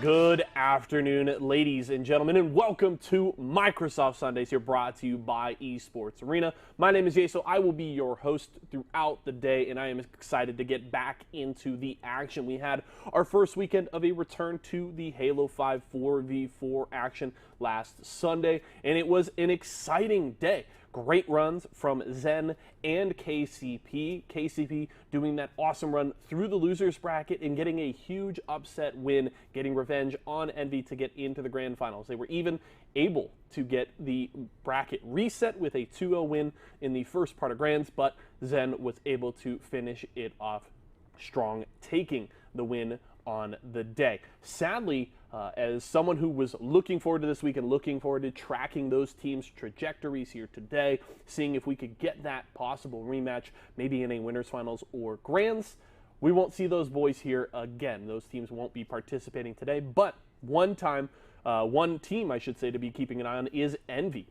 Good afternoon, ladies and gentlemen, and welcome to Microsoft Sundays here, brought to you by Esports Arena. My name is Jay, so I will be your host throughout the day, and I am excited to get back into the action. We had our first weekend of a return to the Halo 5 4v4 action last Sunday, and it was an exciting day. Great runs from Zen and KCP. KCP doing that awesome run through the losers bracket and getting a huge upset win, getting revenge on Envy to get into the grand finals. They were even able to get the bracket reset with a 2-0 win in the first part of grands, but Zen was able to finish it off strong, taking the win on the day. Sadly, as someone who was looking forward to this week and looking forward to tracking those teams' trajectories here today, seeing if we could get that possible rematch, maybe in a winners finals or grands, we won't see those boys here again. Those teams won't be participating today, but one team, I should say, to be keeping an eye on is Envy.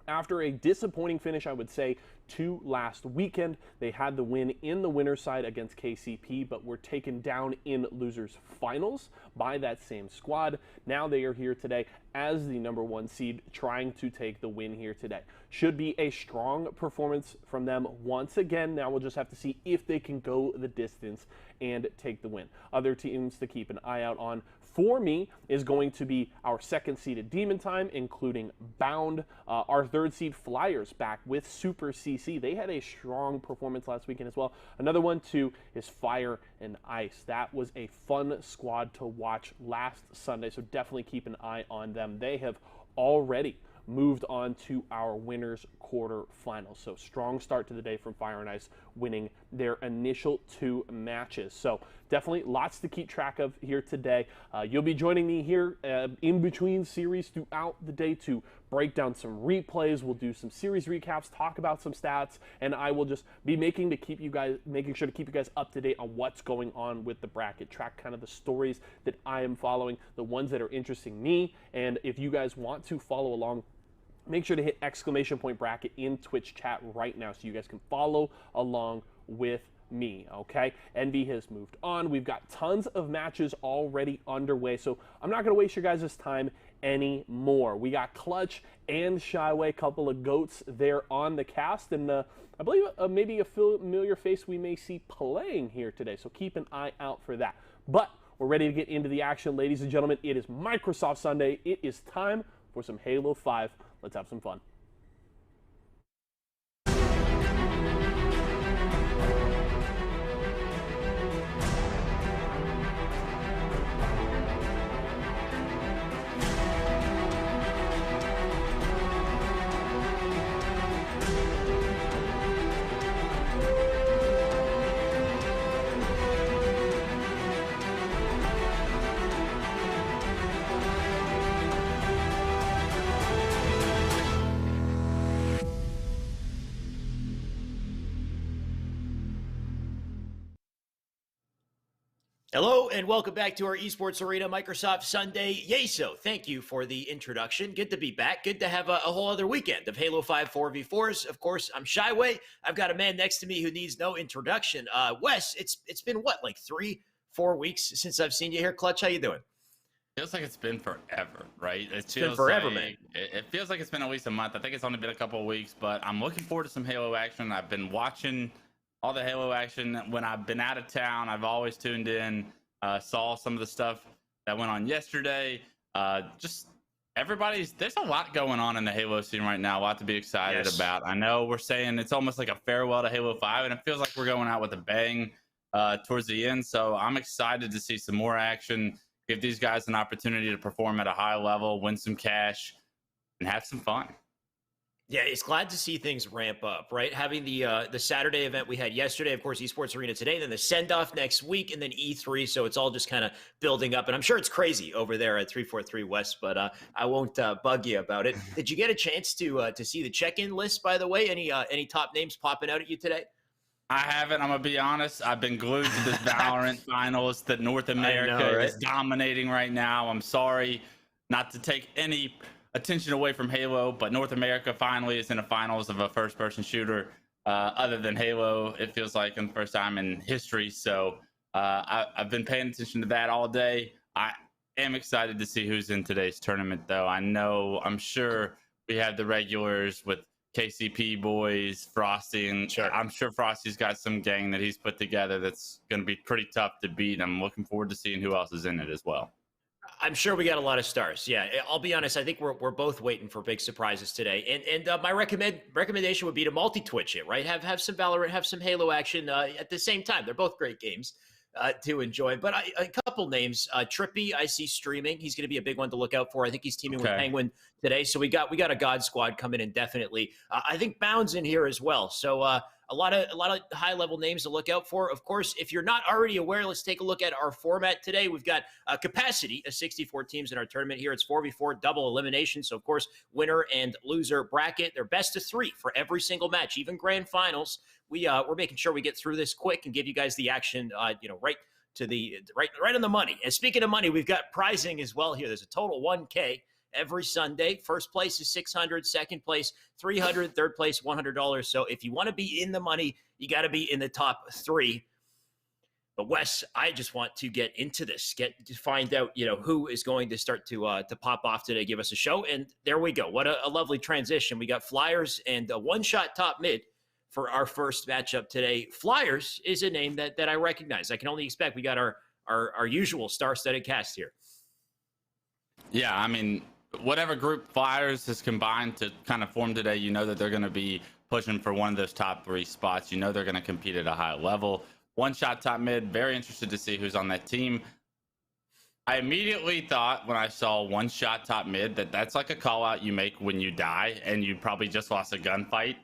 After a disappointing finish, I would say, to last weekend, they had the win in the winner's side against KCP, but were taken down in losers finals by that same squad. Now they are here today as the #1 seed, trying to take the win here today. Should be a strong performance from them once again. Now we'll just have to see if they can go the distance and take the win. Other teams to keep an eye out on for me is going to be our second seeded Demon Time, including Bound. Our third seed Flyers back with Super CC. They had a strong performance last weekend as well. Another one too is Fire and Ice. That was a fun squad to watch last Sunday, so definitely keep an eye on them. They have already moved on to our winners quarterfinals. So strong start to the day from Fire and Ice, winning their initial 2 matches. So definitely lots to keep track of here today. You'll be joining me here in between series throughout the day to break down some replays. We'll do some series recaps, talk about some stats, and I will just be making sure to keep you guys up to date on what's going on with the bracket. Track kind of the stories that I am following, the ones that are interesting me, and if you guys want to follow along, make sure to hit !bracket in Twitch chat right now so you guys can follow along with me, okay? Envy has moved on. We've got tons of matches already underway, so I'm not going to waste your guys' time anymore. We got Clutch and Shyway, a couple of goats there on the cast, and I believe maybe a familiar face we may see playing here today, so keep an eye out for that. But we're ready to get into the action, ladies and gentlemen. It is Microsoft Sunday. It is time for some Halo 5. Let's have some fun. Hello and welcome back to our Esports Arena Microsoft Sunday. Yeso, thank you for the introduction. Good to be back. Good to have a whole other weekend of Halo 5 4v4s. Of course, I'm Shyway. I've got a man next to me who needs no introduction. Wes, it's been what, like 3-4 weeks since I've seen you here. Clutch, how you doing? Feels like it's been forever, right? It's been forever, like, man. It feels like it's been at least a month. I think it's only been a couple of weeks, but I'm looking forward to some Halo action. I've been watching all the Halo action when I've been out of town. I've always tuned in, saw some of the stuff that went on yesterday. Just there's a lot going on in the Halo scene right now, a lot to be excited about. I know we're saying it's almost like a farewell to Halo 5, and it feels like we're going out with a bang towards the end. So I'm excited to see some more action, give these guys an opportunity to perform at a high level, win some cash, and have some fun. Yeah, it's glad to see things ramp up, right? Having the Saturday event we had yesterday, of course, Esports Arena today, then the send-off next week, and then E3. So it's all just kind of building up. And I'm sure it's crazy over there at 343 West, but I won't bug you about it. Did you get a chance to see the check-in list, by the way? Any top names popping out at you today? I haven't. I'm going to be honest. I've been glued to this Valorant finals that North America is dominating right now. I'm sorry not to take any attention away from Halo, but North America finally is in the finals of a first-person shooter. Other than Halo, it feels like in the first time in history. So I've been paying attention to that all day. am excited to see who's in today's tournament, though. I'm sure we have the regulars with KCP boys, Frosty, and Sure. I'm sure Frosty's got some gang that he's put together that's going to be pretty tough to beat. I'm looking forward to seeing who else is in it as well. I'm sure we got a lot of stars. Yeah, I'll be honest. I think we're both waiting for big surprises today. And my recommendation would be to multi-twitch it, right? Have some Valorant, have some Halo action at the same time. They're both great games to enjoy. But a couple names. Trippy, I see streaming. He's going to be a big one to look out for. I think he's teaming with Penguin today. So we got a God Squad coming in definitely. I think Bound's in here as well. So a lot of high level names to look out for. Of course, if you're not already aware, let's take a look at our format today. We've got a capacity of 64 teams in our tournament here. It's 4v4 double elimination. So of course, winner and loser bracket. They're best of 3 for every single match, even grand finals. We're making sure we get through this quick and give you guys the action, right to the right on the money. And speaking of money, we've got prizing as well here. There's a total 1K every Sunday. First place is $600, second place $300, third place $100. So if you want to be in the money, you got to be in the top 3. But Wes, I just want to get into this, to find out, who is going to start to pop off today, give us a show. And there we go. What a lovely transition. We got Flyers and a one-shot top mid for our first matchup today. Flyers is a name that I recognize. I can only expect we got our usual star-studded cast here. Yeah, I mean, whatever group Flyers has combined to kind of form today, you know that they're going to be pushing for one of those top 3 spots. You know they're going to compete at a high level. One shot top mid. Very interested to see who's on that team. I immediately thought when I saw one shot top mid that's like a call out you make when you die and you probably just lost a gunfight.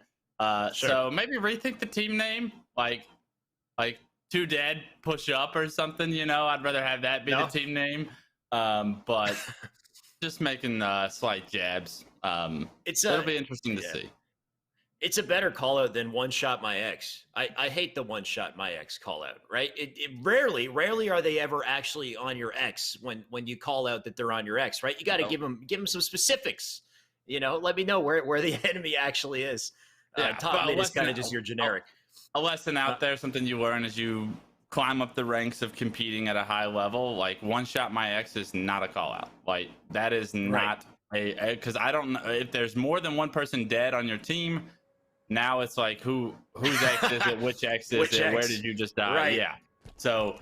Sure. So maybe rethink the team name, like Two Dead Push Up or something. I'd rather have that be the team name. But just making slight jabs. It'll be interesting to see. It's a better call out than one shot my ex. I hate the one shot my ex call out, right? It rarely are they ever actually on your ex when you call out that they're on your ex, right? You got to give them some specifics. Let me know where the enemy actually is. Top mid is kind of just your generic. A lesson out there, something you learn as you climb up the ranks of competing at a high level. Like one shot my ex is not a call out. Like that is not because I don't know if there's more than one person dead on your team. Now it's like whose ex is it? Which ex is it? Where did you just die? Right. Yeah. So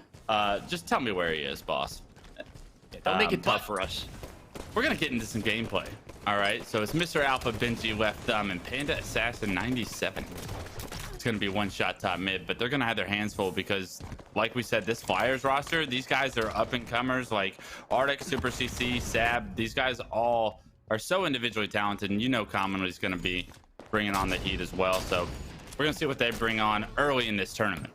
just tell me where he is, boss. Don't make it tough for us. We're gonna get into some gameplay. All right. So it's Mr. Alpha Benji Left Thumb and Panda Assassin 97. It's gonna be one shot top mid, but they're gonna have their hands full because, like we said, this Flyers roster, these guys are up and comers like Arctic, Super CC, Sab. These guys all are so individually talented, and Commonly's gonna be bringing on the heat as well. So we're gonna see what they bring on early in this tournament.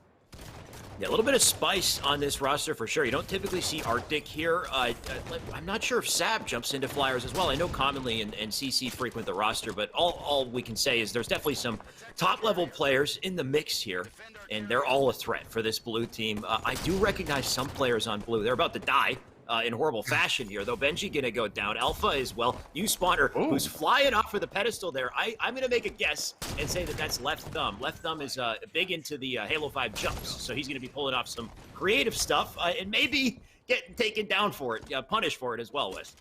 Yeah, a little bit of spice on this roster for sure. You don't typically see Arctic here. I'm not sure if Sab jumps into Flyers as well. I know Commonly and CC frequent the roster, but all we can say is there's definitely some top-level players in the mix here, and they're all a threat for this blue team. I do recognize some players on blue. They're about to die in horrible fashion here, though. Benji gonna go down. Alpha as well. New spawner who's flying off for the pedestal there. I'm gonna make a guess and say that's Left Thumb. Left Thumb is big into the Halo 5 jumps, so he's gonna be pulling off some creative stuff and maybe getting taken down for it, punished for it as well, Wes.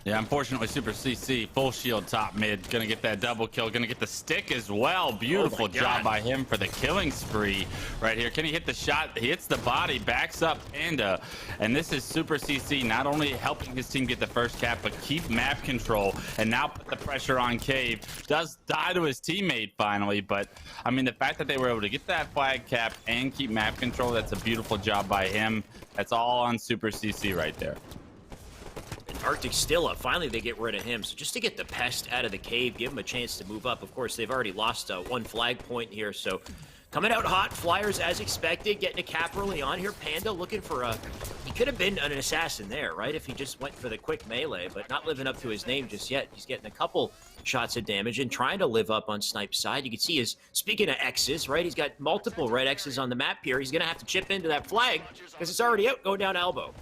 Yeah, unfortunately, Super CC, full shield top mid, gonna get that double kill, gonna get the stick as well. Beautiful job by him for the killing spree right here. Can he hit the shot? He hits the body, backs up Panda, and this is Super CC not only helping his team get the first cap, but keep map control, and now put the pressure on Cave. Does die to his teammate finally, but I mean, the fact that they were able to get that flag cap and keep map control, that's a beautiful job by him. That's all on Super CC right there. Arctic still up. Finally, they get rid of him. So just to get the pest out of the cave, give him a chance to move up. Of course, they've already lost one flag point here. So coming out hot, Flyers as expected, getting a cap early on here. Panda looking for he could have been an assassin there, right? If he just went for the quick melee, but not living up to his name just yet. He's getting a couple shots of damage and trying to live up on Snipe's side. You can see speaking of X's, right? He's got multiple red X's on the map here. He's going to have to chip into that flag because it's already out, going down elbow.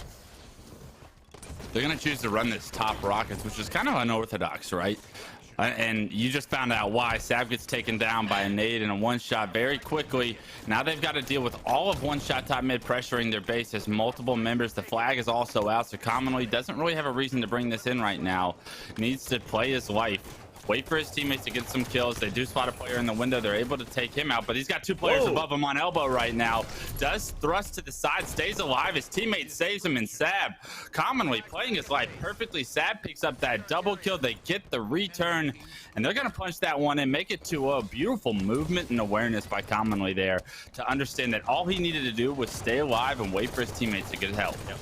they're going to choose to run this top rockets, which is kind of unorthodox, right? And you just found out why. Sav gets taken down by a nade and a one-shot very quickly. Now they've got to deal with all of one-shot top mid pressuring their base as multiple members. The flag is also out, so Commonly doesn't really have a reason to bring this in right now. Needs to play his life. Wait for his teammates to get some kills. They do spot a player in the window. They're able to take him out, but he's got 2 players above him on elbow right now. Does thrust to the side, stays alive. His teammate saves him, and Sab Commonly playing his life perfectly. Sab picks up that double kill. They get the return, and they're going to punch that one in, make it 2-0. Beautiful movement and awareness by Commonly there to understand that all he needed to do was stay alive and wait for his teammates to get help. Yep.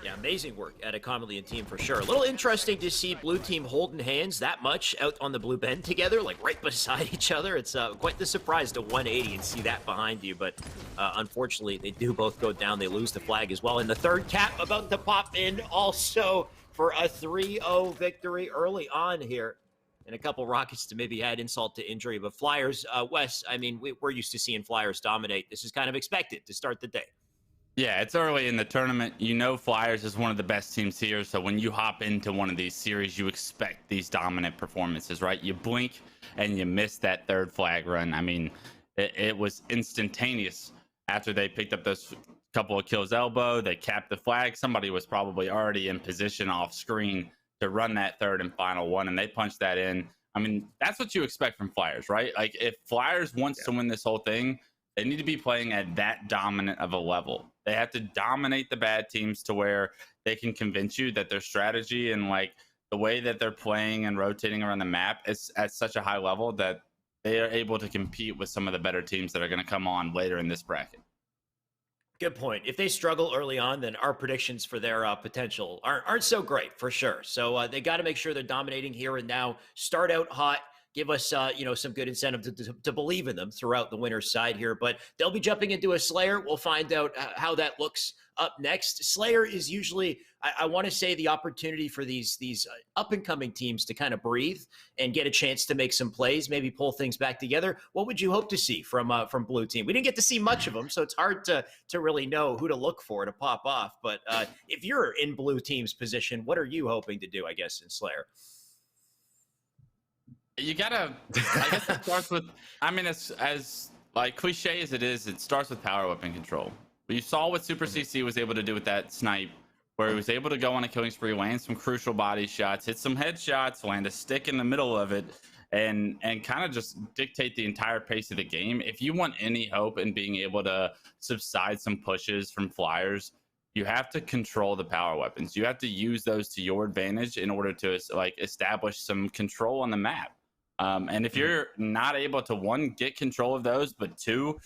Yeah, amazing work at a Commonly team for sure. A little interesting to see blue team holding hands that much out on the blue bend together, like right beside each other. It's quite the surprise to 180 and see that behind you, but unfortunately they do both go down. They lose the flag as well. And the third cap about to pop in also for a 3-0 victory early on here. And a couple Rockets to maybe add insult to injury, but Flyers, Wes, I mean, we're used to seeing Flyers dominate. This is kind of expected to start the day. Yeah, it's early in the tournament. You know Flyers is one of the best teams here, so when you hop into one of these series, you expect these dominant performances, right? You blink and you miss that third flag run. I mean, it was instantaneous after they picked up those couple of kills elbow. They capped the flag. Somebody was probably already in position off screen to run that third and final one, and they punched that in. I mean, that's what you expect from Flyers, right? Like, if Flyers wants to win this whole thing, they need to be playing at that dominant of a level. They have to dominate the bad teams to where they can convince you that their strategy and like the way that they're playing and rotating around the map is at such a high level that they are able to compete with some of the better teams that are going to come on later in this bracket. Good point. If they struggle early on, then our predictions for their potential aren't so great for sure. So they got to make sure they're dominating here and now. Start out hot. Give us, some good incentive to believe in them throughout the winner's side here. But they'll be jumping into a Slayer. We'll find out how that looks up next. Slayer is usually, I want to say, the opportunity for these up-and-coming teams to kind of breathe and get a chance to make some plays, maybe pull things back together. What would you hope to see from Blue Team? We didn't get to see much of them, so it's hard to really know who to look for to pop off. But if you're in Blue Team's position, what are you hoping to do, I guess, in Slayer? You gotta, I guess it starts with, I mean, as like cliche as it is, it starts with power weapon control. You saw what Super CC was able to do with that snipe, where he was able to go on a killing spree, land some crucial body shots, hit some headshots, land a stick in the middle of it, and kind of just dictate the entire pace of the game. If you want any hope in being able to subside some pushes from Flyers, you have to control the power weapons. You have to use those to your advantage in order to like establish some control on the map. And if you're not able to, one, get control of those, but two,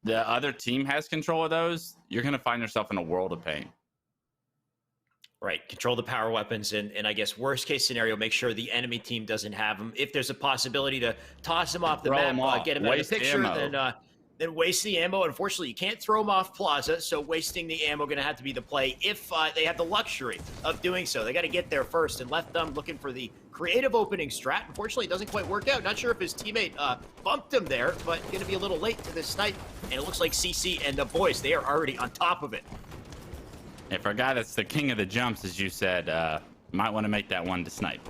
the other team has control of those, you're going to find yourself in a world of pain. Right. Control the power weapons. And I guess worst case scenario, make sure the enemy team doesn't have them. If there's a possibility to toss them off the map, get them out of the picture, then waste the ammo. Unfortunately, you can't throw them off Plaza, so wasting the ammo going to have to be the play if they have the luxury of doing so. They got to get there first, and left them looking for the creative opening strat. Unfortunately, it doesn't quite work out. Not sure if his teammate bumped him there, but going to be a little late to this snipe. And it looks like CC and the boys, they are already on top of it. And for a guy that's the king of the jumps, as you said, might want to make that one to snipe.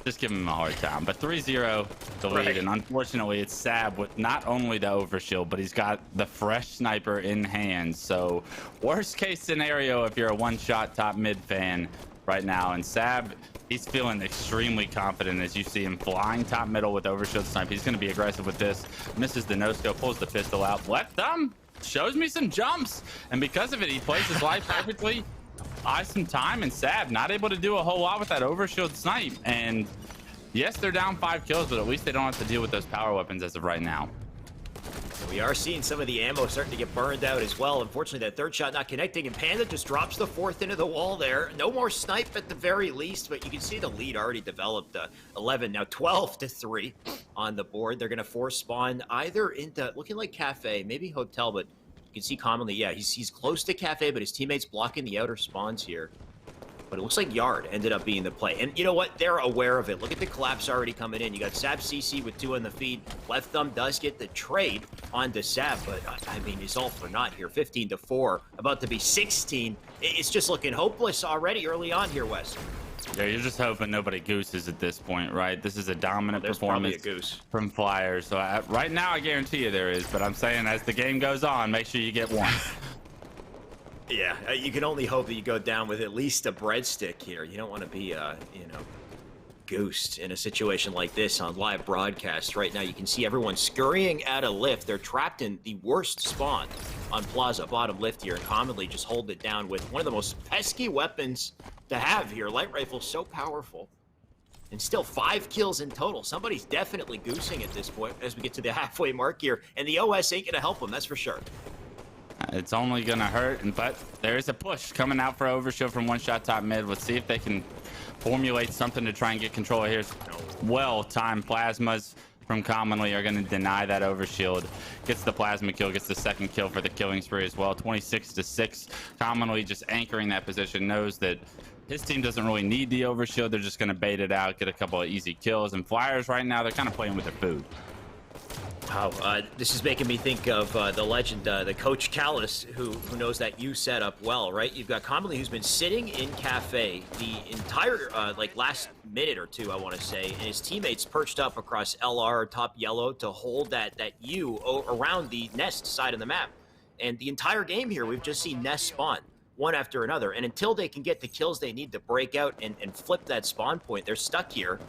Just give him a hard time. But 3-0 the lead, and unfortunately it's Sab with not only the overshield, but he's got the fresh sniper in hand. So worst case scenario if you're a one-shot top mid fan right now. And Sab, he's feeling extremely confident as you see him flying top middle with overshield snipe. He's going to be aggressive with this. Misses the no-scope, pulls the pistol out. Left thumb shows me some jumps. And because of it, he plays his life perfectly. Buys some time, and Sab not able to do a whole lot with that overshield snipe. And yes, they're down 5 kills, but at least they don't have to deal with those power weapons as of right now. We are seeing some of the ammo starting to get burned out as well. Unfortunately, that third shot not connecting, and Panda just drops the fourth into the wall there. No more snipe at the very least, but you can see the lead already developed. 11, now 12-3 on the board. They're going to force spawn either into, looking like Cafe, maybe Hotel, but you can see commonly, yeah, he's close to Cafe, but his teammates blocking the outer spawns here. But it looks like Yard ended up being the play. And you know what? They're aware of it. Look at the collapse already coming in. You got Sab CC with 2 on the feed. Left Thumb does get the trade onto Sab, but I mean, he's all for naught here. 15-4, about to be 16. It's just looking hopeless already early on here, Wes. Yeah, you're just hoping nobody gooses at this point, right? This is a dominant performance from Flyers. So right now, I guarantee you there is. But I'm saying as the game goes on, make sure you get one. Yeah, you can only hope that you go down with at least a breadstick here. You don't want to be, goosed in a situation like this on live broadcast. Right now, you can see everyone scurrying out of lift. They're trapped in the worst spawn on Plaza, bottom lift here, and commonly just hold it down with one of the most pesky weapons to have here. Light rifle, so powerful. And still 5 kills in total. Somebody's definitely goosing at this point as we get to the halfway mark here. And the OS ain't going to help them, that's for sure. It's only going to hurt, but there is a push coming out for Overshield from one shot top mid. Let's see if they can formulate something to try and get control here. Well-timed plasmas from Commonly are going to deny that Overshield. Gets the plasma kill, gets the second kill for the killing spree as well. 26-6. Commonly just anchoring that position, knows that his team doesn't really need the Overshield. They're just going to bait it out, get a couple of easy kills. And Flyers right now, they're kind of playing with their food. Wow, this is making me think of the legend, the Coach Callis, who knows that U setup well, right? You've got Commonly, who's been sitting in Cafe the entire, last minute or two, I want to say, and his teammates perched up across LR, top yellow, to hold that U around the nest side of the map. And the entire game here, we've just seen nest spawn, one after another. And until they can get the kills they need to break out and flip that spawn point, they're stuck here.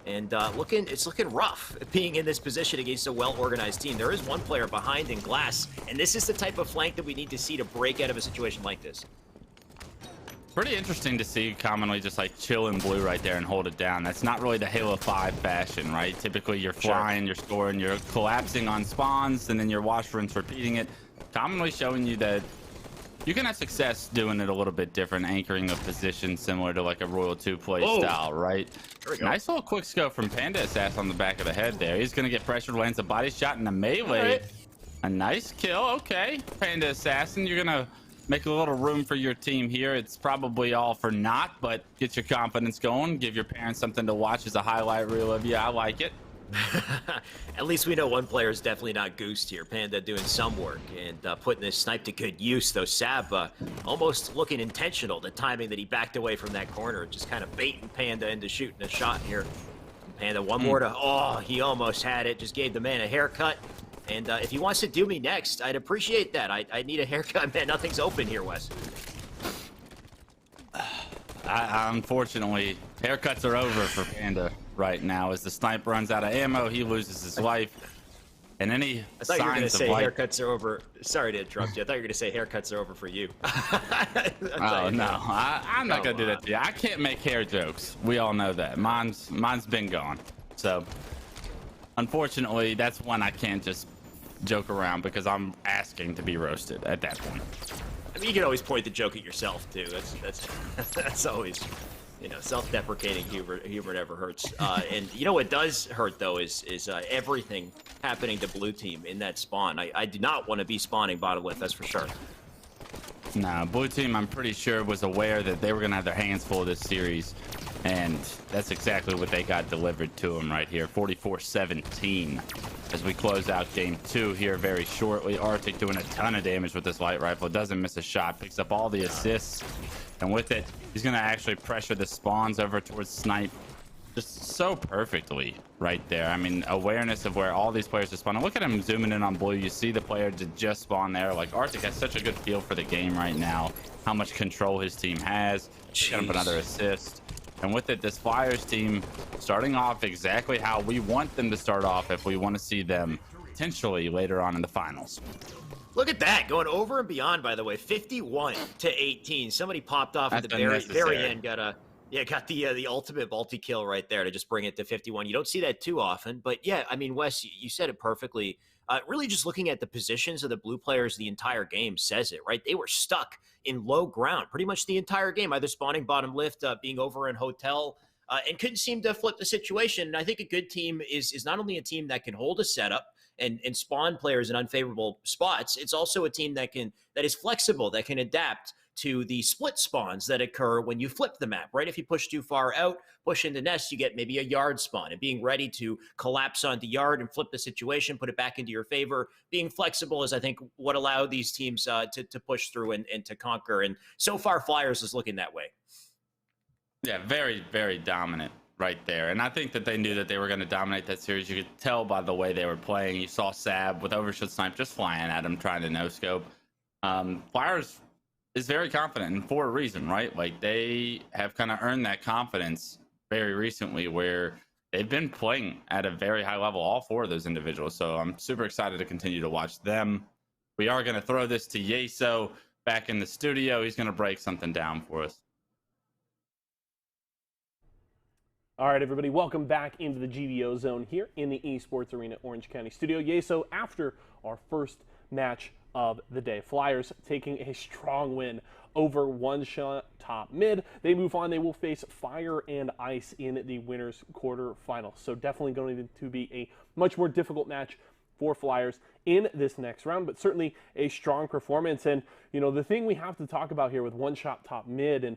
And it's looking rough being in this position against a well-organized team. There is one player behind in glass, and this is the type of flank that we need to see to break out of a situation like this. Pretty interesting to see Commonly just like chill in blue right there and hold it down. That's not really the Halo 5 fashion, right? Typically you're flying, you're scoring, you're collapsing on spawns, and then you're wash, rinse, repeating it. Commonly showing you that you can have success doing it a little bit different, anchoring a position similar to like a Royal 2 play style, right? Nice little quick scope from Panda Assassin on the back of the head there. He's going to get pressured, lands a body shot in the melee. Right. A nice kill. Okay, Panda Assassin, you're going to make a little room for your team here. It's probably all for naught, but get your confidence going. Give your parents something to watch as a highlight reel of you. I like it. At least we know one player is definitely not goosed here. Panda doing some work and putting this snipe to good use, though. Sab almost looking intentional, the timing that he backed away from that corner, just kind of baiting Panda into shooting a shot here. Panda, one more to, oh, he almost had it, just gave the man a haircut. And if he wants to do me next, I'd appreciate that. I need a haircut, man. Nothing's open here, Wes. Unfortunately, haircuts are over for Panda right now. As the sniper runs out of ammo, he loses his life. And any I thought you were going to say life... haircuts are over. Sorry to interrupt you. I thought you were going to say haircuts are over for you. Oh, no. I'm not going to do that to you. I can't make hair jokes. We all know that. Mine's been gone. So, unfortunately, that's one I can't just joke around because I'm asking to be roasted at that point. I mean, you can always point the joke at yourself too. That's always, self-deprecating humor never hurts. And you know what does hurt though is everything happening to blue team in that spawn. I do not want to be spawning bottom left, that's for sure. No, blue team, I'm pretty sure, was aware that they were gonna have their hands full of this series, and that's exactly what they got delivered to them right here. 44-17 as we close out game 2 here very shortly. Arctic doing a ton of damage with this light rifle, doesn't miss a shot, picks up all the assists, and with it, he's gonna actually pressure the spawns over towards Snipe just so perfectly right there. I mean, awareness of where all these players are spawning. Look at him zooming in on blue. You see the player just spawn there. Like, Arctic has such a good feel for the game right now, how much control his team has. Got up another assist. And with it, this Flyers team starting off exactly how we want them to start off if we want to see them potentially later on in the finals. Look at that, going over and beyond, by the way. 51-18. Somebody popped off at the very end, got the ultimate multi-kill right there to just bring it to 51. You don't see that too often, but yeah, I mean, Wes, you said it perfectly. Really just looking at the positions of the blue players the entire game says it, right? They were stuck in low ground pretty much the entire game, either spawning bottom lift, being over in hotel, and couldn't seem to flip the situation. And I think a good team is not only a team that can hold a setup and spawn players in unfavorable spots, it's also a team that is flexible, that can adapt to the split spawns that occur when you flip the map, right? If you push too far out, push into nest, you get maybe a yard spawn, and being ready to collapse onto yard and flip the situation, put it back into your favor. Being flexible is, I think, what allowed these teams to push through and to conquer. And so far, Flyers is looking that way. Yeah, very, very dominant right there. And I think that they knew that they were going to dominate that series. You could tell by the way they were playing. You saw Sab with overshoot snipe just flying at him, trying to no-scope. Flyers is very confident, and for a reason, right? Like, they have kind of earned that confidence very recently where they've been playing at a very high level, all four of those individuals. So I'm super excited to continue to watch them. We are going to throw this to Yeso back in the studio. He's going to break something down for us. All right, everybody, welcome back into the GVO zone here in the Esports Arena Orange County studio. Yeso, after our first match of the day, Flyers taking a strong win over One Shot Top Mid. They move on. They will face Fire and Ice in the winners quarterfinals. So definitely going to be a much more difficult match for Flyers in this next round, but certainly a strong performance. And, you know, the thing we have to talk about here with One Shot Top Mid and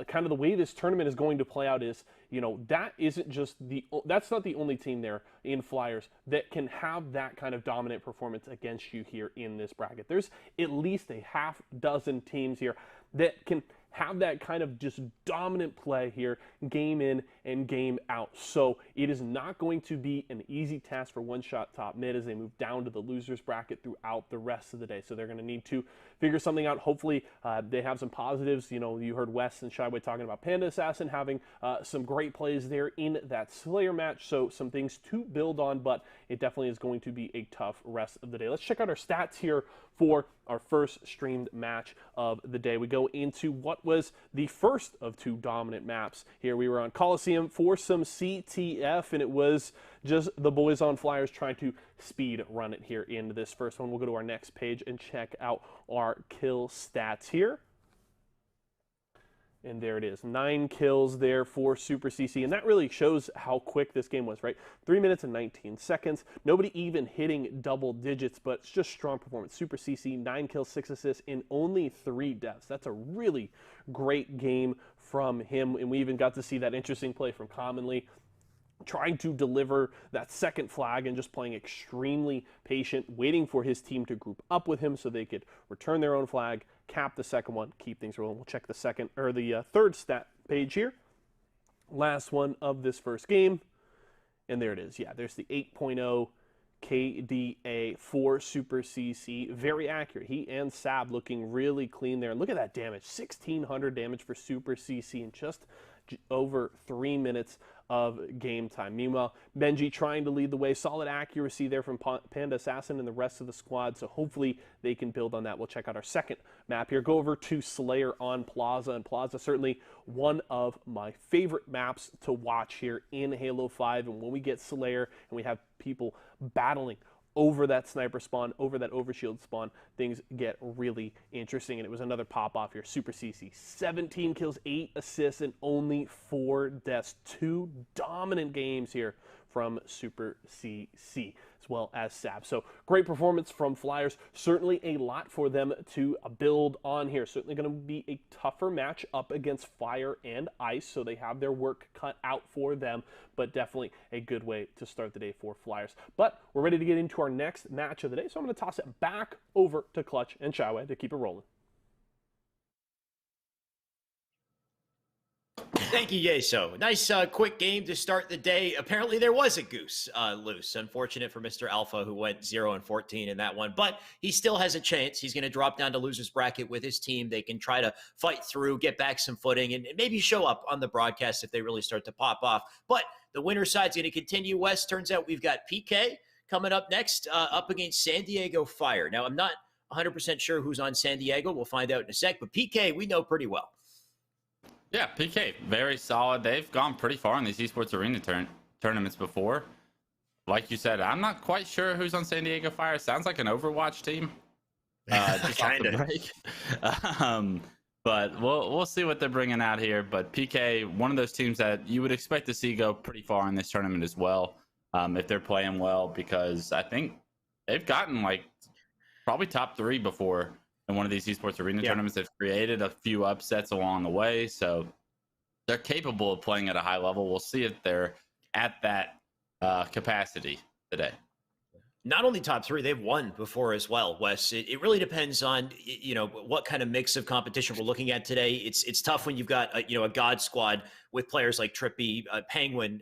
kind of the way this tournament is going to play out is, you know, that's not the only team there in Flyers that can have that kind of dominant performance against you here in this bracket. There's at least a half dozen teams here that can have that kind of just dominant play here, game in and game out. So it is not going to be an easy task for One Shot Top Mid as they move down to the losers bracket throughout the rest of the day. So they're going to need to figure something out. Hopefully they have some positives. You know, you heard Wes and Shyway talking about Panda Assassin having some great plays there in that Slayer match. So some things to build on, but it definitely is going to be a tough rest of the day. Let's check out our stats here for our first streamed match of the day. We go into what was the first of two dominant maps. Here we were on Coliseum for some CTF, and it was just the boys on Flyers trying to speed run it here in this first one. We'll go to our next page and check out our kill stats here. And there it is, 9 kills there for Super CC. And that really shows how quick this game was, right? 3 minutes and 19 seconds. Nobody even hitting double digits, but it's just strong performance. Super CC, 9 kills, 6 assists in only 3 deaths. That's a really great game from him. And we even got to see that interesting play from Commonly, trying to deliver that second flag and just playing extremely patient, waiting for his team to group up with him so they could return their own flag, cap the second one, keep things rolling. We'll check the third stat page here. Last one of this first game. And there it is. Yeah, there's the 8.0 KDA for Super CC. Very accurate. He and Sab looking really clean there. And look at that damage. 1,600 damage for Super CC in just over 3 minutes of game time. Meanwhile, Benji trying to lead the way. Solid accuracy there from Panda Assassin and the rest of the squad, so hopefully they can build on that. We'll check out our second map here. Go over to Slayer on Plaza, and Plaza certainly one of my favorite maps to watch here in Halo 5. And when we get Slayer and we have people battling over that sniper spawn, over that overshield spawn, things get really interesting. And it was another pop off here. Super CC, 17 kills, 8 assists, and only 4 deaths. 2 dominant games here from Super CC as well as Sab. So great performance from Flyers. Certainly a lot for them to build on here. Certainly going to be a tougher match up against Fire and Ice, so they have their work cut out for them, but definitely a good way to start the day for Flyers. But we're ready to get into our next match of the day, so I'm going to toss it back over to Clutch and Shyway to keep it rolling. Thank you, Yeso. Nice quick game to start the day. Apparently there was a goose loose. Unfortunate for Mr. Alpha, who went 0-14 in that one, but he still has a chance. He's going to drop down to losers bracket with his team. They can try to fight through, get back some footing, and maybe show up on the broadcast if they really start to pop off. But the winner side's going to continue west. Turns out we've got PK coming up next, up against San Diego Fire. Now, I'm not 100% sure who's on San Diego. We'll find out in a sec, but PK we know pretty well. Yeah, PK, very solid. They've gone pretty far in these Esports Arena tournaments before. Like you said, I'm not quite sure who's on San Diego Fire. Sounds like an Overwatch team. Just kind off the break. But we'll see what they're bringing out here. But PK, one of those teams that you would expect to see go pretty far in this tournament as well, if they're playing well, because I think they've gotten like probably top 3 before in one of these esports arena tournaments. They've created a few upsets along the way, so they're capable of playing at a high level. We'll see if they're at that capacity today. Not only top 3, they've won before as well, Wes. It really depends on, you know, what kind of mix of competition we're looking at today. It's tough when you've got a God squad with players like Trippy, Penguin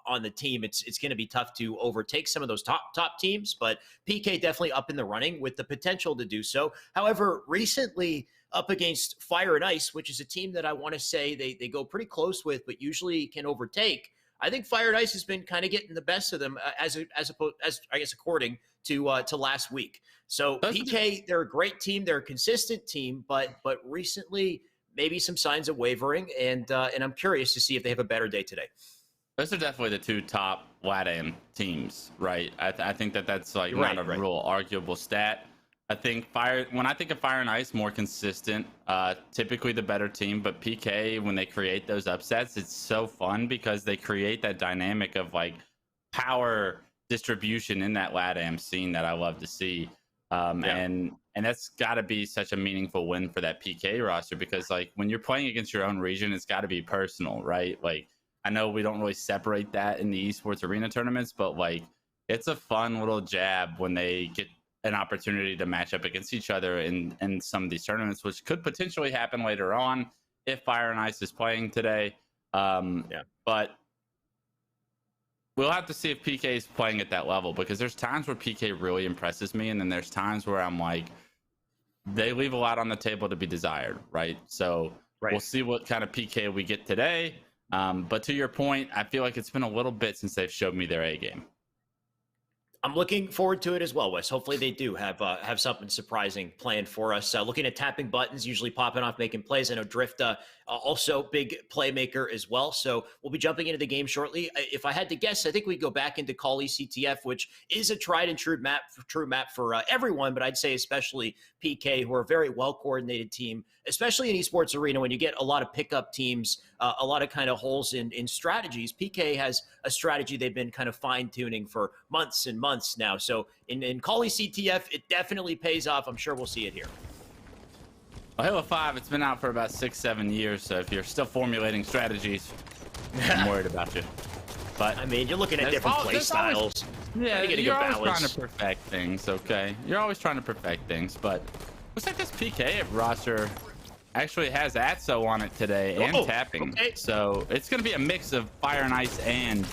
on the team. It's going to be tough to overtake some of those top teams, but PK definitely up in the running with the potential to do so. However, recently up against Fire and Ice, which is a team that I want to say they go pretty close with, but usually can overtake. I think Fire and Ice has been kind of getting the best of them as I guess according to last week. So PK, they're a great team, they're a consistent team, but recently maybe some signs of wavering, and I'm curious to see if they have a better day today. Those are definitely the 2 top LATAM teams, right? I think that's like not a real arguable stat. I think when I think of Fire and Ice, more consistent, typically the better team, but PK, when they create those upsets, it's so fun because they create that dynamic of like power distribution in that LATAM scene that I love to see. And that's got to be such a meaningful win for that PK roster, because like when you're playing against your own region, it's got to be personal, right? Like I know we don't really separate that in the esports arena tournaments, but like it's a fun little jab when they get an opportunity to match up against each other in some of these tournaments, which could potentially happen later on if Fire and Ice is playing today. But we'll have to see if PK is playing at that level, because there's times where PK really impresses me, and then there's times where I'm like, they leave a lot on the table to be desired, right? So we'll see what kind of PK we get today. But to your point, I feel like it's been a little bit since they've showed me their A game. I'm looking forward to it as well, Wes. Hopefully they do have something surprising planned for us. Looking at tapping buttons, usually popping off, making plays. I know Drift also big playmaker as well. So we'll be jumping into the game shortly. If I had to guess, I think we go back into Kali CTF, which is a tried and true map for everyone, but I'd say especially PK, who are a very well-coordinated team, especially in Esports Arena when you get a lot of pickup teams, a lot of kind of holes in strategies. PK has a strategy they've been kind of fine-tuning for months and months now. So in Kali CTF, it definitely pays off. I'm sure we'll see it here. Well, Halo 5, it's been out for about 6-7 years, so if you're still formulating strategies, I'm worried about you. But I mean, you're looking at different play styles. You're always trying to perfect things, okay? You're always trying to perfect things, but looks like this PK roster actually has ATSO on it today and tapping. Okay. So it's going to be a mix of Fire and Ice and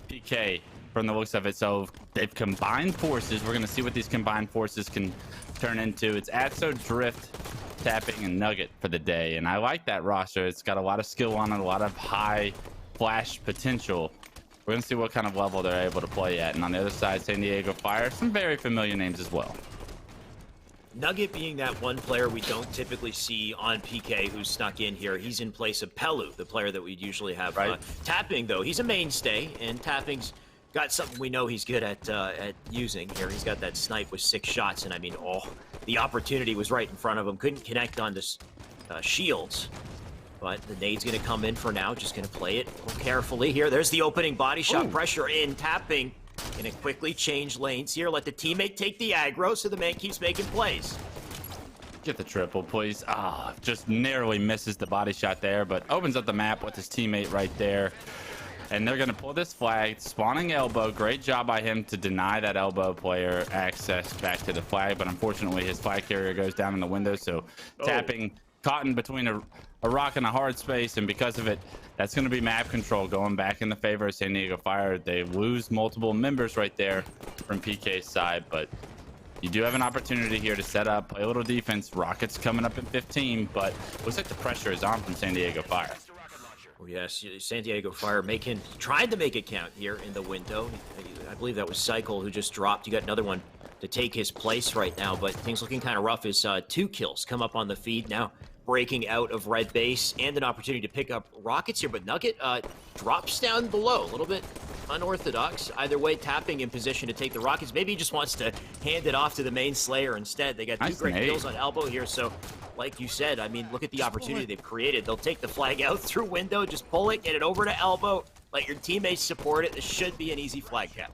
PK from the looks of it. So they've combined forces. We're going to see what these combined forces can turn into. It's ATSO, Drift, tapping, and Nugget for the day. And I like that roster. It's got a lot of skill on it, a lot of high flash potential. We're going to see what kind of level they're able to play at. And on the other side, San Diego Fire, some very familiar names as well. Nugget being that one player we don't typically see on PK who's snuck in here. He's in place of Pelu, the player that we'd usually have. Tapping, though, he's a mainstay, and Tapping's got something we know he's good at using here. He's got that snipe with 6 shots, and I mean, the opportunity was right in front of him. Couldn't connect on this shields. But the nade's going to come in for now. Just going to play it carefully here. There's the opening body shot. Pressure in. Tapping. Going to quickly change lanes here. Let the teammate take the aggro so the man keeps making plays. Get the triple, please. Just narrowly misses the body shot there, but opens up the map with his teammate right there. And they're going to pull this flag. Spawning elbow. Great job by him to deny that elbow player access back to the flag. But unfortunately, his flag carrier goes down in the window. So Tapping caught in between a rock and a hard space. And because of it, that's going to be map control going back in the favor of San Diego Fire. They lose multiple members right there from PK's side. But you do have an opportunity here to set up, play a little defense. Rockets coming up in 15. But looks like the pressure is on from San Diego Fire. Oh, yes, San Diego Fire tried to make it count here in the window. I believe that was Cycle who just dropped. You got another one to take his place right now, but things looking kind of rough as 2 kills come up on the feed now. Breaking out of red base and an opportunity to pick up rockets here, but Nugget drops down below. A little bit unorthodox. Either way, Tapping in position to take the rockets. Maybe he just wants to hand it off to the main Slayer instead. They got 2 great kills on elbow here, so like you said, I mean, look at the opportunity they've created. They'll take the flag out through window, just pull it, get it over to elbow, let your teammates support it. This should be an easy flag cap.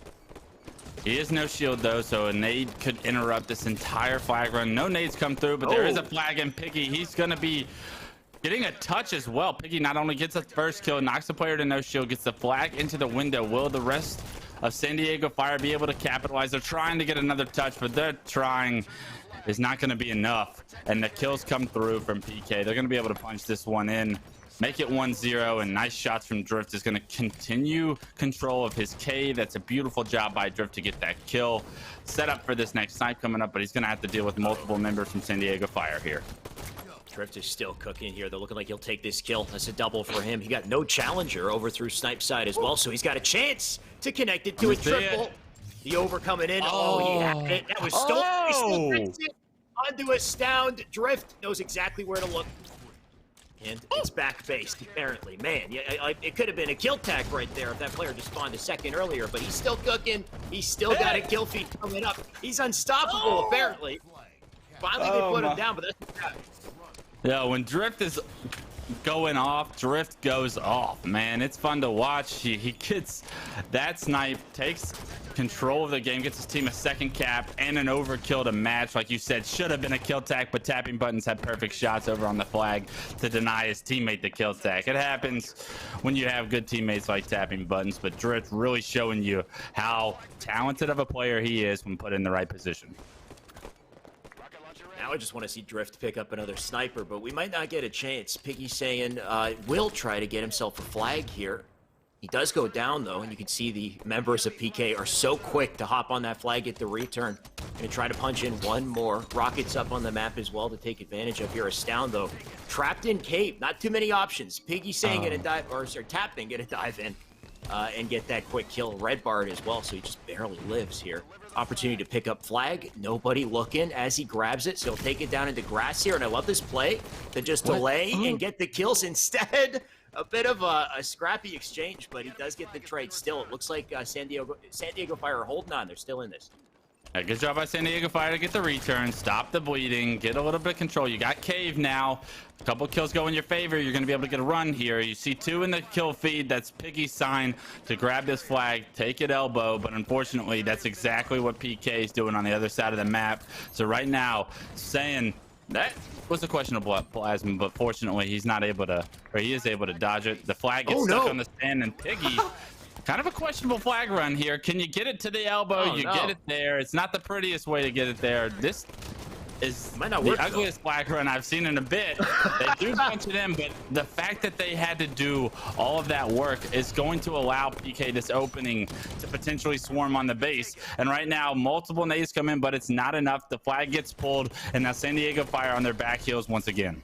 He has no shield though, so a nade could interrupt this entire flag run. No nades come through, but there is a flag, and Piggy, he's gonna be getting a touch as well. Piggy not only gets a first kill, knocks the player to no shield, gets the flag into the window. Will the rest of San Diego Fire be able to capitalize? They're trying to get another touch, but they're trying is not going to be enough. And the kills come through from PK. They're going to be able to punch this one in, make it 1-0, and nice shots from Drift is going to continue control of his cave. That's a beautiful job by Drift to get that kill. Set up for this next snipe coming up, but he's going to have to deal with multiple members from San Diego Fire here. Drift is still cooking here. They're looking like he'll take this kill. That's a double for him. He got no challenger over through snipe side as well, so he's got a chance to connect it to a triple. The over coming in. Oh, he had it. That was stolen. He still gets it onto Astound. Drift knows exactly where to look. And it's back-based, apparently. Man, yeah, it could have been a kill tag right there if that player just spawned a second earlier, but he's still cooking. He's still got a kill feed coming up. He's unstoppable, apparently. Finally, they put him down, but that's bad. Yeah, when Drift is going off, Drift goes off, man. It's fun to watch. He gets that snipe, takes control of the game, gets his team a second cap and an overkill to match. Like you said, should have been a kill tag, but Tapping Buttons had perfect shots over on the flag to deny his teammate the kill tag. It happens when you have good teammates like Tapping Buttons, but Drift really showing you how talented of a player he is when put in the right position. Now I just want to see Drift pick up another sniper, but we might not get a chance. Piggy saying will try to get himself a flag here. He does go down, though, and you can see the members of PK are so quick to hop on that flag at the return. Going to try to punch in one more. Rockets up on the map as well to take advantage of here. Astound, though, trapped in cave. Not too many options. Piggy saying gonna dive, or sorry, Tapping gonna dive in and get that quick kill. Red barred as well, so he just barely lives here. Opportunity to pick up flag. Nobody looking as he grabs it, so he'll take it down into grass here. And I love this play to just delay and get the kills instead. A bit of a scrappy exchange, but he does get the trade still. It looks like San Diego Fire are holding on. They're still in this. Yeah, good job by San Diego Fire to get the return, stop the bleeding, get a little bit of control. You got cave now. A couple kills go in your favor. You're going to be able to get a run here. You see two in the kill feed. That's Piggy's sign to grab this flag, take it elbow. But unfortunately, that's exactly what PK is doing on the other side of the map. So right now, saying that was a questionable plasma, but fortunately, he's not able to, or he is able to dodge it. The flag gets stuck on the stand, and Piggy. Kind of a questionable flag run here. Can you get it to the elbow? Get it there. It's not the prettiest way to get it there. This is the ugliest flag run I've seen in a bit. They do punch it in, but the fact that they had to do all of that work is going to allow PK this opening to potentially swarm on the base. And right now, multiple nades come in, but it's not enough. The flag gets pulled, and now San Diego Fire on their back heels once again.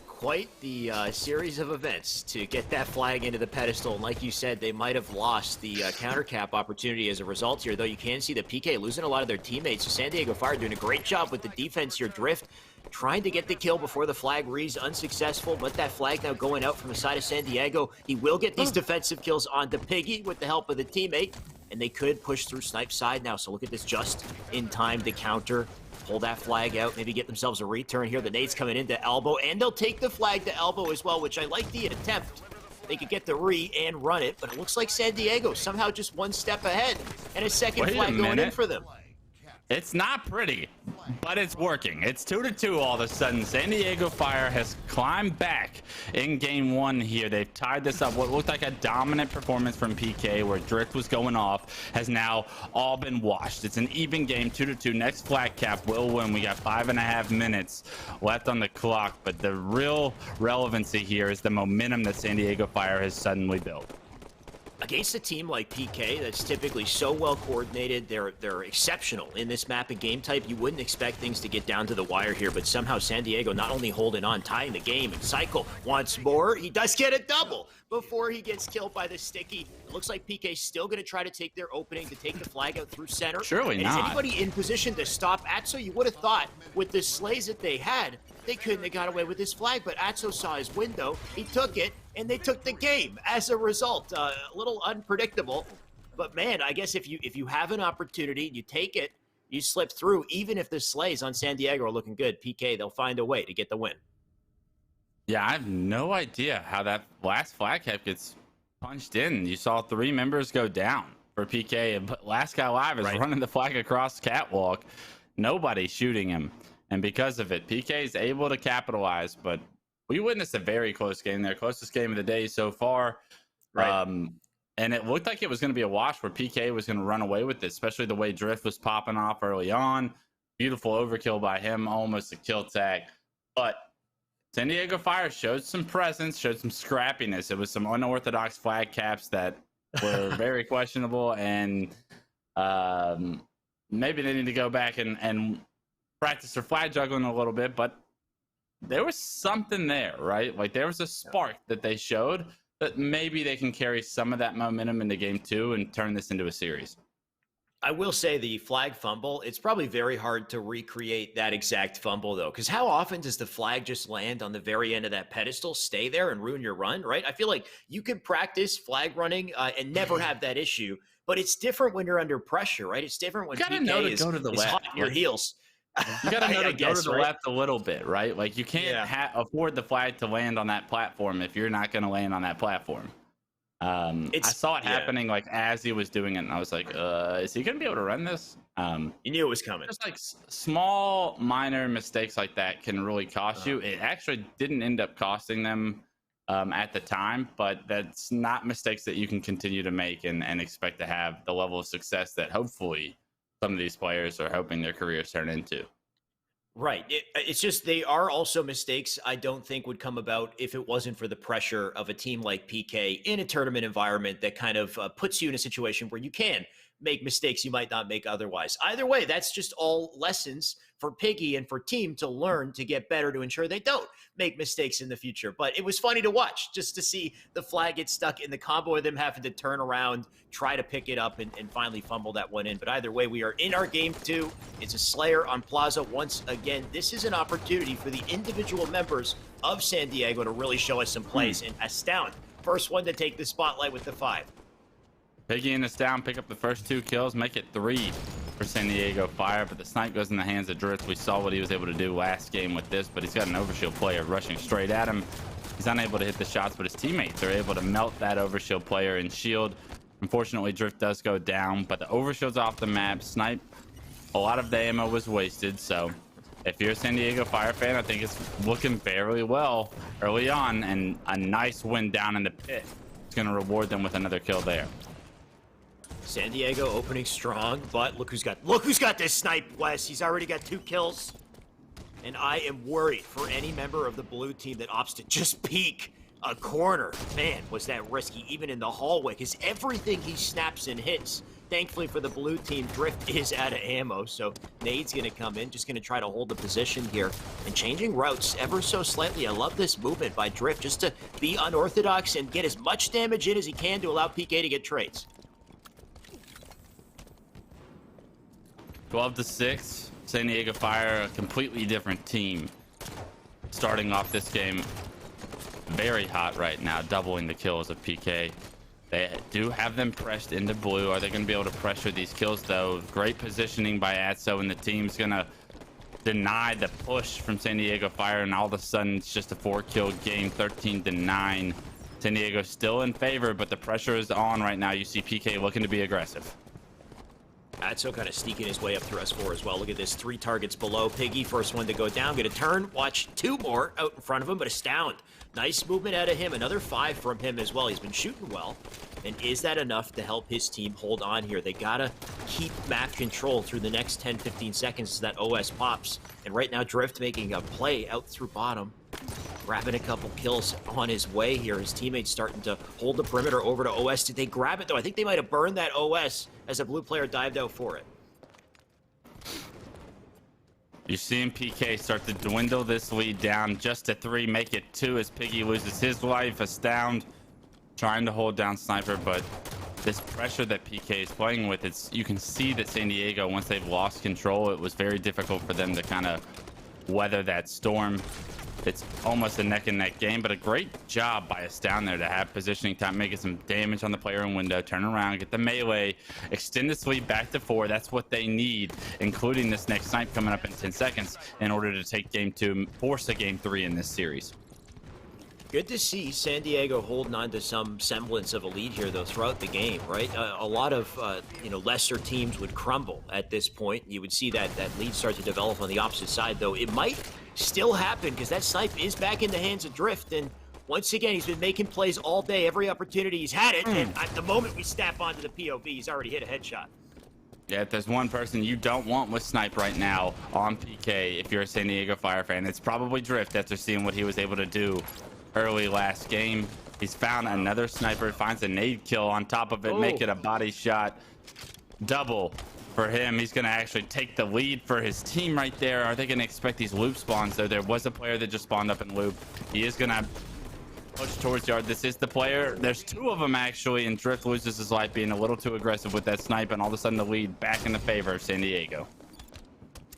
Quite the series of events to get that flag into the pedestal. And like you said, they might have lost the counter cap opportunity as a result here, though you can see the PK losing a lot of their teammates. So San Diego Fire doing a great job with the defense here. Drift trying to get the kill before the flag reads, unsuccessful, but that flag now going out from the side of San Diego. He will get these defensive kills onto Piggy with the help of the teammate, and they could push through snipe side now. So look at this, just in time to counter. Pull that flag out, maybe get themselves a return here. The nade's coming into elbow, and they'll take the flag to elbow as well, which I like the attempt. They could get the re and run it, but it looks like San Diego somehow just one step ahead, and a second flag going in for them. It's not pretty, but it's working. It's 2-2 all of a sudden. San Diego Fire has climbed back in game one here. They've tied this up. What looked like a dominant performance from PK, where Drift was going off, has now all been washed. It's an even game, 2-2. Next flag cap will win. We got 5.5 minutes left on the clock, but the real relevancy here is the momentum that San Diego Fire has suddenly built. Against a team like PK that's typically so well coordinated, they're exceptional in this map and game type. You wouldn't expect things to get down to the wire here, but somehow San Diego not only holding on, tying the game, and Cycle once more, he does get a double before he gets killed by the sticky. It looks like PK's still going to try to take their opening to take the flag out through center. Surely not. Is anybody in position to stop Atso? You would have thought with the slays that they had, they couldn't have got away with this flag, but Atso saw his window, he took it, and they took the game as a result. A little unpredictable, but man, I guess if you have an opportunity, you take it, you slip through. Even if the slays on San Diego are looking good, PK, they'll find a way to get the win. Yeah, I have no idea how that last flag cap gets punched in. You saw 3 members go down for PK, but Last Guy Live is running the flag across the catwalk. Nobody's shooting him. And because of it, PK is able to capitalize, but we witnessed a very close game there. Closest game of the day so far. Right. And it looked like it was going to be a wash where PK was going to run away with it, especially the way Drift was popping off early on. Beautiful overkill by him, almost a kill tag. But San Diego Fire showed some presence, showed some scrappiness. It was some unorthodox flag caps that were very questionable, and maybe they need to go back and practice their flag juggling a little bit, but there was something there, right? Like there was a spark that they showed that maybe they can carry some of that momentum into game 2 and turn this into a series. I will say the flag fumble, it's probably very hard to recreate that exact fumble, though, because how often does the flag just land on the very end of that pedestal, stay there, and ruin your run, right? I feel like you could practice flag running and never have that issue, but it's different when you're under pressure, right? It's different when PK is hot on your heels. You got to know to go to the left a little bit, right? Like you can't afford the flag to land on that platform if you're not going to land on that platform. I saw it happening like as he was doing it, and I was like, is he going to be able to run this? You knew it was coming. Just like small, minor mistakes like that can really cost you. It actually didn't end up costing them at the time, but that's not mistakes that you can continue to make and expect to have the level of success that hopefully some of these players are hoping their careers turn into. Right. It's just they are also mistakes I don't think would come about if it wasn't for the pressure of a team like PK in a tournament environment that kind of puts you in a situation where you can make mistakes you might not make otherwise. Either way, that's just all lessons for Piggy and for team to learn to get better to ensure they don't make mistakes in the future. But it was funny to watch just to see the flag get stuck in the combo of them having to turn around, try to pick it up, and finally fumble that one in. But either way, we are in our game 2. It's a Slayer on Plaza once again. This is an opportunity for the individual members of San Diego to really show us some plays and astound. First one to take the spotlight with the 5. Piggy and Astound pick up the first 2 kills, make it 3 for San Diego Fire, but the snipe goes in the hands of Drift. We saw what he was able to do last game with this, but he's got an overshield player rushing straight at him. He's unable to hit the shots, but his teammates are able to melt that overshield player and shield. Unfortunately, Drift does go down, but the overshield's off the map. Snipe, a lot of the ammo was wasted, so if you're a San Diego Fire fan, I think it's looking very well early on, and a nice win down in the pit. It's going to reward them with another kill there. San Diego opening strong, but look who's got this snipe, Wes. He's already got 2 kills. And I am worried for any member of the blue team that opts to just peek a corner. Man, was that risky, even in the hallway, because everything he snaps and hits. Thankfully for the blue team, Drift is out of ammo, so Nade's going to come in, just going to try to hold the position here. And changing routes ever so slightly. I love this movement by Drift, just to be unorthodox and get as much damage in as he can to allow PK to get trades. 12-6, San Diego Fire, a completely different team. Starting off this game very hot right now, doubling the kills of PK. They do have them pressed into blue. Are they going to be able to pressure these kills, though? Great positioning by Atso, and the team's going to deny the push from San Diego Fire, and all of a sudden it's just a 4-kill game, 13-9. San Diego's still in favor, but the pressure is on right now. You see PK looking to be aggressive. Atso kind of sneaking his way up through S4 as well. Look at this, 3 targets below. Piggy, first one to go down. Get a turn. Watch 2 more out in front of him, but Astound. Nice movement out of him. Another 5 from him as well. He's been shooting well. And is that enough to help his team hold on here? They got to keep map control through the next 10-15 seconds as that OS pops. And right now, Drift making a play out through bottom. Grabbing a couple kills on his way here. His teammates starting to hold the perimeter over to OS. Did they grab it, though? I think they might have burned that OS as a blue player dived out for it. You're seeing PK start to dwindle this lead down just to 3, make it 2 as Piggy loses his life. Astound trying to hold down Sniper, but this pressure that PK is playing with, you can see that San Diego, once they've lost control, it was very difficult for them to kind of weather that storm. It's almost a neck and neck game, but a great job by Astound there to have positioning time, making some damage on the player in window, turn around, get the melee, extend this lead back to 4. That's what they need, including this next snipe coming up in 10 seconds in order to take game 2, force a game 3 in this series. Good to see San Diego holding on to some semblance of a lead here, though, throughout the game, right? A lot of, lesser teams would crumble at this point. You would see that lead start to develop on the opposite side, though. It might still happen because that snipe is back in the hands of Drift. And once again, he's been making plays all day, every opportunity he's had it. And at the moment we snap onto the POV, he's already hit a headshot. Yeah, if there's one person you don't want with Snipe right now on PK, if you're a San Diego Fire fan, it's probably Drift after seeing what he was able to do early last game. He's found another sniper, finds a nade kill on top of it, make it a body shot. Double for him. He's going to actually take the lead for his team right there. Are they going to expect these loop spawns, though? There was a player that just spawned up in loop. He is going to push towards yard. This is the player. There's two of them, actually, and Drift loses his life being a little too aggressive with that snipe, and all of a sudden the lead back in the favor of San Diego.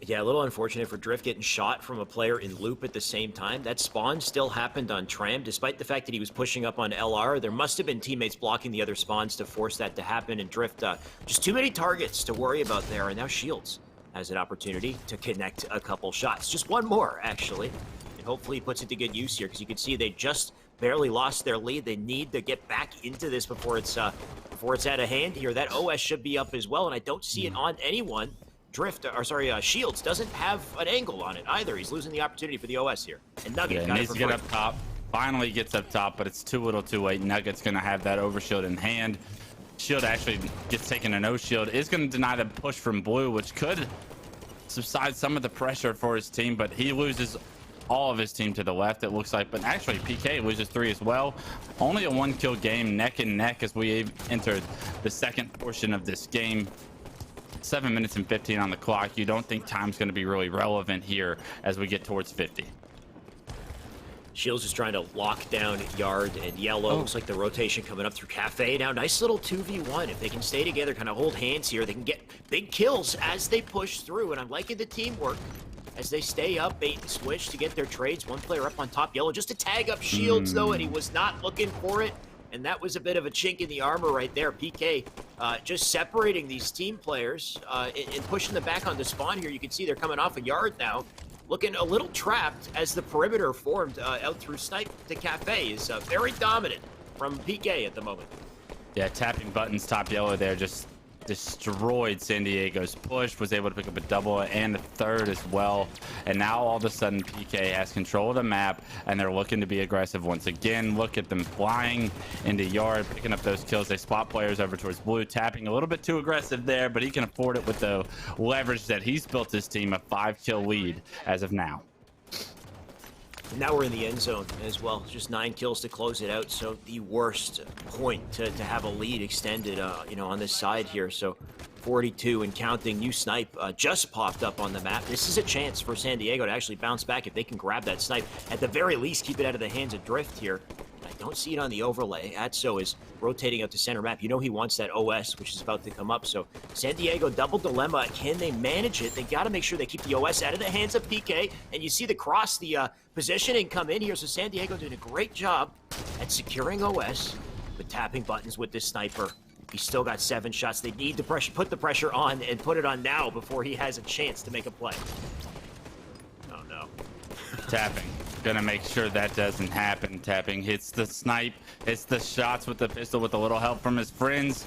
Yeah, a little unfortunate for Drift getting shot from a player in loop at the same time. That spawn still happened on Tram, despite the fact that he was pushing up on LR. There must have been teammates blocking the other spawns to force that to happen, and Drift, just too many targets to worry about there, and now Shields has an opportunity to connect a couple shots. Just one more, actually, and hopefully he puts it to good use here, because you can see they just barely lost their lead. They need to get back into this before it's out of hand here. That OS should be up as well, and I don't see it on anyone. Shields doesn't have an angle on it either. He's losing the opportunity for the OS here. And Nugget got it needs for to get free. up top. Finally gets up top, but it's too little too late. Nugget's going to have that overshield in hand. Shield actually gets taken a no shield. Is going to deny the push from Blue, which could subside some of the pressure for his team, but he loses all of his team to the left, it looks like. But actually, PK loses 3 as well. Only a 1-kill game, neck and neck, as we entered the second portion of this game. 7 minutes and 15 on the clock. You don't think time's going to be really relevant here as we get towards 50. Shields is trying to lock down Yard and Yellow. Looks like the rotation coming up through Cafe. Now, nice little 2v1. If they can stay together, kind of hold hands here, they can get big kills as they push through. And I'm liking the teamwork as they stay up, bait and switch to get their trades. One player up on top, Yellow, just to tag up Shields, though, and he was not looking for it. And that was a bit of a chink in the armor right there. PK just separating these team players and pushing them back on the spawn here. You can see they're coming off a Yard now, looking a little trapped as the perimeter formed out through Snipe to Cafe is very dominant from PK at the moment. Yeah, tapping buttons, top Yellow there, just destroyed San Diego's push, was able to pick up a double and a third as well. And now all of a sudden PK has control of the map and they're looking to be aggressive once again. Look at them flying into Yard, picking up those kills. They spot players over towards Blue, tapping a little bit too aggressive there, but he can afford it with the leverage that he's built his team, a 5-kill lead as of now. And now we're in the end zone as well. Just 9 kills to close it out. So the worst point to have a lead extended, on this side here. So 42 and counting. New snipe just popped up on the map. This is a chance for San Diego to actually bounce back if they can grab that snipe. At the very least, keep it out of the hands of Drift here. I don't see it on the overlay. Atso is rotating out to center map. You know he wants that OS, which is about to come up. So San Diego, double dilemma. Can they manage it? They got to make sure they keep the OS out of the hands of PK. And you see the cross, the positioning come in here. So San Diego doing a great job at securing OS, but tapping buttons with this sniper. He's still got 7 shots. They need to put the pressure on and put it on now before he has a chance to make a play. Oh, no. Tapping. Gonna make sure that doesn't happen. Tapping hits the snipe, hits the shots with the pistol with a little help from his friends.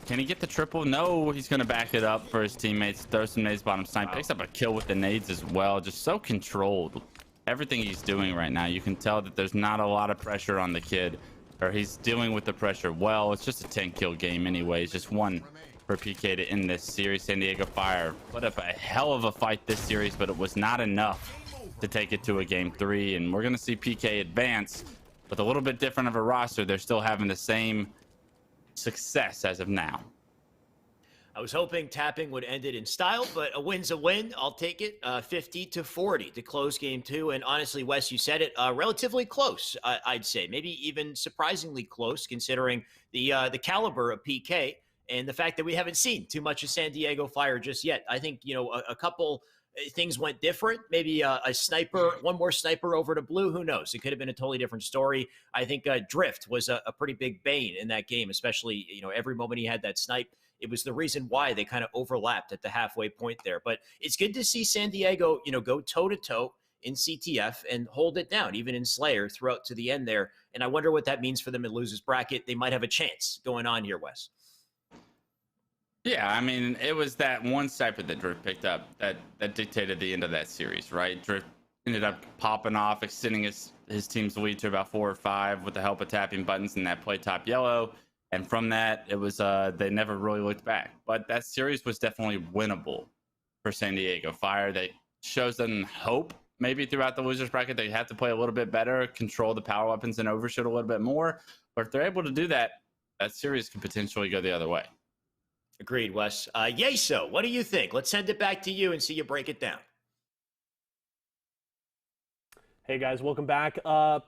Can he get the triple? No, he's gonna back it up for his teammates. Throw some nades, bottom snipe. Picks up a kill with the nades as well. Just so controlled. Everything he's doing right now, you can tell that there's not a lot of pressure on the kid, or he's dealing with the pressure well. It's just a 10-kill game anyways. Just one for PK to end this series. San Diego Fire put up a hell of a fight this series, but it was not enough to take it to a game 3, and we're going to see PK advance with a little bit different of a roster. They're still having the same success as of now. I was hoping tapping would end it in style, but a win's a win. I'll take it. 50-40 to close game 2. And honestly, Wes, you said it, relatively close, I'd say. Maybe even surprisingly close, considering the caliber of PK and the fact that we haven't seen too much of San Diego Fire just yet. I think, a couple things went different. Maybe a sniper, one more sniper over to Blue. Who knows? It could have been a totally different story. I think Drift was a pretty big bane in that game, especially, every moment he had that snipe. It was the reason why they kind of overlapped at the halfway point there. But it's good to see San Diego, go toe-to-toe in CTF and hold it down, even in Slayer throughout to the end there. And I wonder what that means for them in losers bracket. They might have a chance going on here, Wes. Yeah, I mean, it was that one sniper that Drift picked up that dictated the end of that series, right? Drift ended up popping off, extending his team's lead to about 4 or 5 with the help of tapping buttons in that play top yellow. And from that, it was they never really looked back. But that series was definitely winnable for San Diego Fire. That shows them hope maybe throughout the losers bracket. They have to play a little bit better, control the power weapons and overshoot a little bit more. But if they're able to do that, that series could potentially go the other way. Agreed, Wes. Yeso, what do you think? Let's send it back to you and see you break it down. Hey guys, welcome back.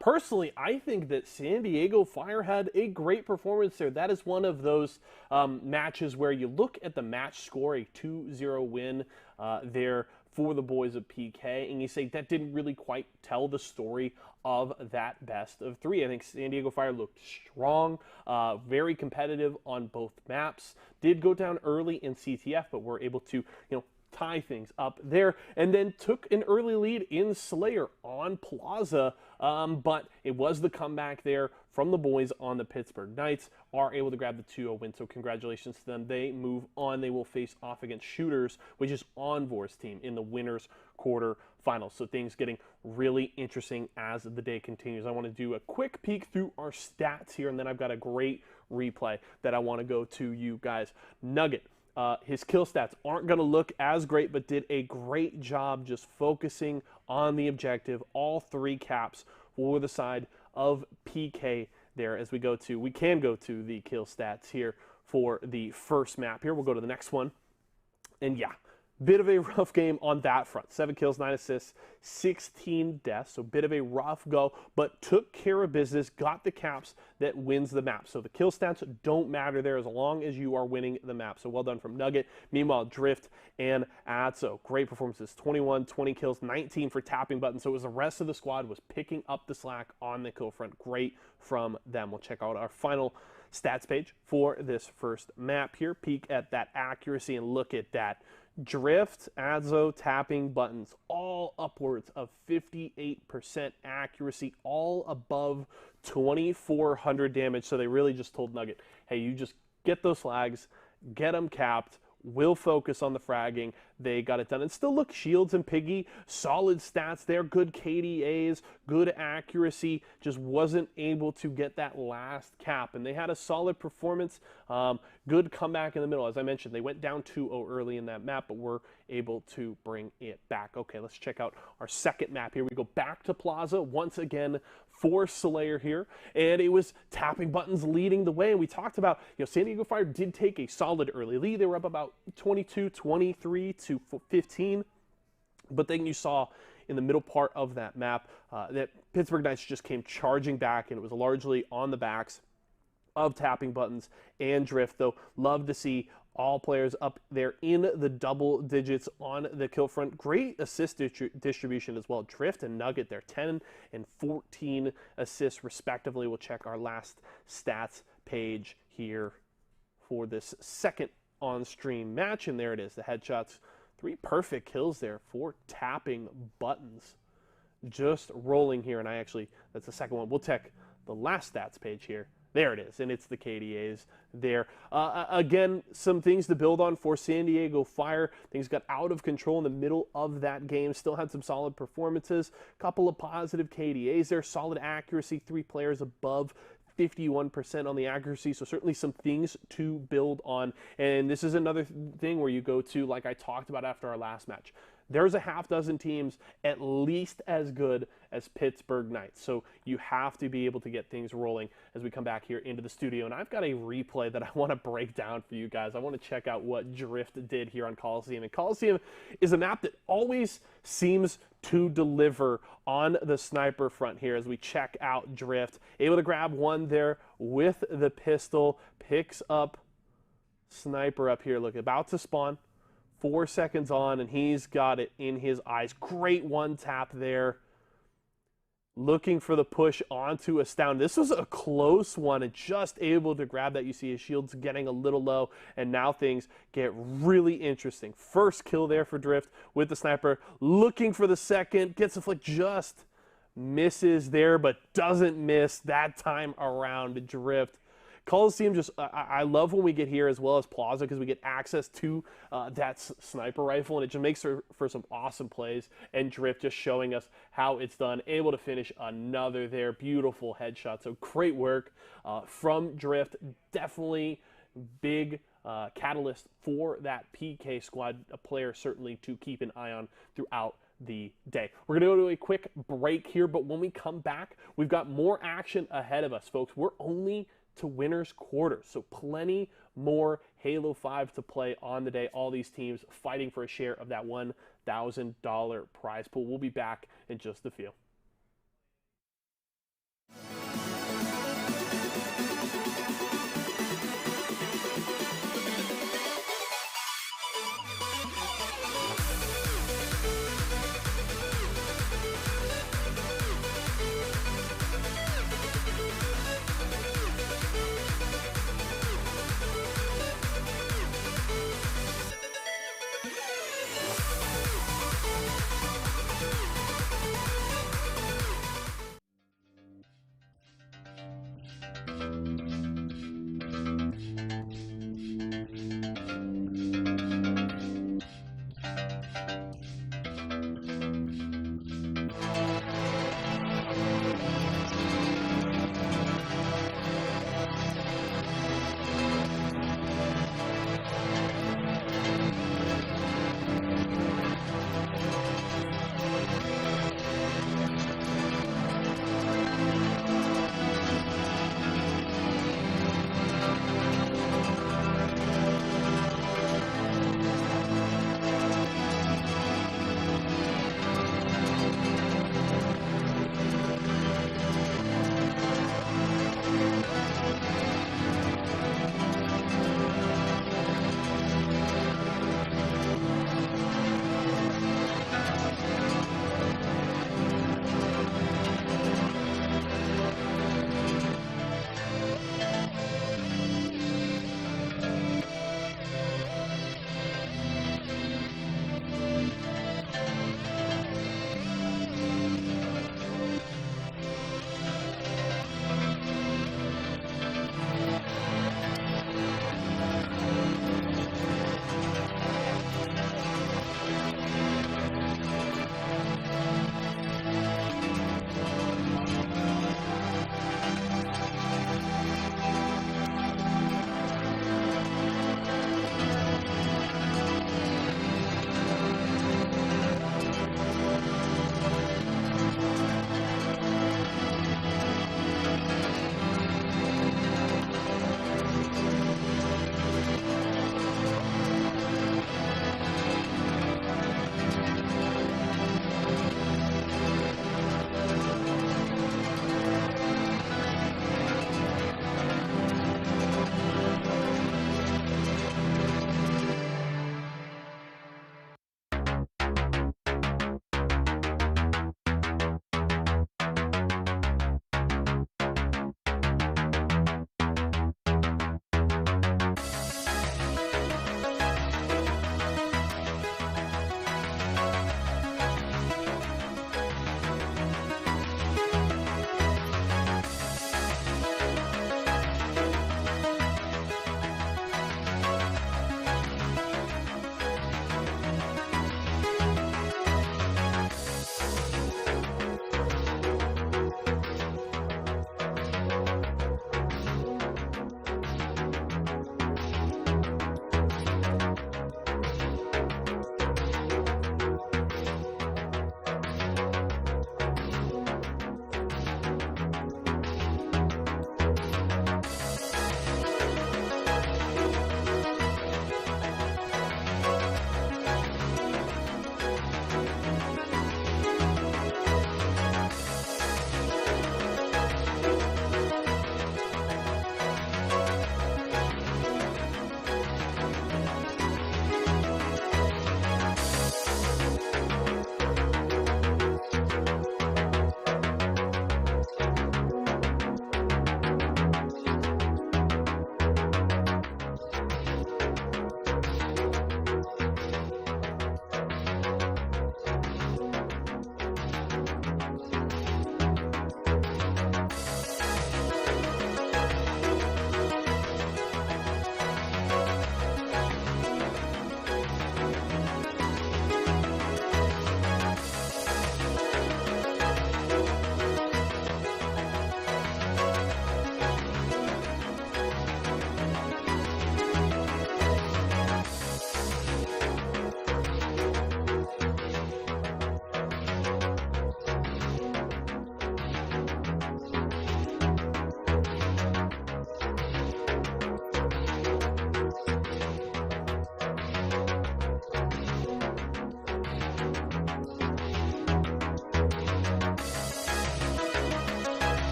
Personally, I think that San Diego Fire had a great performance there. That is one of those matches where you look at the match score, a 2-0 win there for the boys of PK, and you say that didn't really quite tell the story of that best of 3. I think San Diego Fire looked strong, very competitive on both maps. Did go down early in CTF, but were able to, tie things up there, and then took an early lead in Slayer on Plaza, but it was the comeback there from the boys on the Pittsburgh Knights, are able to grab the 2-0 win, so congratulations to them. They move on. They will face off against Shooters, which is Envor's team, in the winners quarter final. So things getting really interesting as the day continues. I want to do a quick peek through our stats here, and then I've got a great replay that I want to go to you guys. Nugget. His kill stats aren't going to look as great, but did a great job just focusing on the objective. All 3 caps for the side of PK there as we can go to the kill stats here for the first map here. We'll go to the next one. And yeah, bit of a rough game on that front. 7 kills, 9 assists, 16 deaths. So bit of a rough go, but took care of business, got the caps that wins the map. So the kill stats don't matter there as long as you are winning the map. So well done from Nugget. Meanwhile, Drift and Atso, great performances. 21, 20 kills, 19 for tapping buttons. So it was the rest of the squad was picking up the slack on the kill front. Great from them. We'll check out our final stats page for this first map here. Peek at that accuracy and look at that. Drift, Adzo, tapping buttons, all upwards of 58% accuracy, all above 2,400 damage. So they really just told Nugget, hey, you just get those flags, get them capped, we'll focus on the fragging. They got it done. And still look, Shields and Piggy, solid stats there, good KDAs, good accuracy, just wasn't able to get that last cap. And they had a solid performance, good comeback in the middle. As I mentioned, they went down 2-0 early in that map, but were able to bring it back. Okay, let's check out our second map here. We go back to Plaza once again for Slayer here, and it was tapping buttons leading the way. And we talked about, San Diego Fire did take a solid early lead. They were up about 22, 23 to 15, but then you saw in the middle part of that map that Pittsburgh Knights just came charging back, and it was largely on the backs of tapping buttons and Drift, though love to see all players up there in the double digits on the kill front. Great assist distribution as well. Drift and Nugget, they're 10 and 14 assists respectively. We'll check our last stats page here for this second on-stream match, and there it is, the headshots. 3 perfect kills there for tapping buttons. Just rolling here, and that's the second one. We'll check the last stats page here. There it is, and it's the KDAs there. Again, some things to build on for San Diego Fire. Things got out of control in the middle of that game. Still had some solid performances. Couple of positive KDAs there. Solid accuracy. 3 players above 51% on the accuracy, so certainly some things to build on. And this is another thing where you go to, like I talked about after our last match, there's a half dozen teams at least as good as Pittsburgh Knights. So you have to be able to get things rolling as we come back here into the studio. And I've got a replay that I want to break down for you guys. I want to check out what Drift did here on Coliseum. And Coliseum is a map that always seems to deliver on the sniper front here as we check out Drift. Able to grab one there with the pistol. Picks up sniper up here. Look, about to spawn. 4 seconds on, and he's got it in his eyes. Great one tap there. looking for the push onto Astound. This was a close one and just able to grab that. You see his shield's getting a little low, and now things get really interesting. First kill there for Drift with the sniper, looking for the second, gets a flick, just misses there, but doesn't miss that time around. Drift. Coliseum just, I love when we get here as well as Plaza because we get access to that sniper rifle, and it just makes for some awesome plays. And Drift just showing us how it's done. Able to finish another there. Beautiful headshot. So great work from Drift. Definitely big catalyst for that PK squad. A player certainly to keep an eye on throughout the day. We're going to go to a quick break here, but when we come back, we've got more action ahead of us, folks. We're only to winners quarters, so plenty more Halo 5 to play on the day. All these teams fighting for a share of that $1,000 prize pool. We'll be back in just a few.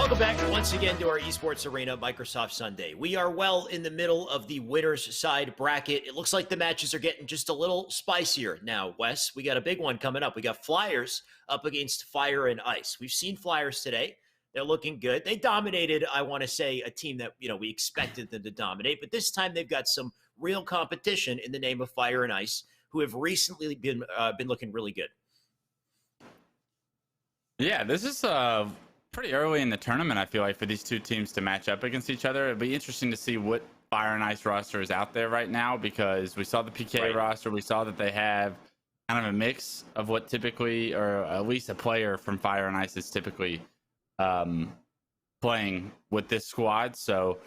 Welcome back once again to our Esports Arena Microsoft Sunday. We are well in the middle of the winner's side bracket. It looks like the matches are getting just a little spicier now, Wes. We got a big one coming up. We got Flyers up against Fire and Ice. We've seen Flyers today. They're looking good. They dominated, I want to say, a team that, we expected them to dominate. But this time they've got some real competition in the name of Fire and Ice, who have recently been looking really good. Yeah, this is pretty early in the tournament, I feel like, for these two teams to match up against each other. It'd be interesting to see what Fire and Ice roster is out there right now, because we saw the PK roster. We saw that they have kind of a mix of what typically, or at least a player from Fire and Ice is typically playing with this squad. So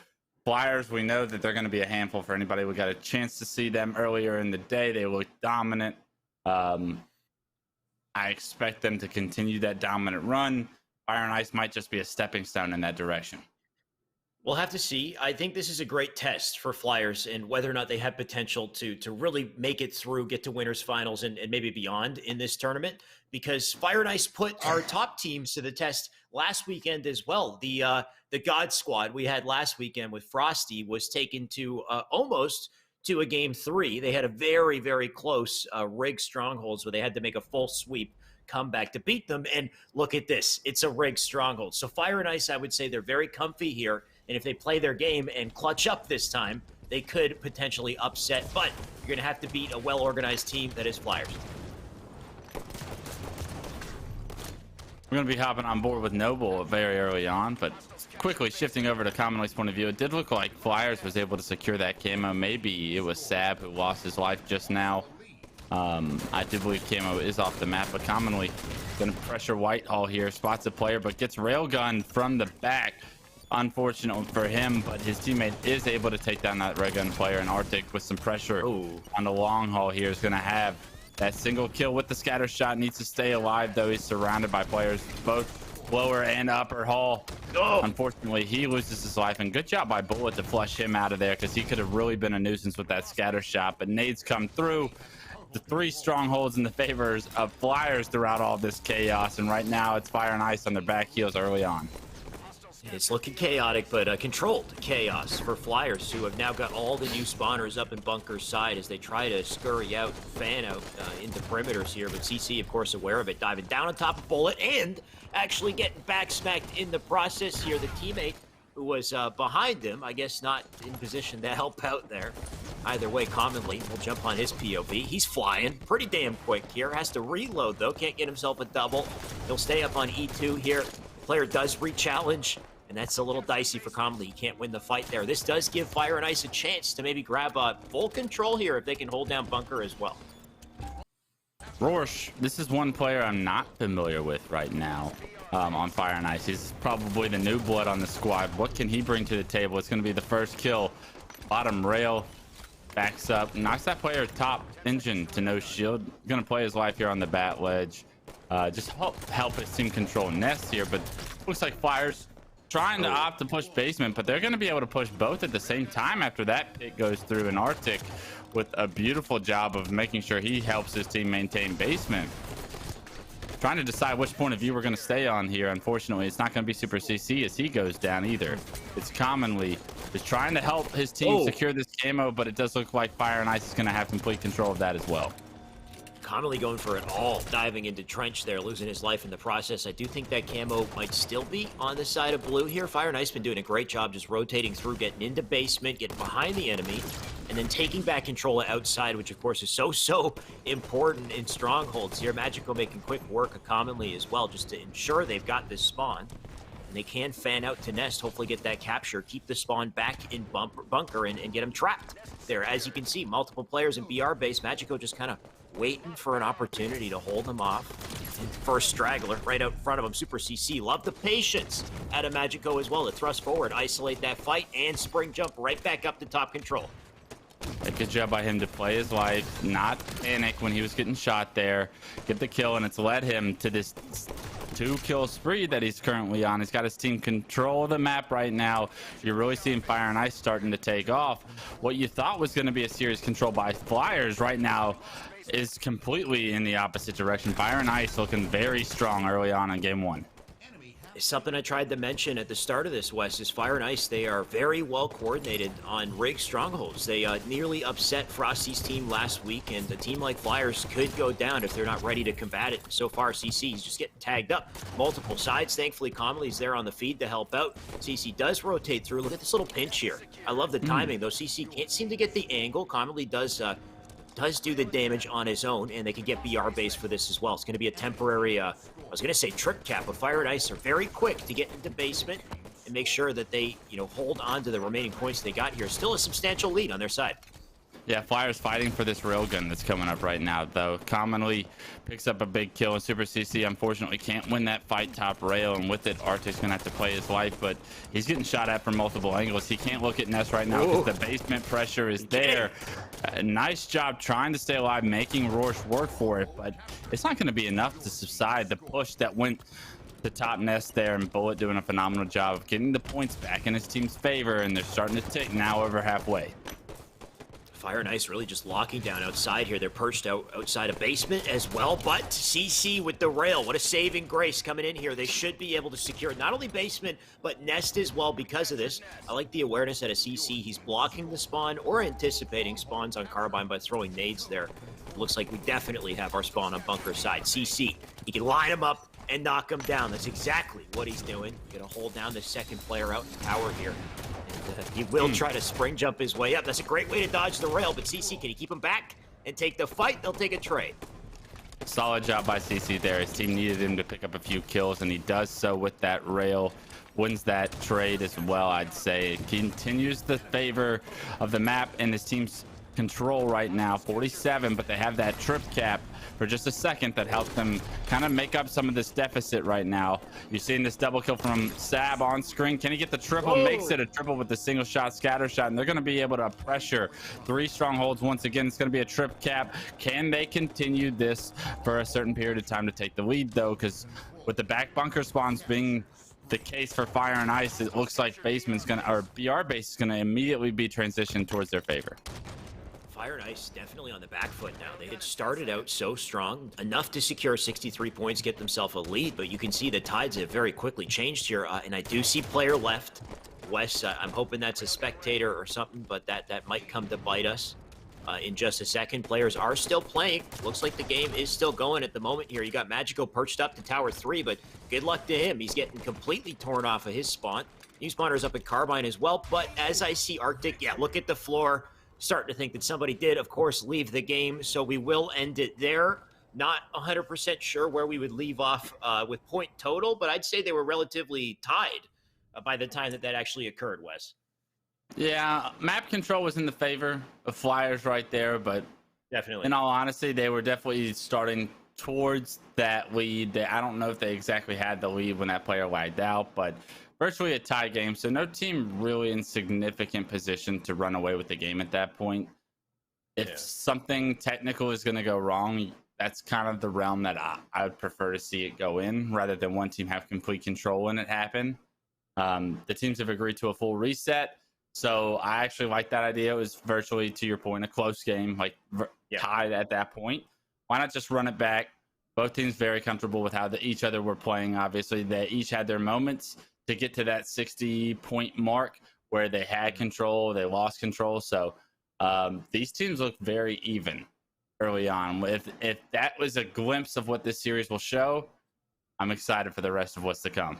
Flyers, we know that they're going to be a handful for anybody. We got a chance to see them earlier in the day. They looked dominant. I expect them to continue that dominant run. Fire and Ice might just be a stepping stone in that direction. We'll have to see. I think this is a great test for Flyers and whether or not they have potential to really make it through, get to winners finals and maybe beyond in this tournament, because Fire and Ice put our top teams to the test last weekend as well. The God Squad we had last weekend with Frosty was taken to almost to a game 3. They had a very, very close rig Strongholds where they had to make a full sweep comeback to beat them. And look at this. It's a rig Stronghold. So Fire and Ice, I would say they're very comfy here. And if they play their game and clutch up this time, they could potentially upset. But you're going to have to beat a well-organized team that is Flyers. We're going to be hopping on board with Noble very early on, but quickly shifting over to Commonly's point of view, it did look like Flyers was able to secure that camo. Maybe it was Sab who lost his life just now. I do believe camo is off the map, but Commonly going to pressure Whitehall here, spots a player, but gets railgun from the back. Unfortunate for him, but his teammate is able to take down that railgun player, and Arctic with some pressure on the long haul here is going to have that single kill with the scatter shot. Needs to stay alive, though. He's surrounded by players, both lower and upper hall. Unfortunately, he loses his life, and good job by Bullet to flush him out of there, because he could have really been a nuisance with that scatter shot, but nades come through. The 3 strongholds in the favors of Flyers throughout all this chaos, and right now it's Fire and Ice on their back heels early on. It's looking chaotic, but controlled chaos for Flyers, who have now got all the new spawners up in Bunker's side as they try to scurry out, fan out into perimeters here. But CC, of course, aware of it, diving down on top of Bullet and actually getting back smacked in the process here. The teammate who was behind him, I guess not in position to help out there. Either way, Commonly will jump on his POV. He's flying pretty damn quick here. Has to reload, though. Can't get himself a double. He'll stay up on E2 here. Player does re-challenge, and that's a little dicey for Commonly. He can't win the fight there. This does give Fire and Ice a chance to maybe grab full control here if they can hold down Bunker as well. Rorsch, this is one player I'm not familiar with right now on Fire and Ice. He's probably the new blood on the squad. What can he bring to the table? It's going to be the first kill. Bottom rail, backs up, knocks that player top engine to no shield. Going to play his life here on the bat ledge. Just help his team control Nest here, but looks like Flyers trying to opt to push basement, but they're going to be able to push both at the same time after that pick goes through, and Arctic with a beautiful job of making sure he helps his team maintain basement. Trying to decide which point of view we're going to stay on here. Unfortunately, it's not going to be Super CC as he goes down either. It's Commonly is trying to help his team secure this camo, but it does look like Fire and Ice is going to have complete control of that as well. Commonly going for it all, diving into Trench there, losing his life in the process. I do think that camo might still be on the side of blue here. Fire and Ice been doing a great job just rotating through, getting into basement, getting behind the enemy, and then taking back control outside, which of course is so important in Strongholds here. Magico making quick work of Commonly as well, just to ensure they've got this spawn. And they can fan out to Nest, hopefully get that capture, keep the spawn back in Bunker and get him trapped there. As you can see, multiple players in BR base. Magico just kind of waiting for an opportunity to hold them off. First straggler right out in front of him. Super CC, love the patience out of Magico as well to thrust forward, isolate that fight, and spring jump right back up to top control. A good job by him to play his life, not panic when he was getting shot there, get the kill, and it's led him to this 2-kill spree that he's currently on. He's got his team control of the map right now. You're really seeing Fire and Ice starting to take off. What you thought was going to be a serious control by Flyers right now is completely in the opposite direction. Fire and Ice looking very strong early on in game 1. Something I tried to mention at the start of this, Wes, is Fire and Ice. They are very well coordinated on rigged strongholds. They nearly upset Frosty's team last week, and a team like Flyers could go down if they're not ready to combat it. So far, CC's just getting tagged up multiple sides. Thankfully, Comely's there on the feed to help out. CC does rotate through. Look at this little pinch here. I love the timing, though. CC can't seem to get the angle. Comely does do the damage on his own, and they can get BR base for this as well. It's going to be a temporary, I was going to say trip cap, but Fire and Ice are very quick to get into basement and make sure that they, hold on to the remaining points they got here. Still a substantial lead on their side. Yeah, Flyers fighting for this railgun that's coming up right now, though. Commonly picks up a big kill, and Super CC unfortunately can't win that fight top rail, and with it, Arctic's going to have to play his life, but he's getting shot at from multiple angles. He can't look at Ness right now because the basement pressure is there. Nice job trying to stay alive, making Rorsch work for it, but it's not going to be enough to subside the push that went to top Nest there, and Bullet doing a phenomenal job of getting the points back in his team's favor, and they're starting to tick now over halfway. Fire and Ice really just locking down outside here. They're perched outside a basement as well, but CC with the rail. What a saving grace coming in here. They should be able to secure not only basement, but Nest as well because of this. I like the awareness out of CC. He's blocking the spawn or anticipating spawns on Carbine by throwing nades there. It looks like we definitely have our spawn on bunker side. CC, he can line him up and knock him down. That's exactly what he's doing. Gonna hold down the second player out in tower here. He will try to spring jump his way up. That's a great way to dodge the rail, but CC, can he keep him back and take the fight? They'll take a trade. Solid job by CC there. His team needed him to pick up a few kills, and he does so with that rail. Wins that trade as well, I'd say. It continues the favor of the map and his team's control right now, 47, but they have that trip cap for just a second that helps them kind of make up some of this deficit right now. You're seeing this double kill from Sab on screen. Can he get the triple? Whoa. Makes it a triple with the single shot scatter shot, and they're going to be able to pressure 3 strongholds once again. It's going to be a trip cap. Can they continue this for a certain period of time to take the lead, though? Because with the back bunker spawns being the case for Fire and Ice, it looks like basement's gonna, or BR base is going to immediately be transitioned towards their favor. Fire and Ice definitely on the back foot now. They had started out so strong, enough to secure 63 points, get themselves a lead, but you can see the tides have very quickly changed here, and I do see player left. Wes, I'm hoping that's a spectator or something, but that might come to bite us in just a second. Players are still playing. Looks like the game is still going at the moment here. You got Magico perched up to Tower 3, but good luck to him. He's getting completely torn off of his spawn. New spawner's up at Carbine as well, but as I see Arctic, yeah, look at the floor. Starting to think that somebody did, of course, leave the game, so we will end it there. Not 100% sure where we would leave off with point total, but I'd say they were relatively tied by the time that actually occurred, Wes. Yeah, map control was in the favor of Flyers right there, but Definitely. in all honesty, they were definitely starting towards that lead. I don't know if they exactly had the lead when that player lagged out, but virtually a tie game, so no team really in significant position to run away with the game at that point. If something technical is going to go wrong, that's kind of the realm that I would prefer to see it go in, rather than one team have complete control when it happen. The teams have agreed to a full reset, so I actually like that idea. It was virtually, to your point, a close game, like tied at that point. Why not just run it back? Both teams very comfortable with how each other were playing. Obviously, they each had their moments to get to that 60-point mark where they had control, they lost control. So these teams look very even early on. If that was a glimpse of what this series will show, I'm excited for the rest of what's to come.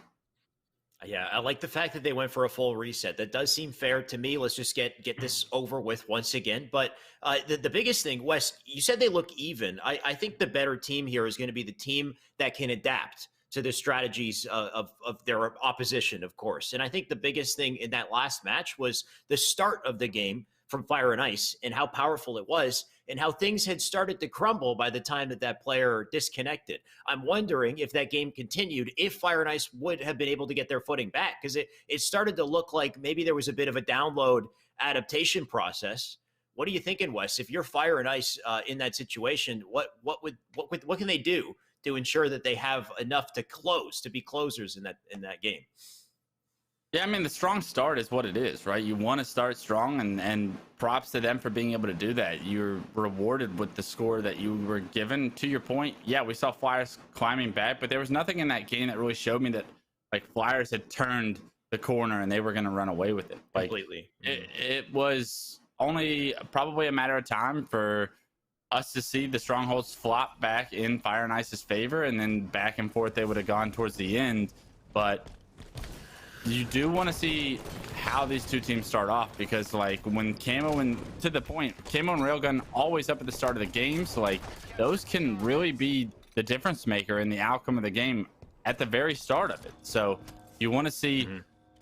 Yeah, I like the fact that they went for a full reset. That does seem fair to me. Let's just get this over with once again. But the biggest thing, Wes, you said they look even. I think the better team here is going to be the team that can adapt to the strategies of their opposition, of course. And I think the biggest thing in that last match was the start of the game from Fire and Ice and how powerful it was and how things had started to crumble by the time that player disconnected. I'm wondering if that game continued, if Fire and Ice would have been able to get their footing back, because it started to look like maybe there was a bit of a download adaptation process. What are you thinking, Wes? If you're Fire and Ice in that situation, what can they do to ensure that they have enough to be closers in that game? Yeah, I mean, the strong start is what it is, right? You want to start strong, and props to them for being able to do that. You're rewarded with the score that you were given. To your point, yeah, we saw Flyers climbing back, but there was nothing in that game that really showed me that like Flyers had turned the corner and they were going to run away with it. Like, Completely. it was only probably a matter of time for us to see the Strongholds flop back in Fire and Ice's favor, and then back and forth they would have gone towards the end. But you do want to see how these two teams start off, because like when Camo and to the point, Camo and Railgun always up at the start of the game, so like those can really be the difference maker in the outcome of the game at the very start of it. So you want to see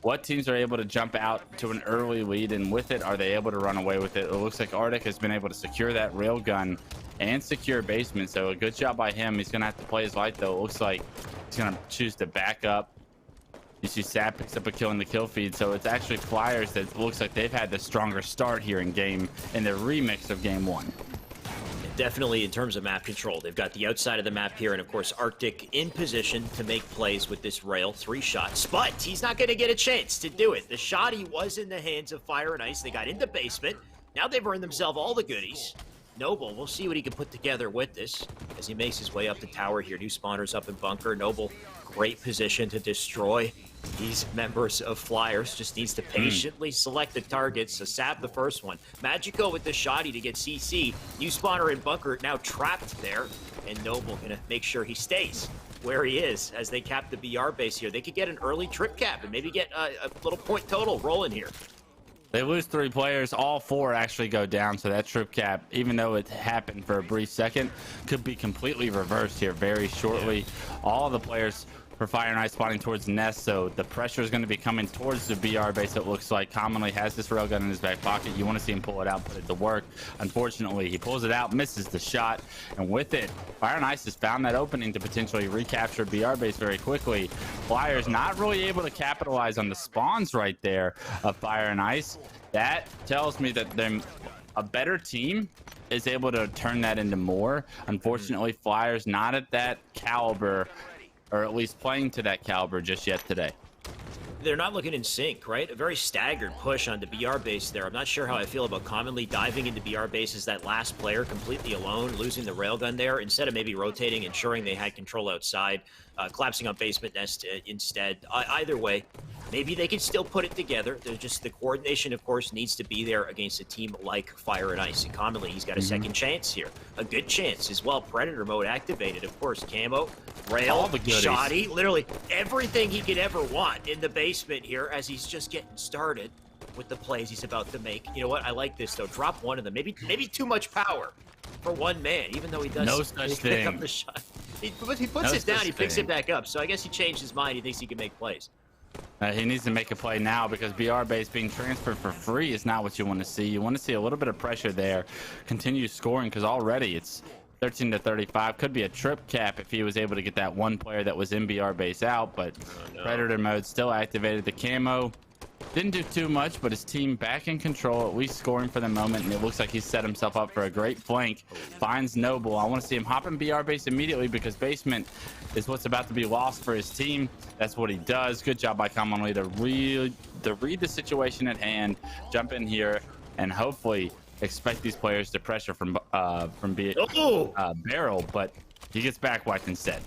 what teams are able to jump out to an early lead, and with it, are they able to run away with it? It looks like Arctic has been able to secure that Railgun and secure basement, so a good job by him. He's gonna have to play his light though. It looks like he's gonna choose to back up. You see Sap picks up a kill in the kill feed, so it's actually Flyers that looks like they've had the stronger start here in the remix of game one. Definitely in terms of map control. They've got the outside of the map here, and of course Arctic in position to make plays with this rail. 3 shots, but he's not going to get a chance to do it. The shotty was in the hands of Fire and Ice. They got into basement. Now they've earned themselves all the goodies. Noble, we'll see what he can put together with this as he makes his way up the tower here. New spawners up in bunker. Noble, great position to destroy these members of Flyers. Just needs to patiently select the targets. So Sap the first one. Magico with the shotty to get CC. New spawner in bunker now trapped there. And Noble gonna make sure he stays where he is as they cap the BR base here. They could get an early trip cap and maybe get a little point total rolling here. They lose 3 players, all 4 actually go down, so that trip cap, even though it happened for a brief second, could be completely reversed here very shortly. All the players for Fire and Ice spawning towards Nest, so the pressure is going to be coming towards the BR base. It looks like Commonly has this railgun in his back pocket. You want to see him pull it out, put it to work. Unfortunately, he pulls it out, misses the shot, and with it, Fire and Ice has found that opening to potentially recapture BR base very quickly. Flyers not really able to capitalize on the spawns right there of Fire and Ice. That tells me that they're a better team is able to turn that into more. Unfortunately, Flyers not at that caliber, or at least playing to that caliber just yet today. They're not looking in sync, right? A very staggered push on the BR base there. I'm not sure how I feel about Commonly diving into BR base as that last player completely alone, losing the railgun there, instead of maybe rotating, ensuring they had control outside, collapsing on basement nest instead. Either way, maybe they can still put it together. There's just the coordination, of course, needs to be there against a team like Fire and Ice. And Commonly, he's got a second chance here. A good chance as well. Predator mode activated, of course. Camo, rail, all the goodies. shoddy, literally everything he could ever want in the basement here as he's just getting started with the plays he's about to make. You know what? I like this, though. Drop one of them. Maybe too much power for one man, even though he does no such pick thing. up the shot. He puts it down, he picks it back up. So I guess he changed his mind. He thinks he can make plays. He needs to make a play now, because BR base being transferred for free is not what you want to see. You want to see a little bit of pressure there, continue scoring, because already it's 13-35. Could be a trip cap if he was able to get that one player that was in BR base out, but Predator mode still activated. The camo didn't do too much, but his team back in control, at least scoring for the moment, and it looks like he set himself up for a great flank. Finds Noble. I want to see him hop in BR base immediately, because basement is what's about to be lost for his team. That's what he does. Good job by Commonly to read the situation at hand, jump in here, and hopefully expect these players to pressure from barrel, but he gets back wiped instead.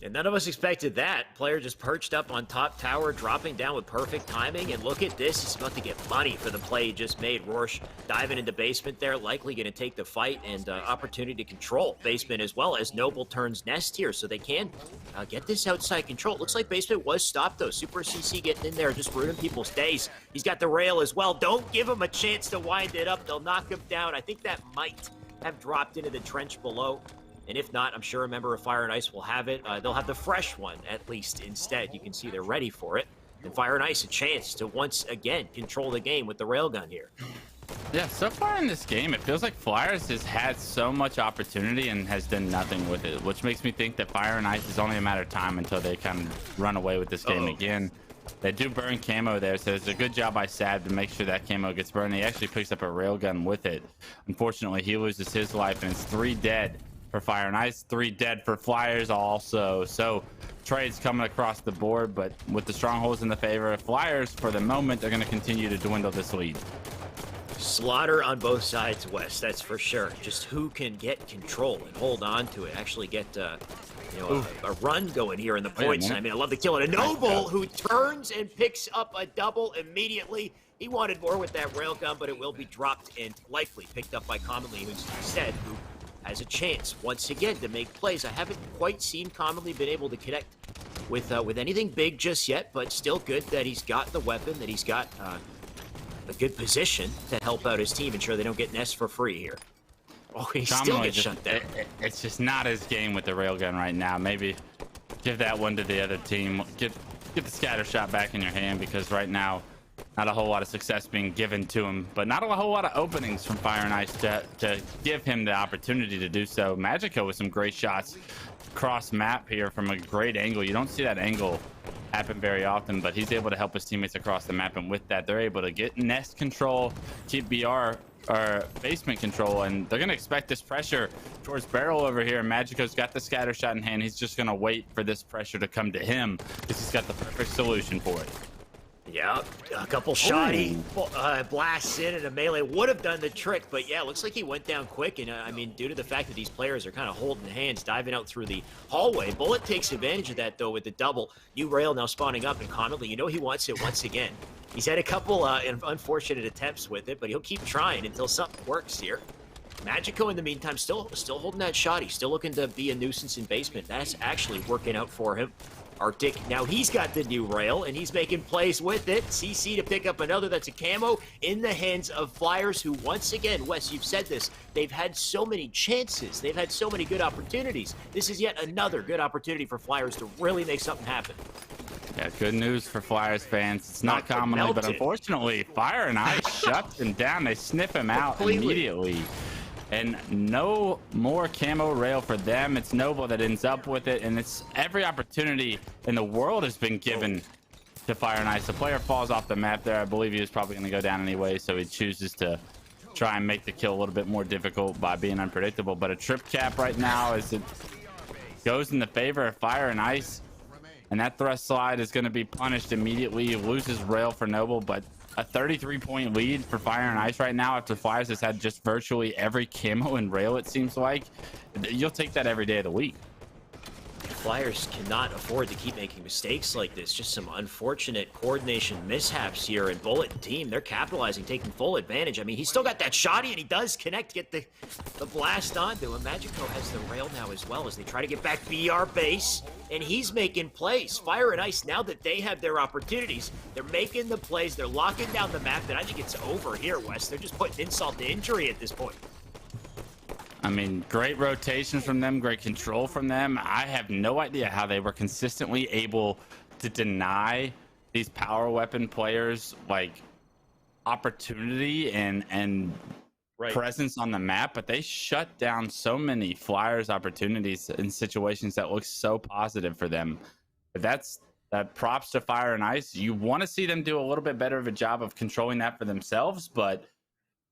And none of us expected that. Player just perched up on top tower, dropping down with perfect timing. And look at this. He's about to get money for the play he just made. Rorsch diving into basement there, likely going to take the fight, and opportunity to control basement as well as Noble turns Nest here. So they can get this outside control. Looks like basement was stopped, though. Super CC getting in there, just ruining people's days. He's got the rail as well. Don't give him a chance to wind it up. They'll knock him down. I think that might have dropped into the trench below. And if not, I'm sure a member of Fire and Ice will have it. They'll have the fresh one, at least, instead. You can see they're ready for it. And Fire and Ice a chance to once again control the game with the railgun here. Yeah, so far in this game, it feels like Flyers has had so much opportunity and has done nothing with it, which makes me think that Fire and Ice is only a matter of time until they kind of run away with this game again. They do burn camo there, so it's a good job by Sad to make sure that camo gets burned. He actually picks up a railgun with it. Unfortunately, he loses his life, and it's 3 dead for Fire and Ice, 3 dead for Flyers also. So trades coming across the board, but with the Strongholds in the favor of Flyers for the moment, they're going to continue to dwindle this lead. Slaughter on both sides, Wes, that's for sure. Just who can get control and hold on to it, actually get a run going here in the Wait a points. minute. I mean, I love the kill. And a Noble who turns and picks up a double immediately. He wanted more with that railgun, but it will be dropped and likely picked up by Commonly, who has a chance once again to make plays. I haven't quite seen Commonly been able to connect with anything big just yet, but still good that he's got the weapon, that he's got a good position to help out his team, ensure they don't get Nest for free here. Oh, he still gets shut down. It's just not his game with the railgun right now. Maybe give that one to the other team. Get the scatter shot back in your hand, because right now, not a whole lot of success being given to him, but not a whole lot of openings from Fire and Ice to give him the opportunity to do so. Magico with some great shots cross map here from a great angle. You don't see that angle happen very often, but he's able to help his teammates across the map, and with that, they're able to get nest control, keep BR or basement control, and they're going to expect this pressure towards Barrel over here. Magico's got the scatter shot in hand. He's just going to wait for this pressure to come to him, because he's got the perfect solution for it. Yeah, a couple shoddy blasts in, and a melee would have done the trick, but yeah, looks like he went down quick. And I mean, due to the fact that these players are kind of holding hands, diving out through the hallway, Bullet takes advantage of that though with the double. New rail now spawning up, and Commonly, he wants it once again. He's had a couple unfortunate attempts with it, but he'll keep trying until something works here. Magico in the meantime still holding that shoddy, still looking to be a nuisance in basement. That's actually working out for him. Arctic, now he's got the new rail, and he's making plays with it. CC to pick up another. That's a camo in the hands of Flyers, who once again, Wes, you've said this, they've had so many chances. They've had so many good opportunities. This is yet another good opportunity for Flyers to really make something happen. Yeah, good news for Flyers fans. It's not Commonly, but unfortunately, Fire and Ice shuts him down. They sniff him out immediately. And no more camo rail for them. It's Noble that ends up with it, and it's every opportunity in the world has been given to Fire and Ice. The player falls off the map there. I believe he was probably going to go down anyway, so he chooses to try and make the kill a little bit more difficult by being unpredictable. But a trip cap right now as it goes in the favor of Fire and Ice, and that thrust slide is going to be punished immediately. He loses rail for Noble, but a 33-point lead for Fire and Ice right now after Flyers has had just virtually every camo and rail, it seems like. You'll take that every day of the week. Flyers cannot afford to keep making mistakes like this. Just some unfortunate coordination mishaps here, and Bullet team, they're capitalizing, taking full advantage. I mean, he's still got that shoddy, and he does connect, get the blast onto him. Magico has the rail now as well as they try to get back BR base, and he's making plays. Fire and Ice, now that they have their opportunities, they're making the plays, they're locking down the map, and I think it's over here, Wes. They're just putting insult to injury at this point. I mean, great rotations from them, great control from them. I have no idea how they were consistently able to deny these power weapon players like opportunity and presence on the map, but they shut down so many Flyers opportunities in situations that look so positive for them. But that's props to Fire and Ice. You want to see them do a little bit better of a job of controlling that for themselves, but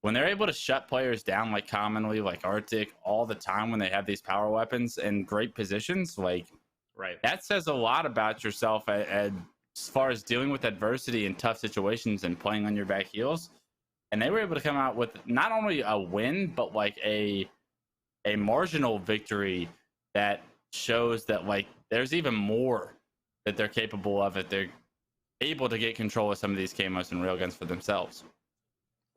when they're able to shut players down like Commonly, like Arctic, all the time when they have these power weapons in great positions, like that says a lot about yourself as far as dealing with adversity in tough situations and playing on your back heels. And they were able to come out with not only a win, but like a marginal victory that shows that like there's even more that they're capable of if they're able to get control of some of these camos and railguns for themselves.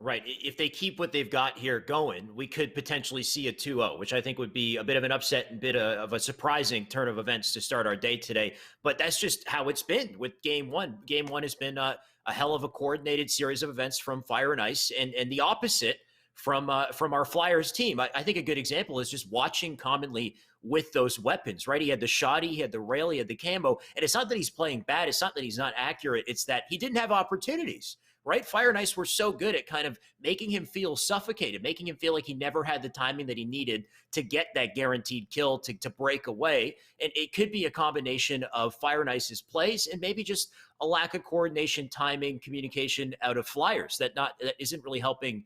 Right. If they keep what they've got here going, we could potentially see a 2-0, which I think would be a bit of an upset and bit of a surprising turn of events to start our day today. But that's just how it's been with Game 1. Game 1 has been a hell of a coordinated series of events from Fire and Ice, and the opposite from our Flyers team. I think a good example is just watching Commonly with those weapons, right? He had the shoddy, he had the rail, he had the camo, and it's not that he's playing bad, it's not that he's not accurate, it's that he didn't have opportunities. Right? Fire and Ice were so good at kind of making him feel suffocated, making him feel like he never had the timing that he needed to get that guaranteed kill to break away. And it could be a combination of Fire and Ice's plays and maybe just a lack of coordination, timing, communication out of Flyers that isn't really helping,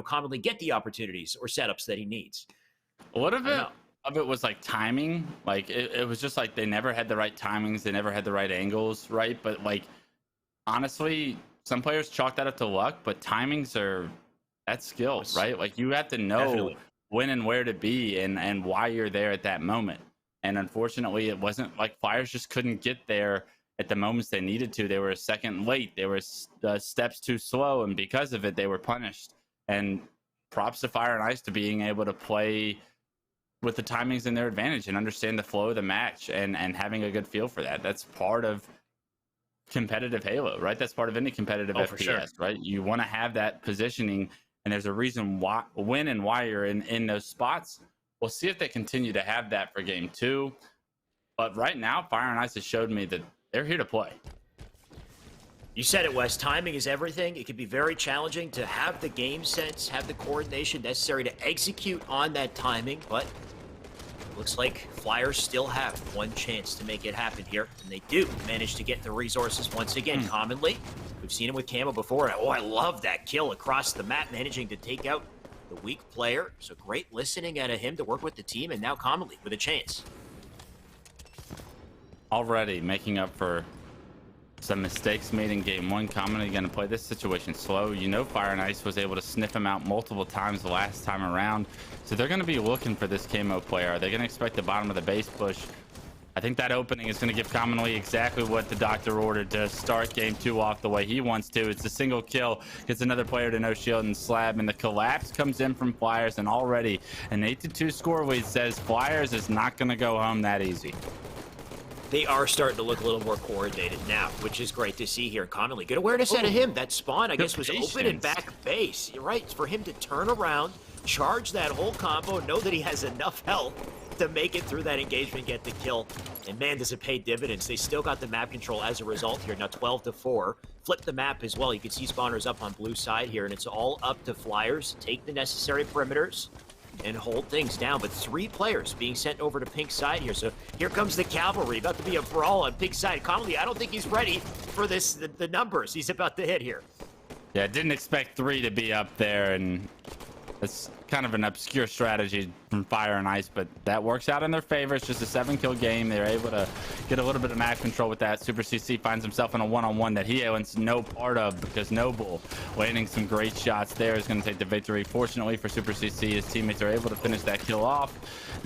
Commonly get the opportunities or setups that he needs. What of it was like timing? Like it was just like they never had the right timings, they never had the right angles, right? But like honestly, some players chalk that up to luck, but that's skill, right? Like you have to know when and where to be and why you're there at that moment. And unfortunately, it wasn't like Flyers just couldn't get there at the moments they needed to. They were a second late. They were steps too slow. And because of it, they were punished. And props to Fire and Ice to being able to play with the timings in their advantage and understand the flow of the match and having a good feel for that. That's part of competitive Halo, right? That's part of any competitive FPS, for sure. right? You want to have that positioning, and there's a reason why, when and why you're in those spots. We'll see if they continue to have that for game 2. But right now, Fire and Ice has showed me that they're here to play. You said it, Wes. Timing is everything. It can be very challenging to have the game sense, have the coordination necessary to execute on that timing, but looks like Flyers still have one chance to make it happen here, and they do manage to get the resources once again. Commonly, we've seen him with Camo before, and I love that kill across the map, managing to take out the weak player. So great listening out of him to work with the team, and now Commonly with a chance. Already making up for some mistakes made in game 1. Commonly going to play this situation slow. You know, Fire and Ice was able to sniff him out multiple times the last time around. So they're going to be looking for this Camo player. Are they going to expect the bottom of the base push? I think that opening is going to give Commonly exactly what the doctor ordered to start game 2 off the way he wants to. It's a single kill, gets another player to no shield and slab, and the collapse comes in from Flyers, and already an 8-2 score lead says Flyers is not going to go home that easy. They are starting to look a little more coordinated now, which is great to see here. Commonly, good awareness out of him. That spawn, I guess, was open in back base. You're right, for him to turn around, charge that whole combo, know that he has enough health to make it through that engagement, get the kill. And man, does it pay dividends. They still got the map control as a result here. Now 12-4. Flip the map as well. You can see spawners up on blue side here, and it's all up to Flyers. Take the necessary perimeters and hold things down, but 3 players being sent over to pink side here. So here comes the cavalry, about to be a brawl on pink side. Commonly, I don't think he's ready for this, the numbers he's about to hit here. Yeah, didn't expect 3 to be up there, and it's kind of an obscure strategy from Fire and Ice, but that works out in their favor. It's just a 7-kill game. They're able to get a little bit of map control with that. Super CC finds himself in a one-on-one that he wants no part of, because Noble, landing some great shots there, is going to take the victory. Fortunately for Super CC, his teammates are able to finish that kill off.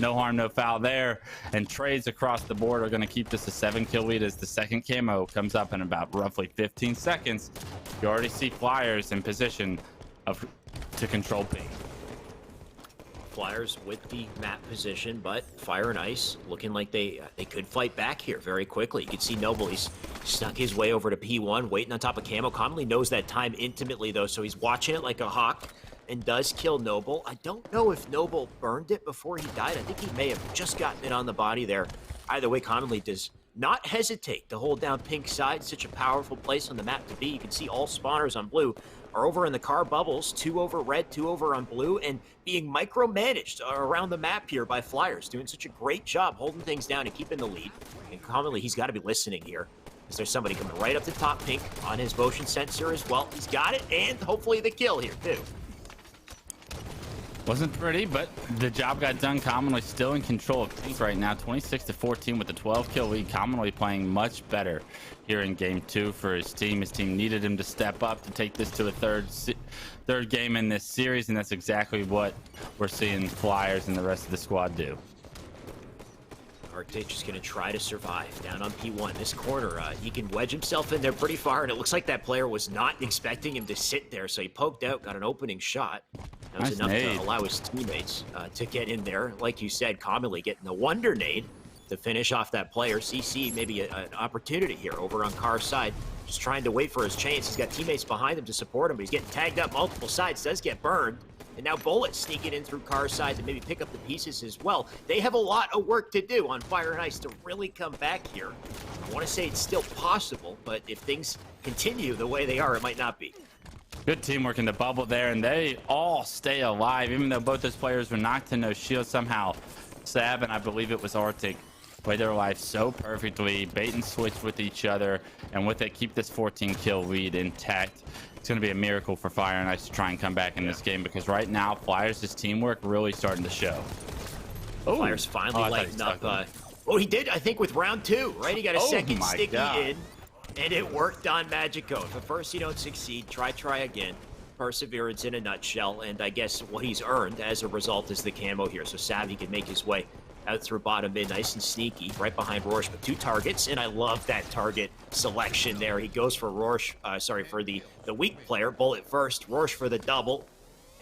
No harm, no foul there, and trades across the board are going to keep this a 7-kill lead as the second Camo comes up in about roughly 15 seconds. You already see Flyers in position to control P. Flyers with the map position, but Fire and Ice looking like they could fight back here very quickly. You can see Noble, he's snuck his way over to P1, waiting on top of Camo. Commonly knows that time intimately, though, so he's watching it like a hawk and does kill Noble. I don't know if Noble burned it before he died. I think he may have just gotten it on the body there. Either way, Commonly does not hesitate to hold down pink side. Such a powerful place on the map to be. You can see all spawners on blue are over in the car bubbles, 2 over red, 2 over on blue, and being micromanaged around the map here by Flyers, doing such a great job holding things down and keeping the lead. And Commonly, he's got to be listening here, because there's somebody coming right up the top pink on his motion sensor as well. He's got it, and hopefully the kill here too. Wasn't pretty, but the job got done. Commonly still in control of things right now, 26-14 with the 12-kill lead. Commonly playing much better here in game 2 for his team. His team needed him to step up to take this to a third game in this series, and that's exactly what we're seeing Flyers and the rest of the squad do. Arctic just going to try to survive down on P1. This corner, he can wedge himself in there pretty far, and it looks like that player was not expecting him to sit there, so he poked out, got an opening shot. That was enough to allow his teammates to get in there. Like you said, Commonly getting the wonder nade to finish off that player. CC maybe an opportunity here over on Carr's side, just trying to wait for his chance. He's got teammates behind him to support him, but he's getting tagged up multiple sides, does get burned. And now Bullet sneaking in through Carr's side to maybe pick up the pieces as well. They have a lot of work to do on Fire and Ice to really come back here. I want to say it's still possible, but if things continue the way they are, it might not be. Good teamwork in the bubble there, and they all stay alive, even though both those players were knocked to no shield. Somehow, Sab and I believe it was Arctic play their life so perfectly, bait and switch with each other, and with it, keep this 14-kill lead intact. It's going to be a miracle for Fire and Ice to try and come back in this game, because right now, Flyers' teamwork really starting to show. Oh, Flyers finally lighting up. Oh, he did, I think, with round 2, right? He got a second sticky in, and it worked on Magico. If at first you don't succeed, try again. Perseverance in a nutshell, and I guess what he's earned as a result is the camo here. So Savvy can make his way out through bottom mid, nice and sneaky, right behind Rorsch with 2 targets, and I love that target selection there. He goes for Rorsch, for the weak player, bullet first, Rorsch for the double,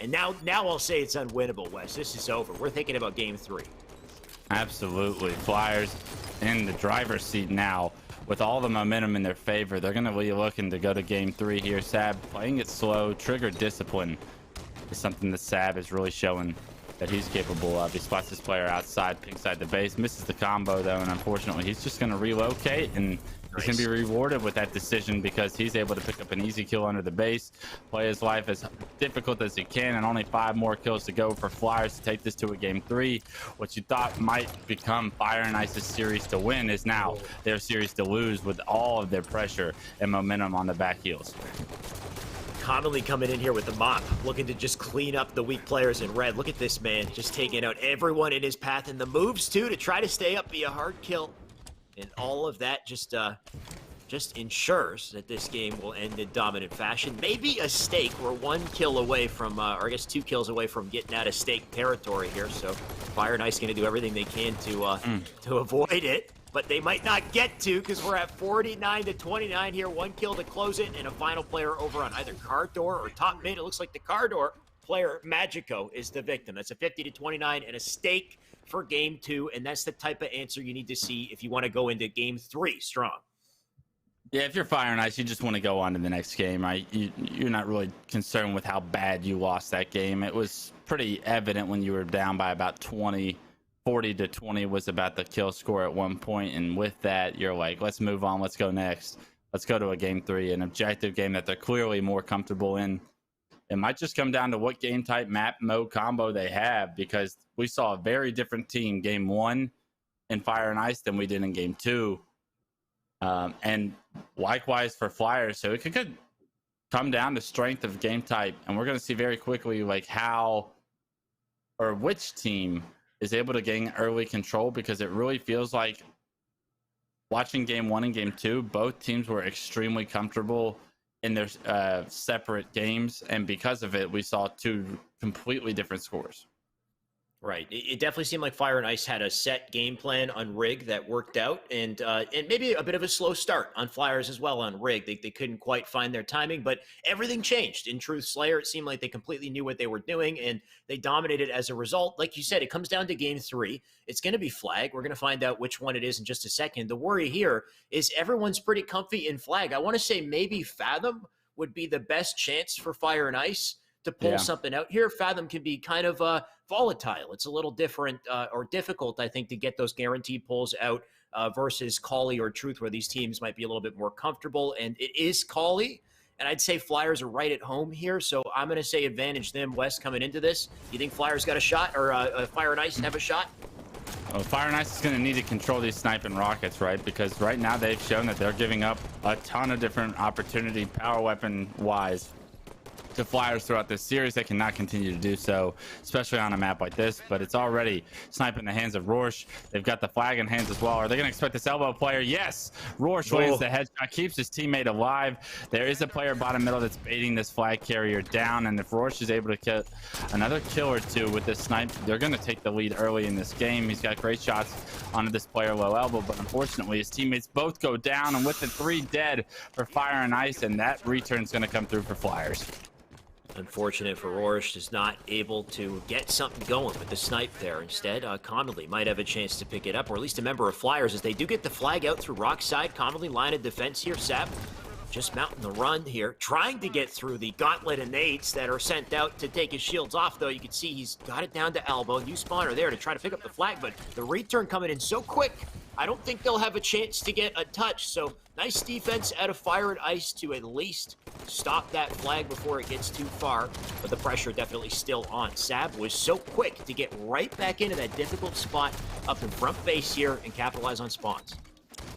and now I'll say it's unwinnable, Wes. This is over. We're thinking about game 3. Absolutely. Flyers in the driver's seat now with all the momentum in their favor. They're going to be looking to go to game 3 here. Sab playing it slow, trigger discipline is something that Sab is really showing that he's capable of. He spots this player outside, pink side the base, misses the combo though, and unfortunately he's just going to relocate, and he's going to be rewarded with that decision because he's able to pick up an easy kill under the base, play his life as difficult as he can, and only 5 more kills to go for Flyers to take this to a game 3. What you thought might become Fire and Ice's series to win is now their series to lose with all of their pressure and momentum on the back heels. Commonly coming in here with the mop, looking to just clean up the weak players in red. Look at this man, just taking out everyone in his path, and the moves too to try to stay up, be a hard kill. And all of that just ensures that this game will end in dominant fashion. Maybe a stake. We're 1 kill away from, or I guess 2 kills away from getting out of stake territory here. So Fire and Ice going to do everything they can to avoid it. But they might not get to, because we're at 49-29 here. 1 kill to close it, and a final player over on either car door or top mid. It looks like the car door player, Magico, is the victim. That's a 50-29 and a stake for game 2, and that's the type of answer you need to see if you want to go into game 3 strong. Yeah, if you're Fire and Ice, you just want to go on to the next game, right? You're not really concerned with how bad you lost that game. It was pretty evident when you were down by about 20. 40-20 was about the kill score at one point, and with that, you're like, let's move on, let's go next. Let's go to a game 3, an objective game that they're clearly more comfortable in. It might just come down to what game type, map, mode, combo they have, because we saw a very different team game 1 in Fire and Ice than we did in game 2. And likewise for Flyers, so it could come down to strength of game type, and we're going to see very quickly like how or which team is able to gain early control, because it really feels like watching game 1 and game 2, both teams were extremely comfortable in their separate games, and because of it, we saw 2 completely different scores. Right. It definitely seemed like Fire and Ice had a set game plan on Rig that worked out, and maybe a bit of a slow start on Flyers as well on Rig. They couldn't quite find their timing, but everything changed. In truth, Slayer, it seemed like they completely knew what they were doing, and they dominated as a result. Like you said, it comes down to game 3. It's going to be Flag. We're going to find out which one it is in just a second. The worry here is everyone's pretty comfy in Flag. I want to say maybe Fathom would be the best chance for Fire and Ice to pull something out here. Fathom can be kind of volatile. It's a little different or difficult, I think, to get those guaranteed pulls out versus Callie or Truth, where these teams might be a little bit more comfortable. And it is Callie, and I'd say Flyers are right at home here. So I'm going to say advantage them, West, coming into this. You think Flyers got a shot, or Fire and Ice have a shot? Well, Fire and Ice is going to need to control these sniping rockets, right? Because right now they've shown that they're giving up a ton of different opportunity power weapon wise to Flyers throughout this series. They cannot continue to do so, especially on a map like this, but it's already sniping the hands of Rorsch. They've got the flag in hands as well. Are they going to expect this elbow player? Yes. Rorsch lands the headshot, keeps his teammate alive. There is a player bottom middle that's baiting this flag carrier down, and if Rorsch is able to get another kill or 2 with this snipe, they're going to take the lead early in this game. He's got great shots onto this player low elbow, but unfortunately his teammates both go down, and with the 3 dead for Fire and Ice, and that return is going to come through for Flyers. Unfortunate for Rorsch, is not able to get something going with the snipe there. Instead, Connolly might have a chance to pick it up, or at least a member of Flyers, as they do get the flag out through Rock side. Connolly line of defense here. Sap just mounting the run here, trying to get through the gauntlet of nades that are sent out to take his shields off, though. You can see he's got it down to elbow. New spawner there to try to pick up the flag, but the return coming in so quick, I don't think they'll have a chance to get a touch. So nice defense out of Fire and Ice to at least stop that flag before it gets too far, but the pressure definitely still on. Sab was so quick to get right back into that difficult spot up in front base here and capitalize on spawns.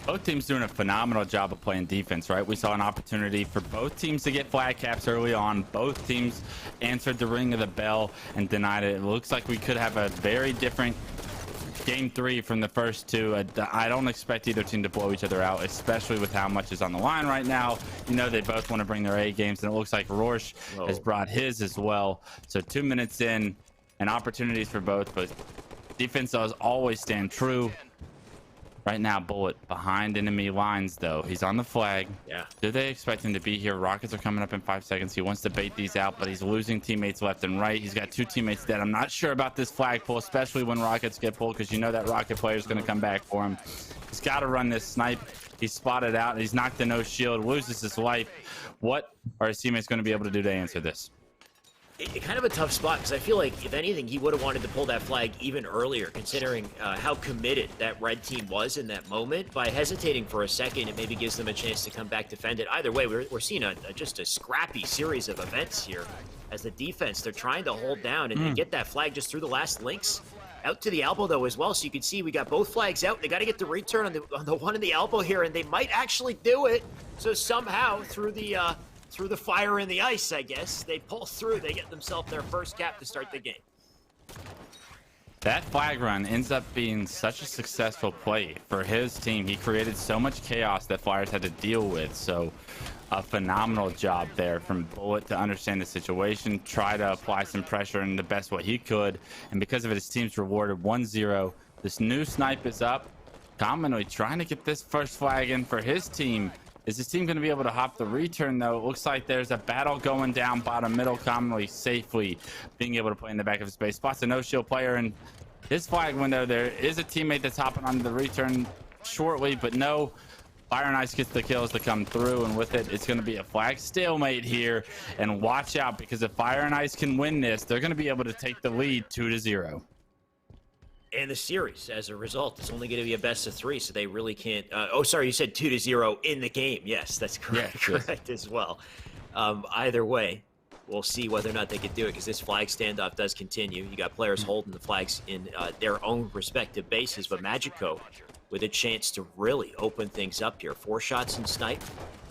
Both teams doing a phenomenal job of playing defense, right? We saw an opportunity for both teams to get flag caps early on. Both teams answered the ring of the bell and denied it. It looks like we could have a very different game 3 from the first 2. I don't expect either team to blow each other out, especially with how much is on the line right now. You know, they both want to bring their A games, and it looks like Rorsch has brought his as well. So 2 minutes in, and opportunities for both, but Defense does always stand true. Right now, Bullet behind enemy lines, though. He's on the flag. Yeah. Do they expect him to be here? Rockets are coming up in 5 seconds. He wants to bait these out, but he's losing teammates left and right. He's got 2 teammates dead. I'm not sure about this flag pull, especially when Rockets get pulled, because you know that Rocket player is going to come back for him. He's got to run this snipe. He's spotted out. He's knocked the no shield, loses his life. What are his teammates going to be able to do to answer this? Kind of a tough spot, because I feel like, if anything, he would have wanted to pull that flag even earlier, considering how committed that red team was in that moment. By hesitating for a second, it maybe gives them a chance to come back, defend it. Either way, we're seeing just a scrappy series of events here. As the defense, they're trying to hold down and get that flag just through the last links. Out to the elbow, though, as well, so you can see we got both flags out. They got to get the return on the one in the elbow here, and they might actually do it. So somehow, through the fire and the ice, I guess, they pull through. They get themselves their first cap to start the game. That flag run ends up being such a successful play for his team. He created so much chaos that Flyers had to deal with. So a phenomenal job there from Bullet to understand the situation, try to apply some pressure in the best way he could. And because of it, his team's rewarded 1-0. This new snipe is up. Commonly trying to get this first flag in for his team. Is his team going to be able to hop the return, though? It looks like there's a battle going down bottom middle. Commonly safely being able to play in the back of his base. Spots a no-shield player in his flag window. There is a teammate that's hopping onto the return shortly, but no. Fire and Ice gets the kills to come through, and with it, it's going to be a flag stalemate here. And watch out, because if Fire and Ice can win this, they're going to be able to take the lead 2-0. And the series, as a result, is only going to be a best of 3, so they really can't. Oh, sorry, you said 2-0 in the game. Yes, that's correct. Yes, yes. Correct as well. Either way, we'll see whether or not they can do it, because this flag standoff does continue. You got players holding the flags in their own respective bases, but Magico with a chance to really open things up here. 4 shots in snipe.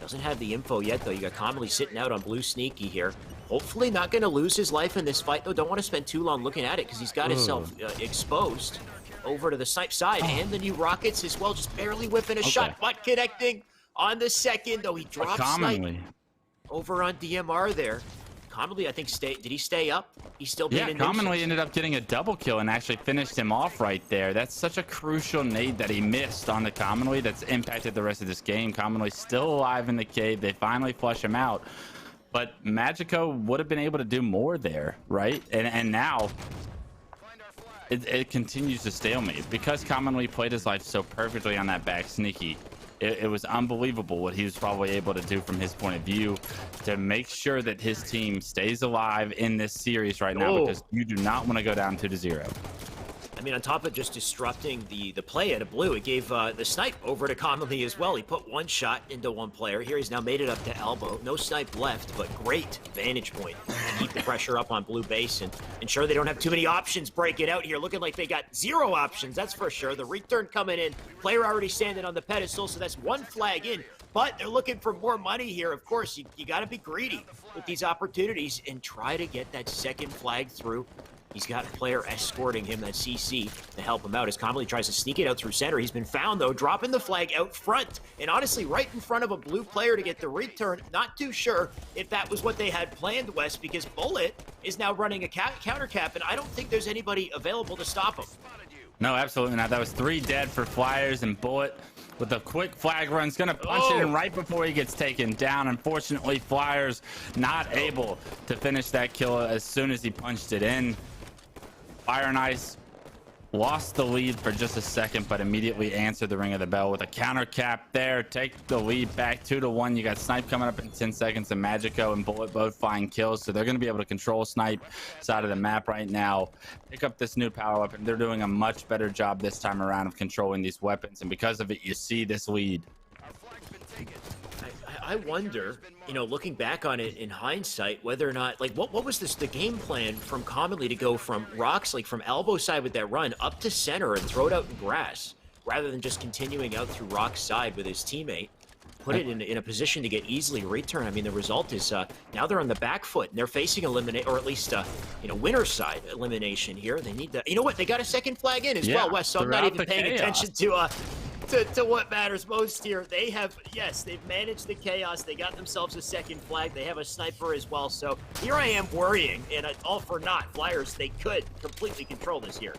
Doesn't have the info yet, though. You got Commonly sitting out on blue sneaky here. Hopefully not going to lose his life in this fight, though. Don't want to spend too long looking at it, because he's got himself exposed over to the snipe side. And the new Rockets as well, just barely whipping a shot, but connecting on the second, though. He drops snipe over on DMR there. Commonly, I think, did he stay up? He's still being in Commonly ended up getting a double kill and actually finished him off right there. That's such a crucial nade that he missed on the Commonly that's impacted the rest of this game. Commonly still alive in the cave. They finally flush him out. But Magico would have been able to do more there, right? And now it continues to stalemate. Because Commonly played his life so perfectly on that back sneaky, it was unbelievable what he was probably able to do from his point of view to make sure that his team stays alive in this series right now, because you do not want to go down 2-0. I mean, on top of just disrupting the play out of blue, it gave the snipe over to Commonly as well. He put 1 shot into 1 player. Here he's now made it up to elbow. No snipe left, but great vantage point to keep the pressure up on blue base and ensure they don't have too many options breaking out here. Looking like they got 0 options, that's for sure. The return coming in. Player already standing on the pedestal, so that's 1 flag in. But they're looking for more money here. Of course, you got to be greedy with these opportunities and try to get that second flag through. He's got a player escorting him, that CC, to help him out as Commonly tries to sneak it out through center. He's been found, though, dropping the flag out front. And honestly, right in front of a blue player to get the return. Not too sure if that was what they had planned, Wes, because Bullet is now running a counter cap, and I don't think there's anybody available to stop him. No, absolutely not. That was 3 dead for Flyers, and Bullet with a quick flag run is going to punch it in right before he gets taken down. Unfortunately, Flyers not able to finish that kill as soon as he punched it in. Fire and Ice lost the lead for just a second, but immediately answered the ring of the bell with a counter cap there. Take the lead back 2-1. You got Snipe coming up in 10 seconds, and Magico and Bullet both find kills, so they're going to be able to control Snipe side of the map right now. Pick up this new power weapon. They're doing a much better job this time around of controlling these weapons, and because of it, you see this lead. I wonder, you know, looking back on it in hindsight, whether or not, like, what was the game plan from Commonly to go from Rocks, like from elbow side with that run, up to center and throw it out in grass, rather than just continuing out through Rock's side with his teammate, put it in a position to get easily return. I mean, the result is now they're on the back foot, and they're facing eliminate, or at least, you know, winner side elimination here. They need to, you know what, they got a second flag in as well, Wes, so I'm not even paying attention to what matters most here. They have, yes, they've managed the chaos. They got themselves a second flag. They have a sniper as well. So here I am worrying, and all for naught. Flyers, they could completely control this here.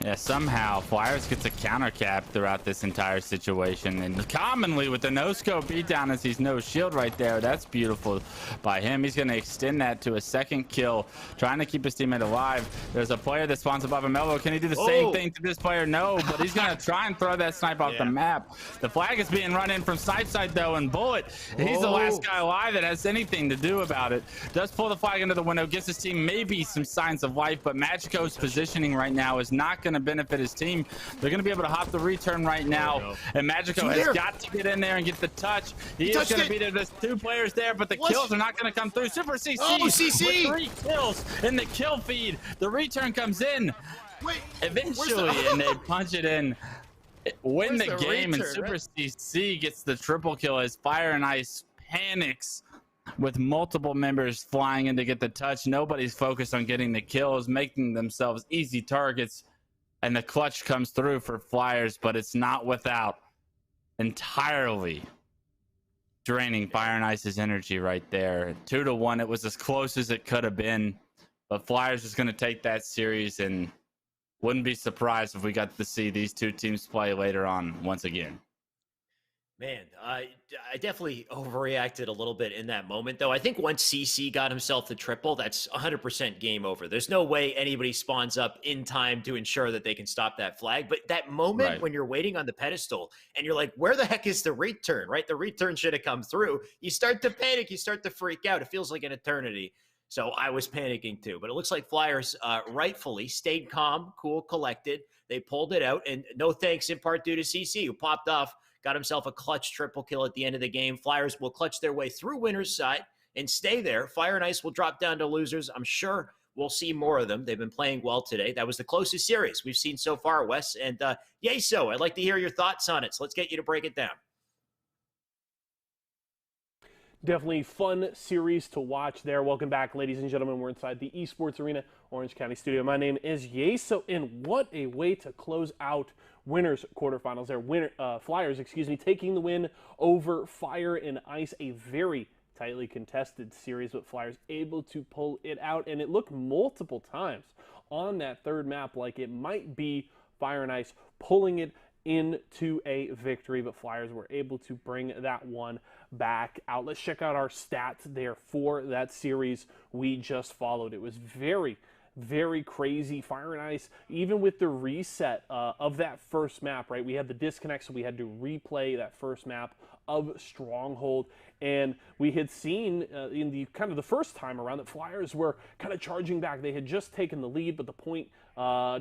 Yeah, somehow Flyers gets a counter cap throughout this entire situation, and commonly with the no-scope beatdown as he's no shield right there. That's beautiful by him. He's going to extend that to a second kill, trying to keep his teammate alive. There's a player that spawns above him. Elbow, can he do the same thing to this player? No, but he's going to try and throw that snipe off the map. The flag is being run in from snipe side though, and Bullet, he's the last guy alive that has anything to do about it. Does pull the flag into the window, gives his team maybe some signs of life, but Magico's positioning right now is not going to benefit his team. They're going to be able to hop the return right now, and Magico has got to get in there and get the touch. He is going to be there. There's 2 players there, but the kills are not going to come through. Super CC, with 3 kills in the kill feed. The return comes in eventually, and they punch it in. Win the game, and Super CC gets the triple kill as Fire and Ice panics with multiple members flying in to get the touch. Nobody's focused on getting the kills, making themselves easy targets. And the clutch comes through for Flyers, but it's not without entirely draining Fire and Ice's energy right there. 2-1, it was as close as it could have been, but Flyers is going to take that series, and wouldn't be surprised if we got to see these 2 teams play later on once again. Man, I definitely overreacted a little bit in that moment, though. I think once CC got himself the triple, that's 100% game over. There's no way anybody spawns up in time to ensure that they can stop that flag. But that moment when you're waiting on the pedestal and you're like, where the heck is the return, right? The return should have come through. You start to panic. You start to freak out. It feels like an eternity. So I was panicking too. But it looks like Flyers rightfully stayed calm, cool, collected. They pulled it out. And no thanks in part due to CC, who popped off, got himself a clutch triple kill at the end of the game. Flyers will clutch their way through winner's side and stay there. Fire and Ice will drop down to losers. I'm sure we'll see more of them. They've been playing well today. That was the closest series we've seen so far, Wes. And Yeso, I'd like to hear your thoughts on it. So let's get you to break it down. Definitely fun series to watch there. Welcome back, ladies and gentlemen. We're inside the Esports Arena, Orange County Studio. My name is Yeso, and what a way to close out winners quarterfinals there. Flyers, taking the win over Fire and Ice. A very tightly contested series, but Flyers able to pull it out, and it looked multiple times on that third map like it might be Fire and Ice pulling it into a victory, but Flyers were able to bring that one back out. Let's check out our stats there for that series we just followed. It was very, very crazy. Fire and Ice, even with the reset of that first map, right? We had the disconnect, so we had to replay that first map of Stronghold, and we had seen in the kind of the first time around that Flyers were kind of charging back. They had just taken the lead, but the point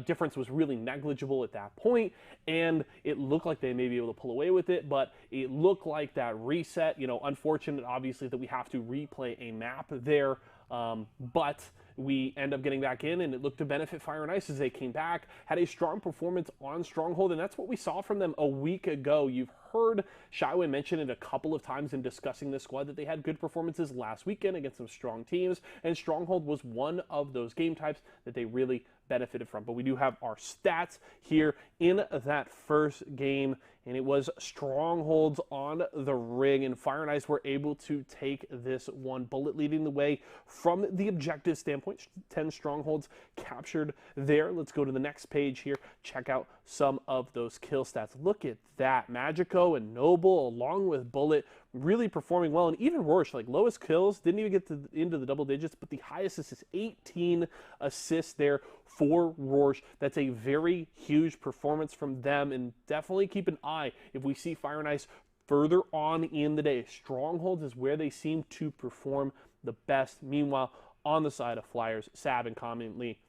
difference was really negligible at that point, and it looked like they may be able to pull away with it, but it looked like that reset, unfortunate obviously that we have to replay a map there, but we end up getting back in, and it looked to benefit Fire and Ice as they came back, had a strong performance on Stronghold, and that's what we saw from them a week ago. You've heard Shyway mention it a couple of times in discussing this squad that they had good performances last weekend against some strong teams, and Stronghold was one of those game types that they really benefited from. But we do have our stats here in that first game, and it was Strongholds on the ring, and Fire and Ice were able to take this one. Bullet leading the way from the objective standpoint. 10 Strongholds captured there. Let's go to the next page here. Check out some of those kill stats. Look at that. Magico and Noble along with Bullet really performing well, and even Rorsch, like lowest kills, didn't even get into the double digits, but the highest assist, 18 assists there for Rorsch. That's a very huge performance from them, and definitely keep an eye if we see Fire and Ice further on in the day. Strongholds is where they seem to perform the best. Meanwhile, on the side of Flyers, Sab and commonly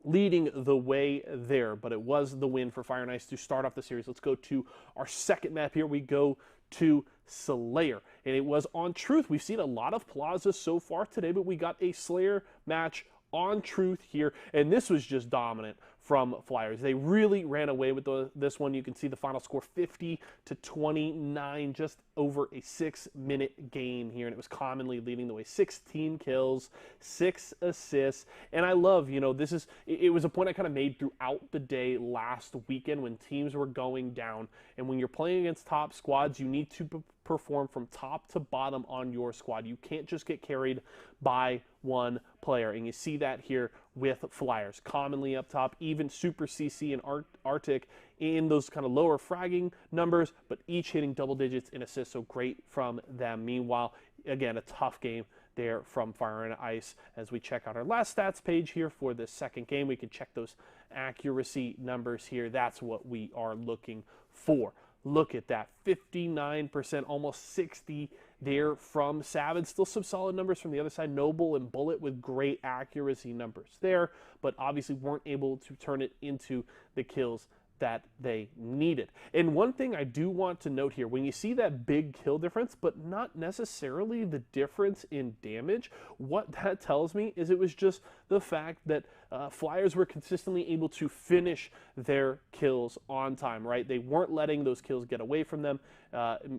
leading the way there, but it was the win for Fire and Ice to start off the series. Let's go to our second map here. We go to Slayer, and it was on Truth. We've seen a lot of Plaza so far today, but we got a Slayer match on Truth here, and this was just dominant from Flyers. They really ran away with this one. You can see the final score 50-29, just over a 6-minute game here, and it was commonly leading the way. 16 kills, 6 assists, and I love, it was a point I kind of made throughout the day last weekend when teams were going down, and when you're playing against top squads, you need to perform from top to bottom on your squad. You can't just get carried by one player, and you see that here with Flyers, commonly up top, even Super CC and Arctic in those kind of lower fragging numbers, but each hitting double digits in assists, so great from them. Meanwhile, again, a tough game there from Fire and Ice. As we check out our last stats page here for this second game, we can check those accuracy numbers here. That's what we are looking for. Look at that, 59%, almost 60 there from Savage. Still some solid numbers from the other side. Noble and Bullet with great accuracy numbers there, but obviously weren't able to turn it into the kills that they needed. And one thing I do want to note here, when you see that big kill difference, but not necessarily the difference in damage, what that tells me is it was just the fact that Flyers were consistently able to finish their kills on time, right? They weren't letting those kills get away from them,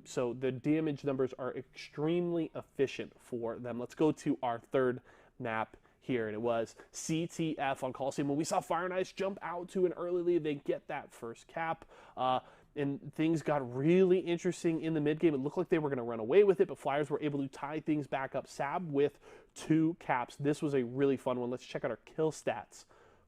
so the damage numbers are extremely efficient for them. Let's go to our third map here, and it was CTF on Coliseum. When we saw Fire and Ice jump out to an early lead, they get that first cap, and things got really interesting in the mid game. It looked like they were going to run away with it, but Flyers were able to tie things back up. Sab with 2 caps. This was a really fun one. Let's check out our kill stats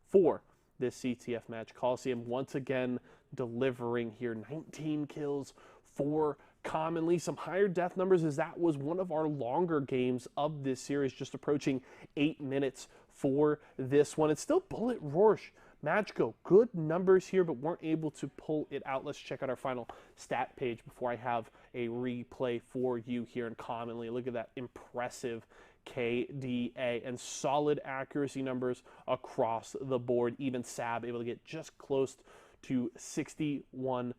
for this CTF match. Coliseum once again delivering here, 19 kills for commonly some higher death numbers, as that was one of our longer games of this series, just approaching 8 minutes for this one. It's still Bullet, Rorsch, Matchko, good numbers here, but weren't able to pull it out. Let's check out our final stat page before I have a replay for you here. And commonly, look at that impressive KDA and solid accuracy numbers across the board. Even Sab able to get just close to 61%.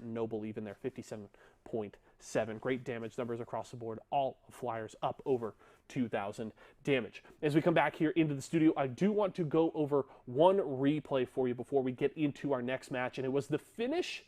Noble even there, 57.7. Great damage numbers across the board. All Flyers up over 2,000 damage. As we come back here into the studio, I do want to go over one replay for you before we get into our next match, and it was the finish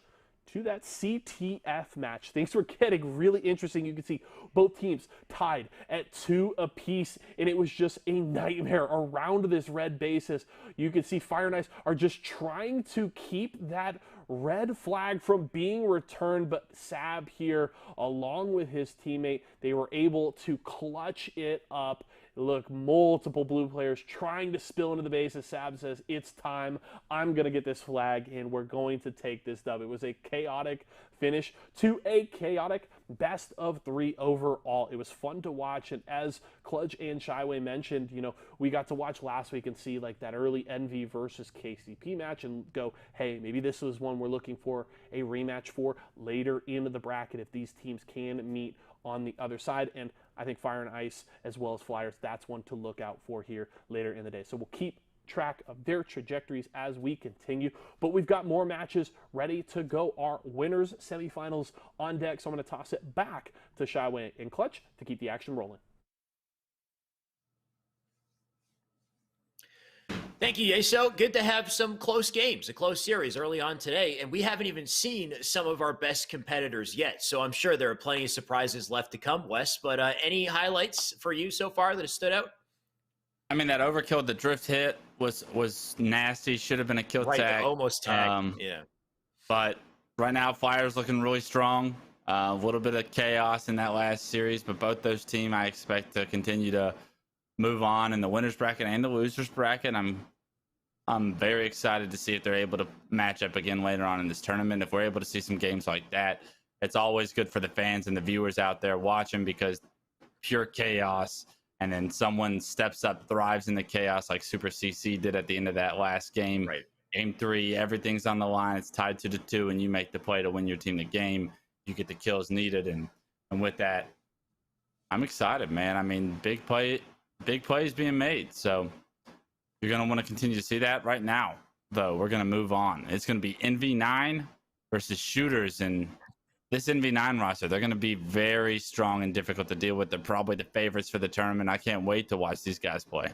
to that CTF match. Things were getting really interesting. You can see both teams tied at 2 apiece, and it was just a nightmare around this red basis. You can see Fire and Ice are just trying to keep that red flag from being returned, but Sab here, along with his teammate, they were able to clutch it up. Look, multiple blue players trying to spill into the base as Sab says, it's time, I'm going to get this flag, and we're going to take this dub. It was a chaotic finish to a chaotic best of 3 overall. It was fun to watch, and as Kludge and Shyway mentioned, you know, we got to watch last week and see like that early Envy versus KCP match and go, hey, maybe this was one we're looking for a rematch for later into the bracket if these teams can meet on the other side. And I think Fire and Ice as well as Flyers, that's one to look out for here later in the day. So we'll keep track of their trajectories as we continue, but we've got more matches ready to go. Our winners semifinals on deck, so I'm going to toss it back to Shyway and Clutch to keep the action rolling. Thank you, Yeso. Good to have some close games, a close series early on today, and we haven't even seen some of our best competitors yet, so I'm sure there are plenty of surprises left to come, Wes, but any highlights for you so far that have stood out? I mean, that overkill, the drift hit was nasty. Should have been a kill tag. Almost tag. Yeah. But right now, Flyers looking really strong. A little bit of chaos in that last series, but both those teams I expect to continue to move on in the winners bracket and the losers bracket. I'm very excited to see if they're able to match up again later on in this tournament. If we're able to see some games like that, it's always good for the fans and the viewers out there watching, because pure chaos, and then someone steps up, thrives in the chaos like Super CC did at the end of that last game. Right. Game 3, everything's on the line. It's tied to the 2, and you make the play to win your team the game. You get the kills needed, and with that, I'm excited, man. I mean, big plays being made. So you're going to want to continue to see that. Right now, though, we're going to move on. It's going to be NV9 versus Shooters, and this NV9 roster, they're going to be very strong and difficult to deal with. They're probably the favorites for the tournament. I can't wait to watch these guys play.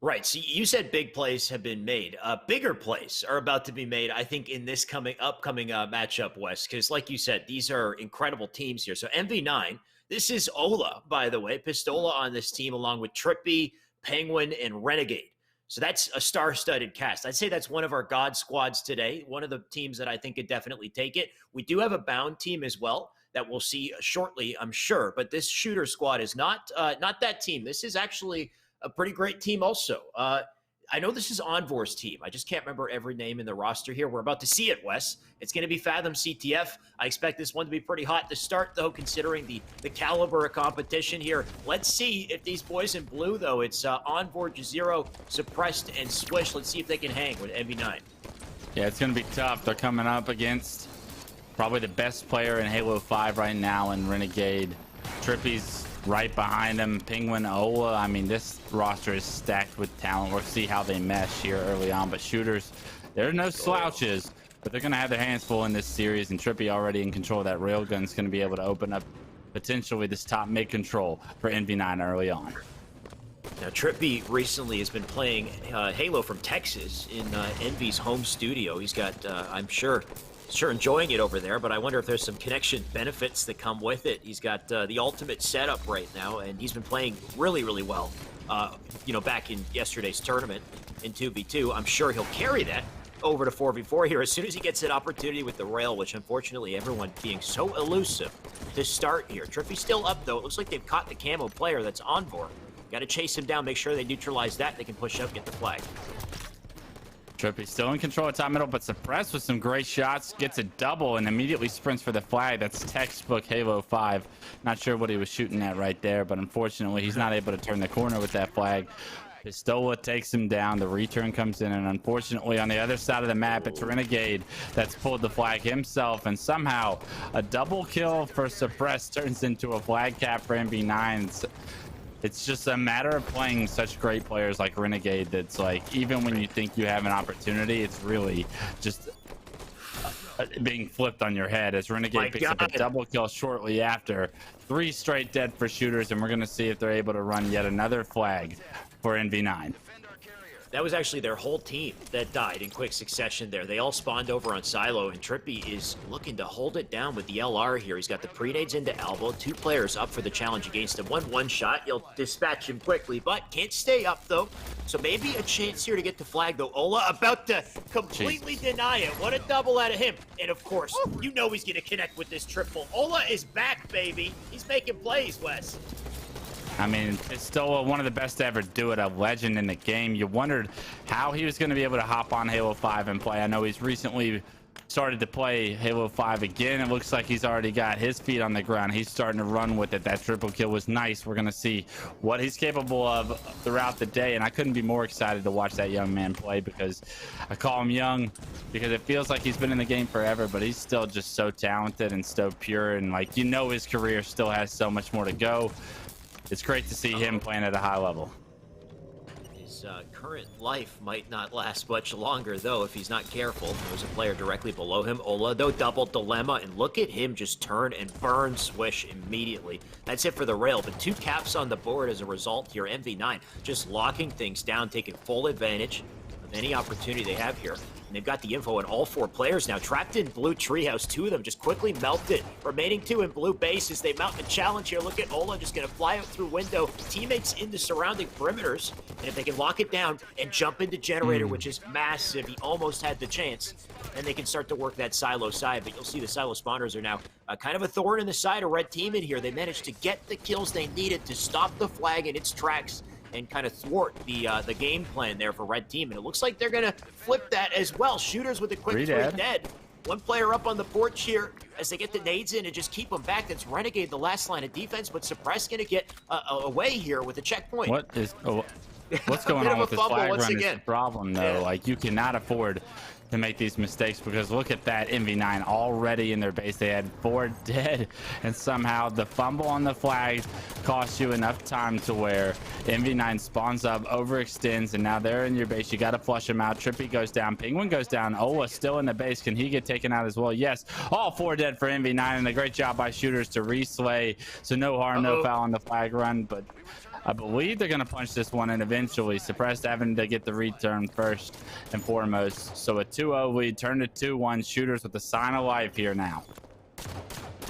Right. So you said big plays have been made. Bigger plays are about to be made, I think, in this upcoming matchup, Wes, because like you said, these are incredible teams here. So MV9, this is Ola, by the way, Pistola on this team, along with Trippy, Penguin, and Renegade. So that's a star-studded cast. I'd say that's one of our God squads today, one of the teams that I think could definitely take it. We do have a Bound team as well that we'll see shortly, I'm sure. But this Shooter squad is not that team. This is actually a pretty great team also. I know this is Envor's team. I just can't remember every name in the roster here. We're about to see it, Wes. It's going to be Fathom CTF. I expect this one to be pretty hot to start, though, considering the caliber of competition here. Let's see if these boys in blue, though, it's Envor, Jazero, Suppressed, and Swish. Let's see if they can hang with MV9. Yeah, it's going to be tough. They're coming up against probably the best player in Halo 5 right now in Renegade. Trippy's right behind him. Penguin, Ola. I mean, this roster is stacked with talent. We'll see how they mesh here early on. But shooters, there are no slouches, but they're going to have their hands full in this series. And Trippy already in control of that railgun is going to be able to open up potentially this top mid control for NV9 early on. Now, Trippy recently has been playing Halo from Texas in Envy's home studio. He's got, I'm sure enjoying it over there, but I wonder if there's some connection benefits that come with it. He's got the ultimate setup right now, and he's been playing really, really well, back in yesterday's tournament in 2v2. I'm sure he'll carry that over to 4v4 here as soon as he gets an opportunity with the rail, which unfortunately everyone being so elusive to start here. Trippy's still up, though. It looks like they've caught the camo player that's Envor. Got to chase him down, make sure they neutralize that. They can push up, get the flag. Trippy still in control of top middle, but Suppressed with some great shots, gets a double and immediately sprints for the flag. That's textbook Halo 5. Not sure what he was shooting at right there, but unfortunately he's not able to turn the corner with that flag. Pistola takes him down, the return comes in, and unfortunately on the other side of the map, it's Renegade that's pulled the flag himself, and somehow a double kill for Suppressed turns into a flag cap for MB9. It's just a matter of playing such great players like Renegade that's like, even when you think you have an opportunity, it's really just being flipped on your head as Renegade picks up a double kill shortly after. 3 straight dead for shooters, and we're going to see if they're able to run yet another flag for NV9. That was actually their whole team that died in quick succession there. They all spawned over on Silo, and Trippy is looking to hold it down with the LR here. He's got the pre-nades into elbow. 2 players up for the challenge against him. One shot. You'll dispatch him quickly, but can't stay up, though. So maybe a chance here to get the flag, though. Ola about to completely deny it. What a double out of him. And, of course, you know he's going to connect with this triple. Ola is back, baby. He's making plays, Wes. I mean, Pistola, one of the best to ever do it, a legend in the game. You wondered how he was going to be able to hop on Halo 5 and play. I know he's recently started to play Halo 5 again. It looks like he's already got his feet on the ground. He's starting to run with it. That triple kill was nice. We're going to see what he's capable of throughout the day, and I couldn't be more excited to watch that young man play, because I call him young because it feels like he's been in the game forever, but he's still just so talented and so pure, and like, you know, his career still has so much more to go. It's great to see him playing at a high level. His current life might not last much longer, though, if he's not careful. There's a player directly below him. Ola, though, double dilemma, and look at him just turn and burn Swish immediately. That's it for the rail, but 2 caps on the board as a result here. MV9 just locking things down, taking full advantage of any opportunity they have here. And they've got the info on all 4 players now. Trapped in blue treehouse, 2 of them just quickly melted. Remaining 2 in blue bases. They mount the challenge here. Look at Ola just going to fly out through window. Teammates in the surrounding perimeters. And if they can lock it down and jump into generator, which is massive, he almost had the chance. And they can start to work that silo side. But you'll see the silo spawners are now kind of a thorn in the side of red team in here. They managed to get the kills they needed to stop the flag in its tracks and kind of thwart the game plan there for red team. And it looks like they're going to flip that as well. Shooters with a quick 3 dead. 1 player up on the porch here as they get the nades in and just keep them back. That's Renegade, the last line of defense, but Suppress going to get away here with a checkpoint. What's going on with this flag run is the problem, though. Yeah. Like, you cannot afford to make these mistakes, because look at that, MV9 already in their base. They had 4 dead, and somehow the fumble on the flag costs you enough time to where MV9 spawns up, overextends, and now they're in your base. You got to flush them out. Trippy goes down, Penguin goes down. Ola still in the base. Can he get taken out as well? Yes, all 4 dead for MV9, and a great job by shooters to reslay. So no harm, no foul on the flag run, but I believe they're going to punch this one in eventually. Suppressed having to get the return first and foremost. So a 2-0 lead turned to 2-1. Shooters with a sign of life here now.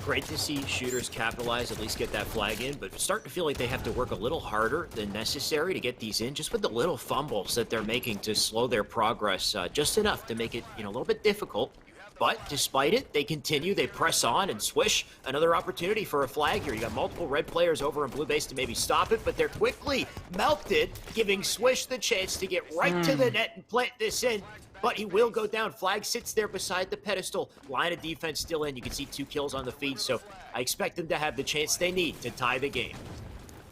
Great to see shooters capitalize, at least get that flag in, but starting to feel like they have to work a little harder than necessary to get these in, just with the little fumbles that they're making to slow their progress just enough to make it, a little bit difficult. but despite it, they continue, they press on, and Swish, another opportunity for a flag here. You got multiple red players over in blue base to maybe stop it, but they're quickly melted, giving Swish the chance to get right to the net and plant this in. But he will go down. Flag sits there beside the pedestal. Line of defense still in. You can see 2 kills on the feed, so I expect them to have the chance they need to tie the game.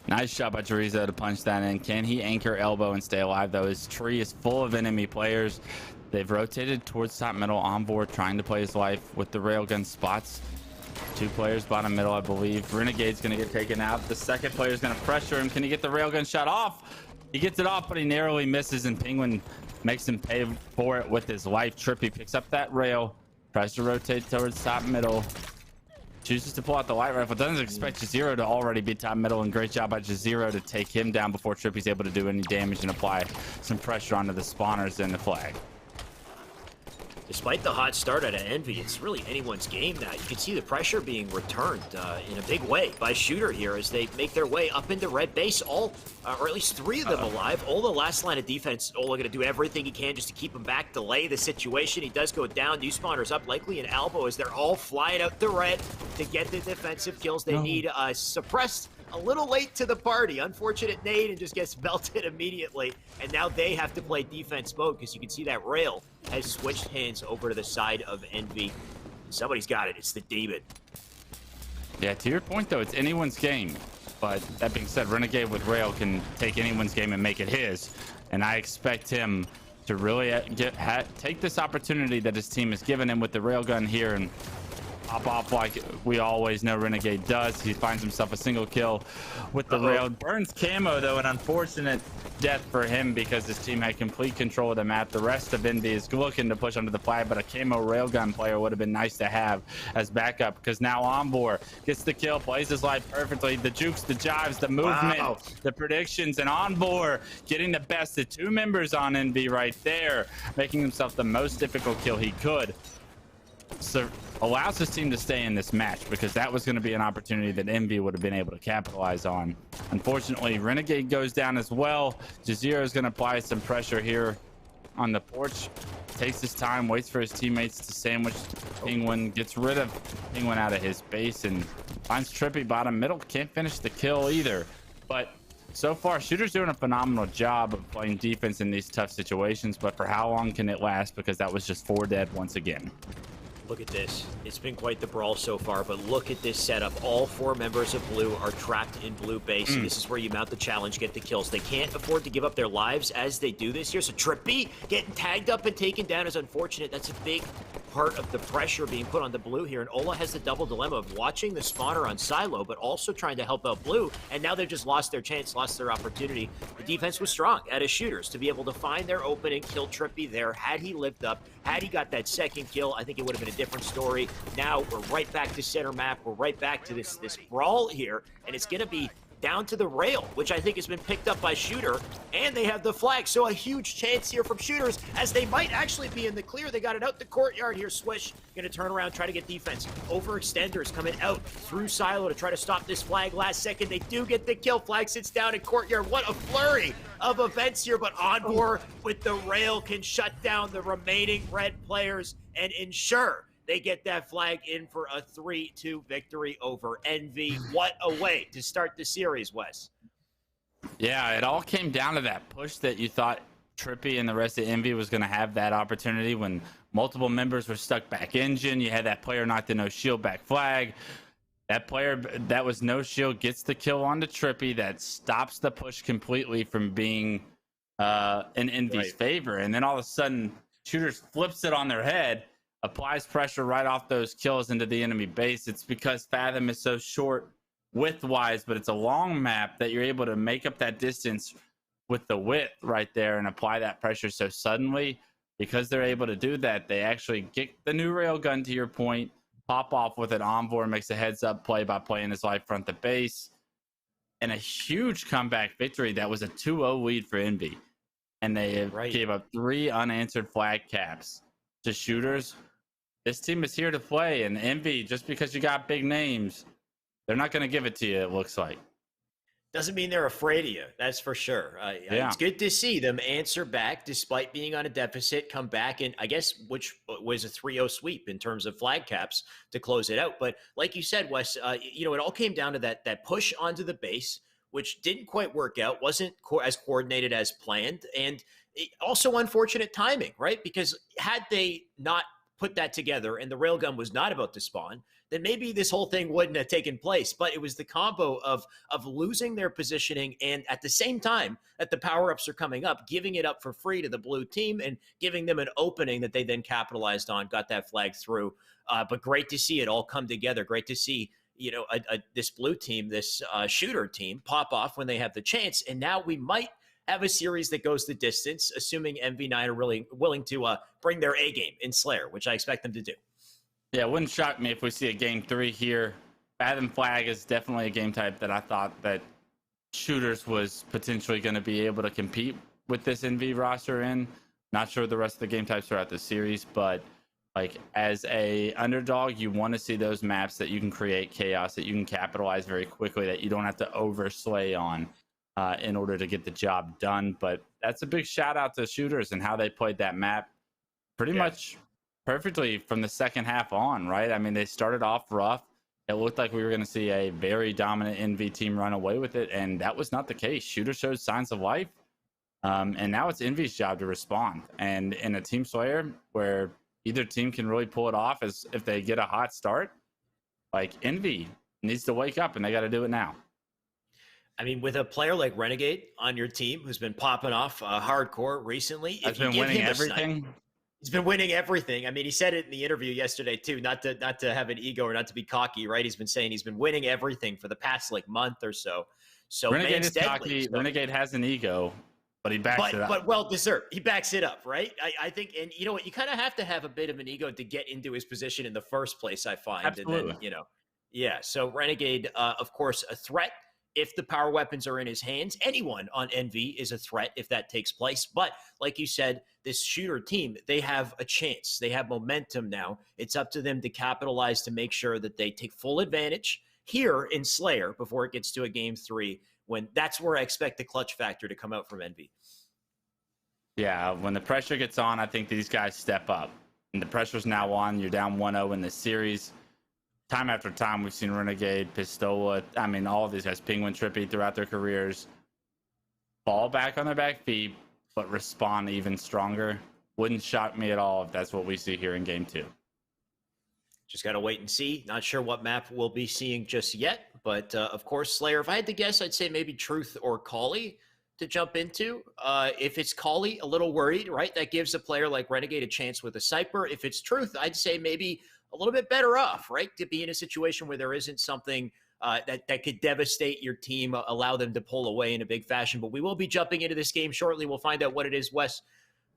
Nice shot by Chorizo to punch that in. Can he anchor elbow and stay alive, though? His tree is full of enemy players. They've rotated towards top middle. On board, trying to play his life with the railgun spots. 2 players bottom middle, I believe. Renegade's going to get taken out. The second player is going to pressure him. Can he get the railgun shot off? He gets it off, but he narrowly misses, and Penguin makes him pay for it with his life. Trippy picks up that rail, tries to rotate towards top middle, chooses to pull out the light rifle, doesn't expect Jazero to already be top middle, and great job by Jazero to take him down before Trippy's able to do any damage and apply some pressure onto the spawners and the flag. Despite the hot start out of Envy, it's really anyone's game now. You can see the pressure being returned in a big way by Shooter here as they make their way up into red base. All, or at least 3 of them alive. All the last line of defense, Ola going to do everything he can just to keep him back, delay the situation. He does go down. New spawners up, likely an elbow as they're all flying out the red to get the defensive kills they need. Suppressed a little late to the party. Unfortunate nade and just gets melted immediately. And now they have to play defense mode because you can see that rail has switched hands over to the side of Envy. Somebody's got it. It's the Demon. Yeah, to your point, though, it's anyone's game. But that being said, Renegade with rail can take anyone's game and make it his. And I expect him to really take this opportunity that his team has given him with the railgun here and pop off like we always know Renegade does. He finds himself a single kill with the rail. Burns camo, though, an unfortunate death for him because his team had complete control of the map. The rest of Envy is looking to push under the flag, but a camo railgun player would have been nice to have as backup because now Envor gets the kill, plays his life perfectly. The jukes, the jives, the movement, the predictions, and Envor getting the best of 2 members on Envy right there, making himself the most difficult kill he could. So allows his team to stay in this match because that was going to be an opportunity that Envy would have been able to capitalize on. Unfortunately, Renegade goes down as well. Jazero is going to apply some pressure here on the porch. Takes his time, waits for his teammates to sandwich Penguin, gets rid of Penguin out of his base, and finds Trippy bottom middle. Can't finish the kill either. But so far, Shooter's doing a phenomenal job of playing defense in these tough situations, but for how long can it last? Because that was just 4 dead once again. Look at this. It's been quite the brawl so far, but look at this setup. All 4 members of blue are trapped in blue base. This is where you mount the challenge, get the kills. They can't afford to give up their lives as they do this here. So Trippy getting tagged up and taken down is unfortunate. That's a big part of the pressure being put on the blue here. And Ola has the double dilemma of watching the spawner on Silo, but also trying to help out blue. And now they've just lost their chance, lost their opportunity. The defense was strong out of Shooters to be able to find their opening, kill Trippy there. Had he lived up, had he got that second kill, I think it would have been a different story. Now we're right back to center map. We're right back to this brawl here, and it's going to be down to the rail, which I think has been picked up by Shooter, and they have the flag. So a huge chance here from Shooters as they might actually be in the clear. They got it out the courtyard here. Swish going to turn around, try to get defense. Overextenders coming out through Silo to try to stop this flag last second. They do get the kill. Flag sits down in courtyard. What a flurry of events here, but Envor with the rail can shut down the remaining red players and ensure they get that flag in for a 3-2 victory over Envy. What a way to start the series, Wes. Yeah, it all came down to that push that you thought Trippy and the rest of Envy was going to have that opportunity when multiple members were stuck back engine. You had that player knock the no shield back flag. That player that was no shield gets the kill onto Trippy that stops the push completely from being in Envy's favor. And then all of a sudden, Shooters flips it on their head, applies pressure right off those kills into the enemy base. It's because Fathom is so short width-wise, but it's a long map that you're able to make up that distance with the width right there and apply that pressure. So suddenly, because they're able to do that, they actually get the new railgun, to your point, pop off with it. Envor makes a heads-up play by playing his life front to base. And a huge comeback victory that was a 2-0 lead for Envy. And they gave up 3 unanswered flag caps to Shooters. This team is here to play, and Envy, just because you got big names, they're not going to give it to you, it looks like. Doesn't mean they're afraid of you. That's for sure. Yeah. It's good to see them answer back despite being on a deficit, come back, and I guess which was a 3-0 sweep in terms of flag caps to close it out. But like you said, Wes, it all came down to that push onto the base, which didn't quite work out, wasn't as coordinated as planned, and also unfortunate timing, right? Because had they not put that together and the railgun was not about to spawn, then maybe this whole thing wouldn't have taken place. But it was the combo of losing their positioning and at the same time that the power-ups are coming up, giving it up for free to the blue team and giving them an opening that they then capitalized on, got that flag through. But great to see it all come together. Great to see this blue team, this shooter team pop off when they have the chance. And now we might have a series that goes the distance, assuming MV9 are really willing to bring their A game in Slayer, which I expect them to do. Yeah, it wouldn't shock me if we see a game 3 here. Fathom Flag is definitely a game type that I thought that shooters was potentially going to be able to compete with this NV roster in. Not sure the rest of the game types throughout the series, but like as a underdog, you want to see those maps that you can create chaos, that you can capitalize very quickly, that you don't have to overslay on in order to get the job done. But that's a big shout out to shooters and how they played that map pretty much perfectly from the second half on, right? I mean, they started off rough. It looked like we were going to see a very dominant NV team run away with it, and that was not the case. Shooter showed signs of life, and now it's NV's job to respond. And in a team Slayer where either team can really pull it off as if they get a hot start, like NV needs to wake up, and they got to do it now. I mean, with a player like Renegade on your team who's been popping off hardcore recently, He's been winning everything. He's been winning everything. I mean, he said it in the interview yesterday too, not to have an ego or not to be cocky, right? He's been saying he's been winning everything for the past month or so. So Renegade is cocky. Renegade has an ego, but he backs it up. But well deserved. He backs it up, right? I think, and you know what? You kind of have to have a bit of an ego to get into his position in the first place, I find. Absolutely. And then, yeah. So Renegade, of course, a threat. If the power weapons are in his hands, anyone on NV is a threat if that takes place. But like you said, this shooter team, they have a chance. They have momentum now. It's up to them to capitalize to make sure that they take full advantage here in Slayer before it gets to a game 3, when that's where I expect the clutch factor to come out from NV. Yeah, when the pressure gets on, I think these guys step up. And the pressure's now on. You're down 1-0 in this series. Time after time, we've seen Renegade, Pistola, I mean, all of these guys, Penguin, Trippy, throughout their careers, fall back on their back feet, but respond even stronger. Wouldn't shock me at all if that's what we see here in game 2. Just got to wait and see. Not sure what map we'll be seeing just yet, but of course, Slayer, if I had to guess, I'd say maybe Truth or Kali to jump into. If it's Kali, a little worried, right? That gives a player like Renegade a chance with a sniper. If it's Truth, I'd say maybe a little bit better off, right? To be in a situation where there isn't something that could devastate your team, allow them to pull away in a big fashion. But we will be jumping into this game shortly. We'll find out what it is, Wes.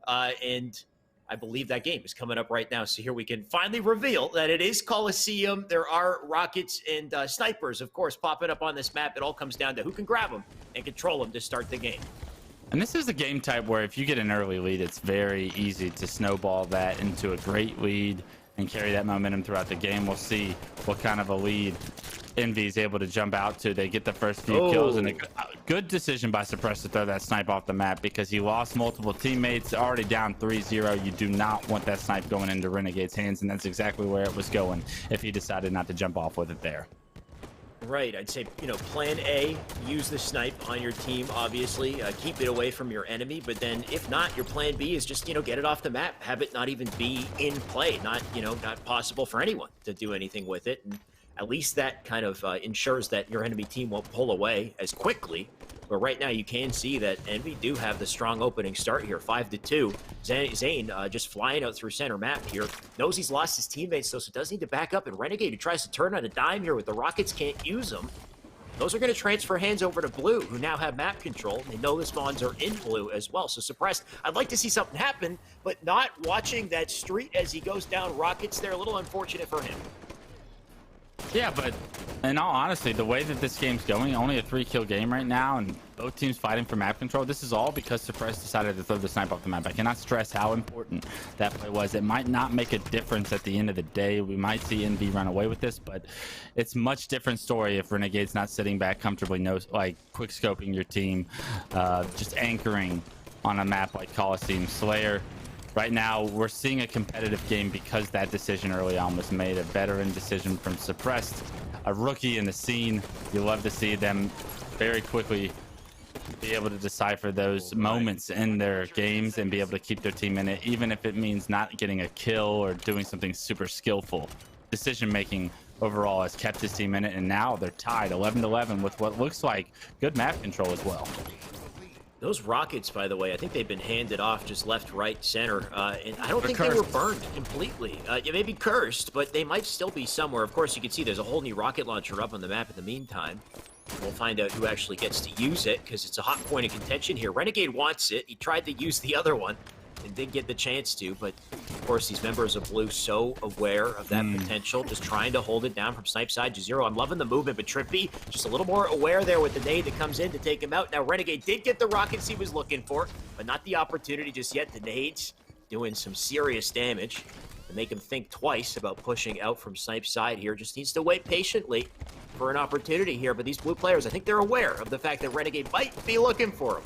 And I believe that game is coming up right now. So here we can finally reveal that it is Coliseum. There are rockets and snipers, of course, popping up on this map. It all comes down to who can grab them and control them to start the game. And this is a game type where if you get an early lead, it's very easy to snowball that into a great lead and carry that momentum throughout the game. We'll see what kind of a lead Envy is able to jump out to. They get the first few kills, and a good decision by Suppress to throw that snipe off the map because he lost multiple teammates, already down 3-0. You do not want that snipe going into Renegade's hands, and that's exactly where it was going if he decided not to jump off with it there. Right, I'd say, plan A, use the snipe on your team, obviously, keep it away from your enemy, but then if not, your plan B is just, get it off the map, have it not even be in play, not possible for anyone to do anything with it, and at least that kind of ensures that your enemy team won't pull away as quickly. But right now, you can see that Envy do have the strong opening start here, 5-2. Zane just flying out through center map here. Knows he's lost his teammates, though, so does need to back up. And Renegade, who tries to turn on a dime here with the Rockets, can't use them. Those are going to transfer hands over to Blue, who now have map control. They know the spawns are in Blue as well, so Suppressed. I'd like to see something happen, but not watching that street as he goes down Rockets there. A little unfortunate for him. Yeah, but in all honesty, the way that this game's going, only a 3-kill game right now, and both teams fighting for map control, this is all because Suppress decided to throw the snipe off the map. I cannot stress how important that play was. It might not make a difference at the end of the day. We might see NV run away with this, but it's much different story if Renegade's not sitting back comfortably, quick scoping your team, just anchoring on a map like Coliseum. Slayer, right now, we're seeing a competitive game because that decision early on was made. A veteran decision from Suppressed, a rookie in the scene. You love to see them very quickly be able to decipher those moments in their games and be able to keep their team in it, even if it means not getting a kill or doing something super skillful. Decision making overall has kept his team in it, and now they're tied 11-11 with what looks like good map control as well. Those rockets, by the way, I think they've been handed off just left, right, center, and I don't think they were burned completely. It may be cursed, but they might still be somewhere. Of course, you can see there's a whole new rocket launcher up on the map in the meantime. We'll find out who actually gets to use it, because it's a hot point of contention here. Renegade wants it. He tried to use the other one and didn't get the chance to, but of course these members of Blue so aware of that potential, just trying to hold it down from snipe side to zero. I'm loving the movement, but Trippy just a little more aware there with the nade that comes in to take him out. Now Renegade did get the rockets he was looking for, but not the opportunity just yet. The nades doing some serious damage to make him think twice about pushing out from snipe side here. Just needs to wait patiently for an opportunity here, but these Blue players, I think they're aware of the fact that Renegade might be looking for him.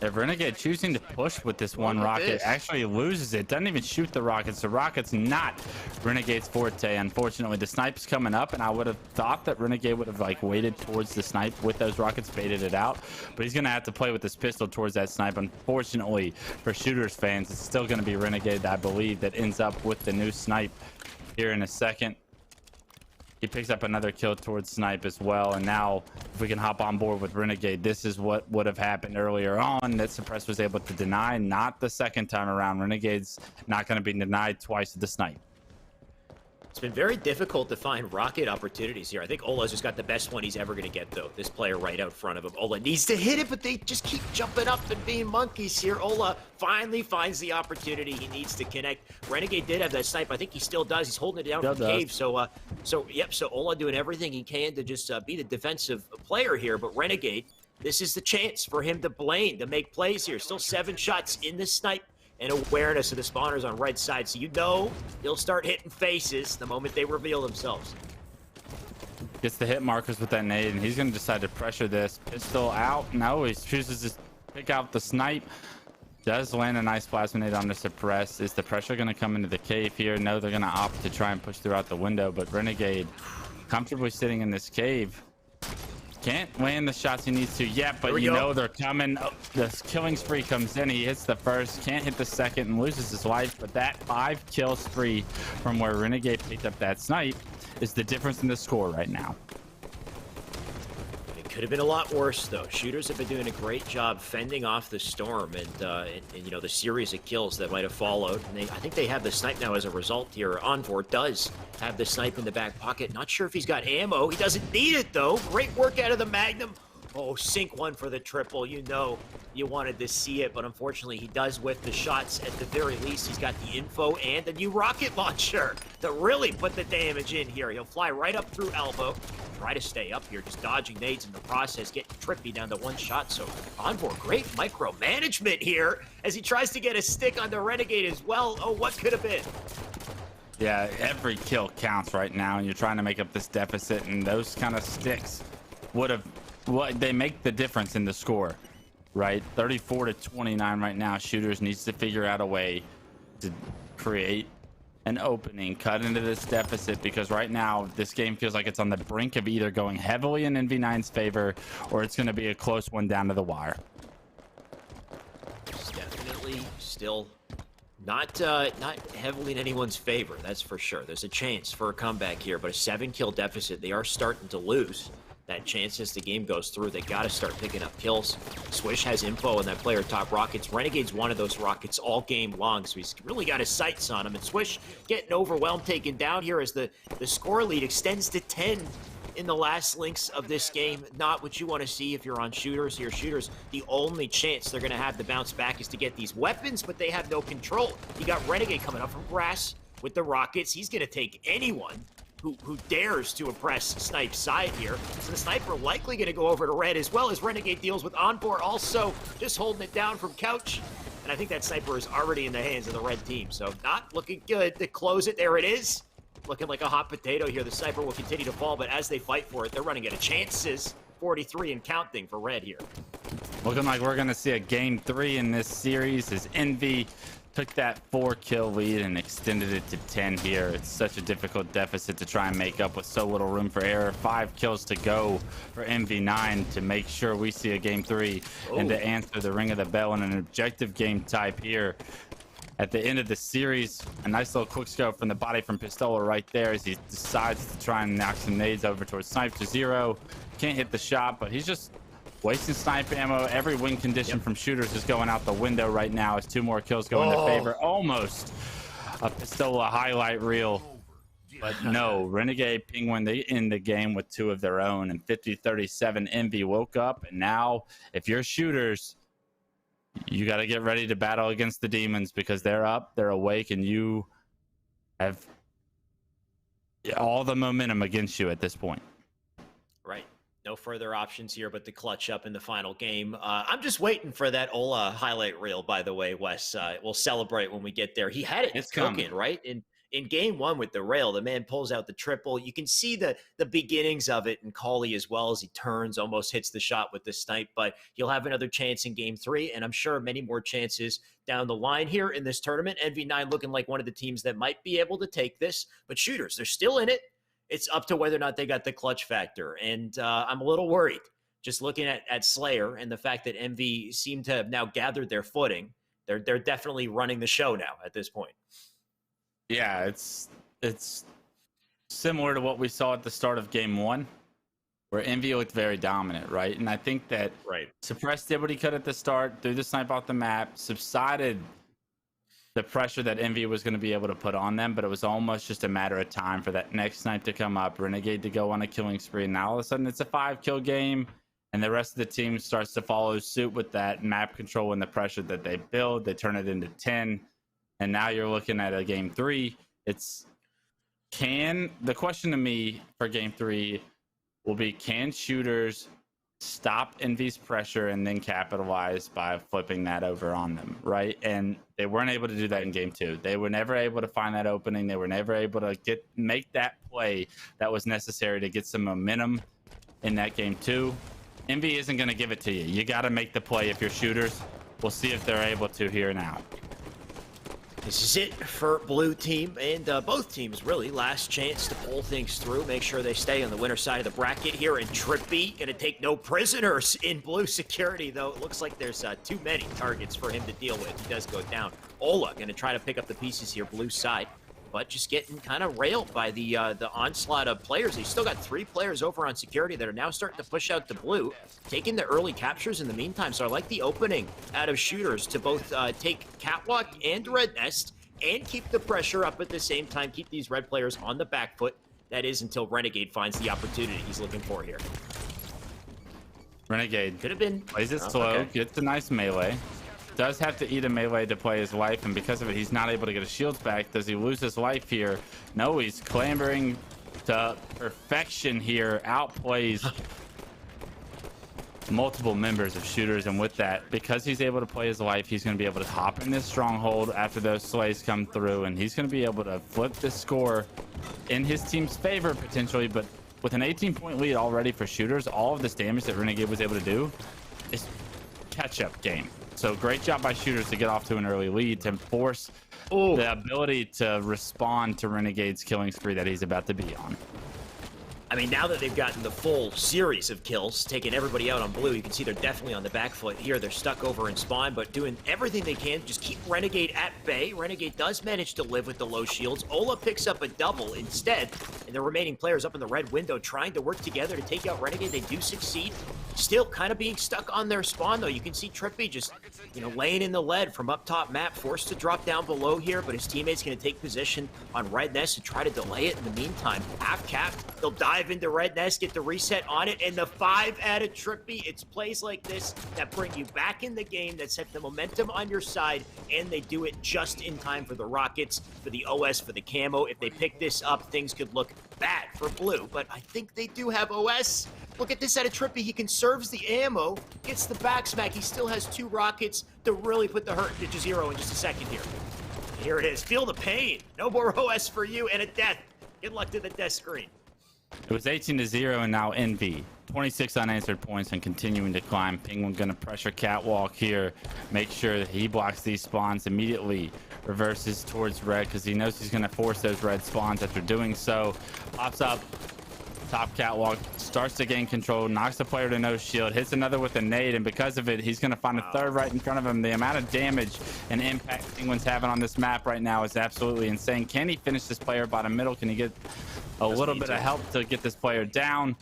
If Renegade choosing to push with this one rocket actually loses it, doesn't even shoot the rockets. The rocket's not Renegade's forte. Unfortunately, the snipe's coming up, and I would have thought that Renegade would have waited towards the snipe with those rockets, baited it out. But he's gonna have to play with this pistol towards that snipe. Unfortunately for Shooters fans, it's still gonna be Renegade, I believe, that ends up with the new snipe here in a second. He picks up another kill towards snipe as well, and now if we can hop on board with Renegade, this is what would have happened earlier on that Suppress was able to deny, not the second time around. Renegade's not going to be denied twice with the snipe. It's been very difficult to find rocket opportunities here. I think Ola's just got the best one he's ever going to get, though. This player right out front of him. Ola needs to hit it, but they just keep jumping up and being monkeys here. Ola finally finds the opportunity. He needs to connect. Renegade did have that snipe. I think he still does. He's holding it down from cave. So Ola doing everything he can to just be the defensive player here. But Renegade, this is the chance for him to make plays here. Still 7 shots in the snipe. And awareness of the spawners on right side, so you know he'll start hitting faces the moment they reveal themselves. Gets the hit markers with that nade, and he's going to decide to pressure this. Pistol out. No, he chooses to pick out the snipe. Does land a nice plasma nade on the Suppress. Is the pressure going to come into the cave here? No, they're going to opt to try and push throughout the window, but Renegade comfortably sitting in this cave. Can't land the shots he needs to yet, but you know they're coming. Oh, this killing spree comes in. He hits the first, can't hit the second, and loses his life. But that 5-kill spree from where Renegade picked up that snipe is the difference in the score right now. It could have been a lot worse, though. Shooters have been doing a great job fending off the storm and you know, the series of kills that might have followed. And I think they have the snipe now as a result here. Envor does have the snipe in the back pocket. Not sure if he's got ammo. He doesn't need it, though. Great work out of the Magnum. Oh, sink one for the triple. You know you wanted to see it, but unfortunately he does whiff the shots. At the very least, he's got the info and the new rocket launcher to really put the damage in here. He'll fly right up through elbow. Try to stay up here, just dodging nades in the process, getting Trippy down to 1 shot. So Envor, great micromanagement here as he tries to get a stick on the Renegade as well. Oh, what could have been? Yeah, every kill counts right now, and you're trying to make up this deficit, and those kind of sticks would have, they make the difference in the score, right? 34-29 right now. Shooters needs to figure out a way to create an opening, cut into this deficit, because right now this game feels like it's on the brink of either going heavily in NV9's favor or it's going to be a close one down to the wire. It's definitely still not heavily in anyone's favor, that's for sure. There's a chance for a comeback here, but a 7-kill deficit. They are starting to lose that chance as the game goes through. They got to start picking up kills. Swish has info on that player top rockets. Renegade's one of those rockets all game long, so he's really got his sights on him. And Swish getting overwhelmed, taken down here as the score lead extends to 10 in the last links of this game. Not what you want to see if you're on Shooters here. Shooters, the only chance they're going to have to bounce back is to get these weapons, but they have no control. You got Renegade coming up from grass with the rockets. He's going to take anyone who dares to oppress Snipe's side here. So the Sniper likely going to go over to Red, as well as Renegade deals with Encore also just holding it down from Couch. And I think that Sniper is already in the hands of the Red team, so not looking good to close it. There it is. Looking like a hot potato here. The Sniper will continue to fall, but as they fight for it, they're running out of chances. 43 and counting for Red here. Looking like we're going to see a game 3 in this series as Envy took that 4-kill lead and extended it to 10 here. It's such a difficult deficit to try and make up with so little room for error. 5 kills to go for MV9 to make sure we see a game 3 and to answer the ring of the bell in an objective game type here. At the end of the series, a nice little quick scope from the body from Pistola right there as he decides to try and knock some nades over towards Snipe to 0. Can't hit the shot, but he's just wasting snipe ammo. Every win condition from shooters is going out the window right now as 2 more kills go into favor. Almost a Pistola highlight reel. But no, Renegade Penguin, they end the game with 2 of their own. And 50-37, Envy woke up. And now, if you're shooters, you got to get ready to battle against the demons because they're up, they're awake, and you have all the momentum against you at this point. Right. No further options here but to clutch up in the final game. I'm just waiting for that Ola highlight reel, by the way, Wes. We'll celebrate when we get there. He had it cooking, right? In game 1 with the rail, the man pulls out the triple. You can see the beginnings of it in Cauley as well as he turns, almost hits the shot with the snipe, but he'll have another chance in game 3, and I'm sure many more chances down the line here in this tournament. NV9 looking like one of the teams that might be able to take this, but shooters, they're still in it. It's up to whether or not they got the clutch factor, and I'm a little worried just looking at Slayer and the fact that MV seem to have now gathered their footing. They're definitely running the show now at this point. Yeah, it's similar to what we saw at the start of game 1, where Envy looked very dominant, right? And I think that Suppressed did what he could at the start, threw the snipe off the map, subsided the pressure that Envy was going to be able to put on them, but it was almost just a matter of time for that next snipe to come up, Renegade to go on a killing spree. And now all of a sudden it's a 5-kill game, and the rest of the team starts to follow suit with that map control and the pressure that they build. They turn it into 10. And now you're looking at a game 3. The question to me for game 3 will be, can shooters stop Envy's pressure and then capitalize by flipping that over on them, right? And they weren't able to do that in game 2. They were never able to find that opening. They were never able to make that play that was necessary to get some momentum in that game 2. Envy isn't going to give it to you. You got to make the play if you're shooters. We'll see if they're able to here now. This is it for blue team and both teams, really. Last chance to pull things through, make sure they stay on the winner side of the bracket here. And Trippy going to take no prisoners in blue security, though. It looks like there's too many targets for him to deal with. He does go down. Ola going to try to pick up the pieces here, blue side, but just getting kind of railed by the onslaught of players. He's still got 3 players over on security that are now starting to push out to blue, taking the early captures in the meantime. So I like the opening out of shooters to both take Catwalk and Red Nest and keep the pressure up at the same time, keep these red players on the back foot. That is until Renegade finds the opportunity he's looking for here. Renegade could have been plays it slow, gets a nice melee. Does have to eat a melee to play his life, and because of it, he's not able to get his shields back. Does he lose his life here? No, he's clambering to perfection here. Outplays multiple members of shooters, and with that, because he's able to play his life, he's going to be able to hop in this stronghold after those slays come through, and he's going to be able to flip this score in his team's favor potentially. But with an 18-point lead already for shooters, all of this damage that Renegade was able to do is catch-up game. So great job by shooters to get off to an early lead to force the ability to respond to Renegade's killing spree that he's about to be on. I mean, now that they've gotten the full series of kills, taking everybody out on blue, you can see they're definitely on the back foot here. They're stuck over in spawn, but doing everything they can to just keep Renegade at bay. Renegade does manage to live with the low shields. Ola picks up a double instead, and the remaining players up in the red window trying to work together to take out Renegade. They do succeed. Still kind of being stuck on their spawn, though. You can see Trippy just, laying in the lead from up top map, forced to drop down below here, but his teammate's going to take position on Red Nest and try to delay it in the meantime. Half capped, they'll dive into Red Nest, get the reset on it, and the 5 out of Trippy. It's plays like this that bring you back in the game, that set the momentum on your side, and they do it just in time for the Rockets, for the OS, for the camo. If they pick this up, things could look bad for Blue, but I think they do have OS. Look at this out of Trippy. He conserves the ammo, gets the back smack. He still has 2 rockets to really put the hurt into Zero in just a second here. Here it is. Feel the pain. No more OS for you and a death. Good luck to the death screen. It was 18-0 and now Envy. 26 unanswered points and continuing to climb. Penguin gonna pressure Catwalk here. Make sure that he blocks these spawns immediately. Reverses towards red because he knows he's gonna force those red spawns after doing so. Pops up. Top Catwalk starts to gain control, knocks the player to no shield, hits another with a nade, and because of it, he's going to find a third right in front of him. The amount of damage and impact Penguin's having on this map right now is absolutely insane. Can he finish this player bottom middle? Can he get a little bit of help to get this player down?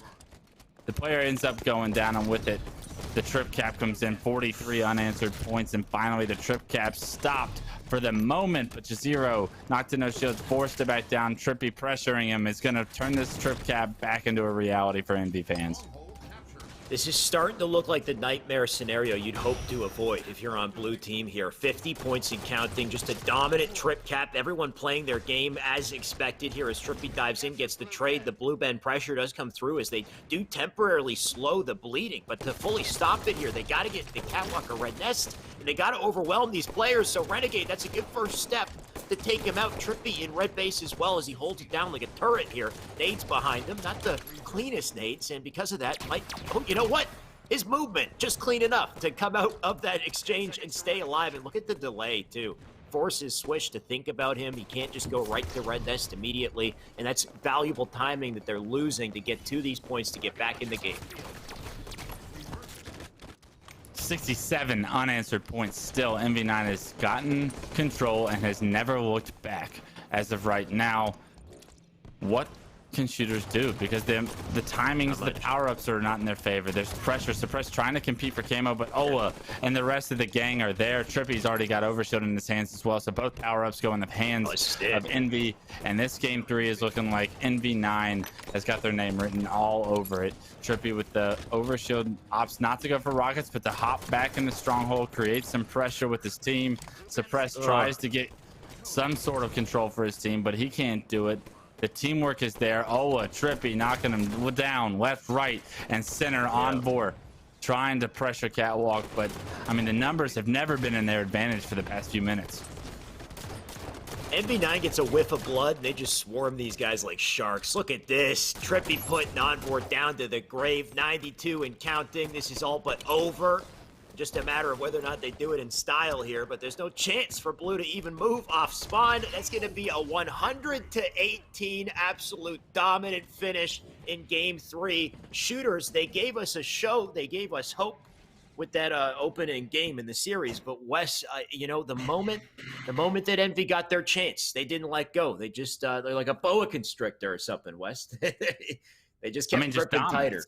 The player ends up going down, and with it, the trip cap comes in. 43 unanswered points, and finally the trip cap stopped for the moment, but Zero knocked to no shield, forced to back down. Trippy pressuring him is going to turn this trip cap back into a reality for NB fans. This is starting to look like the nightmare scenario you'd hope to avoid if you're on blue team here. 50 points and counting, just a dominant trip cap. Everyone playing their game as expected here as Trippy dives in, gets the trade. The blue bend pressure does come through as they do temporarily slow the bleeding, but to fully stop it here, they got to get the Catwalk a red nest, and they got to overwhelm these players. So Renegade, that's a good first step to take him out. Trippy in red base as well as he holds it down like a turret here. Nades behind him, not the cleanest nades, and because of that, might, oh, you know what? His movement just clean enough to come out of that exchange and stay alive. And look at the delay too. Forces Swish to think about him. He can't just go right to red nest immediately, and that's valuable timing that they're losing to get to these points to get back in the game. 67 unanswered points still. MV9 has gotten control and has never looked back as of right now. What can shooters do? Because the timings, the power-ups are not in their favor. There's pressure. Suppress trying to compete for camo, but Ola and the rest of the gang are there. Trippy's already got overshield in his hands as well, so both power-ups go in the hands of Envy, and this game 3 is looking like NV9 has got their name written all over it. Trippy with the overshield opts not to go for rockets, but to hop back in the stronghold, create some pressure with his team. Suppress tries to get some sort of control for his team, but he can't do it. The teamwork is there. Ola, Trippy knocking him down left, right, and center on board, trying to pressure Catwalk. But, I mean, the numbers have never been in their advantage for the past few minutes. MV9 gets a whiff of blood, and they just swarm these guys like sharks. Look at this. Trippy putting Onboard down to the grave. 92 and counting. This is all but over. Just a matter of whether or not they do it in style here, but there's no chance for blue to even move off spawn. That's going to be a 100-18 absolute dominant finish in game 3. Shooters, they gave us a show. They gave us hope with that opening game in the series. But Wes, you know, the moment that Envy got their chance, they didn't let go. They just they're like a boa constrictor or something, Wes. They just kept gripping tighter.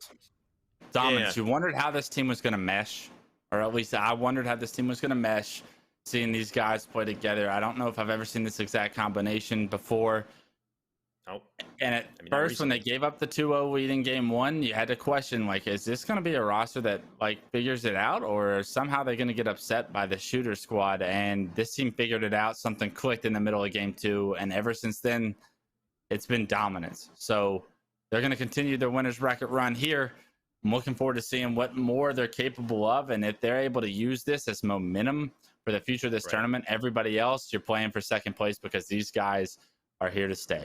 Dominance. You wondered how this team was going to mesh. Or at least I wondered how this team was going to mesh, seeing these guys play together. I don't know if I've ever seen this exact combination before. Nope. And at first, when they gave up the 2-0 lead in game 1, you had to question, like, is this going to be a roster that, like, figures it out? Or somehow they're going to get upset by the shooter squad? And this team figured it out. Something clicked in the middle of game 2. And ever since then, it's been dominance. So they're going to continue their winner's bracket run here. I'm looking forward to seeing what more they're capable of, and if they're able to use this as momentum for the future of this tournament. Everybody else, you're playing for second place because these guys are here to stay.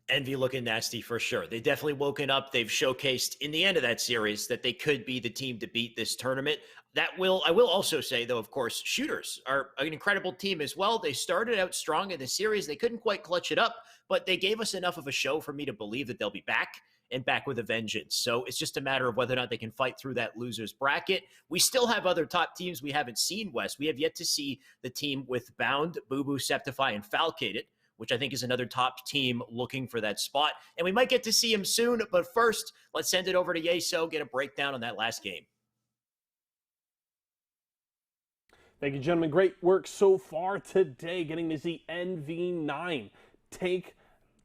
Envy looking nasty for sure. They definitely woken up. They've showcased in the end of that series that they could be the team to beat this tournament. I will also say, though, of course, shooters are an incredible team as well. They started out strong in the series. They couldn't quite clutch it up, but they gave us enough of a show for me to believe that they'll be back. And back with a vengeance. So it's just a matter of whether or not they can fight through that loser's bracket. We still have other top teams we haven't seen, Wes. We have yet to see the team with Bound, Boo Boo, Septify, and Falcated, which I think is another top team looking for that spot. And we might get to see him soon. But first, let's send it over to Yeso, get a breakdown on that last game. Thank you, gentlemen. Great work so far today, getting to see NV9 take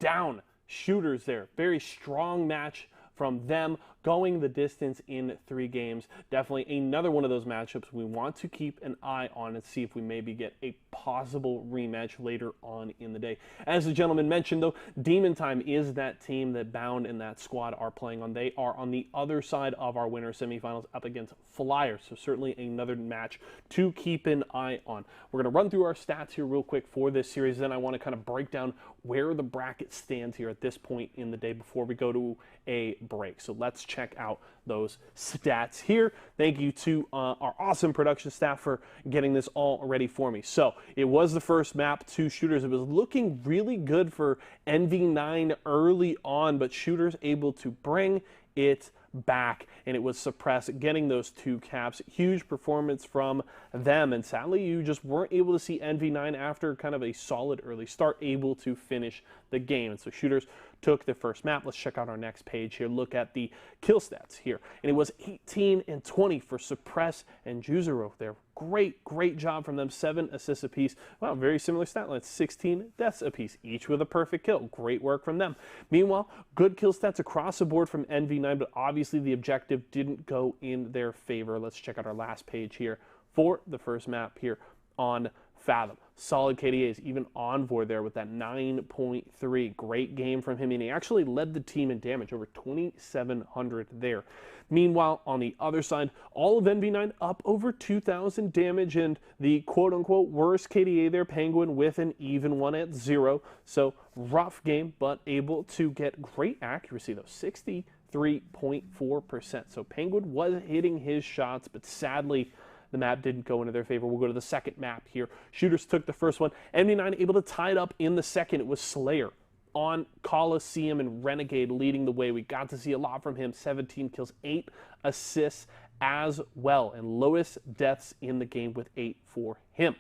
down shooters there. Very strong match from them. going the distance in 3 games. Definitely another one of those matchups we want to keep an eye on and see if we maybe get a possible rematch later on in the day. As the gentleman mentioned, though, Demon Time is that team that Bound and that squad are playing on. They are on the other side of our winter semifinals up against Flyers, so certainly another match to keep an eye on. We're going to run through our stats here real quick for this series, then I want to kind of break down where the bracket stands here at this point in the day before we go to a break. So let's check out those stats here. Thank you to our awesome production staff for getting this all ready for me. So it was the first map, 2 shooters. It was looking really good for NV9 early on, but shooters able to bring it back, and it was suppressed, getting those 2 caps. Huge performance from them, and sadly you just weren't able to see NV9 after kind of a solid early start able to finish the game. And so shooters took the first map. Let's check out our next page here. Look at the kill stats here, and it was 18 and 20 for Suppress and Juzuro there. Great job from them. 7 assists apiece. Wow, very similar stat lines. 16 deaths apiece, each with a perfect kill. Great work from them. Meanwhile, good kill stats across the board from NV9, but obviously the objective didn't go in their favor. Let's check out our last page here for the first map here on Fathom. Solid KDAs, even Envoy there with that 9.3. Great game from him, and he actually led the team in damage, over 2,700 there. Meanwhile, on the other side, all of NV9 up over 2,000 damage, and the quote-unquote worst KDA there, Penguin, with an even one at 0. So rough game, but able to get great accuracy, though, 63.4%. So Penguin was hitting his shots, but sadly, the map didn't go into their favor. We'll go to the second map here. Shooters took the first one. NV9 able to tie it up in the second. It was Slayer on Coliseum and Renegade leading the way. We got to see a lot from him. 17 kills, 8 assists as well, and lowest deaths in the game with 8 for him.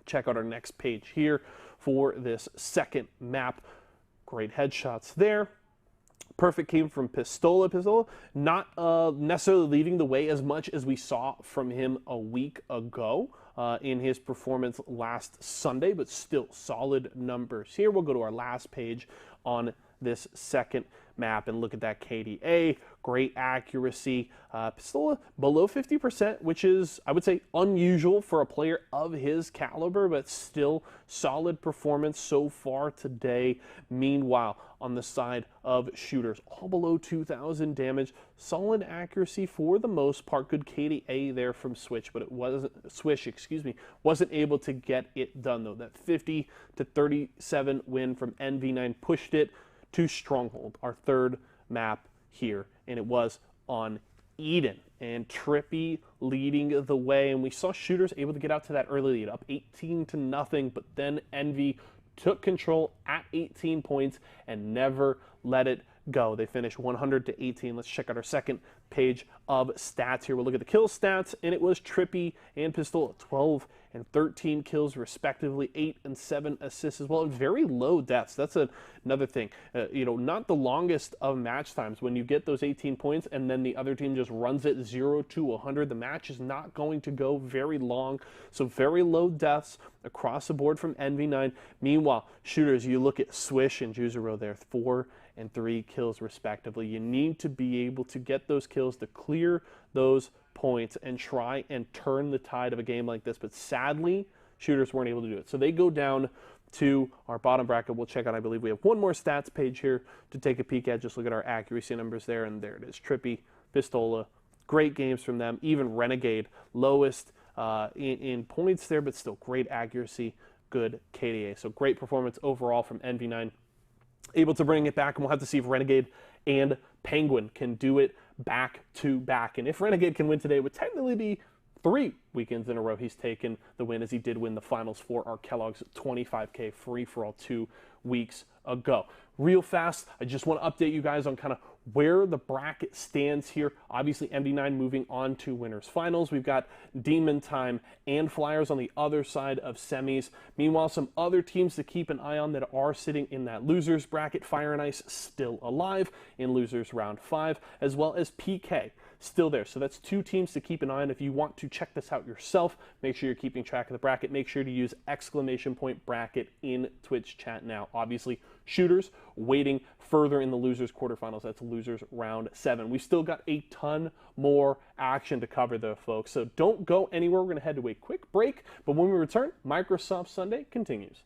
Check out our next page here for this second map. Great headshots there. Perfect came from Pistola. Pistola not necessarily leading the way as much as we saw from him a week ago in his performance last Sunday, but still solid numbers here. We'll go to our last page on this second map and look at that KDA. Great accuracy. Pistola below 50%, which is, I would say, unusual for a player of his caliber, but still solid performance so far today. Meanwhile, on the side of shooters, all below 2,000 damage. Solid accuracy for the most part. Good KDA there from Switch, but it wasn't wasn't able to get it done though. That 50-37 win from NV9 pushed it to Stronghold, our third map here, and it was on Eden, and Trippy leading the way, and we saw shooters able to get out to that early lead, up 18-0, but then Envy took control at 18 points and never let it go. They finished 100-18. Let's check out our second page of stats here. We'll look at the kill stats, and it was Trippy and Pistola, 12 and 13 kills respectively, 8 and 7 assists as well, and very low deaths. That's another thing. Not the longest of match times. When you get those 18 points and then the other team just runs it 0 to 100, the match is not going to go very long. So very low deaths across the board from NV9. Meanwhile, shooters, you look at Swish and Juzuro there, 4 and 3 kills respectively. You need to be able to get those kills to clear those points and try and turn the tide of a game like this, but sadly shooters weren't able to do it. So they go down to our bottom bracket. We'll check out, I believe we have one more stats page here to take a peek at. Just look at our accuracy numbers there, and there it is. Trippy, Pistola, great games from them. Even Renegade, lowest in points there, but still great accuracy, good KDA. So great performance overall from NV9. Able to bring it back, and we'll have to see if Renegade and Penguin can do it back to back. And if Renegade can win today, it would technically be 3 weekends in a row he's taken the win, as he did win the finals for our Kellogg's 25K free-for-all 2 weeks ago. Real fast, I just want to update you guys on kind of where the bracket stands here. Obviously, MD9 moving on to winners finals. We've got Demon Time and Flyers on the other side of semis. Meanwhile, some other teams to keep an eye on that are sitting in that losers bracket. Fire and Ice still alive in losers round 5, as well as PK still there. So that's 2 teams to keep an eye on. If you want to check this out yourself, make sure you're keeping track of the bracket. Make sure to use !bracket in Twitch chat now. Obviously, shooters waiting further in the losers quarterfinals. That's losers round 7. We've still got a ton more action to cover though, folks. So don't go anywhere. We're going to head to a quick break. But when we return, Microsoft Sunday continues.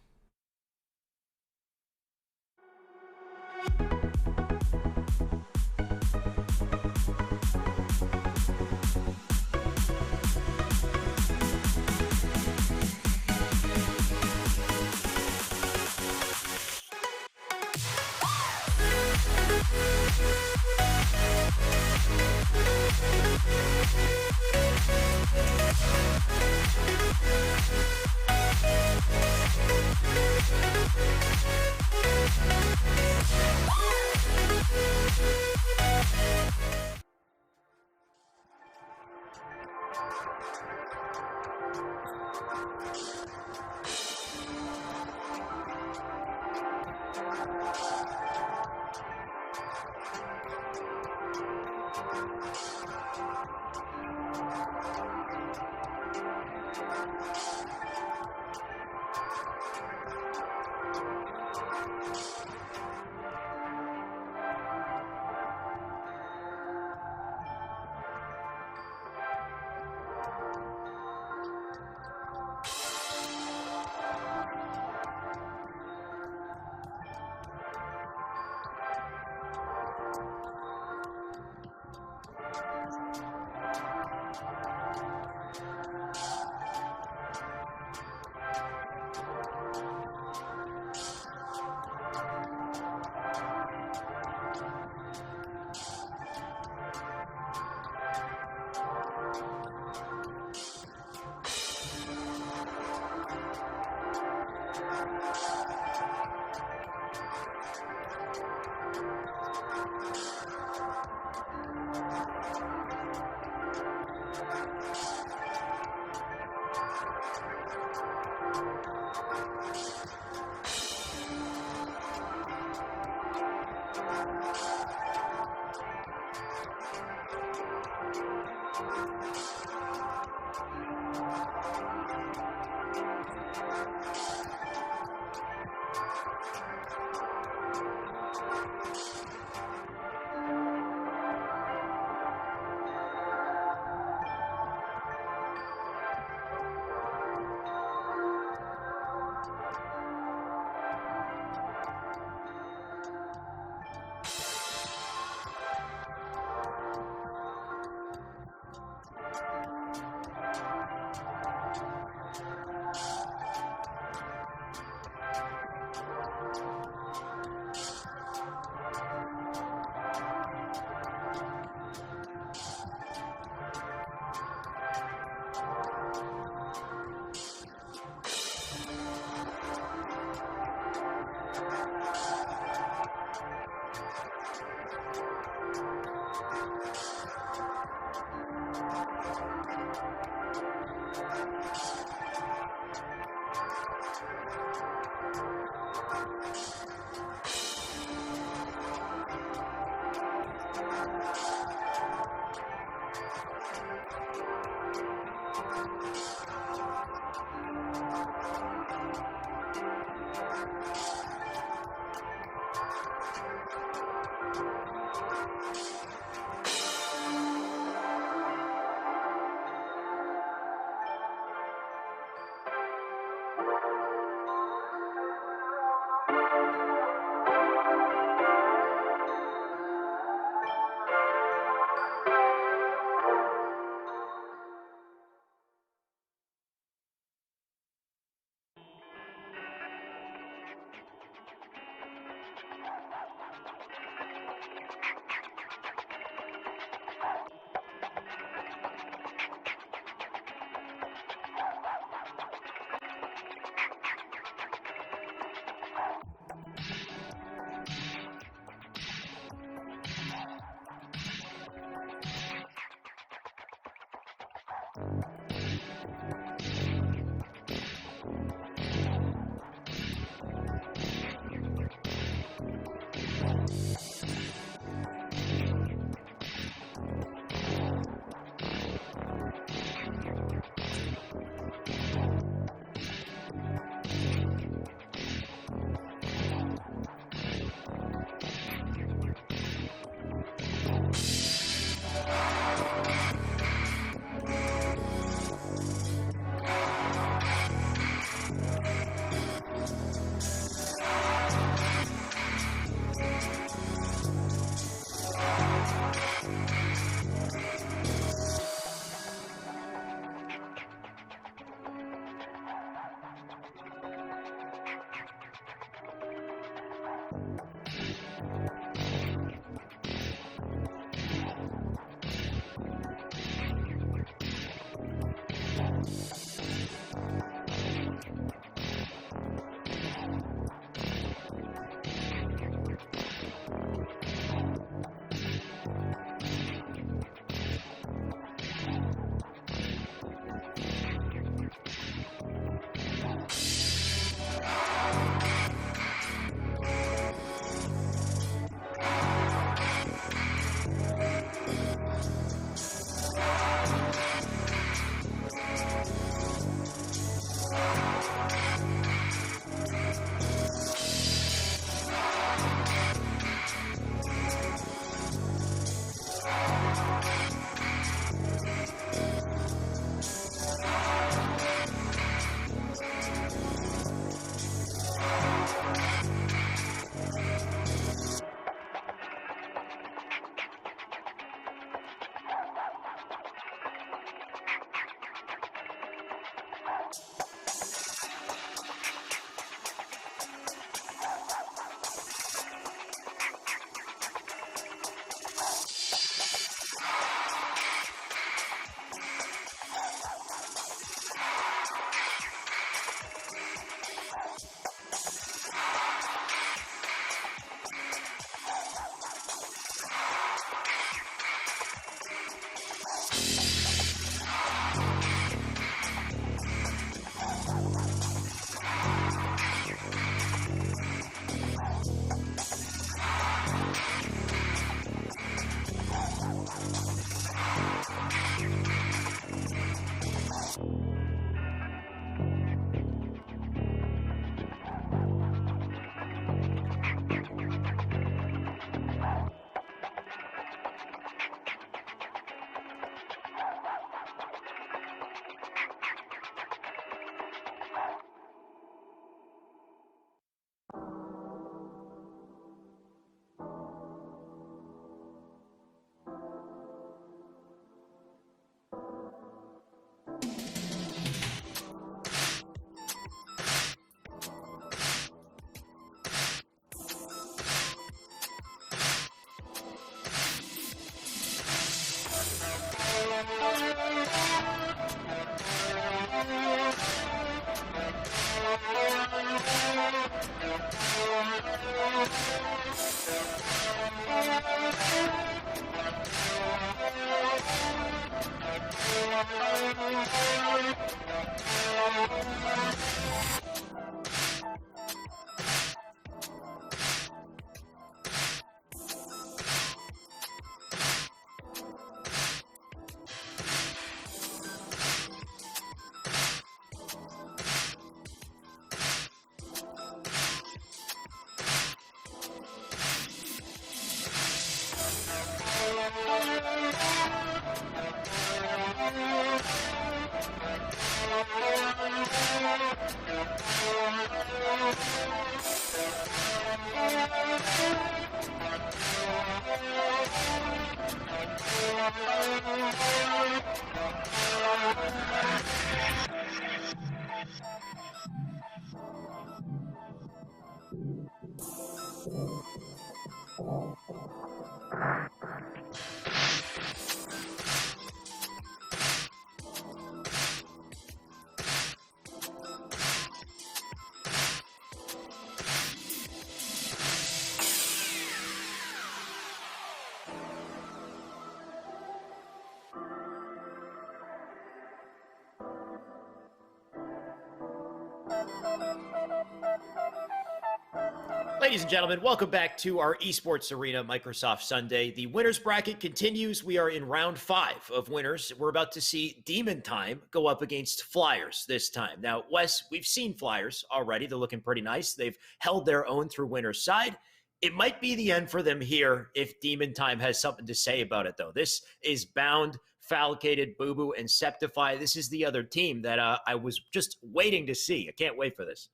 Ladies and gentlemen, welcome back to our Esports Arena Microsoft Sunday. The winners bracket continues. We are in round 5 of winners. We're about to see Demon Time go up against Flyers this time. Now, Wes, we've seen Flyers already. They're looking pretty nice. They've held their own through winners' side. It might be the end for them here if Demon Time has something to say about it, though. This is Bound, Falcated, Boo Boo, and Septify. This is the other team that I was just waiting to see. I can't wait for this.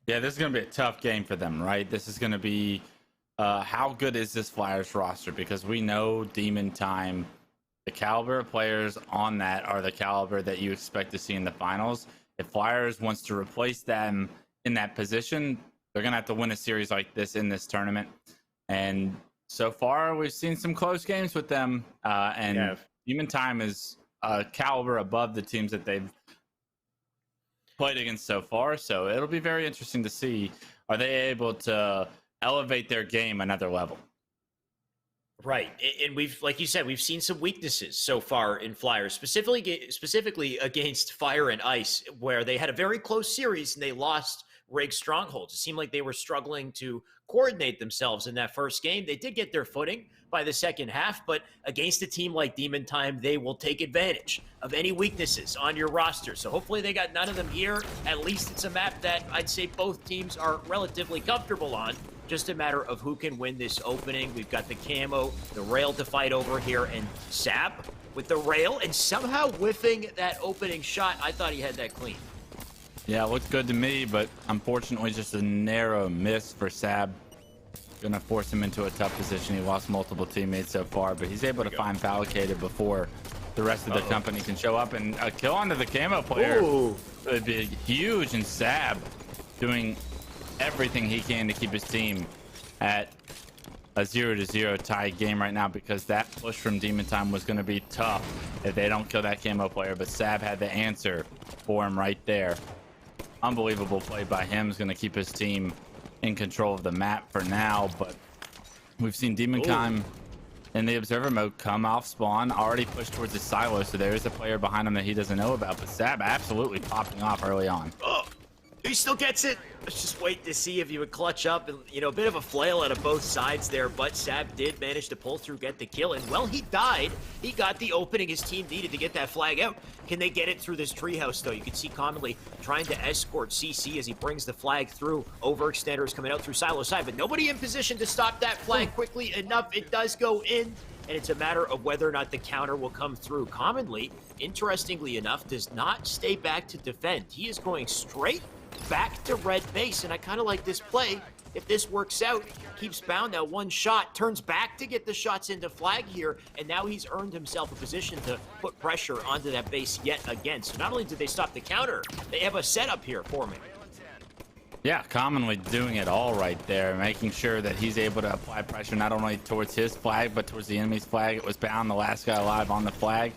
Yeah, this is going to be a tough game for them, right? This is going to be how good is this Flyers roster? Because we know Demon Time, the caliber of players on that are the caliber that you expect to see in the finals. If Flyers wants to replace them in that position, they're going to have to win a series like this in this tournament. And so far, we've seen some close games with them. And Demon Time is a caliber above the teams that they've played against so far, so it'll be very interesting to see, are they able to elevate their game another level? Right, and we've, like you said, we've seen some weaknesses so far in Flyers, specifically against Fire and Ice, where they had a very close series and they lost Rig Strongholds. It seemed like they were struggling to coordinate themselves in that first game. They did get their footing by the second half, but against a team like Demon Time, they will take advantage of any weaknesses on your roster. So hopefully they got none of them here. At least it's a map that I'd say both teams are relatively comfortable on. Just a matter of who can win this opening. We've got the camo, the rail to fight over here, and Sab with the rail and somehow whiffing that opening shot. I thought he had that clean. Yeah, it looked good to me, but unfortunately just a narrow miss for Sab. Gonna force him into a tough position. He lost multiple teammates so far, but he's able to find Falcated before the rest of the company can show up, and a kill onto the camo player would be huge. And Sab doing everything he can to keep his team at a 0-0 tie game right now, because that push from Demon Time was going to be tough if they don't kill that camo player. But Sab had the answer for him right there. Unbelievable play by him. Is going to keep his team in control of the map for now, but we've seen Demon Time in the observer mode come off spawn, already pushed towards the silo, so there is a player behind him that he doesn't know about. But Sab absolutely popping off early on. Oh, he still gets it. Let's just wait to see if he would clutch up. And, you know, a bit of a flail out of both sides there, but Sab did manage to pull through, get the kill. And, well, he died. He got the opening his team needed to get that flag out. Can they get it through this treehouse, though? You can see Commonly trying to escort CC as he brings the flag through. Overextenders coming out through silo side, but nobody in position to stop that flag quickly enough. It does go in, and it's a matter of whether or not the counter will come through. Commonly, interestingly enough, does not stay back to defend. He is going straight back to red base, and I kind of like this play. If this works out, keeps Bound now one shot, turns back to get the shots into flag here, and now he's earned himself a position to put pressure onto that base yet again. So not only did they stop the counter, they have a setup here for me. Yeah, Commonly doing it all right there, making sure that he's able to apply pressure not only towards his flag, but towards the enemy's flag. It was Bound, the last guy alive on the flag.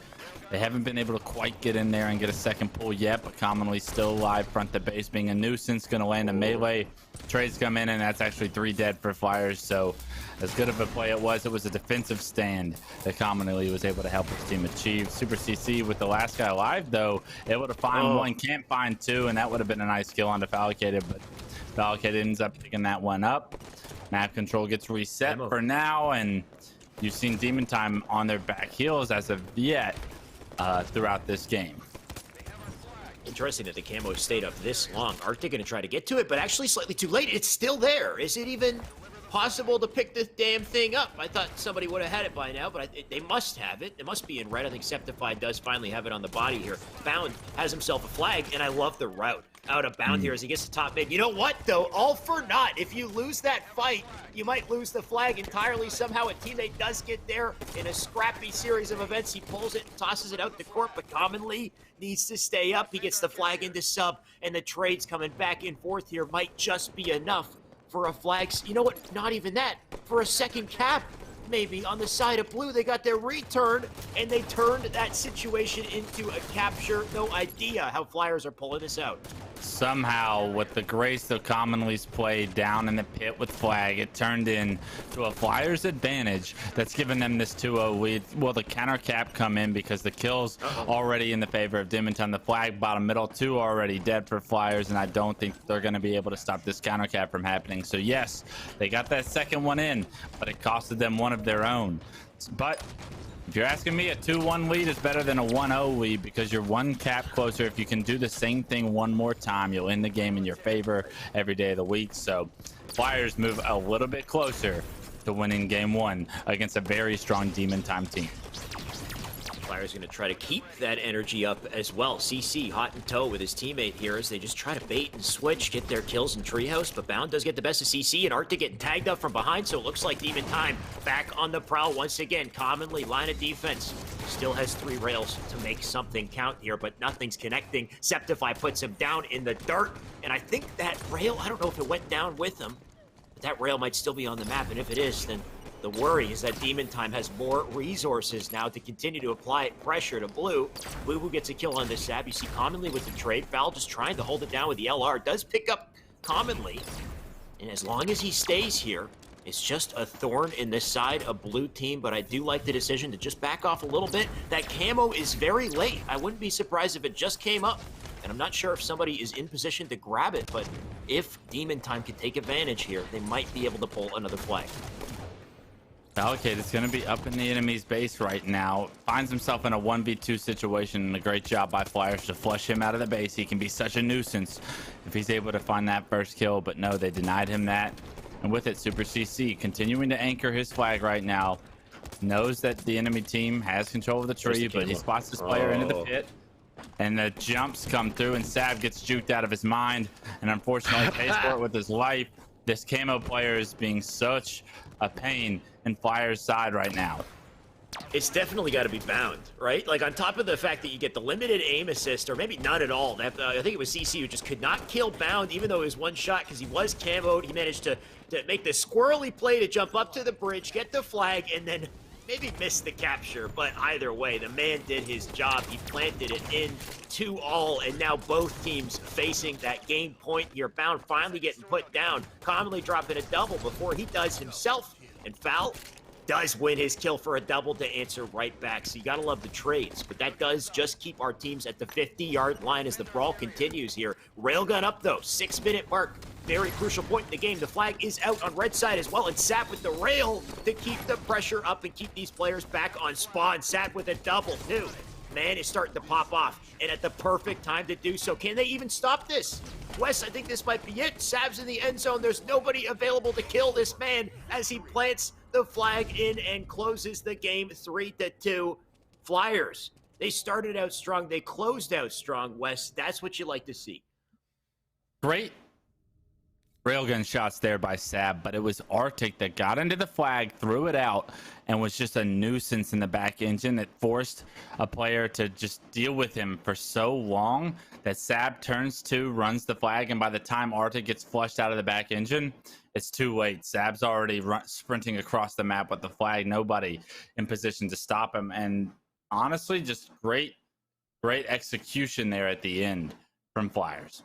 They haven't been able to quite get in there and get a second pull yet, but commonly still alive front to base, being a nuisance, going to land a melee. Trades come in, and that's actually 3 dead for Flyers. So as good of a play it was a defensive stand that commonly was able to help his team achieve. Super CC with the last guy alive, though, able to find one, can't find 2, and that would have been a nice kill on Falcated, but Falcated ends up picking that one up. Map control gets reset for now, and you've seen Demon Time on their back heels as of yet throughout this game. Interesting that the camo stayed up this long. Arctic going to try to get to it, but actually slightly too late. It's still there. Is it even possible to pick this damn thing up? I thought somebody would have had it by now, but they must have it. It must be in red. I think Septify does finally have it on the body here. Bound has himself a flag, and I love the route out of Bound here as he gets to top mid. You know what, though? All for naught. If you lose that fight, you might lose the flag entirely. Somehow a teammate does get there in a scrappy series of events. He pulls it and tosses it out to court, but commonly needs to stay up. He gets the flag into sub, and the trades coming back and forth here might just be enough for a flag. You know what? Not even that. For a second cap, maybe, on the side of blue. They got their return, and they turned that situation into a capture. No idea how Flyers are pulling this out. Somehow, with the grace of Commonly's play down in the pit with flag, it turned into a Flyers advantage that's given them this 2-0 lead. Will the counter cap come in because the kills already in the favor of Dimmonton? The flag bottom middle 2 already dead for Flyers, and I don't think they're going to be able to stop this counter cap from happening. So yes, they got that second one in, but it costed them one of their own. But if you're asking me, a 2-1 lead is better than a 1-0 lead because you're one cap closer. If you can do the same thing one more time, you'll end the game in your favor every day of the week. So Flyers move a little bit closer to winning game 1 against a very strong Demon Time team. Flyers going to try to keep that energy up as well. CC hot in tow with his teammate here as they just try to bait and switch, get their kills in Treehouse, but Bound does get the best of CC, and Arctic getting tagged up from behind, so it looks like Demon Time back on the prowl once again. Commonly, line of defense still has 3 rails to make something count here, but nothing's connecting. Septify puts him down in the dirt, and I think that rail, I don't know if it went down with him, but that rail might still be on the map, and if it is, then the worry is that Demon Time has more resources now to continue to apply pressure to Blue. Blue who gets a kill on this Sab. You see Commonly with the trade. Foul just trying to hold it down with the LR. Does pick up Commonly. And as long as he stays here, it's just a thorn in the side of Blue team. But I do like the decision to just back off a little bit. That camo is very late. I wouldn't be surprised if it just came up. And I'm not sure if somebody is in position to grab it. But if Demon Time can take advantage here, they might be able to pull another flag. Falcated is going to be up in the enemy's base right now. Finds himself in a 1v2 situation, and a great job by Flyers to flush him out of the base. He can be such a nuisance if he's able to find that first kill, but no, they denied him that. And with it, Super CC continuing to anchor his flag right now. Knows that the enemy team has control of the tree, but he spots this player into the pit. And the jumps come through, and Sav gets juked out of his mind, and unfortunately pays for it with his life. This camo player is being such a pain in Flyers' side right now. It's definitely got to be Bound, right? Like, on top of the fact that you get the limited aim assist, or maybe none at all. I think it was CC who just could not kill Bound, even though it was one shot, because he was camoed. He managed to make the squirrely play to jump up to the bridge, get the flag, and then maybe miss the capture. But either way, the man did his job. He planted it in 2-all, and now both teams facing that game point here. Bound finally getting put down, commonly dropping a double before he does himself. And Foul does win his kill for a double to answer right back. So you gotta love the trades, but that does just keep our teams at the 50-yard line as the brawl continues here. Railgun up though, 6-minute mark. Very crucial point in the game. The flag is out on red side as well, and Sap with the rail to keep the pressure up and keep these players back on spawn. Sap with a double too. Man is starting to pop off, and at the perfect time to do so. Can they even stop this? Wes, I think this might be it. Sab's in the end zone. There's nobody available to kill this man as he plants the flag in and closes the game 3-2. Flyers, they started out strong. They closed out strong, Wes. That's what you like to see. Great railgun shots there by Sab, but it was Arctic that got into the flag, threw it out, and was just a nuisance in the back engine that forced a player to just deal with him for so long that Sab turns to, runs the flag, and by the time Arctic gets flushed out of the back engine, it's too late. Sab's already sprinting across the map with the flag, nobody in position to stop him, and honestly, just great execution there at the end from Flyers.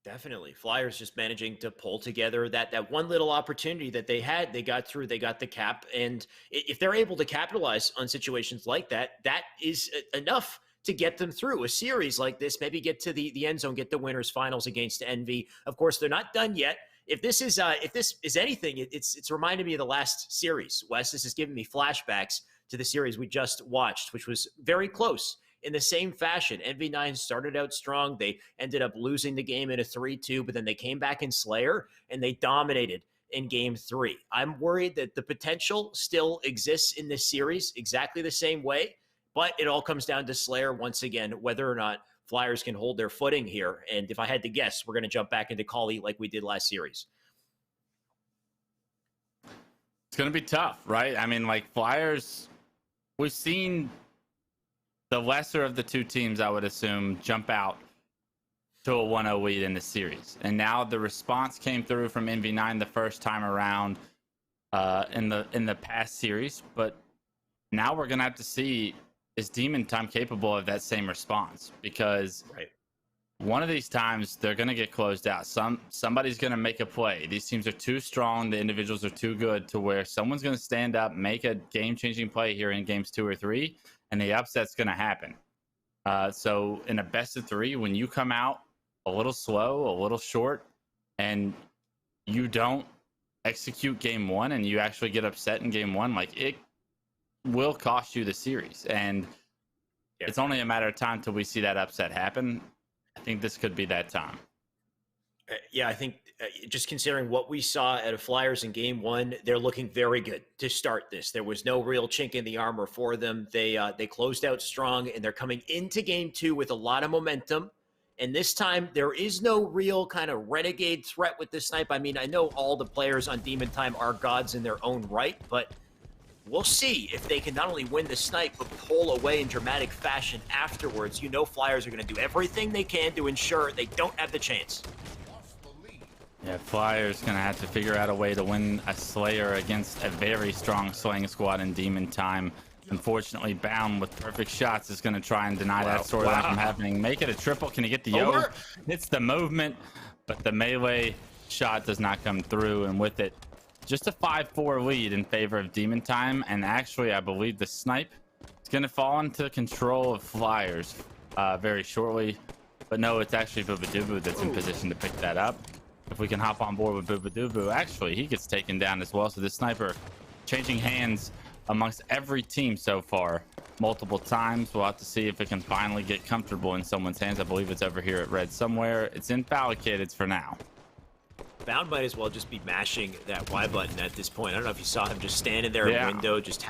Definitely. Flyers just managing to pull together that one little opportunity that they had. They got through, they got the cap. And if they're able to capitalize on situations like that, that is enough to get them through a series like this, maybe get to the end zone, get the winners finals against Envy. Of course, they're not done yet. If this is anything, it's reminded me of the last series. Wes, this has given me flashbacks to the series we just watched, which was very close. In the same fashion, NV9 started out strong. They ended up losing the game in a 3-2, but then they came back in Slayer and they dominated in game 3. I'm worried that the potential still exists in this series exactly the same way, but it all comes down to Slayer once again, whether or not Flyers can hold their footing here. And if I had to guess, we're going to jump back into Kali like we did last series. It's going to be tough, right? I mean, like Flyers, we've seen the lesser of the two teams, I would assume, jump out to a 1-0 lead in the series. And now the response came through from NV9 the first time around in the past series. But now we're going to have to see, is Demon Time capable of that same response? Because one of these times they're going to get closed out. Somebody's going to make a play. These teams are too strong. The individuals are too good to where someone's going to stand up, make a game-changing play here in games 2 or 3. And the upset's going to happen. So in a best of 3, when you come out a little slow, a little short, and you don't execute game 1 and you actually get upset in game 1, like it will cost you the series. And it's only a matter of time till we see that upset happen. I think this could be that time. Yeah, I think just considering what we saw at a Flyers in game 1, they're looking very good to start this. There was no real chink in the armor for them. They closed out strong, and they're coming into game 2 with a lot of momentum. And this time, there is no real kind of renegade threat with this snipe. I mean, I know all the players on Demon Time are gods in their own right, but we'll see if they can not only win the snipe, but pull away in dramatic fashion afterwards. You know Flyers are going to do everything they can to ensure they don't have the chance. Yeah, Flyers going to have to figure out a way to win a Slayer against a very strong slaying squad in Demon Time. Unfortunately, Bound with perfect shots is going to try and deny that storyline from happening. Make it a triple. Can he get the over? Hits the movement, but the melee shot does not come through. And with it, just a 5-4 lead in favor of Demon Time. And actually, I believe the snipe is going to fall into control of Flyers very shortly. But no, it's actually Bubadubu that's in position to pick that up. If we can hop on board with Bubadubu, actually, he gets taken down as well. So the sniper changing hands amongst every team so far multiple times. We'll have to see if it can finally get comfortable in someone's hands. I believe it's over here at red somewhere. It's in Fallicated for now. Bound might as well just be mashing that Y button at this point. I don't know if you saw him just standing there in window, just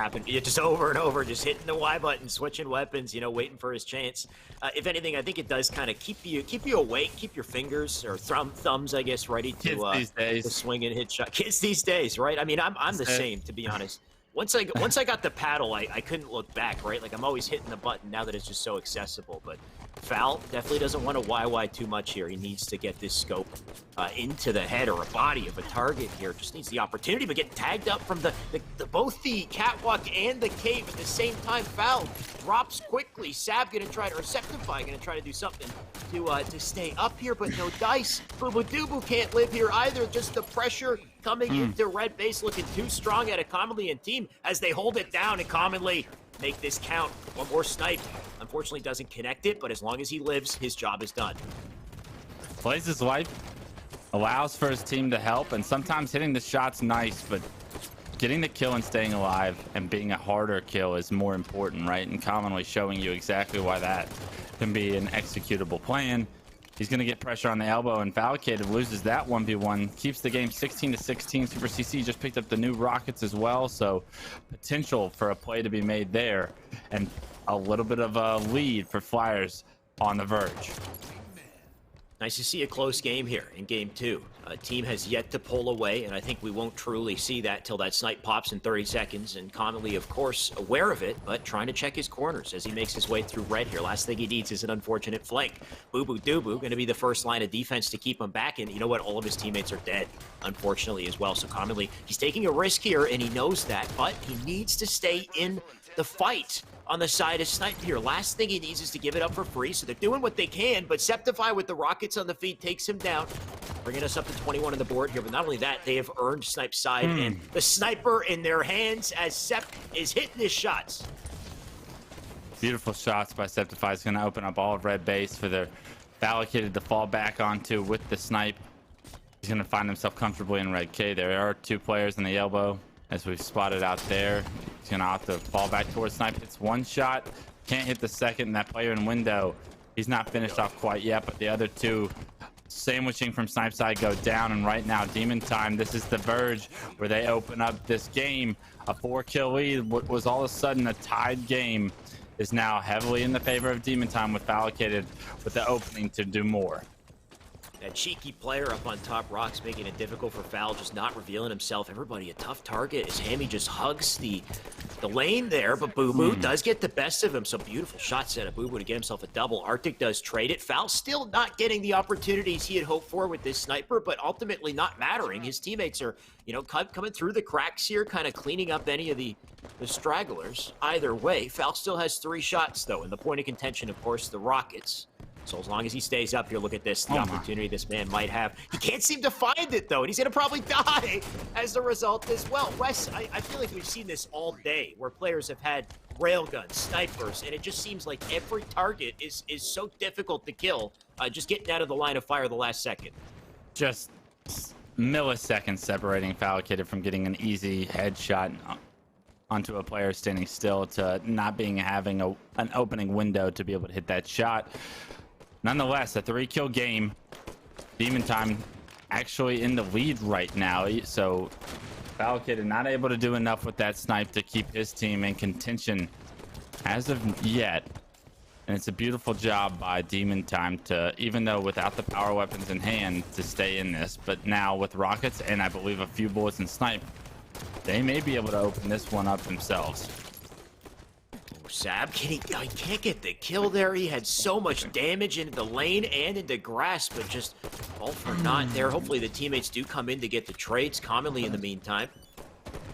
over and over, just hitting the Y button, switching weapons, you know, waiting for his chance. If anything, I think it does kind of keep you awake, keep your fingers or thumbs, I guess, ready to swing and hit shot. Kids these days, right? I mean, I'm the same, to be honest. Once I got the paddle, I couldn't look back, right? Like I'm always hitting the button now that it's just so accessible. But Foul definitely doesn't want to YY too much here. He needs to get this scope into the head or a body of a target here. Just needs the opportunity, but getting tagged up from both the catwalk and the cave at the same time. Foul drops quickly. Sab gonna try to, or Septify gonna try to do something to stay up here, but no dice. Bubadubu can't live here either. Just the pressure coming into red base, looking too strong at a Commonly and team as they hold it down and Commonly make this count. One more snipe. Unfortunately doesn't connect it, but as long as he lives, his job is done. Plays his life, allows for his team to help, and sometimes hitting the shot's nice, but getting the kill and staying alive and being a harder kill is more important, right? And Commonly showing you exactly why that can be an executable plan. He's going to get pressure on the elbow, and Fallicated loses that 1v1, keeps the game 16-16. Super CC just picked up the new rockets as well, so potential for a play to be made there, and a little bit of a lead for Flyers on the verge. Nice to see a close game here in game 2. Team has yet to pull away, and I think we won't truly see that till that snipe pops in 30 seconds. And Connolly, of course, aware of it, but trying to check his corners as he makes his way through red here. Last thing he needs is an unfortunate flank. Bubadubu going to be the first line of defense to keep him back, and you know what? All of his teammates are dead, unfortunately, as well. So Connolly, he's taking a risk here, and he knows that, but he needs to stay in the fight on the side of Snipe here. Last thing he needs is to give it up for free, so they're doing what they can, but Septify with the rockets on the feet takes him down, bringing us up to 21 on the board here. But not only that, they have earned Snipe's side, and the sniper in their hands as Sep is hitting his shots. Beautiful shots by Septify. Is going to open up all of red base for their allocated to fall back onto with the snipe. He's going to find himself comfortably in red K. There are 2 players in the elbow, as we've spotted out there. He's going to have to fall back towards snipe. Hits 1 shot, can't hit the second, and that player in window, he's not finished off quite yet, but the other 2 sandwiching from snipe side go down. And right now, Demon Time, this is the verge where they open up this game. A 4-kill lead, what was all of a sudden a tied game, is now heavily in the favor of Demon Time, with allocated with the opening to do more. That cheeky player up on top rocks, making it difficult for Foul, just not revealing himself. Everybody a tough target as Hammy just hugs the lane there, but Boo Boo does get the best of him. So beautiful shot set of Boo Boo to get himself a double. Arctic does trade it. Foul still not getting the opportunities he had hoped for with this sniper, but ultimately not mattering. His teammates are, you know, coming through the cracks here, kind of cleaning up any of the stragglers. Either way, Foul still has 3 shots though, and the point of contention, of course, the Rockets. So as long as he stays up here, look at this, the opportunity this man might have. He can't seem to find it, though, and he's going to probably die as a result as well. Wes, I feel like we've seen this all day, where players have had railguns, snipers, and it just seems like every target is so difficult to kill, just getting out of the line of fire the last second. Just milliseconds separating Falcated from getting an easy headshot onto a player standing still to not having an opening window to be able to hit that shot. Nonetheless, a 3-kill game. Demon Time actually in the lead right now. So Falcated not able to do enough with that snipe to keep his team in contention as of yet. And it's a beautiful job by Demon Time to, even though without the power weapons in hand, to stay in this. But now with rockets and I believe a few bullets in snipe, they may be able to open this one up themselves. Sab, he can't get the kill there. He had so much damage into the lane and into grass, but just all for naught there. Hopefully the teammates do come in to get the trades commonly in the meantime.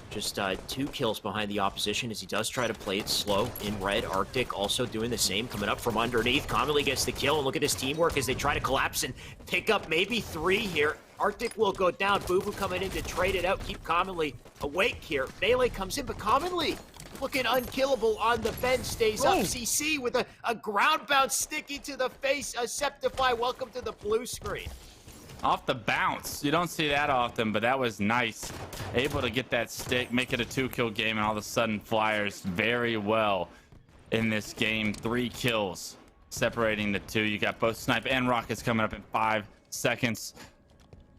Just 2 kills behind the opposition as he does try to play it slow in red. Arctic also doing the same, coming up from underneath. Commonly gets the kill, and look at his teamwork as they try to collapse and pick up maybe 3 here. Arctic will go down. Boo Boo coming in to trade it out, keep Commonly awake here. Melee comes in, but Commonly looking unkillable on the bench, stays up. CC with a ground bounce sticky to the face. Septify, welcome to the blue screen. Off the bounce. You don't see that often, but that was nice. Able to get that stick, make it a 2-kill game, and all of a sudden Flyers very well in this game. 3 kills separating the 2. You got both Snipe and Rockets coming up in 5 seconds.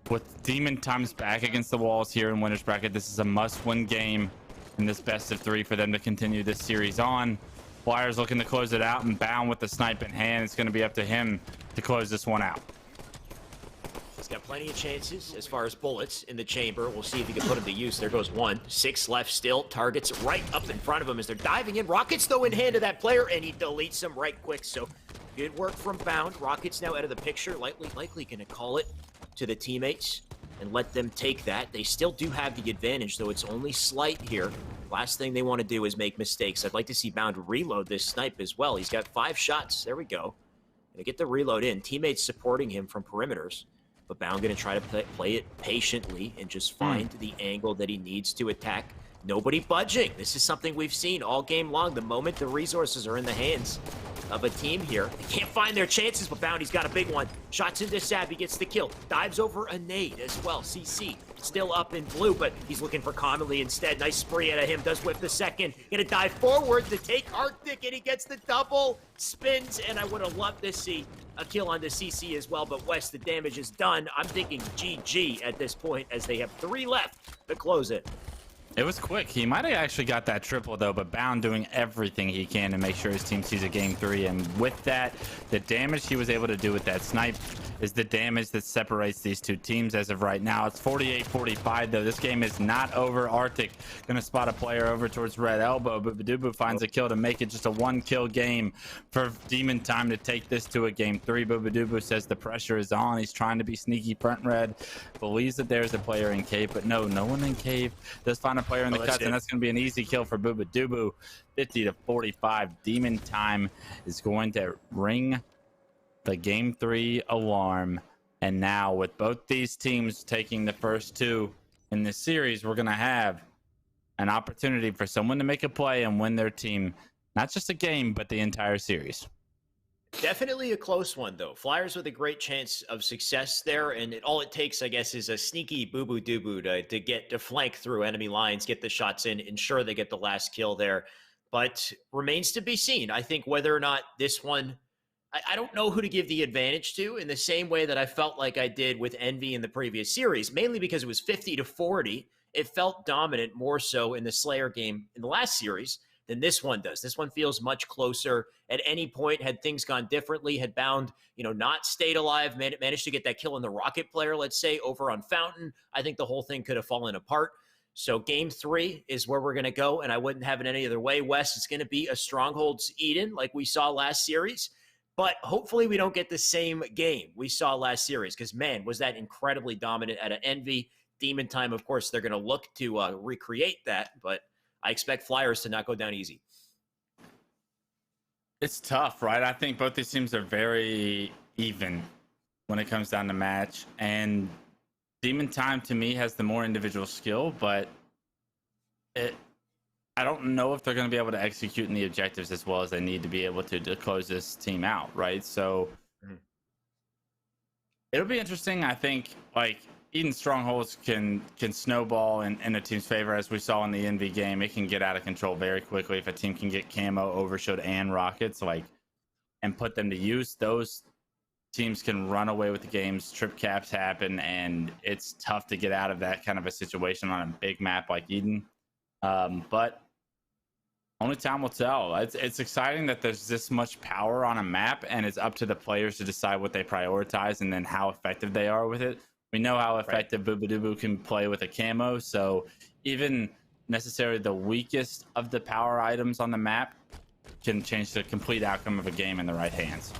With Demon Time's back against the walls here in Winner's Bracket, this is a must-win game in this best of 3 for them to continue this series on. Flyers looking to close it out, and Bound with the snipe in hand. It's going to be up to him to close this one out. He's got plenty of chances as far as bullets in the chamber. We'll see if he can put them to use. There goes 1. 6 left still. Targets right up in front of him as they're diving in. Rockets, though, in hand of that player, and he deletes them right quick. So good work from Bound. Rockets now out of the picture. Likely going to call it to the teammates and let them take that. They still do have the advantage, though it's only slight here. Last thing they want to do is make mistakes. I'd like to see Bound reload this snipe as well. He's got 5 shots. There we go. Gonna get the reload in. Teammates supporting him from perimeters, but Bound gonna try to play it patiently and just find the angle that he needs to attack. Nobody budging. This is something we've seen all game long. The moment the resources are in the hands of a team here, they can't find their chances, but Bounty's got a big one. Shots into Sab, he gets the kill. Dives over a nade as well. CC still up in blue, but he's looking for Commonly instead. Nice spree out of him, does whip the second. Gonna dive forward to take Arctic, and he gets the double. Spins, and I would have loved to see a kill on the CC as well, but West, the damage is done. I'm thinking GG at this point as they have 3 left to close it. It was quick. He might have actually got that triple, though, but Bound doing everything he can to make sure his team sees a game 3. And with that, the damage he was able to do with that snipe, is the damage that separates these two teams as of right now. It's 48-45 though. This game is not over. Arctic gonna spot a player over towards red elbow, but Badubu finds a kill to make it just a 1-kill game for Demon Time to take this to a game 3. But Badubu says the pressure is on. He's trying to be sneaky front red, believes that there's a player in cave, but no one in cave. Does find a player in the cuts, and that's gonna be an easy kill for Badubu. 50-45. Demon Time is going to ring the game 3 alarm, and now with both these teams taking the first 2 in this series, we're gonna have an opportunity for someone to make a play and win their team not just a game but the entire series. Definitely a close one, though. Flyers with a great chance of success there, and all it takes, I guess, is a sneaky boo-boo-doo-boo to get to flank through enemy lines, get the shots in, ensure they get the last kill there. But remains to be seen. I think whether or not this one, I don't know who to give the advantage to, in the same way that I felt like I did with Envy in the previous series, mainly because it was 50-40. It felt dominant more so in the Slayer game in the last series than this one does. This one feels much closer. At any point, had things gone differently, had Bound, not stayed alive, managed to get that kill on the Rocket player, let's say, over on Fountain, I think the whole thing could have fallen apart. So game 3 is where we're going to go, and I wouldn't have it any other way. Wes, it's going to be a Strongholds Eden like we saw last series. But hopefully we don't get the same game we saw last series, because, man, was that incredibly dominant at an Envy. Demon Time, of course, they're going to look to recreate that, but I expect Flyers to not go down easy. It's tough, right? I think both these teams are very even when it comes down to match, and Demon Time, to me, has the more individual skill, but I don't know if they're going to be able to execute in the objectives as well as they need to be able to close this team out, right? So it'll be interesting. I think, Eden Strongholds can snowball in a team's favor, as we saw in the Envy game. It can get out of control very quickly if a team can get camo, overshoot, and rockets, and put them to use. Those teams can run away with the games. Trip caps happen, and it's tough to get out of that kind of a situation on a big map like Eden. But only time will tell. It's exciting that there's this much power on a map, and it's up to the players to decide what they prioritize and then how effective they are with it. We know how effective Boobadooboo can play with a camo, so even necessarily the weakest of the power items on the map can change the complete outcome of a game in the right hands.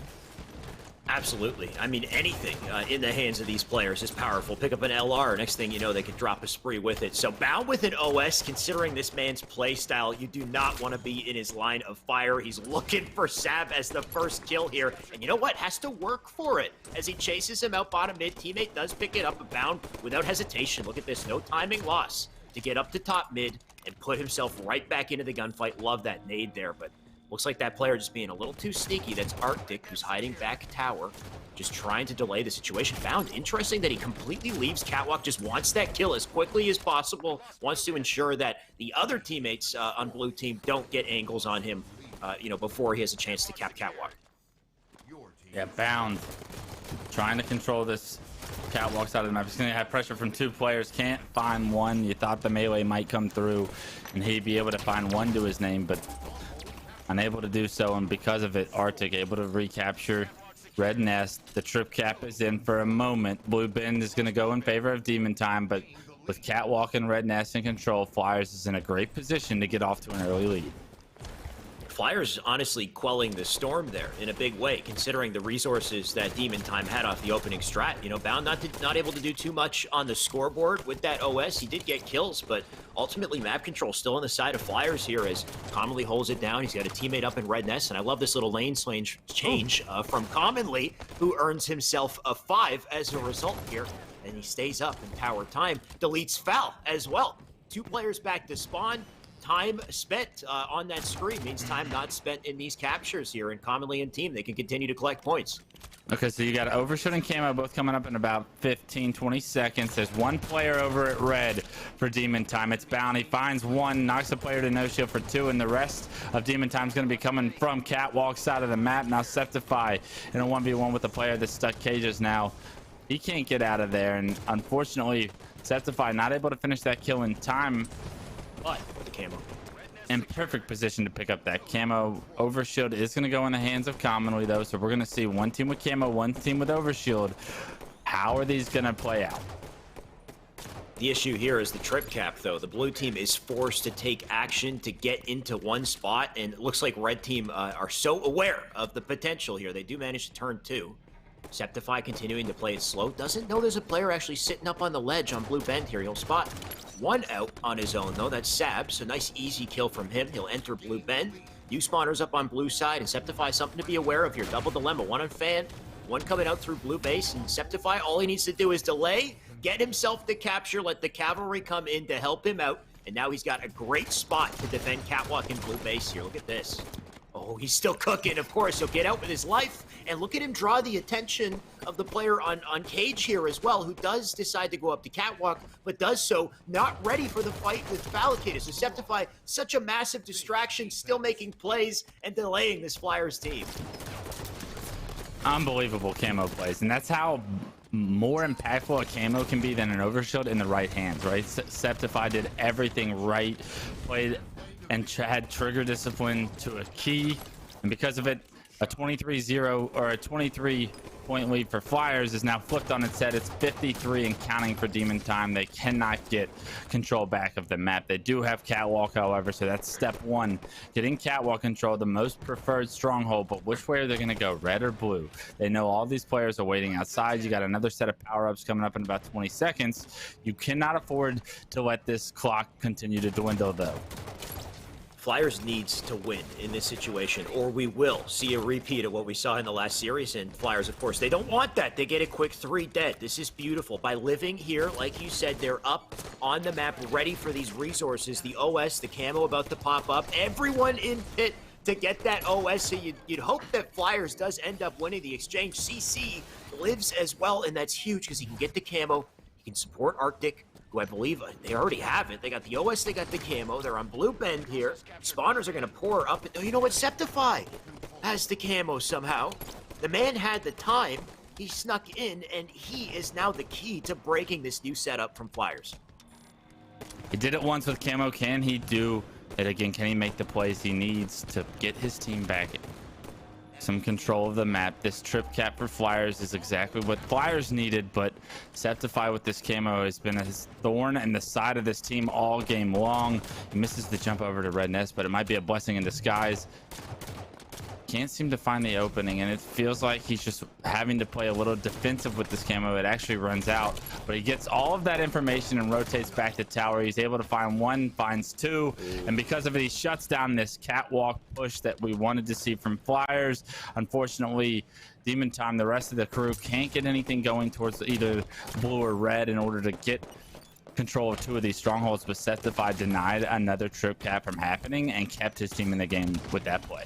Absolutely. I mean, anything in the hands of these players is powerful. Pick up an LR, next thing you know, they could drop a spree with it. So Bound with an OS, considering this man's play style, you do not want to be in his line of fire. He's looking for Sab as the first kill here. And you know what? Has to work for it. As he chases him out bottom mid, teammate does pick it up, but Bound without hesitation. Look at this, no timing loss to get up to top mid and put himself right back into the gunfight. Love that nade there, but looks like that player just being a little too sneaky. That's Arctic, who's hiding back tower, just trying to delay the situation. Bound, interesting that he completely leaves Catwalk, just wants that kill as quickly as possible, wants to ensure that the other teammates on blue team don't get angles on him, before he has a chance to cap Catwalk. Yeah, Bound trying to control this Catwalk side of the map. He's going to have pressure from 2 players, can't find one. You thought the melee might come through and he'd be able to find one to his name, but unable to do so, and because of it, Arctic able to recapture Red Nest. The trip cap is in for a moment. Blue Bend is going to go in favor of Demon Time, but with Catwalk and Red Nest in control, Flyers is in a great position to get off to an early lead. Flyers honestly quelling the storm there in a big way, considering the resources that Demon Time had off the opening strat. Bound not able to do too much on the scoreboard with that OS. He did get kills, but ultimately map control still on the side of Flyers here as Commonly holds it down. He's got a teammate up in Red Nest, and I love this little lane change from Commonly, who earns himself a 5 as a result here, and he stays up in tower time. Deletes Foul as well. 2 players back to spawn. Time spent on that screen means time not spent in these captures here, and Commonly and team, they can continue to collect points. Okay, so you got Overshoot and Camo both coming up in about 15-20 seconds. There's 1 player over at red for Demon Time. It's Bound. He finds 1, knocks a player to no shield for 2, and the rest of Demon Time is going to be coming from Catwalk side of the map. Now Septify in a 1v1 with the player that's stuck cages now. He can't get out of there, and unfortunately, Septify not able to finish that kill in time. But with the camo. in perfect position to pick up that camo. Overshield is going to go in the hands of Commonly, though, so we're going to see one team with camo, one team with Overshield. How are these going to play out? The issue here is the trip cap, though. The blue team is forced to take action to get into one spot, and it looks like red team are so aware of the potential here. They do manage to turn 2. Septify continuing to play it slow. Doesn't know there's a player actually sitting up on the ledge on blue bend here. He'll spot one out on his own, though. That's Sab, so nice easy kill from him. He'll enter blue bend. U-spawners up on blue side, and Septify something to be aware of here. Double dilemma, one on Fan, one coming out through blue base, and Septify, all he needs to do is delay, get himself the capture, let the cavalry come in to help him out, and now he's got a great spot to defend Catwalk in blue base here. Look at this. Oh, he's still cooking, of course. He'll get out with his life, and look at him draw the attention of the player on Cage here as well, who does decide to go up to Catwalk, but does so not ready for the fight with Fallacatus. So Septify, such a massive distraction, still making plays and delaying this Flyers team. Unbelievable camo plays, and that's how more impactful a camo can be than an Overshield in the right hands, right? Septify did everything right, played and had trigger discipline to a key, and because of it, a 23-0 or a 23-point lead for Flyers is now flipped on its head. It's 53 and counting for Demon Time. They cannot get control back of the map. They do have Catwalk, however, so that's step 1. Getting Catwalk control, the most preferred stronghold, but which way are they going to go, red or blue? They know all these players are waiting outside. You got another set of power-ups coming up in about 20 seconds. You cannot afford to let this clock continue to dwindle, though. Flyers needs to win in this situation, or we will see a repeat of what we saw in the last series. And Flyers, of course, they don't want that. They get a quick 3 dead. This is beautiful. By living here, like you said, they're up on the map, ready for these resources. The OS, the camo about to pop up. Everyone in pit to get that OS. So you'd hope that Flyers does end up winning the exchange. CC lives as well, and that's huge because he can get the camo. He can support Arctic, who I believe they already have it. They got the OS, they got the camo. They're on blue bend here. Spawners are going to pour up. Oh, you know what? Septify has the camo somehow. The man had the time. He snuck in, and he is now the key to breaking this new setup from Flyers. He did it once with camo. Can he do it again? Can he make the plays he needs to get his team back some control of the map? This trip cap for Flyers is exactly what Flyers needed, but Septify with this camo has been a thorn in the side of this team all game long. He misses the jump over to Red Nest, but it might be a blessing in disguise. Can't seem to find the opening, and it feels like he's just having to play a little defensive with this camo. It actually runs out, but he gets all of that information and rotates back to tower. He's able to find 1, finds 2, and because of it, he shuts down this catwalk push that we wanted to see from Flyers. Unfortunately, Demon Time, the rest of the crew can't get anything going towards either blue or red in order to get control of 2 of these strongholds, but Septify denied another trip cap from happening and kept his team in the game with that play.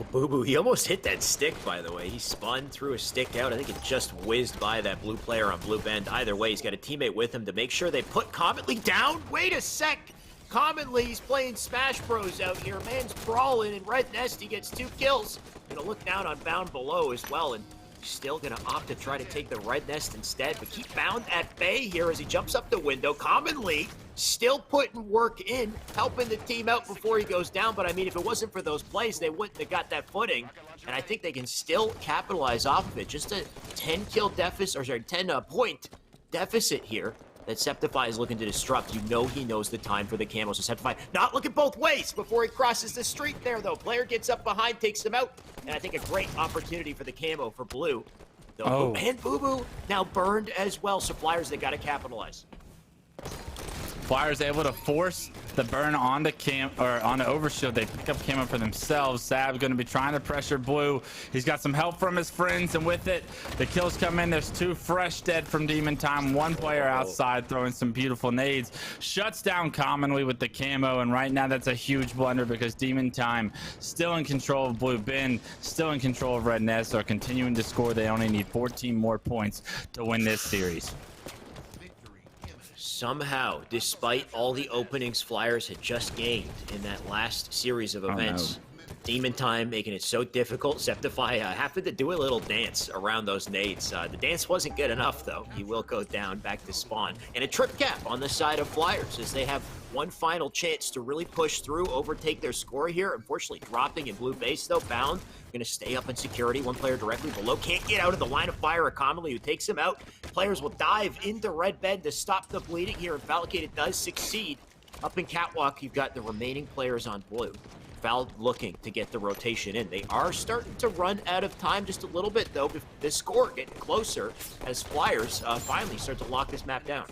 Oh, Boo Boo, he almost hit that stick, by the way. He spun, threw a stick out. I think it just whizzed by that blue player on blue bend. Either way, he's got a teammate with him to make sure they put Commonly down. Wait a sec. Commonly's playing Smash Bros out here. Man's crawling in Red Nest. He gets 2 kills. Gonna look down on Bound below as well, and still gonna opt to try to take the Red Nest instead, but keep Bound at bay here as he jumps up the window. Commonly still putting work in, helping the team out before he goes down, but I mean, if it wasn't for those plays, they wouldn't have got that footing, and I think they can still capitalize off of it. Just a 10 kill deficit, or sorry, 10 point deficit here that Septify is looking to disrupt. You know he knows the time for the camo, so Septify not looking both ways before he crosses the street there, though. Player gets up behind, takes him out, and I think a great opportunity for the camo for blue. Though, and Boo Boo now burned as well, so Flyers, they got to capitalize. Flyers able to force the burn onto onto Overshield. They pick up camo for themselves. Sab going to be trying to pressure blue. He's got some help from his friends, and with it, the kills come in. There's 2 fresh dead from Demon Time. 1 player outside throwing some beautiful nades. Shuts down Commonly with the camo, and right now that's a huge blunder because Demon Time still in control of blue bin, still in control of Red Nest, are continuing to score. They only need 14 more points to win this series. Somehow, despite all the openings Flyers had just gained in that last series of events, Demon Time making it so difficult. Septify having to do a little dance around those nades. The dance wasn't good enough, though. He will go down back to spawn. And a trip cap on the side of Flyers as they have one final chance to really push through, overtake their score here. Unfortunately, dropping in blue base, though. Bound going to stay up in security. One player directly below. Can't get out of the line of fire. Commonly, who takes him out. Players will dive into red bed to stop the bleeding here. And Falcated does succeed. Up in Catwalk, you've got the remaining players on blue. Val looking to get the rotation in. They are starting to run out of time just a little bit, though. The score getting closer as Flyers finally start to lock this map down.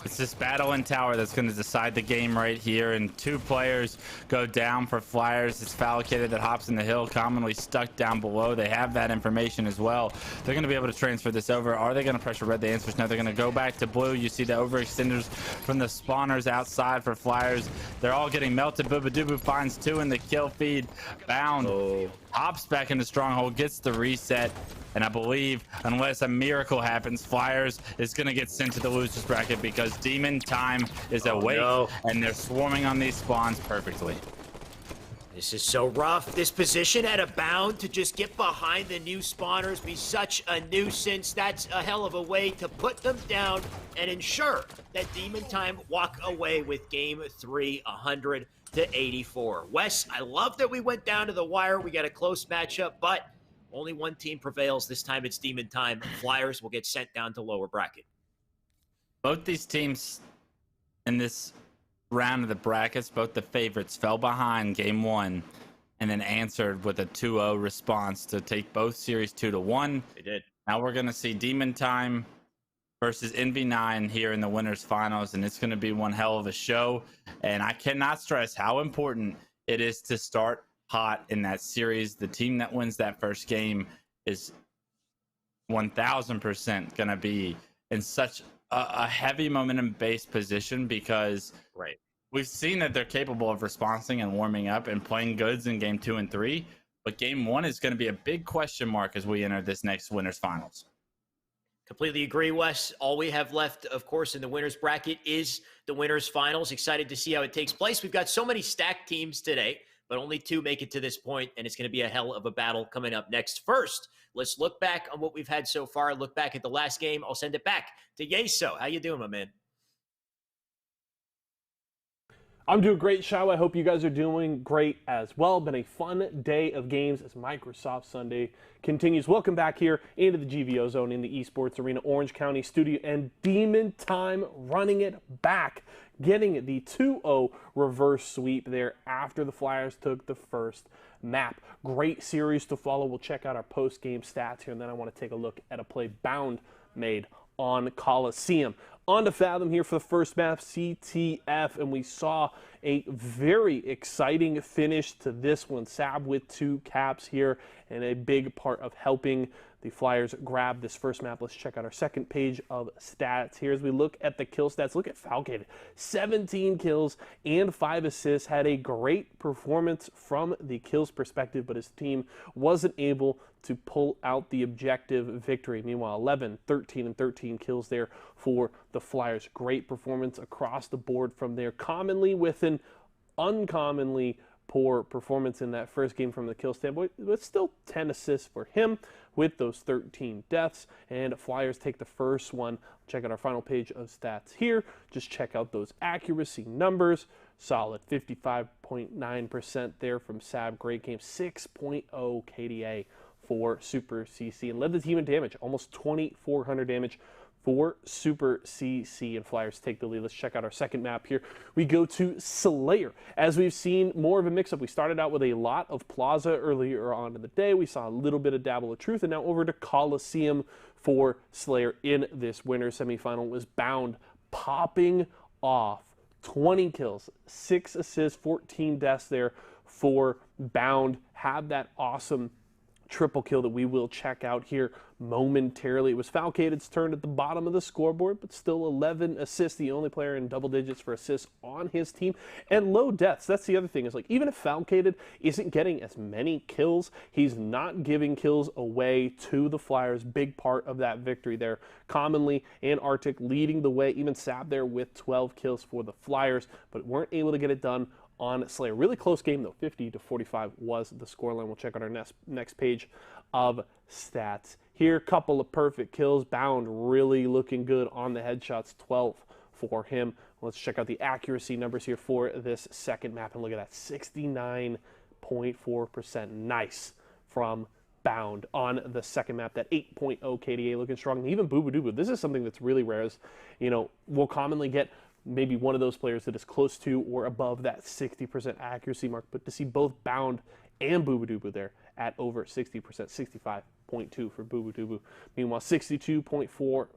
It's this battle in tower that's going to decide the game right here, and 2 players go down for Flyers. It's Falcated that hops in the hill, commonly stuck down below. They have that information as well. They're going to be able to transfer this over. Are they going to pressure red? The answer is no. They're going to go back to blue. You see the overextenders from the spawners outside for Flyers. They're all getting melted. Boobadooboo finds 2 in the kill feed. Bound hops back into Stronghold, gets the reset. And I believe, unless a miracle happens, Flyers is going to get sent to the losers bracket because Demon Time is awake and they're swarming on these spawns perfectly. This is so rough. This position at a bound to just get behind the new spawners, be such a nuisance. That's a hell of a way to put them down and ensure that Demon Time walk away with game 3, 100-84. Wes, I love that we went down to the wire. We got a close matchup, but only one team prevails. This time it's Demon Time. Flyers will get sent down to lower bracket. Both these teams in this round of the brackets, both the favorites, fell behind game 1 and then answered with a 2-0 response to take both series 2-1. They did. Now we're going to see Demon Time versus NV9 here in the winners finals, and it's going to be one hell of a show. And I cannot stress how important it is to start hot in that series. The team that wins that first game is 1000% going to be in such a heavy momentum based position because we've seen that they're capable of responding and warming up and playing goods in game 2 and 3, but game 1 is going to be a big question mark as we enter this next winners finals. Completely agree, Wes. All we have left, of course, in the winners bracket is the winners finals. Excited to see how it takes place. We've got so many stacked teams today, but only 2 make it to this point, and it's going to be a hell of a battle coming up next. First, let's look back on what we've had so far. Look back at the last game. I'll send it back to Yeso. How you doing, my man? I'm doing great, Shao. I hope you guys are doing great as well. Been a fun day of games as Microsoft Sunday continues. Welcome back here into the GVO zone in the Esports Arena Orange County studio, and Demon Time running it back, getting the 2-0 reverse sweep there after the Flyers took the first map. Great series to follow. We'll check out our post-game stats here, and then I want to take a look at a play Bound made on Coliseum. On to Fathom here for the first map, CTF, and we saw a very exciting finish to this one. Sab with 2 caps here, and a big part of helping the Flyers grab this first map. Let's check out our second page of stats here as we look at the kill stats. Look at Falcated, 17 kills and 5 assists. Had a great performance from the kills perspective, but his team wasn't able to pull out the objective victory. Meanwhile, 11, 13, and 13 kills there for the Flyers. Great performance across the board from there, commonly with an uncommonly poor performance in that first game from the kill standpoint, but still 10 assists for him with those 13 deaths. And Flyers take the first one. Check out our final page of stats here. Just check out those accuracy numbers. Solid 55.9% there from Sab. Great game. 6.0 KDA for Super CC, and led the team in damage, almost 2,400 damage for Super CC, and Flyers take the lead. Let's check out our second map here. We go to Slayer. As we've seen more of a mix-up, we started out with a lot of Plaza earlier on in the day. We saw a little bit of Dabble of Truth, and now over to Coliseum for Slayer in this winner semifinal. Was Bound popping off. 20 kills, 6 assists, 14 deaths there for Bound. Have that awesome triple kill that we will check out here momentarily. It was Falcated's turn at the bottom of the scoreboard, but still 11 assists, the only player in double digits for assists on his team, and low deaths. That's the other thing, is like, even if Falcated isn't getting as many kills, he's not giving kills away to the Flyers. Big part of that victory there. Commonly and Arctic leading the way, even Sab there with 12 kills for the Flyers, but weren't able to get it done on Slayer. Really close game, though. 50-45 was the scoreline. We'll check out our next page of stats. Here, couple of perfect kills. Bound really looking good on the headshots, 12 for him. Let's check out the accuracy numbers here for this second map, and look at that, 69.4%. Nice from Bound on the second map. That 8.0 KDA looking strong. And even Boo Boo Doo Boo, this is something that's really rare. Is, we'll commonly get maybe one of those players that is close to or above that 60% accuracy mark, but to see both Bound and Boo Boo Doo Boo there at over 60%, 65.2 for Boo Boo Doo Boo. Meanwhile, 62.4 for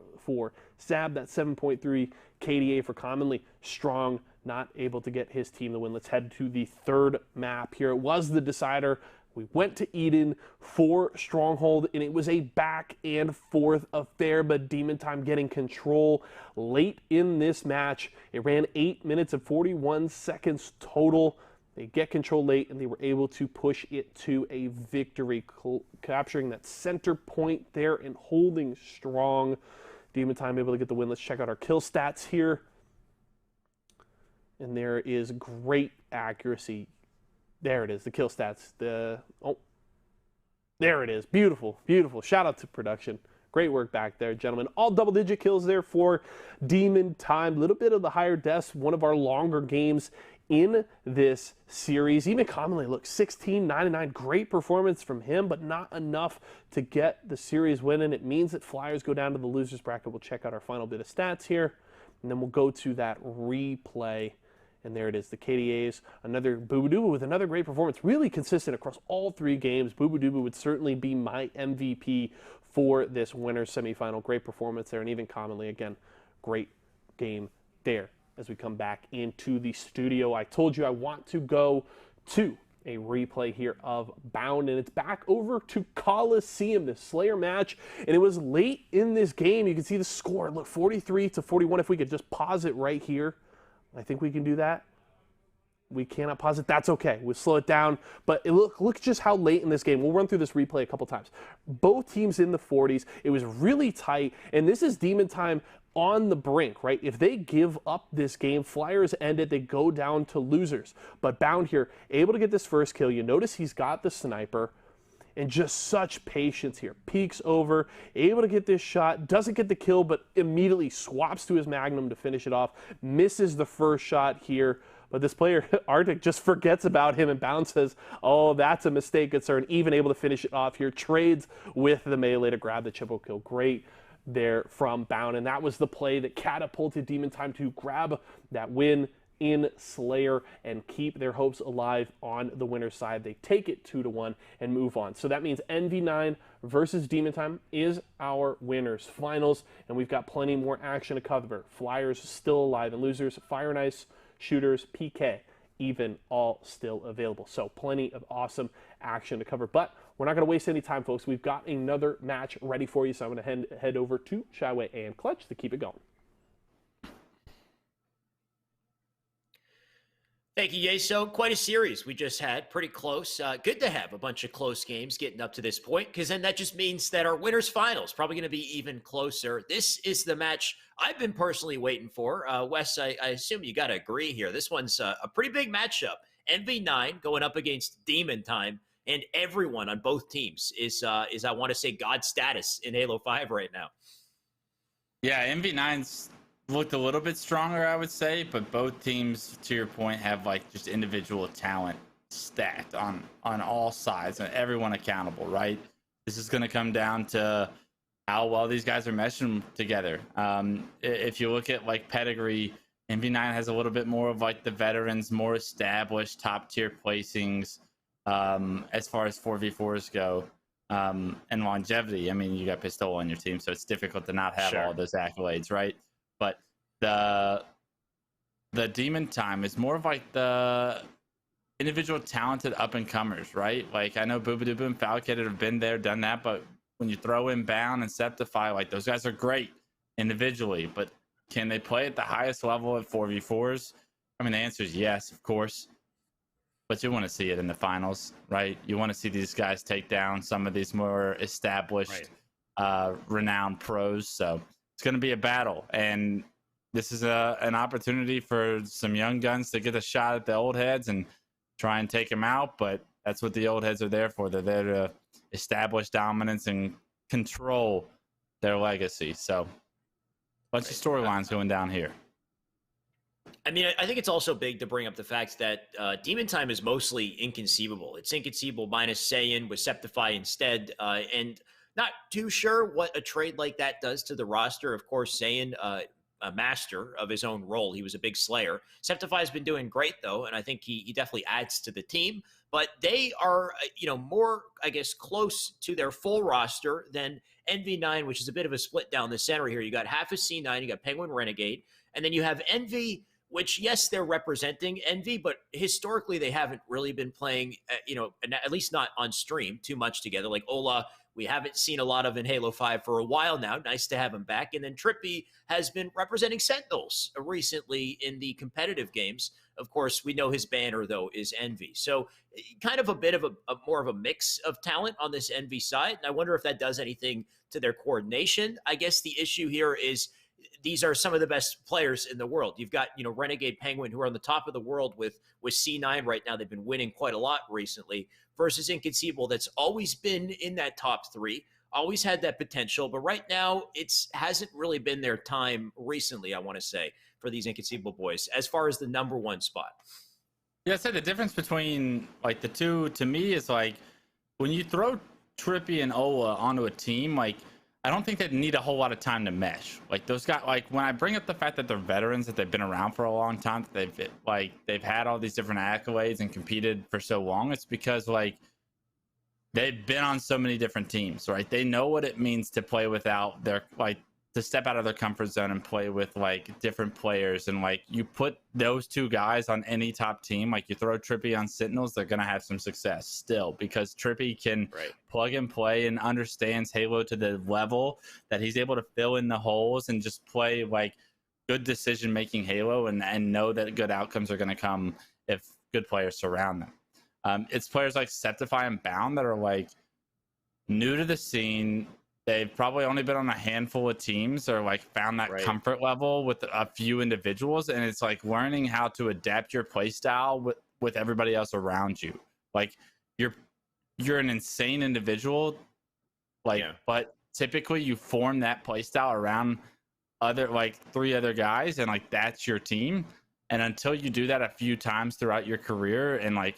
Sab, that 7.3 KDA for commonly strong, not able to get his team the win. Let's head to the third map here. It was the decider. We went to Eden for Stronghold, and it was a back and forth affair, but Demon Time getting control late in this match. It ran 8 minutes and 41 seconds total. They get control late, and they were able to push it to a victory, capturing that center point there and holding strong. Demon Time able to get the win. Let's check out our kill stats here. And there is great accuracy. There it is, the kill stats. There it is. Beautiful, beautiful. Shout out to production. Great work back there, gentlemen. All double-digit kills there for Demon Time. A little bit of the higher deaths, one of our longer games in this series. Even commonly, look, 16-99. Great performance from him, but not enough to get the series win, and it means that Flyers go down to the losers bracket. We'll check out our final bit of stats here, and then we'll go to that replay. And there it is, the KDAs. Another Boo Boo Doo Boo with another great performance. Really consistent across all three games. Boo Boo Doo Boo would certainly be my MVP for this winner's semifinal. Great performance there, and even commonly, again, great game there. As we come back into the studio, I told you I want to go to a replay here of Bound, and it's back over to Coliseum, the Slayer match, and it was late in this game. You can see the score, look, 43-41. If we could just pause it right here. I think we can do that. We cannot pause it. That's okay. We'll slow it down. But look just how late in this game. We'll run through this replay a couple times. Both teams in the 40s. It was really tight. And this is Demon Time on the brink, right? If they give up this game, Flyers end it. They go down to losers. But Bound here, able to get this first kill. You notice he's got the sniper. And just such patience here. Peeks over, able to get this shot, doesn't get the kill, but immediately swaps to his Magnum to finish it off. Misses the first shot here, but this player, Arctic, just forgets about him, and Bound says, oh, that's a mistake, good sir, and even able to finish it off here. Trades with the melee to grab the triple kill. Great there from Bound, and that was the play that catapulted Demon Time to grab that win in Slayer and keep their hopes alive on the winner's side. They take it 2-1 and move on. So that means NV9 versus Demon Time is our winners finals, and we've got plenty more action to cover. Flyers still alive, and losers, Fire and Ice, Shooters, PK, even all still available. So plenty of awesome action to cover, but we're not going to waste any time, folks. We've got another match ready for you, so I'm going to head over to Shyway and Clutch to keep it going. Thank you, Yeso. Quite a series we just had. Pretty close. Good to have a bunch of close games getting up to this point, because then that just means that our winners finals probably going to be even closer. This is the match I've been personally waiting for. Wes, I assume you got to agree here. This one's a pretty big matchup. NV9 going up against Demon Time, and everyone on both teams is I want to say, God status in Halo 5 right now. Yeah, NV9's looked a little bit stronger, I would say, but both teams, to your point, have like just individual talent stacked on all sides and everyone accountable, right? This is going to come down to how well these guys are meshing together. If you look at like pedigree, NV9 has a little bit more of like the veterans, more established top tier placings as far as 4v4s go, and longevity. I mean, you got Pistol on your team, so it's difficult to not have all those accolades, right? But the Demon Time is more of like the individual talented up and comers, right? Like I know Boo Boo Doo Boo and Falcon have been there, done that, but when you throw in Bound and Septify, like those guys are great individually, but can they play at the highest level at 4v4s? I mean, the answer is yes, of course, but you want to see it in the finals, right? You want to see these guys take down some of these more established, renowned pros. So it's going to be a battle, and this is an opportunity for some young guns to get a shot at the old heads and try and take them out. But that's what the old heads are there for. They're there to establish dominance and control their legacy. So, bunch of storylines going down here. I mean, I think it's also big to bring up the fact that Demon Time is mostly inconceivable. It's inconceivable minus Saiyan with Septify instead, and not too sure what a trade like that does to the roster. Of course, Saiyan, a master of his own role. He was a big Slayer. Septify's been doing great, though, and I think he definitely adds to the team. But they are, more, I guess, close to their full roster than NV9, which is a bit of a split down the center here. You got half a C9, you got Penguin Renegade, and then you have Envy, which, yes, they're representing Envy, but historically they haven't really been playing, at least not on stream too much together. Like Ola, we haven't seen a lot of in Halo 5 for a while now. Nice to have him back. And then Trippy has been representing Sentinels recently in the competitive games. Of course, we know his banner, though, is Envy. So kind of a bit of a more of a mix of talent on this Envy side. And I wonder if that does anything to their coordination. I guess the issue here is these are some of the best players in the world. You've got, Renegade Penguin, who are on the top of the world with C9 right now. They've been winning quite a lot recently, versus Inconceivable, that's always been in that top three, always had that potential. But right now, hasn't really been their time recently, I want to say, for these Inconceivable boys, as far as the number one spot. Yeah, I'd say the difference between like the two to me is like when you throw Trippy and Ola onto a team, like I don't think they need a whole lot of time to mesh. Like those guys, like when I bring up the fact that they're veterans, that they've been around for a long time, that they've had all these different accolades and competed for so long, it's because like they've been on so many different teams, right? They know what it means to play without their to step out of their comfort zone and play with like different players. And like you put those two guys on any top team, like you throw Trippy on Sentinels, they're gonna have some success still, because Trippy can plug and play and understands Halo to the level that he's able to fill in the holes and just play like good decision making Halo and know that good outcomes are gonna come if good players surround them. It's players like Septify and Bound that are like new to the scene. They've probably only been on a handful of teams or like found that comfort level with a few individuals. And it's like learning how to adapt your play style with everybody else around you. Like you're an insane individual, but typically you form that play style around three other guys, and like that's your team. And until you do that a few times throughout your career and like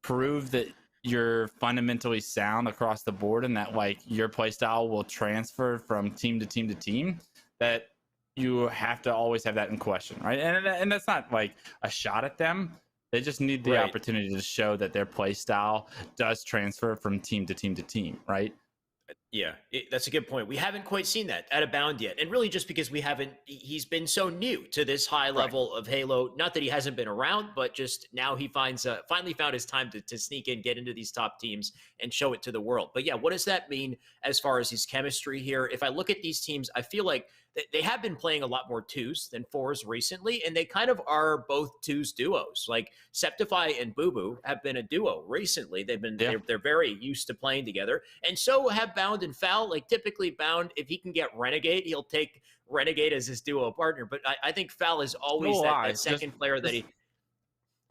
prove that you're fundamentally sound across the board and that like your play style will transfer from team to team to team, that you have to always have that in question, right? And that's not like a shot at them. They just need the opportunity to show that their play style does transfer from team to team to team, right? Yeah, that's a good point. We haven't quite seen that at Abound yet. And really just because he's been so new to this high level of Halo. Not that he hasn't been around, but just now he finally found his time to sneak in, get into these top teams and show it to the world. But yeah, what does that mean as far as his chemistry here? If I look at these teams, I feel like they have been playing a lot more twos than fours recently, and they kind of are both twos duos. Like Septify and Boo Boo have been a duo recently. They're very used to playing together, and so have Bound and Foul. Like typically Bound, if he can get Renegade, he'll take Renegade as his duo partner. But I think Foul is always that second player that he.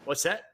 What's that?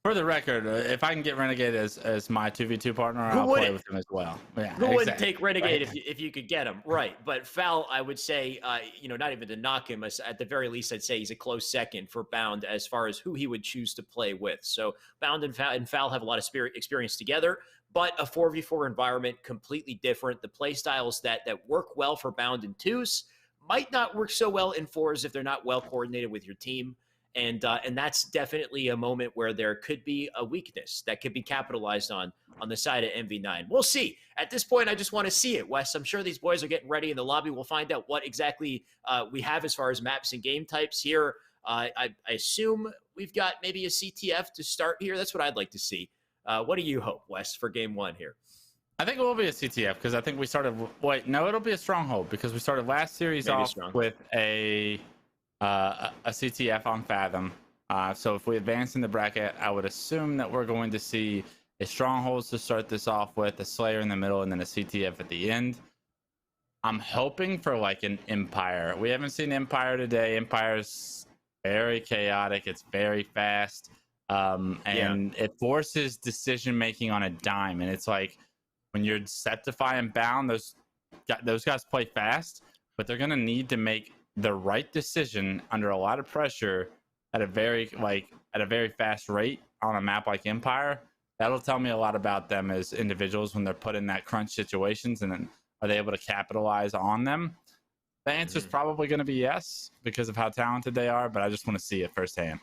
For the record, if I can get Renegade as my 2v2 partner, I'll play with him as well. Yeah, Who wouldn't take Renegade if you could get him? Right. But Foul, I would say, not even to knock him, at the very least, I'd say he's a close second for Bound as far as who he would choose to play with. So Bound and Foul have a lot of experience together, but a 4v4 environment, completely different. The play styles that work well for Bound in twos might not work so well in fours if they're not well coordinated with your team. And that's definitely a moment where there could be a weakness that could be capitalized on the side of MV9. We'll see. At this point, I just want to see it, Wes. I'm sure these boys are getting ready in the lobby. We'll find out what exactly we have as far as maps and game types here. I assume we've got maybe a CTF to start here. That's what I'd like to see. What do you hope, Wes, for game one here? I think it will be a CTF because I think we started. It'll be a Stronghold because we started last series off with a CTF on Fathom. So if we advance in the bracket, I would assume that we're going to see a Strongholds to start this off with, a Slayer in the middle, and then a CTF at the end. I'm hoping for like an Empire. We haven't seen Empire today. Empire's very chaotic. It's very fast. And it forces decision making on a dime. And it's like when you're Septify and Bound, those guys play fast, but they're gonna need to make the right decision under a lot of pressure at a very fast rate on a map like Empire. That'll tell me a lot about them as individuals when they're put in that crunch situations, and then are they able to capitalize on them? The answer is probably going to be yes because of how talented they are, but I just want to see it firsthand.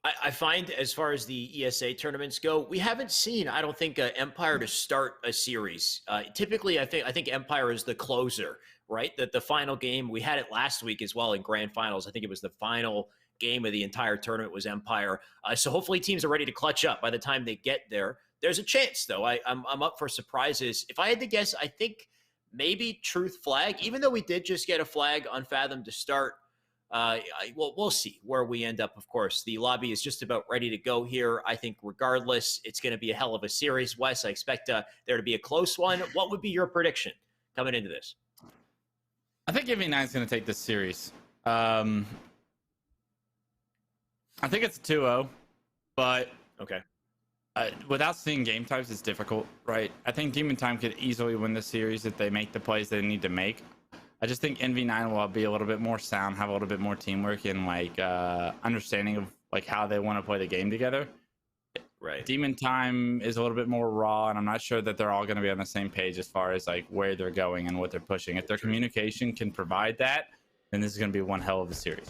I find as far as the ESA tournaments go, we haven't seen, I don't think, Empire to start a series. Typically, I think Empire is the closer, right? That the final game, we had it last week as well in grand finals. I think it was the final game of the entire tournament was Empire. So hopefully teams are ready to clutch up by the time they get there. There's a chance, though. I'm up for surprises. If I had to guess, I think maybe Truth Flag, even though we did just get a flag on Fathom to start. We'll see where we end up. Of course, the lobby is just about ready to go here. I think regardless, it's going to be a hell of a series. Wes, I expect there to be a close one. What would be your prediction coming into this? I think EV9 is going to take this series. I think it's a 2-0, but okay. Without seeing game types, it's difficult, right? I think Demon Time could easily win the series if they make the plays they need to make. I just think NV9 will be a little bit more sound, have a little bit more teamwork and like understanding of like how they want to play the game together. Right. Demon Time is a little bit more raw, and I'm not sure that they're all going to be on the same page as far as like where they're going and what they're pushing. If their communication can provide that, then this is going to be one hell of a series.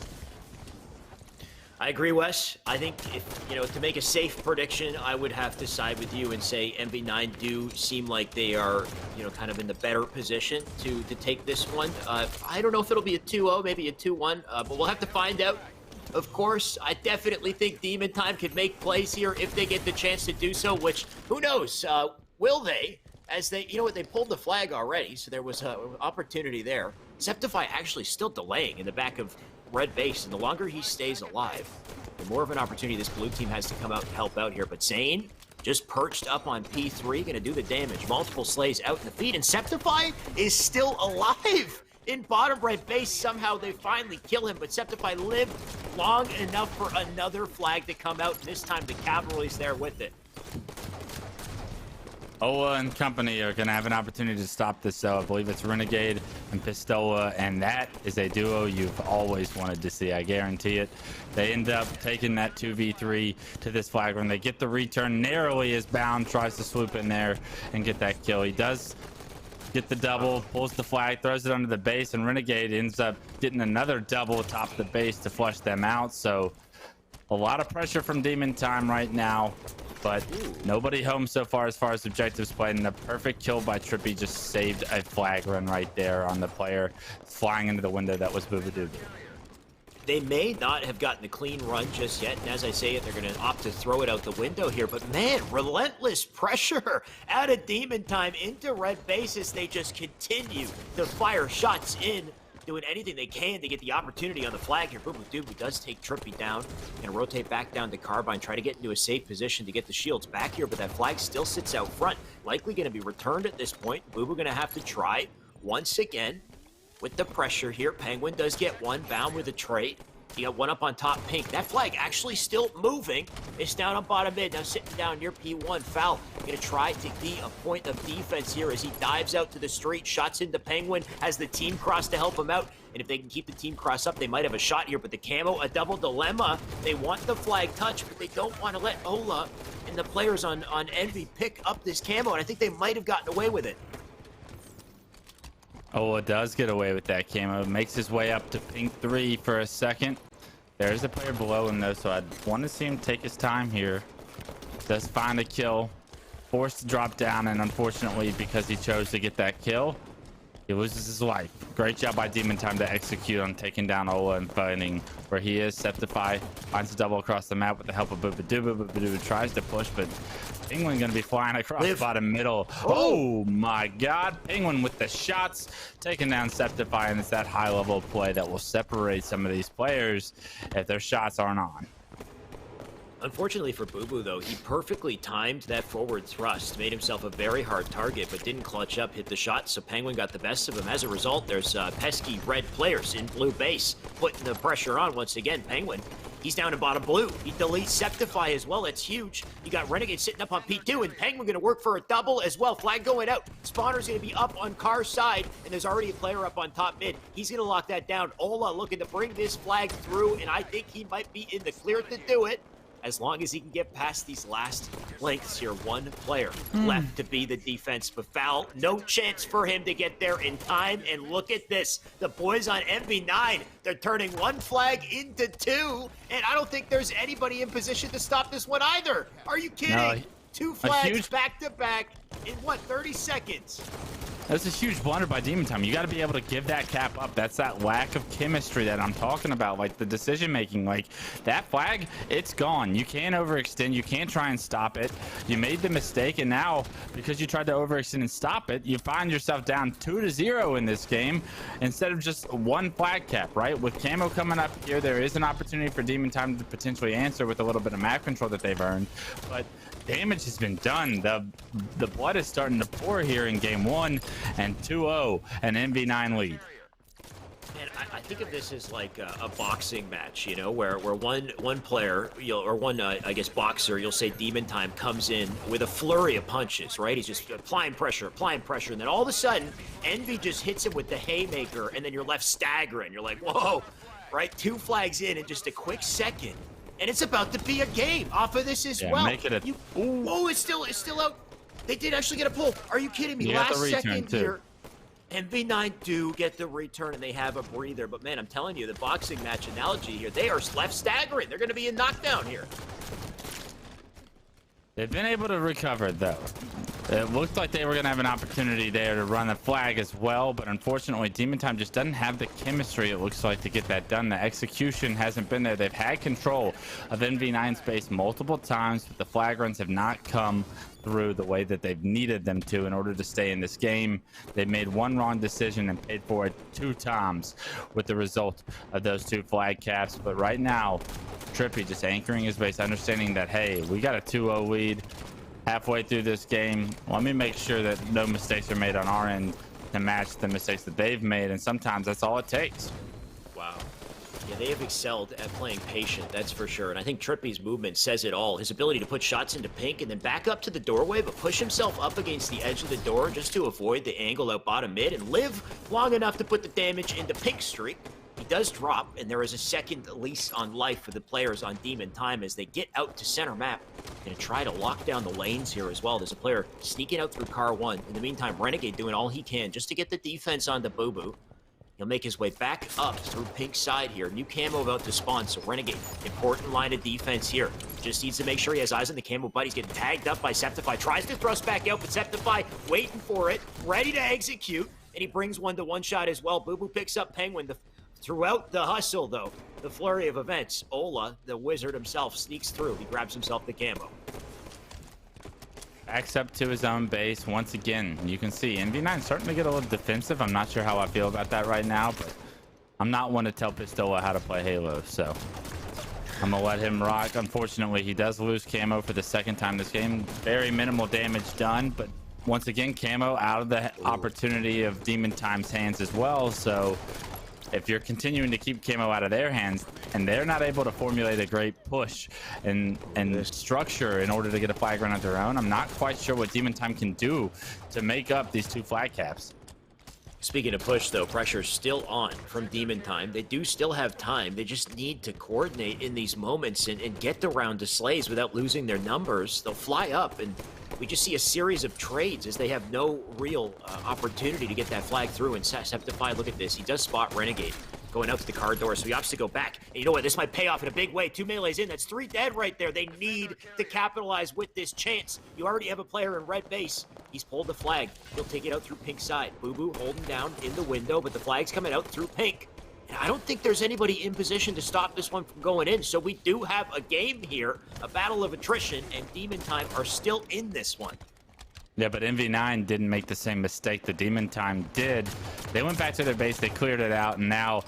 I agree, Wes. I think if, to make a safe prediction, I would have to side with you and say MV9 do seem like they are, kind of in the better position to take this one. I don't know if it'll be a 2-0, maybe a 2-1, but we'll have to find out. Of course, I definitely think Demon Time could make plays here if they get the chance to do so, which, who knows, will they? As they, they pulled the flag already, so there was an opportunity there. Septify actually still delaying in the back of red base, and the longer he stays alive, the more of an opportunity this blue team has to come out and help out here. But Zane just perched up on P3, gonna do the damage. Multiple slays out in the feed, and Septify is still alive in bottom right base. Somehow they finally kill him, but Septify lived long enough for another flag to come out, and this time the Cavalry's there with it. Ola and company are going to have an opportunity to stop this, though. I believe it's Renegade and Pistola, and that is a duo you've always wanted to see. I guarantee it. They end up taking that 2v3 to this flag run. They get the return narrowly as Bound tries to swoop in there and get that kill. He does get the double, pulls the flag, throws it under the base, and Renegade ends up getting another double atop the base to flush them out. So a lot of pressure from Demon Time right now. But nobody home so far as objectives played, and the perfect kill by Trippy just saved a flag run right there on the player flying into the window that was Boobadoo. They may not have gotten the clean run just yet, and as I say it, they're going to opt to throw it out the window here. But man, relentless pressure out of Demon Time into red bases. They just continue to fire shots in, doing anything they can to get the opportunity on the flag here. Boobadoo does take Trippy down, and rotate back down to Carbine, try to get into a safe position to get the shields back here, but that flag still sits out front. Likely going to be returned at this point. Boo going to have to try once again with the pressure here. Penguin does get one, Bound with a trade. You got one up on top, Pink. That flag actually still moving. It's down on bottom mid, now sitting down near P1. Foul gonna try to be a point of defense here as he dives out to the street, shots into Penguin, has the team cross to help him out. And if they can keep the team cross up, they might have a shot here, but the camo, a double dilemma. They want the flag touch, but they don't want to let Ola and the players on Envy pick up this camo, and I think they might have gotten away with it. Ola does get away with that camo, makes his way up to Pink 3 for a second. There's a player below him though, so I'd want to see him take his time here. Does find a kill, forced to drop down, and unfortunately, because he chose to get that kill, he loses his life. Great job by Demon Time to execute on taking down Ola and finding where he is. Septify finds a double across the map with the help of Boobadoo. Boobadoo tries to push, but Penguin gonna be flying across the bottom middle. Oh my god, Penguin with the shots, taking down Septify, and it's that high level play that will separate some of these players if their shots aren't on. Unfortunately for Boo Boo, though, he perfectly timed that forward thrust, made himself a very hard target, but didn't clutch up, hit the shot, so Penguin got the best of him. As a result, there's pesky red players in blue base, putting the pressure on once again. Penguin, he's down to bottom blue. He deletes Septify as well. That's huge. You got Renegade sitting up on P2, and Penguin going to work for a double as well. Flag going out. Spawner's going to be up on Car's side, and there's already a player up on top mid. He's going to lock that down. Ola looking to bring this flag through, and I think he might be in the clear to do it, as long as he can get past these last lengths here. One player left to be the defense, but foul, no chance for him to get there in time. And look at this, the boys on MV9, they're turning one flag into two, and I don't think there's anybody in position to stop this one either. Are you kidding? No, Two flags back to back in what, 30 seconds? That's a huge blunder by Demon Time. You got to be able to give that cap up. That's that lack of chemistry that I'm talking about, like the decision making. Like that flag, it's gone. You can't overextend. You can't try and stop it. You made the mistake, and now because you tried to overextend and stop it, you find yourself down 2-0 in this game instead of just one flag cap. Right? With Camo coming up here, there is an opportunity for Demon Time to potentially answer with a little bit of map control that they've earned, but damage has been done. The blood is starting to pour here in game 1, and 2-0, an MV9 lead. And I think of this as like a boxing match, you know, where one player, or one I guess boxer, you'll say Demon Time, comes in with a flurry of punches, right? He's just applying pressure, and then all of a sudden, Envy just hits him with the haymaker, and then you're left staggering. You're like, whoa, right? Two flags in just a quick second. And it's about to be a game off of this as well. Make it a... Oh, it's still out. They did actually get a pull. Are you kidding me? Last second here. MV9 do get the return, and they have a breather. But, man, I'm telling you, the boxing match analogy here, they are left staggering. They're going to be in knockdown here. They've been able to recover, though. It looked like they were going to have an opportunity there to run the flag as well, but unfortunately, Demon Time just doesn't have the chemistry, it looks like, to get that done. The execution hasn't been there. They've had control of MV9 space multiple times, but the flag runs have not come through the way that they've needed them to in order to stay in this game. They made one wrong decision and paid for it 2 times with the result of those 2 flag caps. But right now, Trippy just anchoring his base, understanding that, hey, we got a 2-0 lead halfway through this game. Let me make sure that no mistakes are made on our end to match the mistakes that they've made, and sometimes that's all it takes. Wow. Yeah, they have excelled at playing patient, that's for sure. And I think Trippy's movement says it all. His ability to put shots into pink and then back up to the doorway, but push himself up against the edge of the door just to avoid the angle out bottom mid and live long enough to put the damage into pink streak. He does drop, and there is a second lease on life for the players on Demon Time as they get out to center map. Gonna try to lock down the lanes here as well. There's a player sneaking out through car 1. In the meantime, Renegade doing all he can just to get the defense onto Boo Boo. He'll make his way back up through pink side here. New camo about to spawn, so Renegade, important line of defense here. Just needs to make sure he has eyes on the camo, but he's getting tagged up by Septify. Tries to thrust back out, but Septify waiting for it, ready to execute, and he brings one to one shot as well. Boo Boo picks up Penguin. Throughout the hustle, though, the flurry of events, Ola, the wizard himself, sneaks through. He grabs himself the camo. Backs up to his own base once again. You can see MV9 starting to get a little defensive. I'm not sure how I feel about that right now, but I'm not one to tell Pistola how to play Halo, so I'm gonna let him rock. Unfortunately, he does lose camo for the second time this game. Very minimal damage done, but once again, camo out of the opportunity of Demon Time's hands as well, so if you're continuing to keep camo out of their hands and they're not able to formulate a great push and structure in order to get a flag run of their own, I'm not quite sure what Demon Time can do to make up these 2 flag caps. Speaking of push, though, pressure's still on from Demon Time. They do still have time. They just need to coordinate in these moments and get the round to Slays without losing their numbers. They'll fly up, and we just see a series of trades as they have no real opportunity to get that flag through. And Septify, look at this. He does spot Renegade going out to the car door, so he opts to go back. And you know what? This might pay off in a big way. 2 melees in. That's 3 dead right there. They need to capitalize with this chance. You already have a player in red base. He's pulled the flag. He'll take it out through pink side. Boo Boo holding down in the window, but the flag's coming out through pink. And I don't think there's anybody in position to stop this one from going in. So we do have a game here, a battle of attrition, and Demon Time are still in this one. Yeah, but MV9 didn't make the same mistake the Demon Time did. They went back to their base, they cleared it out, and now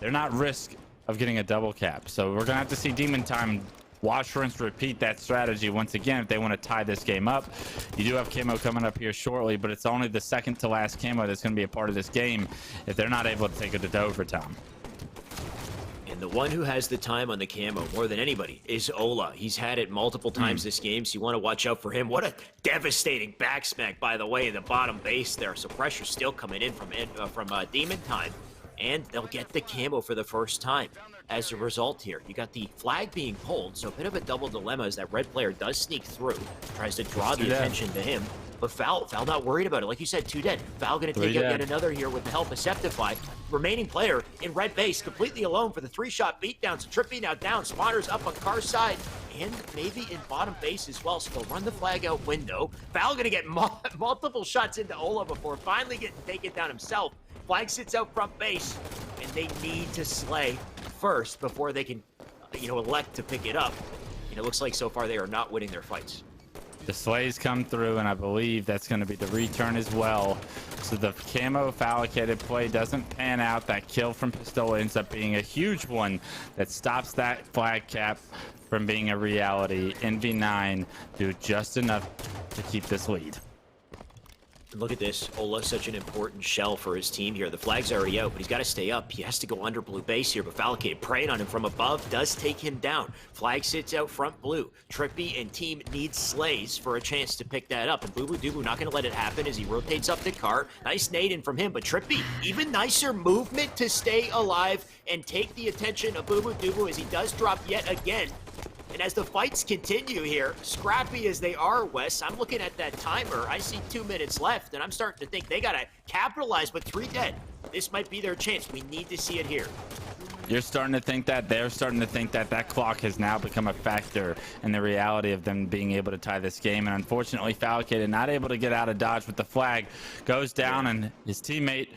they're not risk of getting a double cap. So we're gonna have to see Demon Time watch, rinse, repeat that strategy once again if they want to tie this game up. You do have camo coming up here shortly, but it's only the second to last camo that's going to be a part of this game if they're not able to take it to overtime. And the one who has the time on the camo more than anybody is Ola. He's had it multiple times this game, so you want to watch out for him. What a devastating backsmack, by the way, in the bottom base there. So pressure's still coming in from Demon Time, and they'll get the camo for the first time. As a result here, you got the flag being pulled, so a bit of a double dilemma as that red player does sneak through, tries to draw the attention to him. But Foul not worried about it. Like you said, 2 dead. Foul gonna take out yet another here with the help of Septify. Remaining player in red base, completely alone for the 3-shot beatdown. So Trippy now down, Spawner's up on Car's side, and maybe in bottom base as well. So they'll run the flag out window. Foul gonna get multiple shots into Ola before finally getting taken down himself. Flag sits out front base, and they need to slay first before they can, elect to pick it up. And it looks like so far they are not winning their fights. The slays come through, and I believe that's going to be the return as well. So the camo allocated play doesn't pan out. That kill from Pistola ends up being a huge one that stops that flag cap from being a reality. NV9 do just enough to keep this lead. And look at this. Ola, such an important shell for his team here. The flag's already out, but he's got to stay up. He has to go under blue base here, but Falcade preying on him from above does take him down. Flag sits out front blue. Trippy and team need slays for a chance to pick that up, and Boo Boo Doo not going to let it happen as he rotates up the car. Nice nade in from him, but Trippy, even nicer movement to stay alive and take the attention of Boo Boo Doo as he does drop yet again. And as the fights continue here, scrappy as they are, Wes, I'm looking at that timer. I see 2 minutes left, and I'm starting to think they got to capitalize with 3 dead. This might be their chance. We need to see it here. You're starting to think that. They're starting to think that that clock has now become a factor in the reality of them being able to tie this game. And unfortunately, Falcade not able to get out of dodge with the flag. Goes down, and his teammate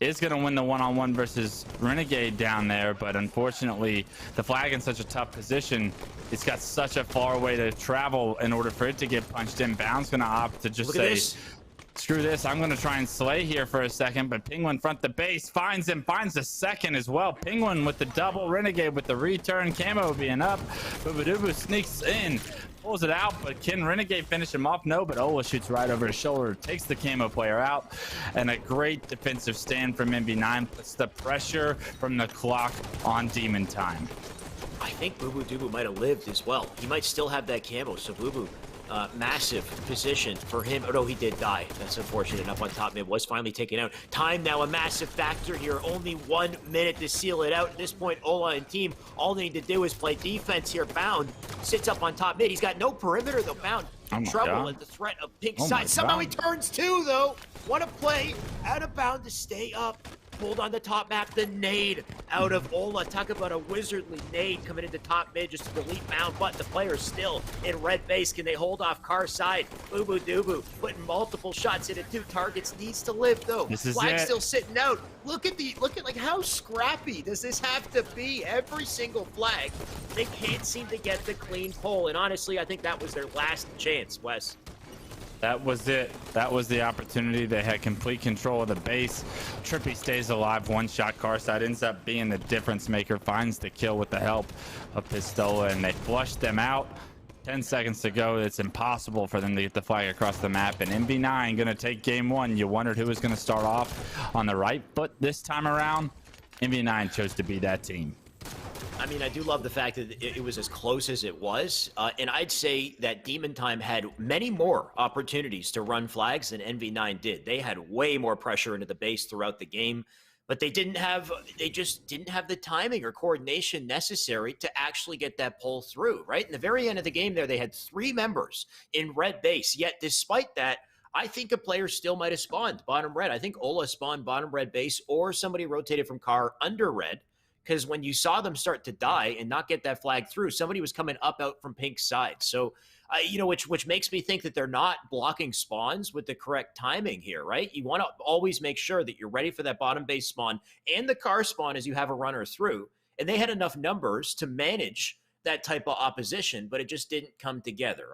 is going to win the one-on-one versus Renegade down there, but unfortunately the flag in such a tough position, it's got such a far way to travel in order for it to get punched in. Bound's going to opt to just say, screw this, I'm going to try and slay here for a second, but Penguin front the base, finds him, finds the second as well. Penguin with the double, Renegade with the return, camo being up, Boobadooboo sneaks in, pulls it out, but can Renegade finish him off? No, but Ola shoots right over his shoulder, takes the camo player out, and a great defensive stand from MV9 puts the pressure from the clock on Demon Time. I think Boo Boo Doo might have lived as well. He might still have that camo, so Boo Boo, massive position for him. Oh no, he did die. That's unfortunate enough on top mid. Was finally taken out. Time now a massive factor here. Only 1 minute to seal it out. At this point, Ola and team, all they need to do is play defense here. Bound sits up on top mid. He's got no perimeter though. Bound in trouble at the threat of pink side. Somehow he turns 2 though. What a play out of Bound to stay up. Pulled on the top map, the nade out of Ola. Talk about a wizardly nade coming into top mid just to delete Bound, but the player's still in red base. Can they hold off Car's side? Boo Boo Doo putting multiple shots into 2 targets. Needs to live though. Flag still sitting out. Look at like how scrappy does this have to be? Every single flag. They can't seem to get the clean pull. And honestly, I think that was their last chance, Wes. That was it. That was the opportunity. They had complete control of the base. Trippy stays alive. 1 shot. Carside ends up being the difference maker. Finds the kill with the help of Pistola, and they flush them out. 10 seconds to go. It's impossible for them to get the flag across the map. And MV9 going to take game 1. You wondered who was going to start off on the right foot this time around. MV9 chose to be that team. I mean, I do love the fact that it was as close as it was. And I'd say that Demon Time had many more opportunities to run flags than NV9 did. They had way more pressure into the base throughout the game, but they just didn't have the timing or coordination necessary to actually get that pull through, right? In the very end of the game there, they had 3 members in red base. Yet despite that, I think a player still might have spawned bottom red. I think Ola spawned bottom red base, or somebody rotated from car under red. Because when you saw them start to die and not get that flag through, somebody was coming up out from Pink's side. So, which makes me think that they're not blocking spawns with the correct timing here, right? You want to always make sure that you're ready for that bottom base spawn and the car spawn as you have a runner through. And they had enough numbers to manage that type of opposition, but it just didn't come together,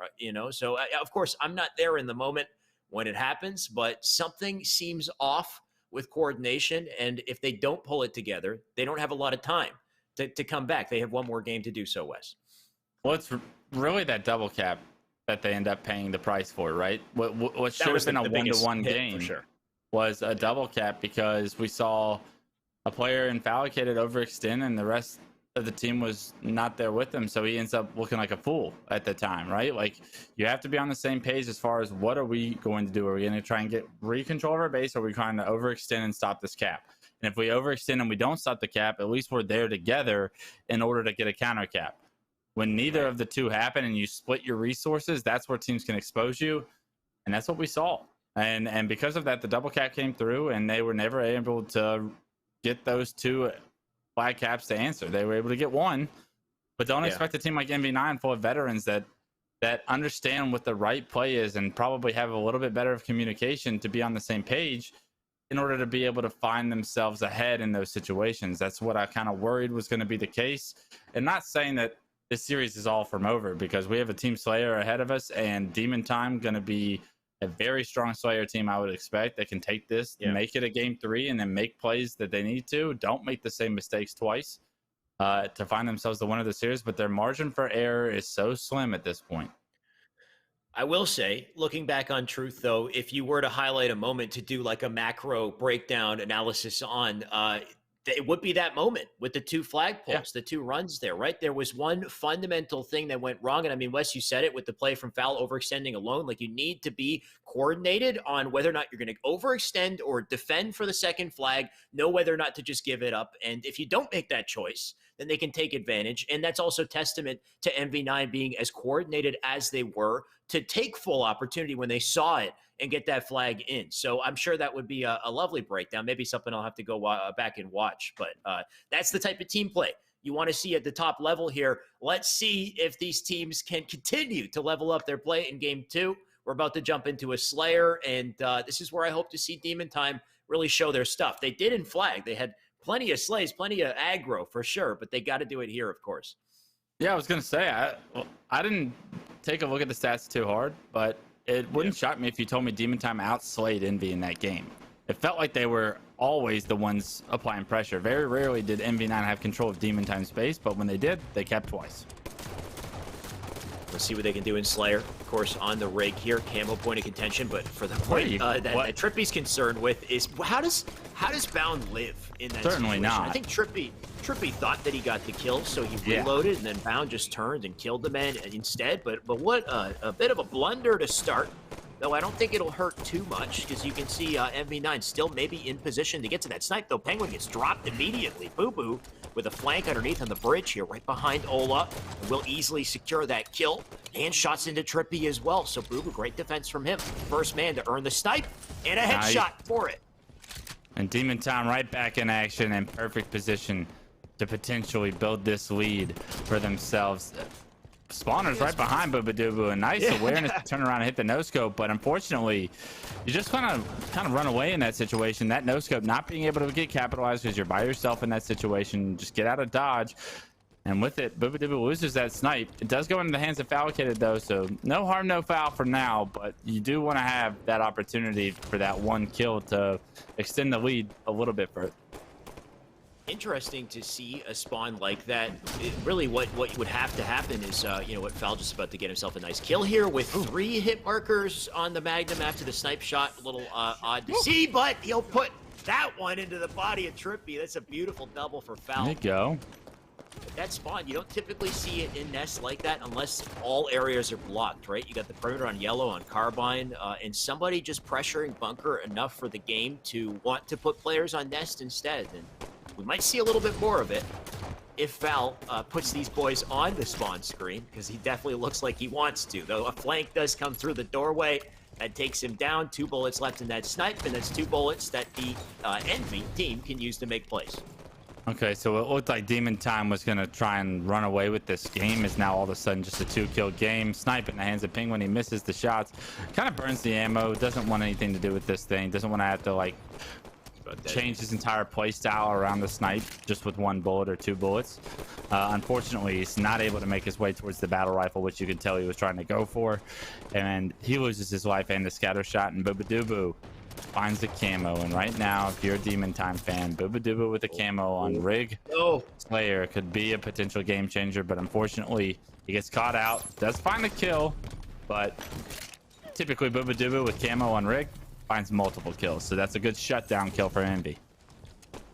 So, of course, I'm not there in the moment when it happens, but something seems off with coordination, and if they don't pull it together, they don't have a lot of time to come back. They have 1 more game to do so, Wes. Well, it's really that double cap that they end up paying the price for, right? What should have been a 1-to-1 game for sure. was a double cap, because we saw a player in Fallicated overextend and the rest of the team was not there with him, so he ends up looking like a fool at the time, right? Like, you have to be on the same page as far as what are we going to do? Are we going to try and get control of our base, or are we trying to overextend and stop this cap? And if we overextend and we don't stop the cap, at least we're there together in order to get a counter cap. When neither of the two happen and you split your resources, that's where teams can expose you, and that's what we saw. And because of that, the double cap came through, and they were never able to get those two flag caps to answer. They were able to get one, but don't expect a team like MV9 full of veterans that understand what the right play is and probably have a little bit better of communication to be on the same page in order to be able to find themselves ahead in those situations. That's what I kind of worried was going to be the case. And not saying that this series is all from over, because we have a Team Slayer ahead of us, and Demon Time going to be a very strong Slayer team, I would expect. They can take this, make it a game 3, and then make plays that they need to. Don't make the same mistakes twice to find themselves the winner of the series, but their margin for error is so slim at this point. I will say, looking back on Truth, though, if you were to highlight a moment to do like a macro breakdown analysis on, it would be that moment with the 2 flagpoles, the 2 runs there, right? There was one fundamental thing that went wrong. And I mean, Wes, you said it with the play from Foul overextending alone. Like, you need to be coordinated on whether or not you're going to overextend or defend for the second flag, know whether or not to just give it up. And if you don't make that choice, then they can take advantage. And that's also testament to MV9 being as coordinated as they were to take full opportunity when they saw it and get that flag in. So I'm sure that would be a lovely breakdown. Maybe something I'll have to go back and watch. But that's the type of team play you want to see at the top level here. Let's see if these teams can continue to level up their play in game 2. We're about to jump into a Slayer, and this is where I hope to see Demon Time really show their stuff. They did in Flag. They had plenty of slays, plenty of aggro for sure, but they got to do it here, of course. Yeah, I was going to say, I didn't take a look at the stats too hard, but it wouldn't shock me if you told me Demon Time outslayed Envy in that game. It felt like they were always the ones applying pressure. Very rarely did MV9 have control of Demon Time space, but when they did, they kept twice. Let's see what they can do in Slayer. Of course, on the rig here, camo point of contention, but for the point that Trippy's concerned with is how does Bound live in that Certainly situation? not. I think Trippy thought that he got the kill, so he reloaded, and then Bound just turned and killed the man instead. But what a bit of a blunder to start. Though I don't think it'll hurt too much, because you can see MV9 still maybe in position to get to that snipe, though Penguin gets dropped immediately. Boo Boo with a flank underneath on the bridge here, right behind Ola, will easily secure that kill. And shots into Trippy as well, so Boo Boo, great defense from him. First man to earn the snipe, and a headshot for it. And Demon Time right back in action, in perfect position to potentially build this lead for themselves. Spawner's right behind Boobadooboo, a nice awareness to turn around and hit the no-scope, but unfortunately, you just kind of run away in that situation. That no-scope not being able to get capitalized because you're by yourself in that situation. Just get out of dodge, and with it, Boobadooboo loses that snipe. It does go into the hands of Fallicated, though, so no harm, no foul for now, but you do want to have that opportunity for that one kill to extend the lead a little bit further. Interesting to see a spawn like that. Really what would have to happen is, what Foul just about to get himself a nice kill here with 3 hit markers on the Magnum after the snipe shot. A little odd to see, but he'll put that one into the body of Trippy. That's a beautiful double for Foul. There you go. But that spawn, you don't typically see it in nests like that unless all areas are blocked, right? You got the perimeter on yellow, on Carbine, and somebody just pressuring bunker enough for the game to want to put players on nest instead. And we might see a little bit more of it if Val puts these boys on the spawn screen, because he definitely looks like he wants to. Though a flank does come through the doorway, that takes him down. 2 bullets left in that snipe, and that's 2 bullets that the Envy team can use to make plays. Okay, so it looked like Demon Time was going to try and run away with this game. Is now all of a sudden just a 2-kill game. Snipe in the hands of Penguin. He misses the shots. Kind of burns the ammo. Doesn't want anything to do with this thing. Doesn't want to have to, like, change his entire play style around the snipe just with 1 bullet or 2 bullets. Unfortunately, he's not able to make his way towards the battle rifle, which you can tell he was trying to go for. And he loses his life and the scatter shot, and Boobadooboo finds the camo, and right now, if you're a Demon Time fan, Booba Dooba with the camo on Rig Slayer could be a potential game changer, but unfortunately, he gets caught out. Does find a kill, but typically Booba Dooba with camo on Rig finds multiple kills, so that's a good shutdown kill for Envy.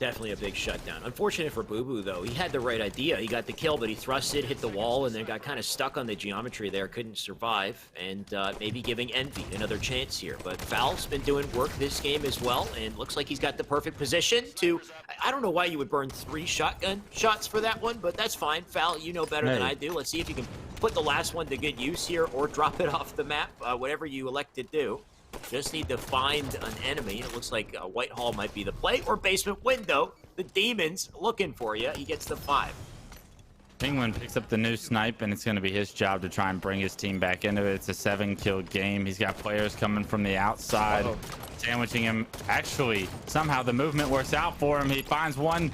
Definitely a big shutdown. Unfortunate for Boo Boo, though. He had the right idea. He got the kill, but he thrusted, hit the wall, and then got kind of stuck on the geometry there. Couldn't survive, and maybe giving Envy another chance here. But Val's been doing work this game as well, and looks like he's got the perfect position to... I don't know why you would burn 3 shotgun shots for that one, but that's fine. Val, you know better than I do. Let's see if you can put the last one to good use here or drop it off the map, whatever you elect to do. Just need to find an enemy. It looks like Whitehall might be the play, or basement window. The Demon's looking for you. He gets the 5. Penguin picks up the new snipe, and it's going to be his job to try and bring his team back into it. It's a 7-kill game. He's got players coming from the outside, sandwiching him. Actually, somehow the movement works out for him. He finds one.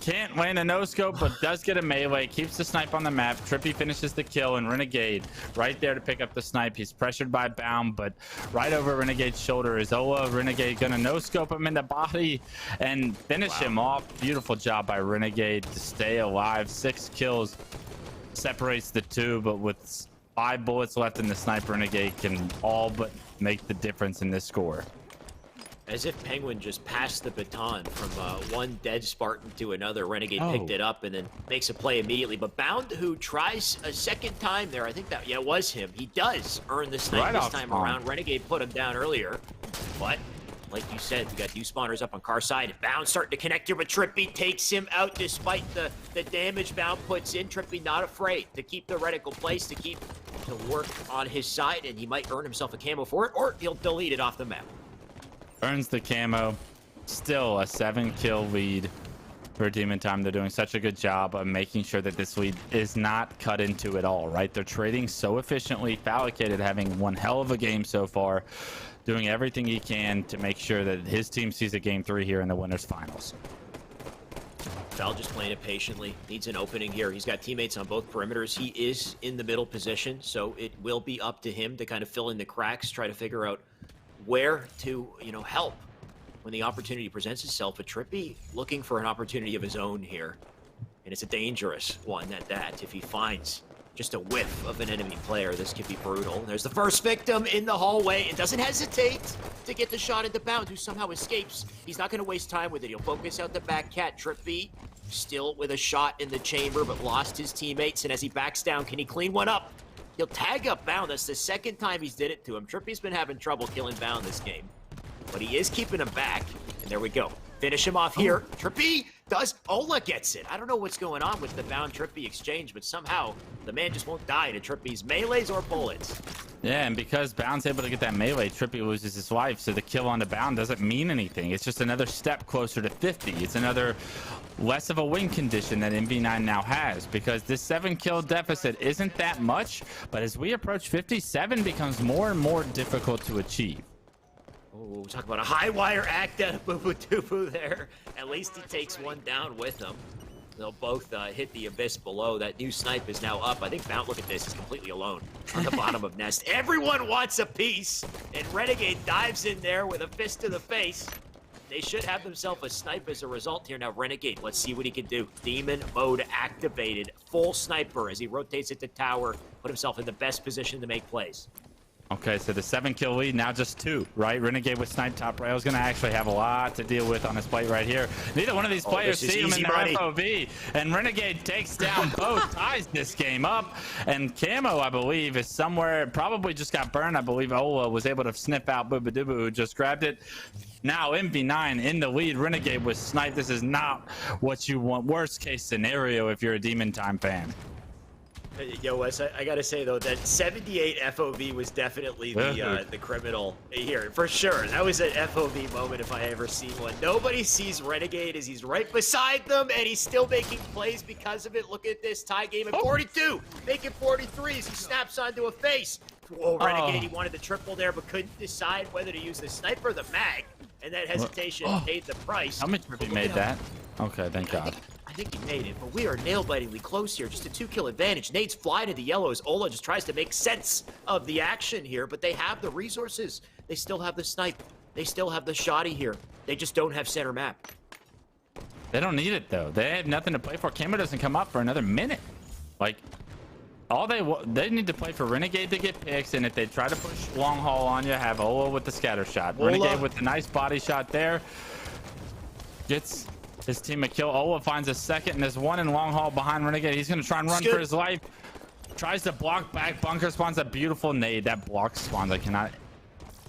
Can't land a no-scope, but does get a melee. Keeps the snipe on the map. Trippy finishes the kill, and Renegade right there to pick up the snipe. He's pressured by Bound, but right over Renegade's shoulder is Ola. Renegade gonna no-scope him in the body and finish him off. Beautiful job by Renegade to stay alive. 6 kills separates the two, but with 5 bullets left in the sniper, Renegade can all but make the difference in this score. As if Penguin just passed the baton from one dead Spartan to another. Renegade picked it up and then makes a play immediately. But Bound, who tries a second time there, I think that, yeah, it was him. He does earn the snipe this time around. Renegade put him down earlier. But, like you said, we got spawners up on car side. Bound starting to connect here, but Trippy takes him out despite the damage Bound puts in. Trippy not afraid to keep the reticle placed, to keep the work on his side, and he might earn himself a camo for it, or he'll delete it off the map. Earns the camo. Still a 7-kill lead for Demon Time. They're doing such a good job of making sure that this lead is not cut into at all, right? They're trading so efficiently. Fallicated having one hell of a game so far, doing everything he can to make sure that his team sees a game 3 here in the winners finals. Val just playing it patiently. Needs an opening here. He's got teammates on both perimeters. He is in the middle position, so it will be up to him to kind of fill in the cracks, try to figure out where to, help when the opportunity presents itself. But Trippy looking for an opportunity of his own here, and it's a dangerous one at that. If he finds just a whiff of an enemy player, this could be brutal. There's the first victim in the hallway and doesn't hesitate to get the shot into Bound, who somehow escapes. He's not going to waste time with it. He'll focus out the back cat. Trippy still with a shot in the chamber, but lost his teammates, and as he backs down, can he clean one up? He'll tag up Bound. That's the second time he's did it to him. Trippy's been having trouble killing Bound this game, but he is keeping him back. And there we go. Finish him off here. Trippy does. Ola gets it. I don't know what's going on with the Bound Trippy exchange, but somehow the man just won't die to Trippy's melees or bullets. Yeah, and because Bound's able to get that melee, Trippy loses his life, so the kill on the Bound doesn't mean anything. It's just another step closer to 50. It's another less of a win condition that MV9 now has, because this 7-kill deficit isn't that much, but as we approach 57 becomes more and more difficult to achieve. Oh, talk about a high wire act out of Boo Boo Doo there. At least he takes one down with him. They'll both hit the abyss below. That new snipe is now up. I think Bound, look at this, he's completely alone on the bottom of Nest. Everyone wants a piece, and Renegade dives in there with a fist to the face. They should have themselves a snipe as a result here. Now Renegade, let's see what he can do. Demon mode activated. Full sniper as he rotates it to tower. Put himself in the best position to make plays. Okay, so the 7-kill lead, now just 2, right? Renegade with snipe top rail is going to actually have a lot to deal with on his plate right here. Neither one of these players see him in their FOV, and Renegade takes down both, ties this game up, and Camo, I believe, is somewhere, probably just got burned. I believe Ola was able to sniff out Booba Dooba, who just grabbed it. Now MV9 in the lead. Renegade with snipe. This is not what you want. Worst case scenario if you're a Demon Time fan. Yo, Wes, I gotta say though that 78 FOV was definitely the criminal here for sure. That was an FOV moment if I ever seen one. Nobody sees Renegade as he's right beside them, and he's still making plays because of it. Look at this tie game at 42, making 43s. He snaps onto a face. Whoa, Renegade! He wanted the triple there, but couldn't decide whether to use the sniper or the mag, and that hesitation paid the price. How much he made that? Okay, thank God. I think he made it, but we are nail-bitingly close here. Just a 2-kill advantage. Nade's fly to the yellows. Ola just tries to make sense of the action here, but they have the resources. They still have the snipe. They still have the shoddy here. They just don't have center map. They don't need it though. They have nothing to play for. Camo doesn't come up for another minute. Like, all they need to play for Renegade to get picks, and if they try to push long haul on you, have Ola with the scatter shot. Ola. Renegade with the nice body shot there. Gets his team a kill. Ola finds a second, and there's one in long haul behind Renegade. He's going to try and run for his life. Tries to block back. Bunker spawns a beautiful nade. That block spawns. I cannot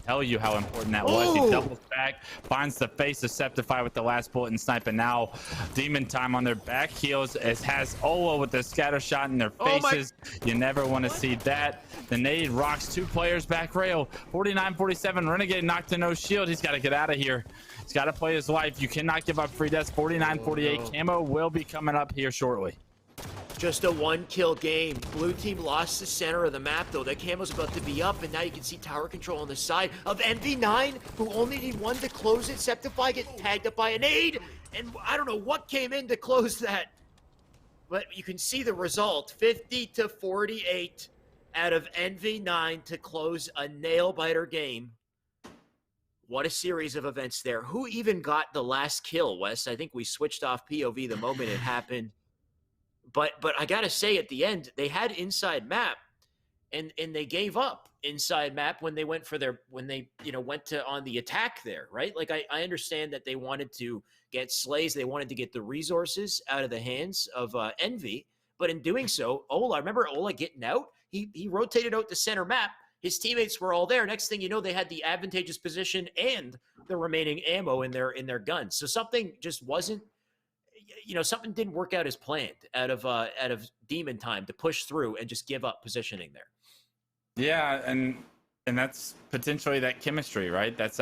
tell you how important that was. He doubles back, finds the face of Septify with the last bullet and snipe, and now Demon Time on their back heels as has Ola with the scatter shot in their faces. You never want to see that. The nade rocks 2 players back rail. 49-47. Renegade knocked to no shield. He's got to get out of here. He's got to play his life. You cannot give up free deaths. 49-48. Camo will be coming up here shortly. Just a 1-kill game. Blue team lost the center of the map, though. That camo's about to be up, and now you can see tower control on the side of NV9, who only need 1 to close it. Septify get tagged up by a nade, and I don't know what came in to close that. But you can see the result, 50-48 out of NV9 to close a nail-biter game. What a series of events there. Who even got the last kill, Wes? I think we switched off POV the moment it happened. But I gotta say, at the end, they had inside map, and they gave up inside map when they went for went to on the attack there, right? Like I understand that they wanted to get slays, they wanted to get the resources out of the hands of Envy, but in doing so, I remember Ola getting out. He rotated out to center map. His teammates were all there. Next thing you know, they had the advantageous position and the remaining ammo in their guns. So something just wasn't. Something didn't work out as planned out of Demon Time to push through and just give up positioning there. Yeah, and that's potentially that chemistry, right? That's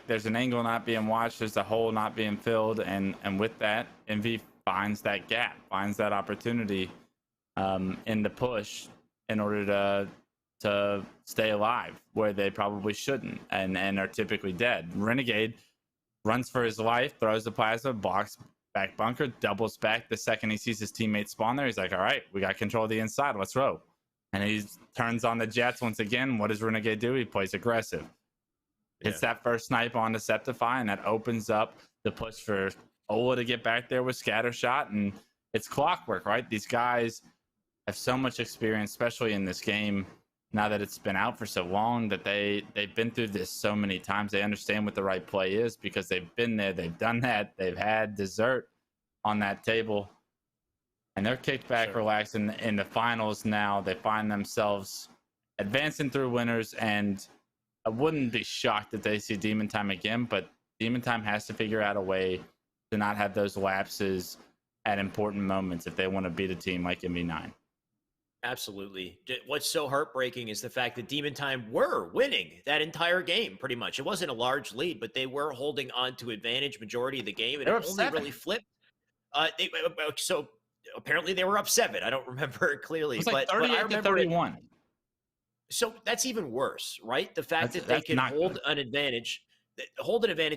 there's an angle not being watched, there's a hole not being filled, and with that, MV finds that gap, finds that opportunity in the push in order to stay alive where they probably shouldn't and are typically dead. Renegade runs for his life, throws the plasma, blocks back bunker, doubles back the second he sees his teammates spawn there. He's like, all right, we got control of the inside, let's roll. And he turns on the jets once again. What does Renegade do? He plays aggressive. Hits that first snipe on Deceptify, and that opens up the push for Ola to get back there with scatter shot. And it's clockwork, right? These guys have so much experience, especially in this game, now that it's been out for so long, that they've been through this so many times. They understand what the right play is because they've been there, they've done that, they've had dessert on that table, and they're kicked back, relaxed in the finals. Now they find themselves advancing through winners, and I wouldn't be shocked if they see Demon Time again, but Demon Time has to figure out a way to not have those lapses at important moments if they want to beat a team like MV9. Absolutely. What's so heartbreaking is the fact that Demon Time were winning that entire game, pretty much. It wasn't a large lead, but they were holding on to advantage majority of the game, and it only really flipped. So apparently they were up 7. I don't remember it clearly. It was like 38-31. So that's even worse, right? The fact that they can hold an advantage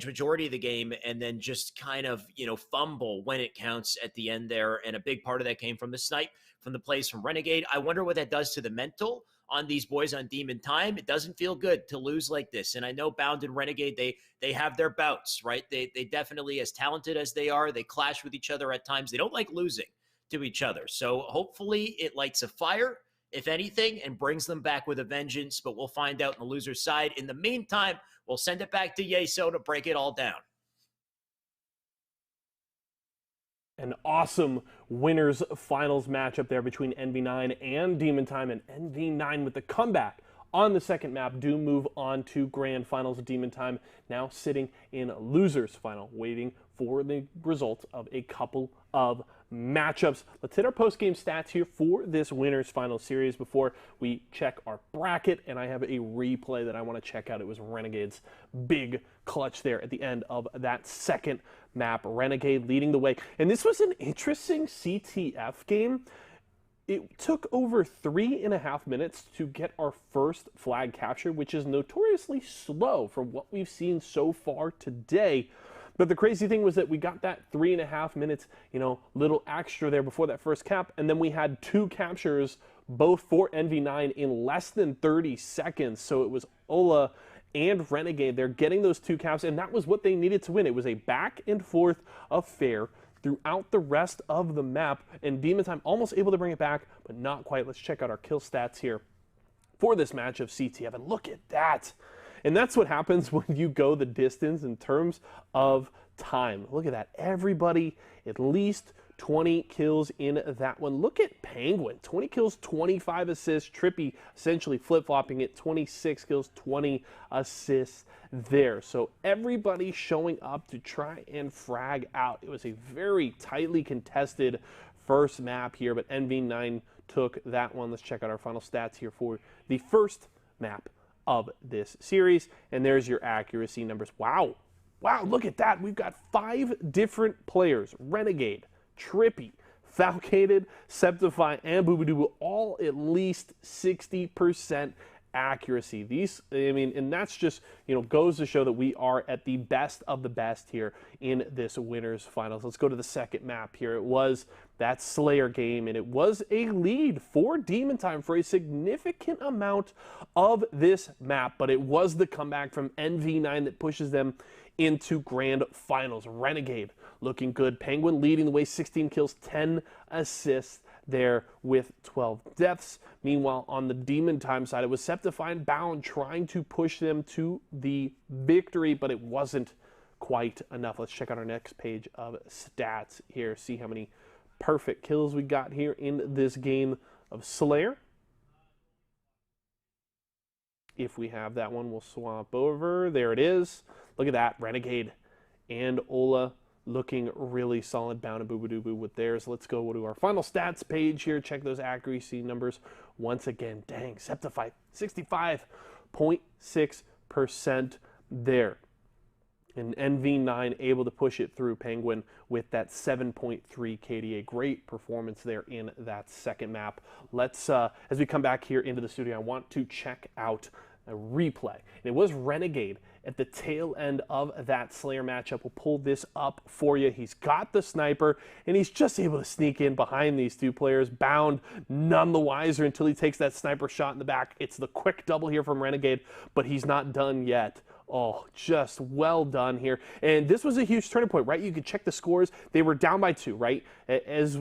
majority of the game and then just kind of, fumble when it counts at the end there. And a big part of that came from the snipe, from the plays from Renegade. I wonder what that does to the mental on these boys on Demon Time. It doesn't feel good to lose like this. And I know Bound and Renegade, they have their bouts, right? They definitely, as talented as they are, they clash with each other at times. They don't like losing to each other. So hopefully it lights a fire, if anything, and brings them back with a vengeance. But we'll find out on the loser's side. In the meantime, we'll send it back to Yeso to break it all down. An awesome winners finals matchup there between NV9 and Demon Time, and NV9 with the comeback on the second map do move on to grand finals. Demon Time now sitting in losers final, waiting for the results of a couple of matchups. Let's hit our post-game stats here for this winners final series before we check our bracket, and I have a replay that I want to check out. It was Renegade's big clutch there at the end of that second map. Renegade leading the way, and this was an interesting CTF game. It took over 3.5 minutes to get our first flag capture, which is notoriously slow from what we've seen so far today. But the crazy thing was that we got that 3.5 minutes, little extra there before that first cap, and then we had 2 captures, both for NV9 in less than 30 seconds. So it was Ola and Renegade. They're getting those 2 caps, and that was what they needed to win. It was a back and forth affair throughout the rest of the map, and Demon Time almost able to bring it back, but not quite. Let's check out our kill stats here for this match of CTF, and look at that. And that's what happens when you go the distance in terms of time. Look at that. Everybody at least 20 kills in that one. Look at Penguin. 20 kills, 25 assists. Trippy essentially flip-flopping it. 26 kills, 20 assists there. So everybody showing up to try and frag out. It was a very tightly contested first map here, but NV9 took that one. Let's check out our final stats here for the first map of this series, and there's your accuracy numbers. Wow, look at that. We've got 5 different players: Renegade, Trippy, Falcated, Septify, and Boobadooboo, all at least 60% accuracy. These, I mean, and that's just, goes to show that we are at the best of the best here in this winners finals. Let's go to the second map here. It was that Slayer game, and it was a lead for Demon Time for a significant amount of this map, but it was the comeback from NV9 that pushes them into grand finals. Renegade looking good. Penguin leading the way, 16 kills, 10 assists there with 12 deaths. Meanwhile, on the Demon Time side, it was Septify and Bound trying to push them to the victory, but it wasn't quite enough. Let's check out our next page of stats here, see how many perfect kills we got here in this game of Slayer. If we have that one, we'll swap over. There it is. Look at that. Renegade and Ola looking really solid. Bound and Boobadooboo with theirs. Let's go to our final stats page here. Check those accuracy numbers once again. Dang, Septify, 65.6% there. And NV9 able to push it through Penguin with that 7.3 KDA. Great performance there in that second map. Let's, as we come back here into the studio, I want to check out a replay. And it was Renegade at the tail end of that Slayer matchup. We'll pull this up for you. He's got the sniper, and he's just able to sneak in behind these 2 players. Bound none the wiser until he takes that sniper shot in the back. It's the quick double here from Renegade, but he's not done yet. Oh, just well done here. And this was a huge turning point, right? You could check the scores. They were down by 2, right? As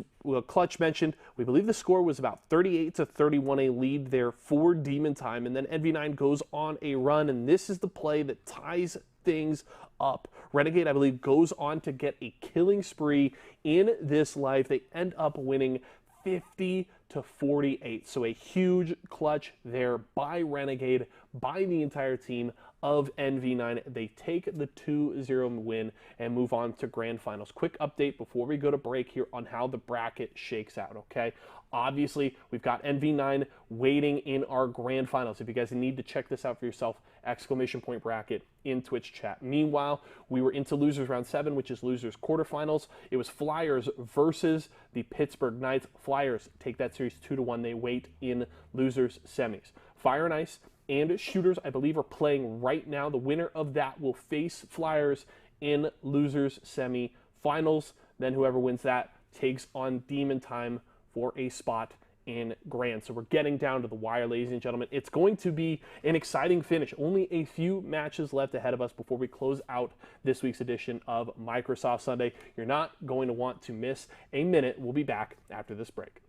Clutch mentioned, we believe the score was about 38-31, a lead there for Demon Time. And then NV9 goes on a run, and this is the play that ties things up. Renegade, I believe, goes on to get a killing spree in this life. They end up winning 50-48. So a huge clutch there by Renegade, by the entire team of NV9. They take the 2-0 win and move on to grand finals. Quick update before we go to break here on how the bracket shakes out, okay? Obviously, we've got NV9 waiting in our grand finals. If you guys need to check this out for yourself, exclamation point bracket in Twitch chat. Meanwhile, we were into losers round 7, which is losers quarterfinals. It was Flyers versus the Pittsburgh Knights. Flyers take that series 2-1. They wait in losers semis. Fire and Ice and Shooters, I believe, are playing right now. The winner of that will face Flyers in losers semi-finals. Then whoever wins that takes on Demon Time for a spot in grand. So we're getting down to the wire, ladies and gentlemen. It's going to be an exciting finish. Only a few matches left ahead of us before we close out this week's edition of Microsoft Sunday. You're not going to want to miss a minute. We'll be back after this break.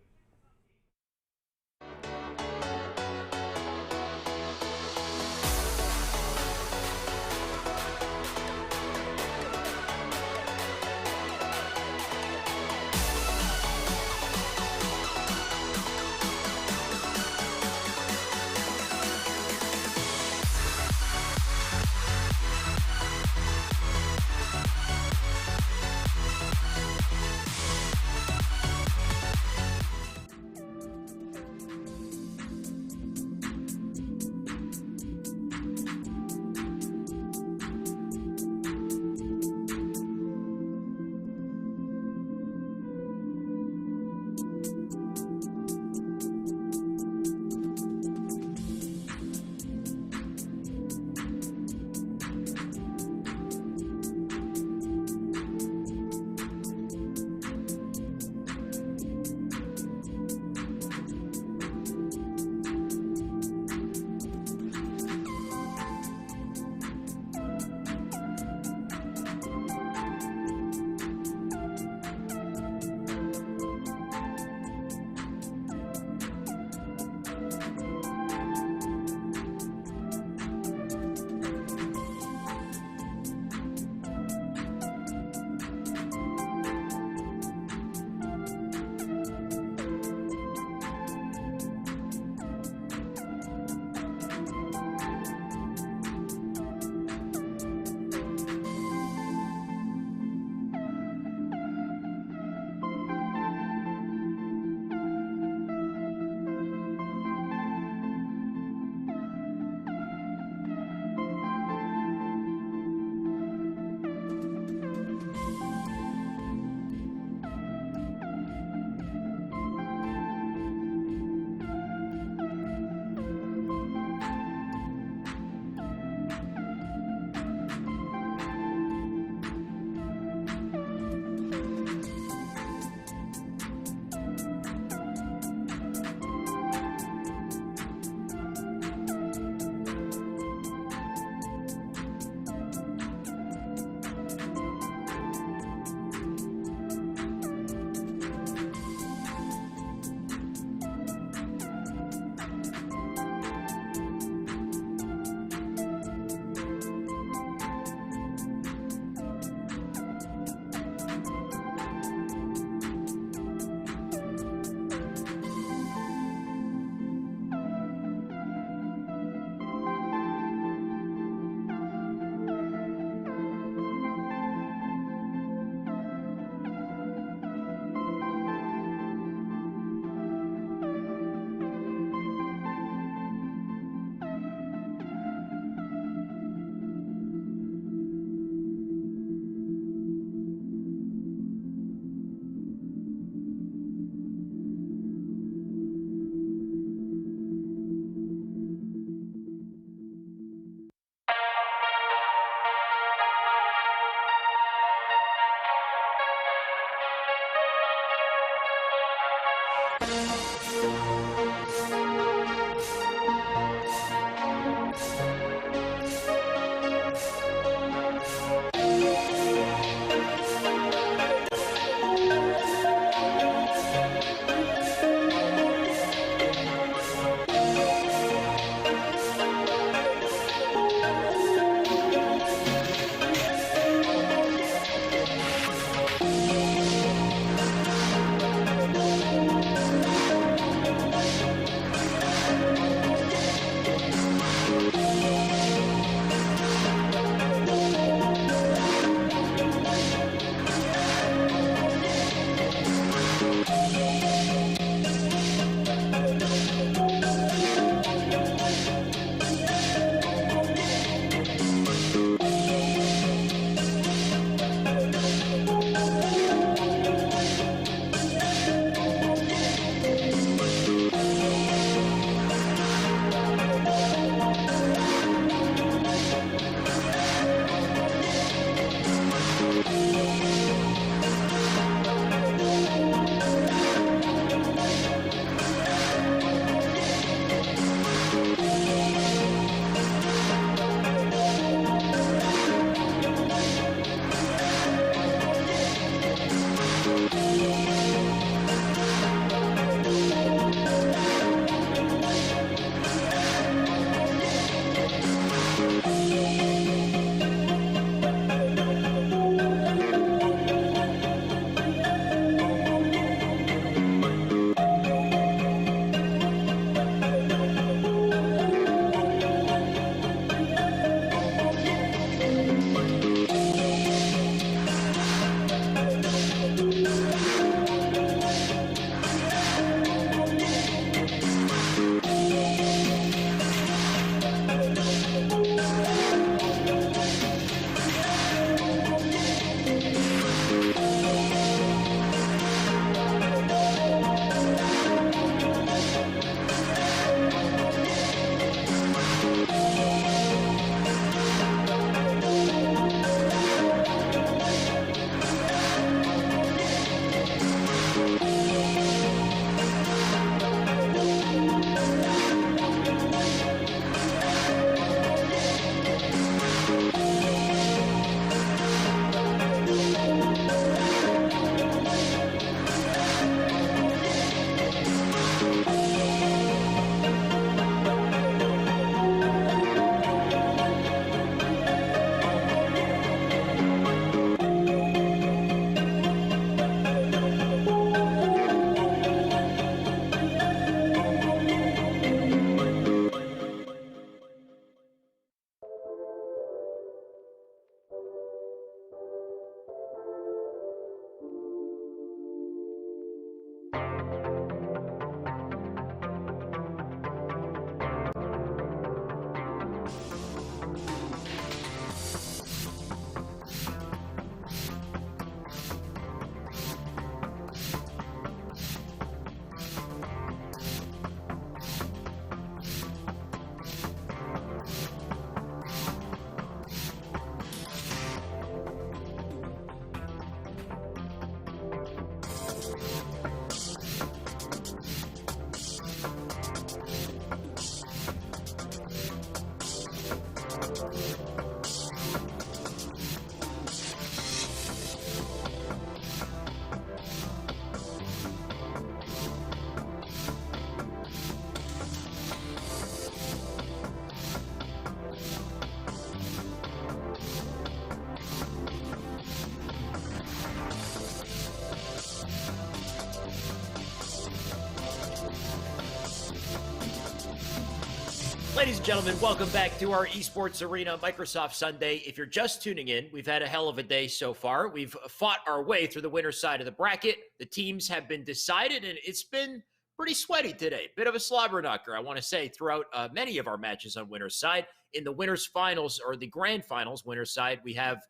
Ladies and gentlemen, welcome back to our Esports Arena Microsoft Sunday. If you're just tuning in, we've had a hell of a day so far. We've fought our way through the winner's side of the bracket. The teams have been decided, and it's been pretty sweaty today. Bit of a slobber knocker, I want to say, throughout many of our matches on winner's side. In the winner's finals, or the grand finals, winner's side, we have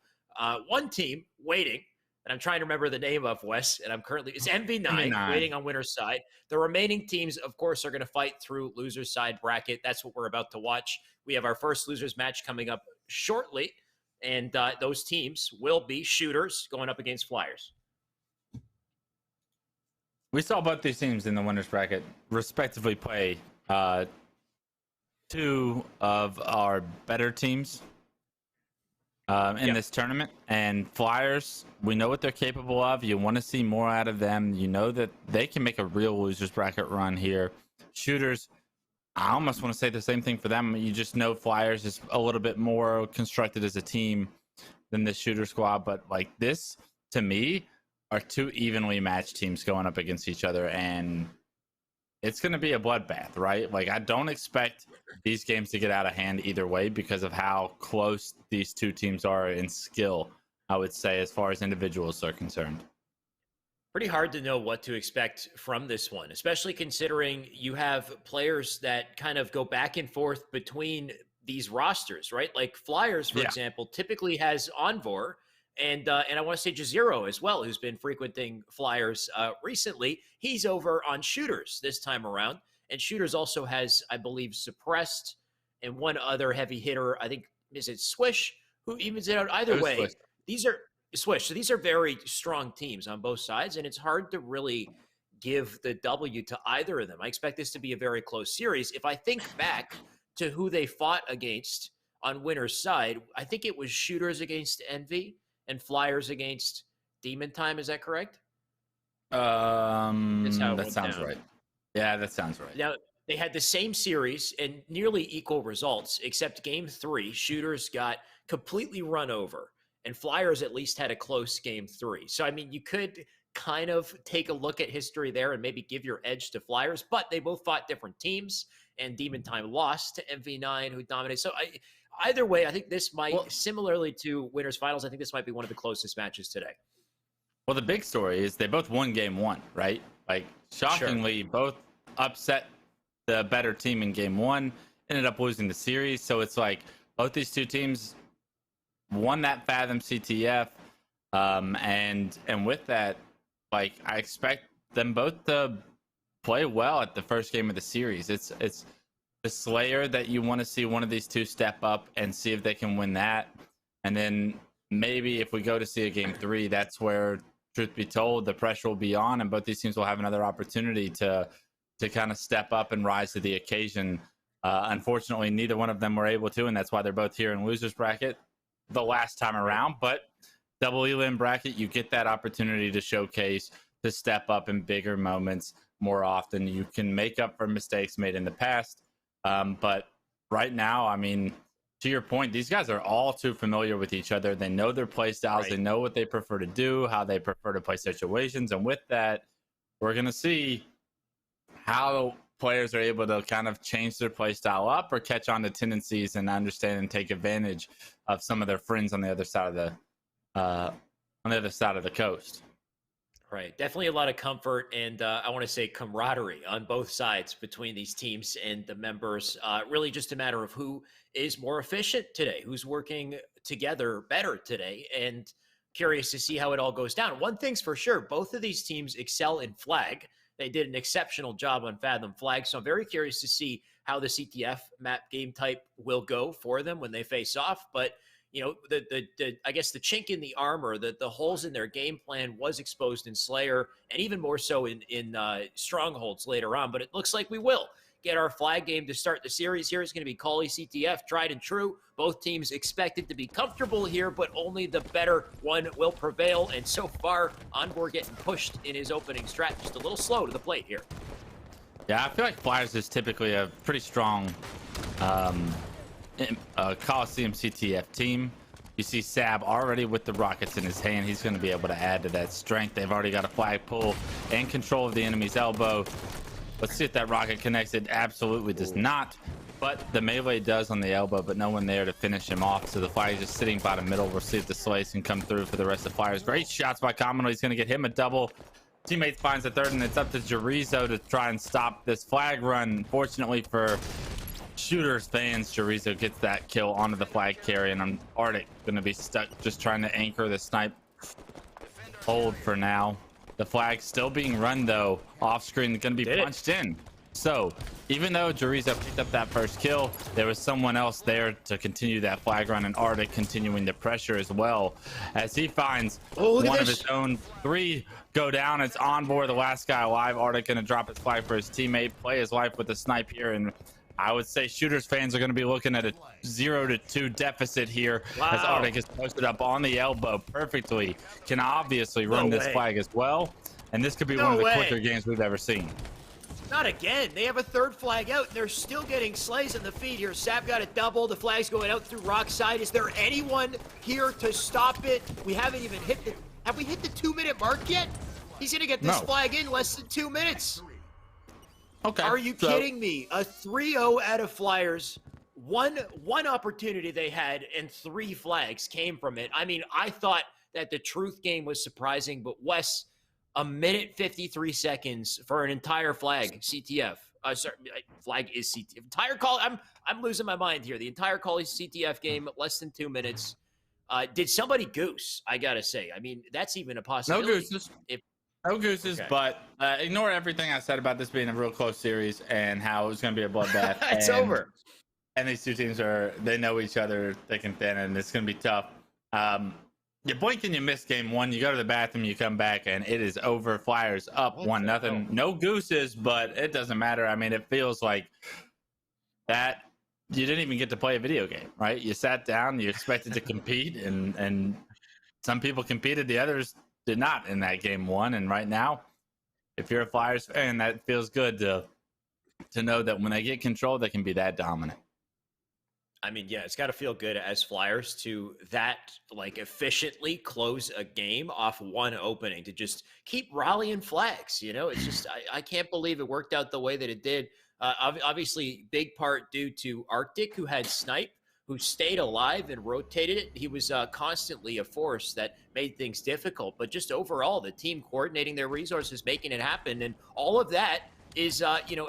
one team waiting, and I'm trying to remember the name of, Wes, and it's MV9 waiting on winner's side. The remaining teams, of course, are going to fight through loser's side bracket. That's what we're about to watch. We have our first losers match coming up shortly, and those teams will be Shooters going up against Flyers. We saw both these teams in the winners bracket respectively play two of our better teams in this tournament. And Flyers, we know what they're capable of. You want to see more out of them. You know that they can make a real losers bracket run here. Shooters, I almost want to say the same thing for them. You just know Flyers is a little bit more constructed as a team than the Shooter squad. But like this, to me, are two evenly matched teams going up against each other, and it's going to be a bloodbath, right? Like, I don't expect these games to get out of hand either way because of how close these two teams are in skill, I would say, as far as individuals are concerned. Pretty hard to know what to expect from this one, especially considering you have players that kind of go back and forth between these rosters, right? Like Flyers, for example, typically has Envor, and I want to say Jazero as well, who's been frequenting Flyers recently. He's over on Shooters this time around. And Shooters also has, I believe, Suppressed and one other heavy hitter. I think, is it Swish, who evens it out? Either way, Swish. These are Swish. So these are very strong teams on both sides. And it's hard to really give the W to either of them. I expect this to be a very close series. If I think back to who they fought against on winner's side, I think it was Shooters against Envy and Flyers against Demon Time. Is that correct? That sounds right. Yeah, that sounds right. Now, they had the same series and nearly equal results, except game 3, Shooters got completely run over, and Flyers at least had a close game 3. So, I mean, you could kind of take a look at history there and maybe give your edge to Flyers, but they both fought different teams, and Demon Time lost to MV9, who dominated. So, either way, I think this might, similarly to Winners Finals, I think this might be one of the closest matches today. Well, the big story is they both won game 1, right? Like, shockingly, both upset the better team in game 1, ended up losing the series. So it's like both these two teams won that Fathom CTF. And with that, like, I expect them both to play well at the first game of the series. It's the Slayer that you want to see one of these two step up and see if they can win that. And then maybe if we go to see a game 3, that's where, truth be told, the pressure will be on, and both these teams will have another opportunity to kind of step up and rise to the occasion. Unfortunately, neither one of them were able to, and that's why they're both here in losers bracket the last time around. But double elim bracket, you get that opportunity to showcase, to step up in bigger moments more often. You can make up for mistakes made in the past. But right now, I mean, to your point, these guys are all too familiar with each other. They know their play styles. Right. They know what they prefer to do, how they prefer to play situations. And with that, we're going to see how players are able to kind of change their play style up or catch on to tendencies and understand and take advantage of some of their friends on the other side of the coast. Right. Definitely a lot of comfort and I want to say camaraderie on both sides between these teams and the members. Really just a matter of who is more efficient today, who's working together better today, and curious to see how it all goes down. One thing's for sure, both of these teams excel in flag. They did an exceptional job on Fathom Flag, so I'm very curious to see how the CTF map game type will go for them when they face off. But you know, I guess the chink in the armor, the holes in their game plan was exposed in Slayer, and even more so in Strongholds later on. But it looks like we will get our flag game to start the series here. It's going to be Callie CTF, tried and true. Both teams expected to be comfortable here, but only the better one will prevail. And so far, Envor getting pushed in his opening strat, just a little slow to the plate here. Yeah, I feel like Flyers is typically a pretty strong Coliseum CTF team. You see Sab already with the rockets in his hand. He's going to be able to add to that strength. They've already got a flag pull and control of the enemy's elbow. Let's see if that rocket connects. It absolutely does not. but the melee does on the elbow, but no one there to finish him off. So the Flag is just sitting by the middle. We'll see if the Slays can come through for the rest of Flyers. Great shots by Kamino. He's going to get him a double. Teammate finds a third, and it's up to Chorizo to try and stop this Flag run. Fortunately for Shooters fans, Chorizo gets that kill onto the Flag carry, and Arctic going to be stuck just trying to anchor the snipe hold for now. The Flag still being run, though. Off screen, going to be punched in. So even though Chorizo picked up that first kill, there was someone else there to continue that Flag run, and Arctic continuing the pressure as well as he finds one of his own. 3 go down. It's on board, the last guy alive. Arctic going to drop his Flag for his teammate, play his life with the snipe here, and I would say Shooters fans are going to be looking at a 0-2 deficit here. Wow. As Arctic is posted up on the elbow perfectly. Can obviously run this Flag as well, and this could be one of the quicker games we've ever seen. Not again. They have a third Flag out, and they're still getting Slays in the feed here. Sab got a double. The Flag's going out through Rock side. Is there anyone here to stop it? We haven't even hit the... Have we hit the 2-minute mark yet? He's going to get this Flag in less than 2 minutes. Okay. Are you kidding me? A 3-0 out of Flyers. One opportunity they had, and 3 Flags came from it. I mean, I thought that the Truth game was surprising, but Wes... 1:53 for an entire Flag CTF. Sorry, Flag is CTF. Entire call. I'm losing my mind here. The entire call is CTF game. Less than 2 minutes. Did somebody goose? I gotta say. I mean, that's even a possibility. No gooses. No gooses. Okay. But ignore everything I said about this being a real close series and how it was going to be a bloodbath. It's over. And these two teams they know each other thick and thin, and it's going to be tough. You blink and you miss game 1. You go to the bathroom, you come back, and it is over. Flyers up 1-0. No gooses, but it doesn't matter. I mean, it feels like that you didn't even get to play a video game, right? You sat down, you expected to compete, and some people competed, the others did not in that game 1. And right now, if you're a Flyers fan, that feels good to know that when they get control, they can be that dominant. I mean, yeah, it's got to feel good as Flyers to that, like, efficiently close a game off one opening, to just keep rallying Flags. You know, it's just, I can't believe it worked out the way that it did. Obviously, big part due to Arctic, who had snipe, who stayed alive and rotated it. He was constantly a force that made things difficult. But just overall, the team coordinating their resources, making it happen, and all of that is,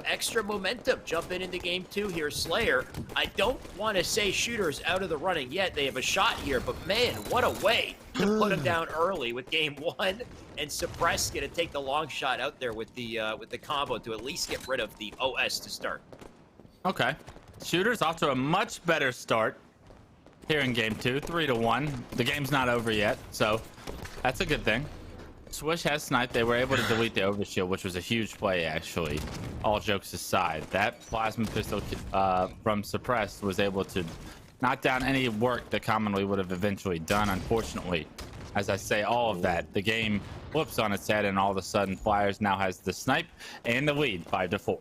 extra momentum jumping into game 2 here. Slayer, I don't want to say Shooters out of the running yet. They have a shot here, but man, what a way to put them down early with game 1. And Suppress going to take the long shot out there with the combo to at least get rid of the OS to start. Okay. Shooters off to a much better start here in game 2, 3-1. The game's not over yet, so that's a good thing. Swish has sniped. They were able to delete the overshield, which was a huge play, actually. All jokes aside, that plasma pistol from Suppressed was able to knock down any work that commonly would have eventually done. Unfortunately, as I say all of that, the game flips on its head, and all of a sudden, Flyers now has the snipe and the lead, 5-4.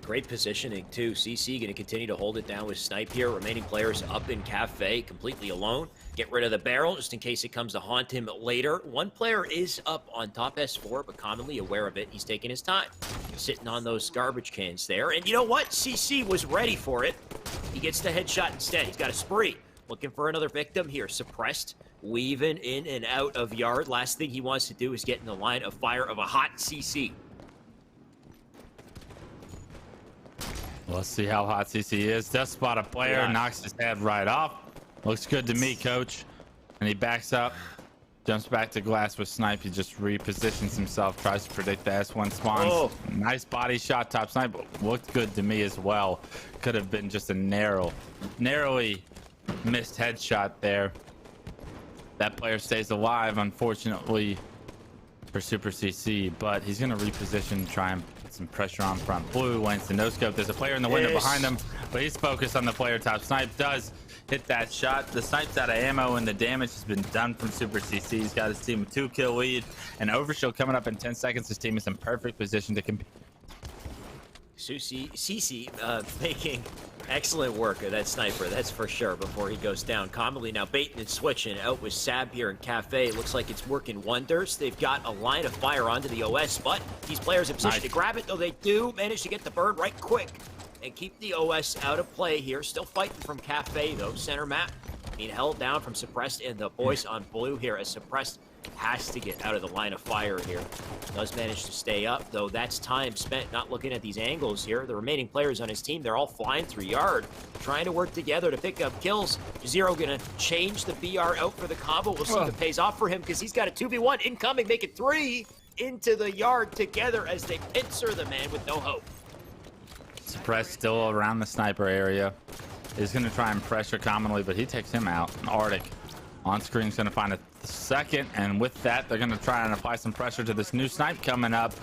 Great positioning, too. CC going to continue to hold it down with snipe here. Remaining players up in Cafe, completely alone. Get rid of the barrel just in case it comes to haunt him later. One player is up on top S4, but commonly aware of it. He's taking his time, sitting on those garbage cans there. And you know what? CC was ready for it. He gets the headshot instead. He's got a spree. Looking for another victim here. Suppressed, weaving in and out of yard. Last thing he wants to do is get in the line of fire of a hot CC. Let's see how hot CC is. Does spot a player, knocks his head right off. Looks good to me, coach. And he backs up, jumps back to glass with snipe. He just repositions himself, tries to predict the S1 spawns. Oh. Nice body shot, top snipe. Looked good to me as well. Could have been just a narrowly missed headshot there. That player stays alive, unfortunately, for Super CC, but he's going to reposition, try and put some pressure on front blue. Lands the no scope. There's a player in the window behind him, but he's focused on the player top. Snipe does hit that shot. The snipe's out of ammo, and the damage has been done from Super CC. He's got his team a 2-kill lead, and overshield coming up in 10 seconds. His team is in perfect position to compete. CC making excellent work of that sniper, that's for sure, before he goes down. Commonly now baiting and switching out with Sab here in Cafe. It looks like it's working wonders. They've got a line of fire onto the OS, but these players have positioned to grab it, though they do manage to get the bird right quick. and keep the OS out of play here. Still fighting from Cafe, though. Center map being held down from Suppressed, and the boys on blue here as Suppressed has to get out of the line of fire here. Does manage to stay up, though that's time spent not looking at these angles here. The remaining players on his team, they're all flying through yard, trying to work together to pick up kills. Zero gonna change the BR out for the combo. We'll see if it pays off for him, because he's got a 2v1 incoming, make it 3 into the yard together as they pincer the man with no hope. Suppressed still around the sniper area. Is going to try and pressure commonly, but he takes him out. Arctic on screen is going to find a second, and with that, they're going to try and apply some pressure to this new snipe coming up.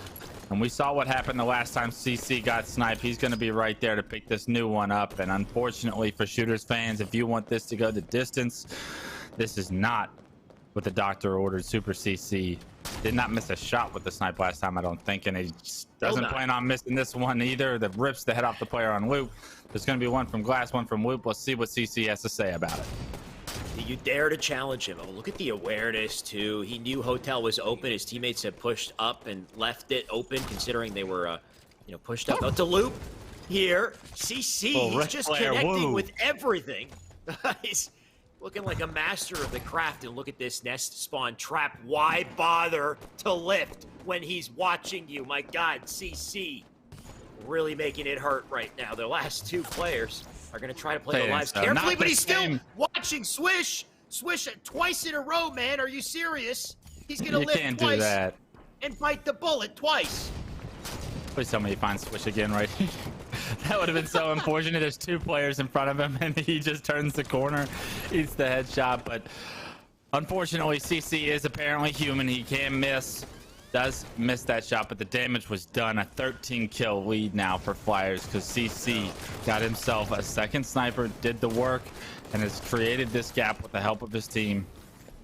And we saw what happened the last time CC got sniped. He's going to be right there to pick this new one up. And unfortunately for Shooters fans, if you want this to go the distance, this is not what the doctor ordered. Super CC did not miss a shot with the snipe last time, I don't think, and he doesn't plan on missing this one either. That rips the head off the player on Whoop. There's going to be one from Glass, one from Whoop. Let's see what CC has to say about it. You dare to challenge him. Oh, look at the awareness, too. He knew Hotel was open. His teammates had pushed up and left it open, considering they were, pushed up. Out to Loop here. CC, he's just connecting with everything. He's looking like a master of the craft. And look at this nest spawn trap. Why bother to lift when he's watching you? My God, CC really making it hurt right now. The last two players are going to try to play their lives carefully, but he's still watching Swish. Swish twice in a row, man. Are you serious? He's going to lift twice and bite the bullet twice. Please tell me he finds Swish again right here. That would have been so unfortunate. There's two players in front of him, and he just turns the corner, eats the headshot. But unfortunately, CC is apparently human. He can miss. Does miss that shot, but the damage was done. A 13-kill lead now for Flyers, because CC got himself a second sniper, did the work, and has created this gap with the help of his team.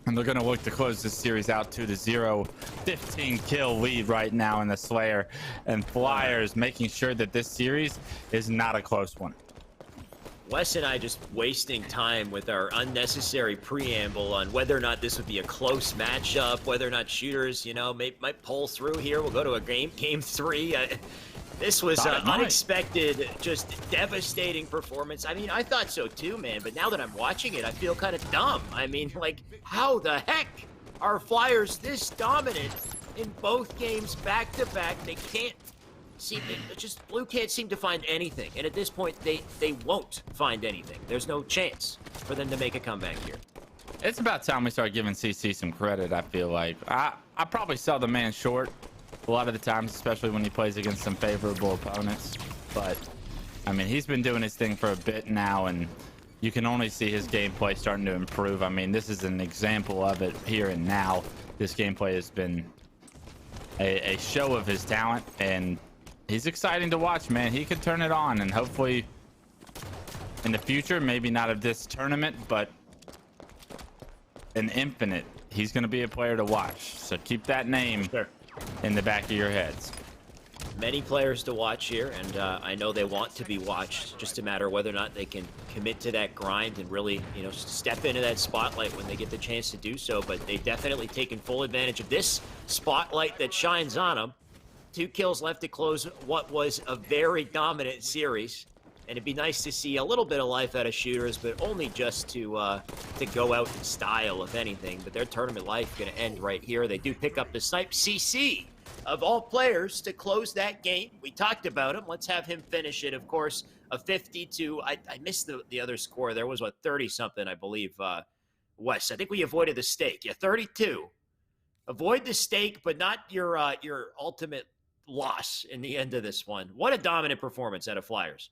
And they're going to look to close this series out 2-0. 15-kill lead right now in the Slayer, and Flyers making sure that this series is not a close one. Wes and I just wasting time with our unnecessary preamble on whether or not this would be a close matchup, whether or not Shooters, might pull through here. We'll go to a game 3. This was an unexpected, just devastating performance. I mean, I thought so too, man, but now that I'm watching it, I feel kind of dumb. I mean, like, how the heck are Flyers this dominant in both games back-to-back? They can't seem to, Blue can't seem to find anything, and at this point, they won't find anything. There's no chance for them to make a comeback here. It's about time we start giving CC some credit, I feel like. I probably sell the man short a lot of the times, especially when he plays against some favorable opponents. But, I mean, he's been doing his thing for a bit now, and you can only see his gameplay starting to improve. I mean, this is an example of it here and now. This gameplay has been a show of his talent, and he's exciting to watch, man. He could turn it on, and hopefully in the future, maybe not of this tournament, but an infinite, he's going to be a player to watch. So keep that name in the back of your heads. Many players to watch here, and I know they want to be watched. Just a matter of whether or not they can commit to that grind and really, step into that spotlight when they get the chance to do so. But they've definitely taken full advantage of this spotlight that shines on them. 2 kills left to close what was a very dominant series. And it'd be nice to see a little bit of life out of Shooters, but only just to go out in style, if anything. But their tournament life going to end right here. They do pick up the snipe. CC, of all players, to close that game. We talked about him. Let's have him finish it. Of course, a 52. I missed the other score. There was, 30-something, I believe, Wes. I think we avoided the stake. Yeah, 32. Avoid the stake, but not your ultimate loss in the end of this one. What a dominant performance out of Flyers.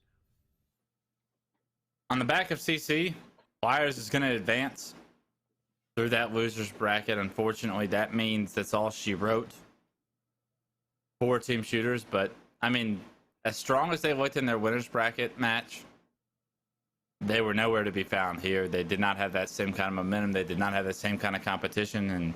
On the back of CC, Flyers is going to advance through that loser's bracket. Unfortunately, that means that's all she wrote for Team Shooters. But, I mean, as strong as they looked in their winner's bracket match, they were nowhere to be found here. They did not have that same kind of momentum. They did not have the same kind of competition. And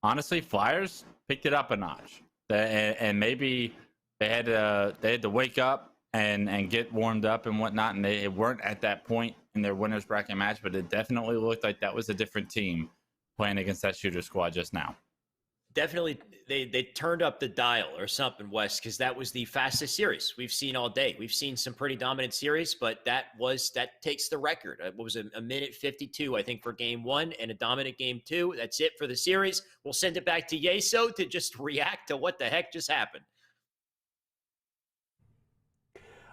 honestly, Flyers picked it up a notch. And maybe they had to wake up and get warmed up and whatnot, and they weren't at that point in their winner's bracket match, but it definitely looked like that was a different team playing against that Shooter squad just now. definitely they turned up the dial or something, Wes, because that was the fastest series we've seen all day. We've seen some pretty dominant series, but that takes the record. What was it, a minute 52, I think, for game one, and a dominant game two. That's it for the series. We'll send it back to Yeso to just react to what the heck just happened.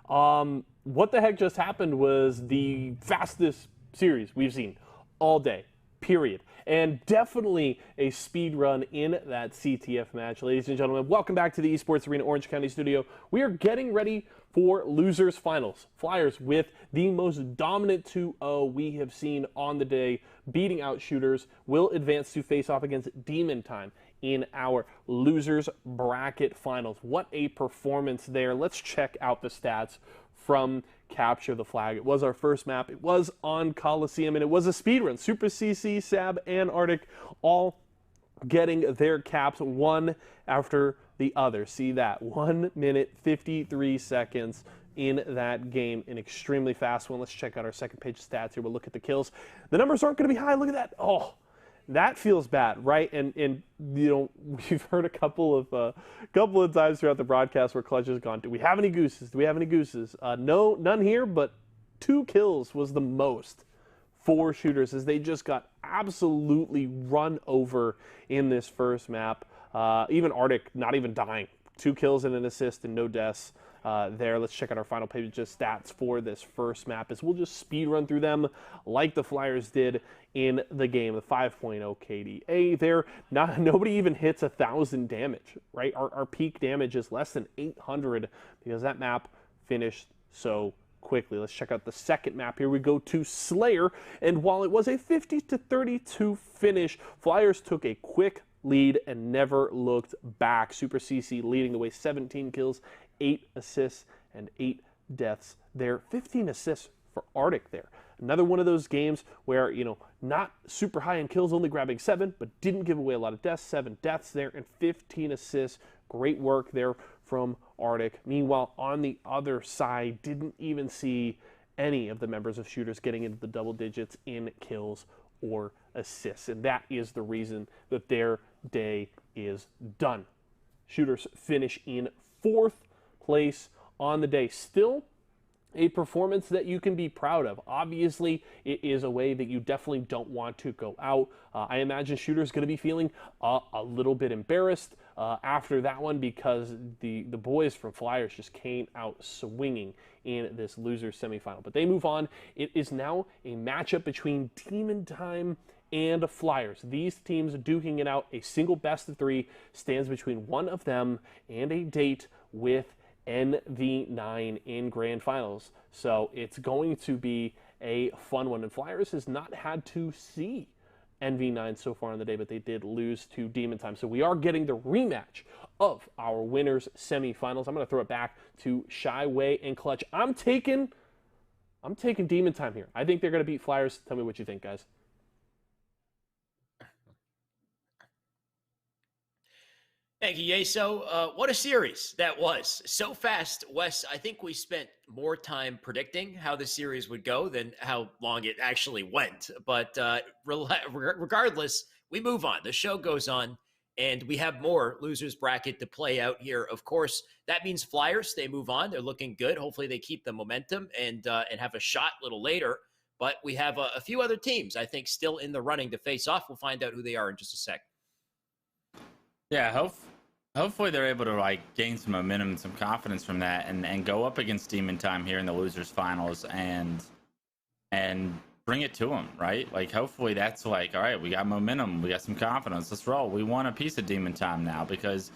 What the heck just happened was the fastest series we've seen all day, period. And definitely a speed run in that CTF match. Ladies and gentlemen, welcome back to the Esports Arena Orange County studio. We are getting ready for losers finals. Flyers with the most dominant 2-0 we have seen on the day, beating out Shooters, will advance to face off against Demon Time in our losers bracket finals. What a performance there. Let's check out the stats from Capture the Flag. It was our first map. It was on Coliseum, and it was a speed run. Super CC, Sab, and Arctic all getting their caps one after the other. See that? 1 minute, 53 seconds in that game. An extremely fast one. Let's check out our second page stats here. We'll look at the kills. The numbers aren't going to be high. Look at that. Oh, that feels bad, right? And you know, we've heard a couple of times throughout the broadcast where Clutch has gone, do we have any gooses? Do we have any gooses? No, none here, but 2 kills was the most for Shooters, as they just got absolutely run over in this first map. Even Arctic not even dying. 2 kills and an assist and no deaths. There. Let's check out our final page of stats for this first map, as we'll just speed run through them like the Flyers did in the game. The 5.0 KDA there. Nobody even hits 1,000 damage, right? Our peak damage is less than 800 because that map finished so quickly. Let's check out the second map. Here we go to Slayer, and while it was a 50-32 finish, Flyers took a quick lead and never looked back. Super CC leading the way, 17 kills, 8 assists, and 8 deaths there. 15 assists for Arctic there. Another one of those games where, you know, not super high in kills, only grabbing 7, but didn't give away a lot of deaths. 7 deaths there and 15 assists. Great work there from Arctic. Meanwhile, on the other side, didn't even see any of the members of Shooters getting into the double digits in kills or assists. And that is the reason that their day is done. Shooters finish in 4th place on the day. Still a performance that you can be proud of. Obviously, it is a way that you definitely don't want to go out. I imagine Shooter's going to be feeling a little bit embarrassed after that one, because the boys from Flyers just came out swinging in this loser semifinal. But they move on. It is now a matchup between Demon Time and Flyers. These teams duking it out. A single best of 3 stands between one of them and a date with NV9 in grand finals. So it's going to be a fun one. And Flyers has not had to see NV9 so far on the day, but they did lose to Demon Time. So we are getting the rematch of our winners semifinals. I'm going to throw it back to Shy Wei and Clutch. I'm taking Demon Time here. I think they're going to beat Flyers. Tell me what you think, guys. Thank you, Yeso. What a series that was. So fast, Wes. I think we spent more time predicting how the series would go than how long it actually went. But regardless, we move on. The show goes on, and we have more losers bracket to play out here. Of course, that means Flyers, they move on. They're looking good. Hopefully they keep the momentum and have a shot a little later. But we have a few other teams, I think, still in the running to face off. We'll find out who they are in just a sec. Yeah, hopefully they're able to like gain some momentum and some confidence from that, and go up against Demon Time here in the losers finals and bring it to them, right? Like hopefully that's like, all right, we got momentum, we got some confidence, let's roll. We want a piece of Demon Time now, because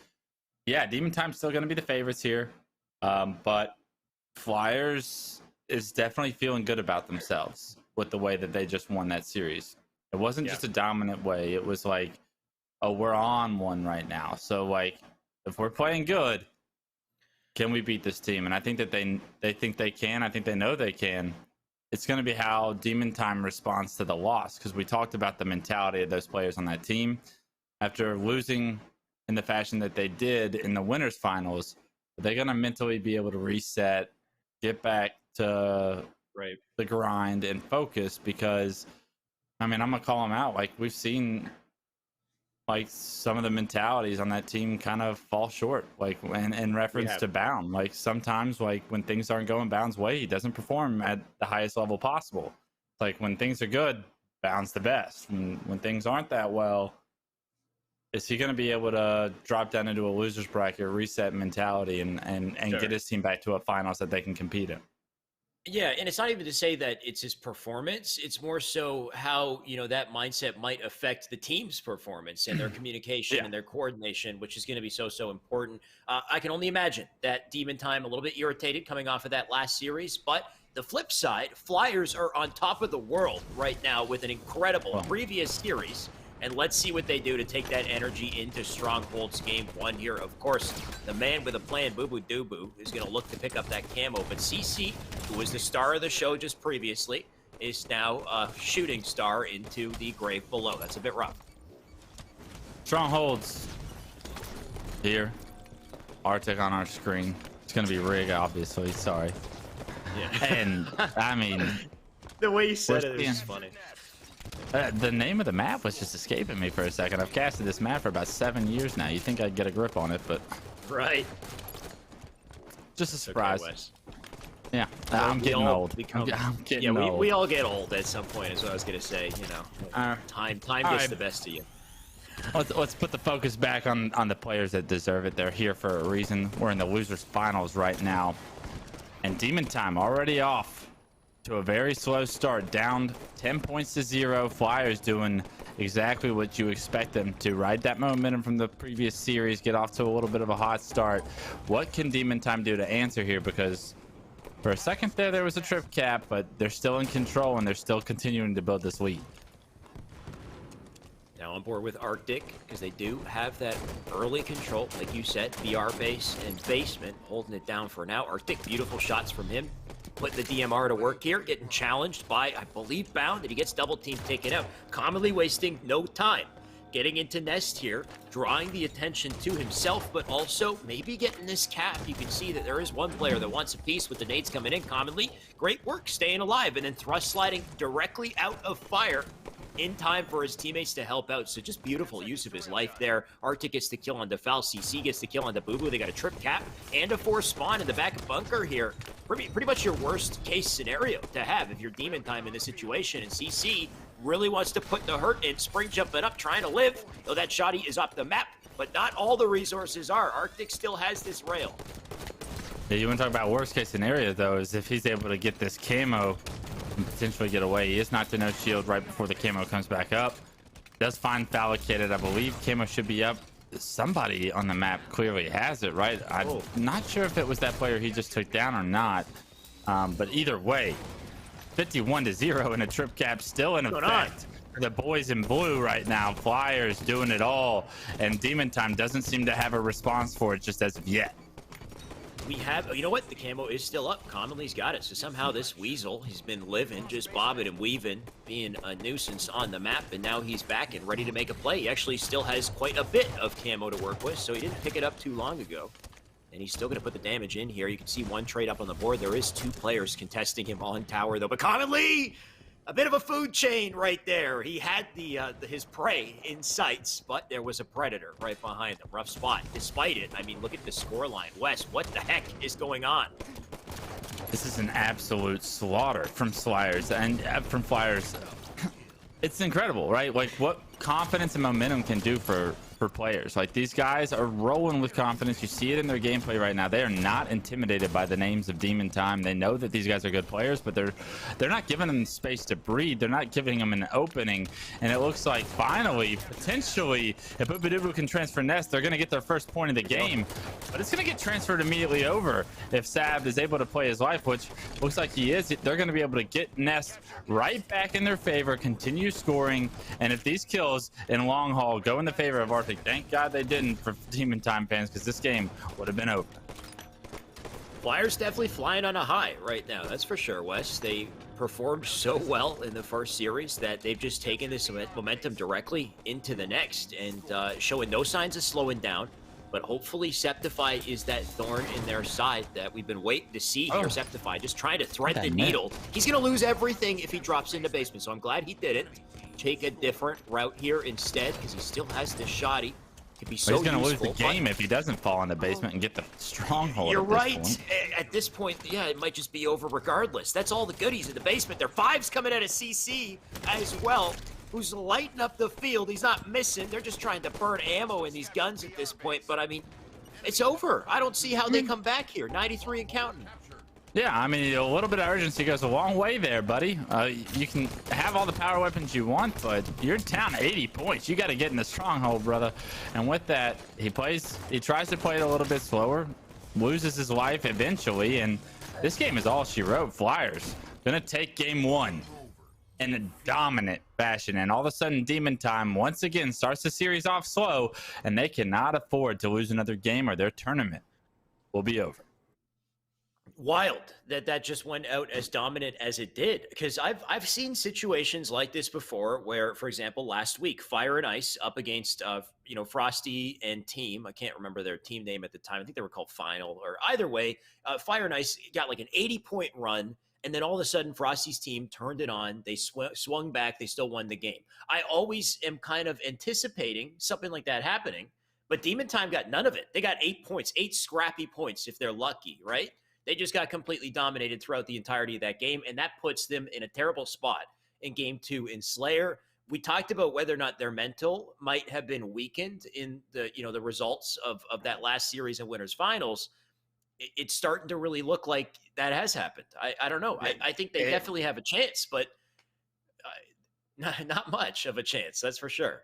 yeah, Demon Time's still going to be the favorites here, but Flyers is definitely feeling good about themselves with the way that they just won that series. It wasn't just a dominant way. It was like, oh, we're on one right now. So, like, if we're playing good, can we beat this team? And I think that they think they can. I think they know they can. It's going to be how Demon Time responds to the loss, because we talked about the mentality of those players on that team. After losing in the fashion that they did in the winners finals, they're going to mentally be able to reset, get back to the grind and focus, because, I mean, I'm going to call them out. Like, we've seen like some of the mentalities on that team kind of fall short, like in reference to Bound. Like sometimes, like when things aren't going Bound's way, he doesn't perform at the highest level possible. Like when things are good, Bound's the best, and when things aren't that well, is he going to be able to drop down into a loser's bracket, reset mentality, and get his team back to a finals that they can compete in? Yeah, and it's not even to say that it's his performance. It's more so how, that mindset might affect the team's performance and their communication and their coordination, which is going to be so important. I can only imagine that Demon Time a little bit irritated coming off of that last series. But the flip side, Flyers are on top of the world right now with an incredible previous series. And let's see what they do to take that energy into Strongholds game 1 here. Of course, the man with a plan, Boo Boo Doo Boo, is going to look to pick up that camo. But CC, who was the star of the show just previously, is now a shooting star into the grave below. That's a bit rough. Strongholds here. Arctic on our screen. It's going to be Rig, obviously. Sorry. Yeah. And, I mean... the way you said it is funny. The name of the map was just escaping me for a second. I've casted this map for about 7 years now. You'd think I'd get a grip on it, but... Right. Just a surprise. Okay, Wes. Yeah, I'm getting old. I'm getting old. We all get old at some point, is what I was going to say. Time gets the best of you. Let's put the focus back on the players that deserve it. They're here for a reason. We're in the losers finals right now. And Demon Time already off to a very slow start, down 10 points to 0. Flyers doing exactly what you expect them to. Ride that momentum from the previous series, get off to a little bit of a hot start. What can Demon Time do to answer here? Because for a second there was a trip cap, but they're still in control and they're still continuing to build this lead. Now on board with Arctic, because they do have that early control, like you said, BR base and basement, holding it down for now. Arctic, beautiful shots from him. Putting the DMR to work here, getting challenged by, I believe, Bound, and he gets double team taken out. Commonly wasting no time. Getting into Nest here, drawing the attention to himself, but also maybe getting this cap. You can see that there is one player that wants a piece with the nades coming in. Commonly, great work staying alive, and then thrust sliding directly out of fire in time for his teammates to help out. So just beautiful use of his life there. Arctic gets the kill on Defal. CC gets the kill on the Boo Boo. They got a trip cap and a force spawn in the back bunker here. Pretty much your worst case scenario to have if you're Demon Time in this situation. And CC really wants to put the hurt in, spring jumping up, trying to live, though that shoddy is off the map. But not all the resources are. Arctic still has this rail. Yeah, you want to talk about worst case scenario, though, is if he's able to get this camo and potentially get away. He is knocked to no shield right before the camo comes back up. Does find Phallicated. I believe camo should be up. Somebody on the map clearly has it, right? I'm not sure if it was that player he just took down or not. But either way, 51-0 and a trip cap still in effect. The boys in blue right now, Flyers doing it all, and Demon Time doesn't seem to have a response for it just as of yet. We have, you know what? The camo is still up. Commonly's got it. So somehow this weasel, he's been living, just bobbing and weaving, being a nuisance on the map, and now he's back and ready to make a play. He actually still has quite a bit of camo to work with, so he didn't pick it up too long ago. And he's still going to put the damage in here. You can see one trade up on the board. There is 2 players contesting him on tower, though. But Commonly, a bit of a food chain right there. He had his prey in sights, but there was a predator right behind him. Rough spot. Despite it, I mean, look at the scoreline. Wes, what the heck is going on? This is an absolute slaughter from Flyers, and from Flyers. It's incredible, right? Like what confidence and momentum can do for players. Like these guys are rolling with confidence. You see it in their gameplay right now. They are not intimidated by the names of Demon Time. They know that these guys are good players, but they're not giving them space to breathe. They're not giving them an opening. And it looks like finally, potentially, if Boobadooboo can transfer Nest, they're going to get their first point of the game. But it's going to get transferred immediately over if Sab is able to play his life, which looks like he is. They're going to be able to get Nest right back in their favor, continue scoring, and if these kills in long haul go in the favor of Arctic, thank God they didn't for Demon Time fans, because this game would have been over. Flyers definitely flying on a high right now, that's for sure, Wes. They performed so well in the first series that they've just taken this momentum directly into the next, and showing no signs of slowing down. But hopefully Septify is that thorn in their side that we've been waiting to see here. Septify just trying to thread the needle. He's going to lose everything if he drops into basement, so I'm glad he did it. take a different route here instead? Because he still has this shotty. Could be so He's going to lose the useful, game if he doesn't fall in the basement and get the stronghold. You're at this right. point. At this point, yeah, it might just be over regardless. That's all the goodies in the basement. There are 5s coming out of CC as well, who's lighting up the field. He's not missing. They're just trying to burn ammo in these guns at this point. But, I mean, it's over. I don't see how they come back here. 93 and counting. Yeah, I mean, a little bit of urgency goes a long way there, buddy. You can have all the power weapons you want, but you're down 80 points. You got to get in the stronghold, brother. And with that, he tries to play it a little bit slower, loses his life eventually, and this game is all she wrote. Flyers gonna take game 1 in a dominant fashion, and all of a sudden, Demon Time once again starts the series off slow, and they cannot afford to lose another game or their tournament will be over. Wild that just went out as dominant as it did, because I've seen situations like this before where, for example, last week Fire and Ice up against Frosty and Team. I can't remember their team name at the time. I think they were called Final, or either way, Fire and Ice got like an 80-point run, and then all of a sudden Frosty's team turned it on. They swung back. They still won the game. I always am kind of anticipating something like that happening, but Demon Time got none of it. They got 8 points, 8 scrappy points if they're lucky, right? They just got completely dominated throughout the entirety of that game, and that puts them in a terrible spot in game 2 in Slayer. We talked about whether or not their mental might have been weakened in the results of that last series and winners finals. It's starting to really look like that has happened. I don't know. I think they definitely have a chance, but not much of a chance. That's for sure.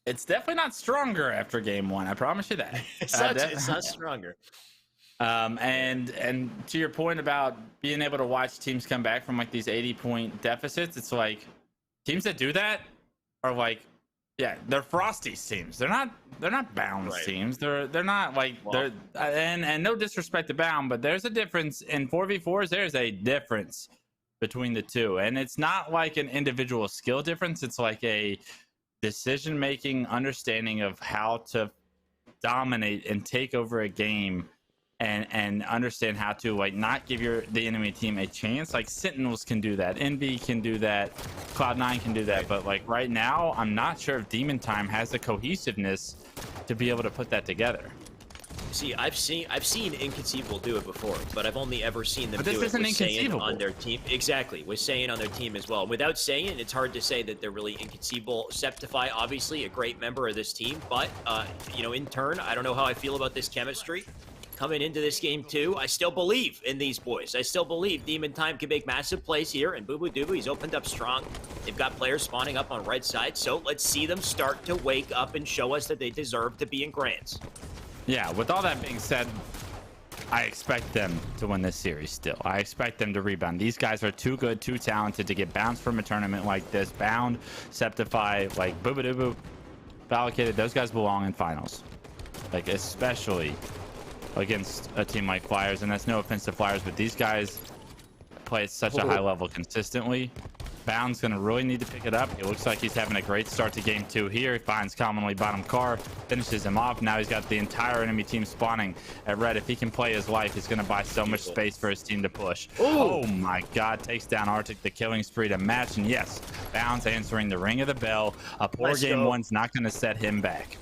It's definitely not stronger after game 1. I promise you that. It's not stronger. And to your point about being able to watch teams come back from like these 80-point deficits, it's like teams that do that are like, yeah, they're Frosty's teams. They're not Bound's teams. They're not like and no disrespect to Bound, but there's a difference in 4v4s. There's a difference between the two, and it's not like an individual skill difference. It's like a decision-making understanding of how to dominate and take over a game. And understand how to like not give the enemy team a chance. Like Sentinels can do that, Envy can do that, Cloud9 can do that, but like right now, I'm not sure if Demon Time has the cohesiveness to be able to put that together. See, I've seen Inconceivable do it before, but I've only ever seen them do it with Saiyan on their team. Exactly, with Saiyan on their team as well. Without Saiyan, it's hard to say that they're really inconceivable. Septify, obviously, a great member of this team, but in turn, I don't know how I feel about this chemistry. Coming into this game, too, I still believe in these boys. I still believe Demon Time can make massive plays here, and Boo Boo Doo Boo, he's opened up strong. They've got players spawning up on right side, so let's see them start to wake up and show us that they deserve to be in Grands. Yeah, with all that being said, I expect them to win this series still. I expect them to rebound. These guys are too good, too talented to get bounced from a tournament like this. Bound, Septify, like Boo Boo Doo Boo, Allocated, those guys belong in finals. Like, especially against a team like Flyers, and that's no offense to Flyers, but these guys play at such a high level consistently. Bound's gonna really need to pick it up. It looks like he's having a great start to game 2 here. He finds commonly bottom car, finishes him off. Now he's got the entire enemy team spawning at red. If he can play his life, he's gonna buy so much space for his team to push. Oh my god, takes down Arctic, the killing spree to match, and yes, Bound's answering the ring of the bell. A poor game 1's not gonna set him back.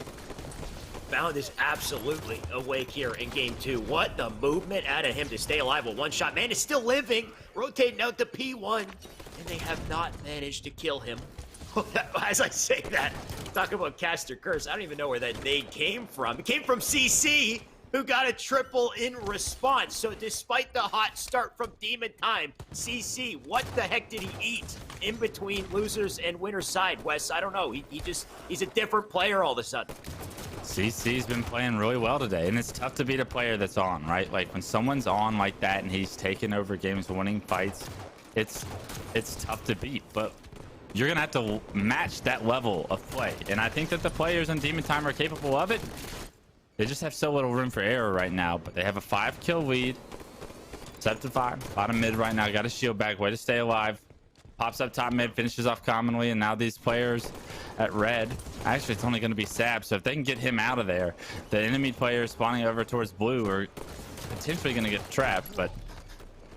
Bound is absolutely awake here in game 2. What the movement out of him to stay alive with one shot. Man is still living, rotating out to P1, and they have not managed to kill him. As I say that, talk about Caster Curse, I don't even know where that nade came from. It came from CC, who got a triple in response. So despite the hot start from Demon Time, CC, what the heck did he eat in between losers and winners side, Wes? I don't know. He's a different player all of a sudden. CC's been playing really well today, and it's tough to beat a player that's on, right? Like when someone's on like that and he's taking over games, winning fights, it's tough to beat, but you're gonna have to match that level of play. And I think that the players on Demon Time are capable of it. They just have so little room for error right now, but they have a 5-kill lead. Septify, bottom mid right now, got a shield back, way to stay alive. Pops up top mid, finishes off commonly, and now these players at red, actually it's only going to be Sab, so if they can get him out of there, the enemy players spawning over towards blue are potentially going to get trapped, but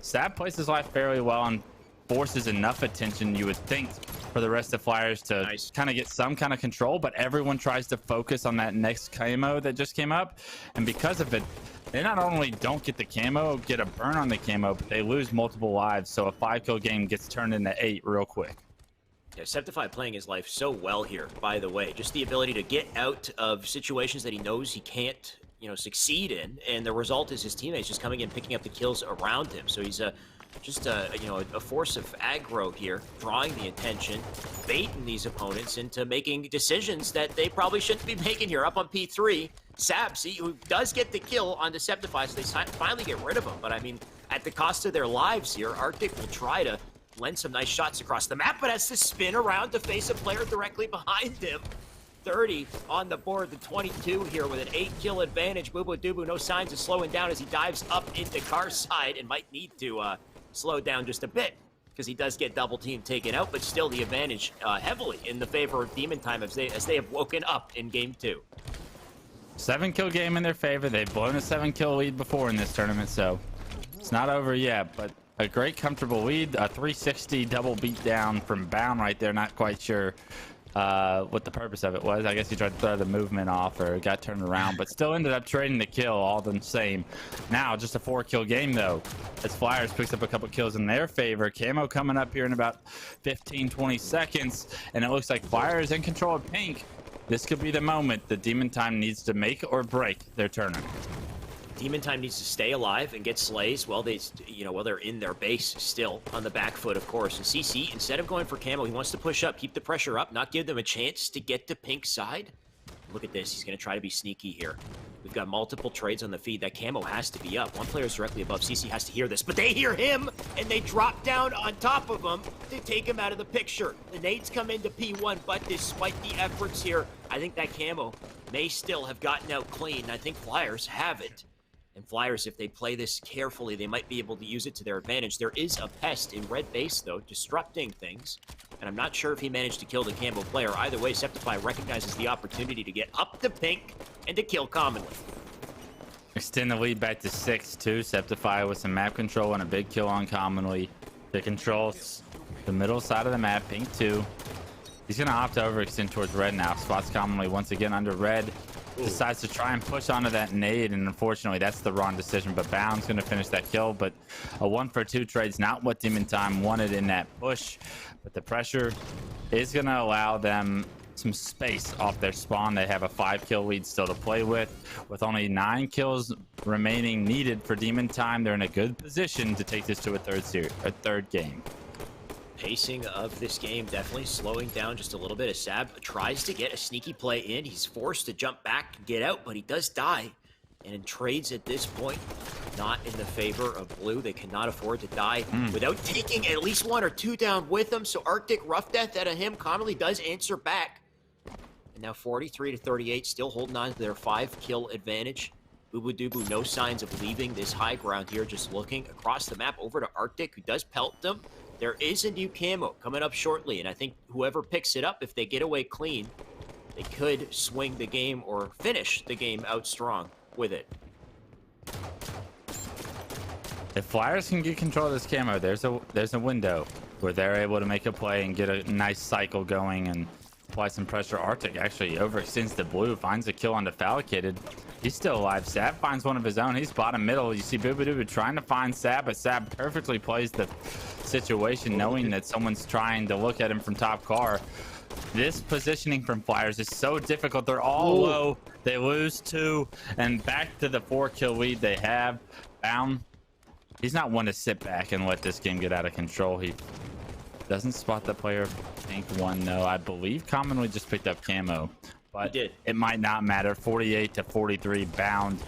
Sab plays his life fairly well and forces enough attention, you would think, for the rest of Flyers to kind of get some kind of control, but everyone tries to focus on that next camo that just came up. And because of it, they not only don't get the camo, get a burn on the camo, but they lose multiple lives. So a 5-kill game gets turned into 8 real quick. Yeah, Septify playing his life so well here, by the way. Just the ability to get out of situations that he knows he can't, succeed in. And the result is his teammates just coming in, picking up the kills around him. So he's just a force of aggro here, drawing the attention, baiting these opponents into making decisions that they probably shouldn't be making here. Up on P3, Sabs, who does get the kill on Deceptify, so they finally get rid of him. But I mean, at the cost of their lives here, Arctic will try to lend some nice shots across the map, but has to spin around to face a player directly behind him. 30 on the board, the 22 here with an 8-kill advantage. Boo Boo Doo no signs of slowing down as he dives up into Carside and might need to slow down just a bit because he does get double team taken out, but still the advantage heavily in the favor of Demon Time as they have woken up in game 2. 7-kill game in their favor. They've blown a 7-kill lead before in this tournament, so it's not over yet, but a great comfortable lead. A 360 double beatdown from Bound right there. Not quite sure what the purpose of it was. I guess he tried to throw the movement off or got turned around, but still ended up trading the kill all the same. Now just a 4-kill game though, as Flyers picks up a couple kills in their favor. Camo coming up here in about 15-20 seconds, and it looks like Flyers in control of Pink. This could be the moment that Demon Time needs to make or break their tournament. Demon Time needs to stay alive and get slays while they're in their base still on the back foot, of course. And CC, instead of going for camo, he wants to push up, keep the pressure up, not give them a chance to get to Pink's side. Look at this. He's going to try to be sneaky here. We've got multiple trades on the feed. That camo has to be up. One player is directly above. CC has to hear this, but they hear him, and they drop down on top of him to take him out of the picture. The nades come into P1, but despite the efforts here, I think that camo may still have gotten out clean. I think Flyers have it. And Flyers, if they play this carefully, they might be able to use it to their advantage. There is a pest in red base, though, disrupting things. And I'm not sure if he managed to kill the Campbell player. Either way, Septify recognizes the opportunity to get up to Pink and to kill commonly. Extend the lead back to 6-2. Septify with some map control and a big kill on commonly. They control the middle side of the map, Pink 2. He's going to opt to overextend towards red now. Spots commonly once again under red. Decides to try and push onto that nade, and unfortunately that's the wrong decision, but Bound's going to finish that kill. But a 1-for-2 trade's not what Demon Time wanted in that push, but the pressure is going to allow them some space off their spawn. They have a 5-kill lead still to play with only 9 kills remaining needed for Demon Time. They're in a good position to take this to a third game. Pacing of this game definitely slowing down just a little bit as Sab tries to get a sneaky play in. He's forced to jump back and get out, but he does die. And in trades at this point, not in the favor of Blue. They cannot afford to die without taking at least 1 or 2 down with them. So Arctic rough death out of him. Connolly does answer back. And now 43-38, still holding on to their 5-kill advantage. Boo Boo Doo no signs of leaving this high ground here, just looking across the map over to Arctic, who does pelt them. There is a new camo coming up shortly, and I think whoever picks it up, if they get away clean, they could swing the game or finish the game out strong with it. If Flyers can get control of this camo, there's a window where they're able to make a play and get a nice cycle going and apply some pressure. Arctic actually overextends the Blue, finds a kill on Defalicated. He's still alive. Sab finds one of his own. He's bottom middle. You see Boobadoo trying to find Sab, but Sab perfectly plays the situation, knowing that someone's trying to look at him from top car. This positioning from Flyers is so difficult. They're all low. They lose 2, and back to the 4-kill lead they have. Bound, he's not one to sit back and let this game get out of control. He doesn't spot the player. Pink 1, though. I believe commonly just picked up camo. But it might not matter. 48-43, Bound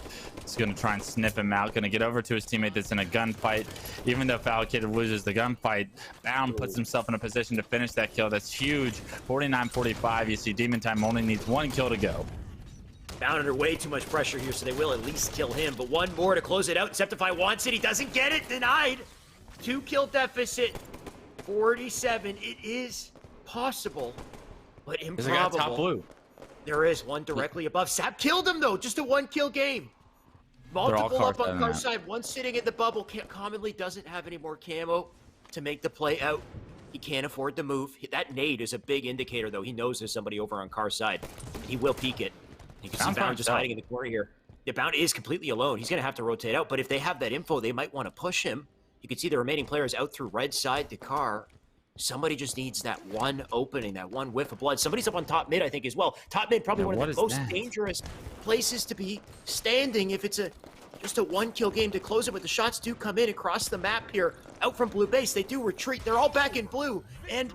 is going to try and sniff him out. Going to get over to his teammate that's in a gunfight. Even though Falcated loses the gunfight, Bound puts himself in a position to finish that kill. That's huge. 49-45. You see Demon Time only needs 1 kill to go. Bound under way too much pressure here, so they will at least kill him. But 1 more to close it out. Septify wants it. He doesn't get it. Denied. 2-kill deficit. 47. It is possible, but improbable. There's a guy top blue. There is one directly above. Sab killed him, though. Just a 1-kill game. Multiple up on car side. One sitting in the bubble. Commonly doesn't have any more camo to make the play out. He can't afford to move. That nade is a big indicator, though. He knows there's somebody over on Car's side. He will peek it. You can see Bound just hiding in the corner here. The Bound is completely alone. He's going to have to rotate out. But if they have that info, they might want to push him. You can see the remaining players out through red side to Car. Somebody just needs that one opening, that one whiff of blood. Somebody's up on top mid, I think, as well. Top mid, probably one of the most dangerous places to be standing if it's just a one-kill game to close it. But the shots do come in across the map here. Out from blue base, they do retreat. They're all back in blue. And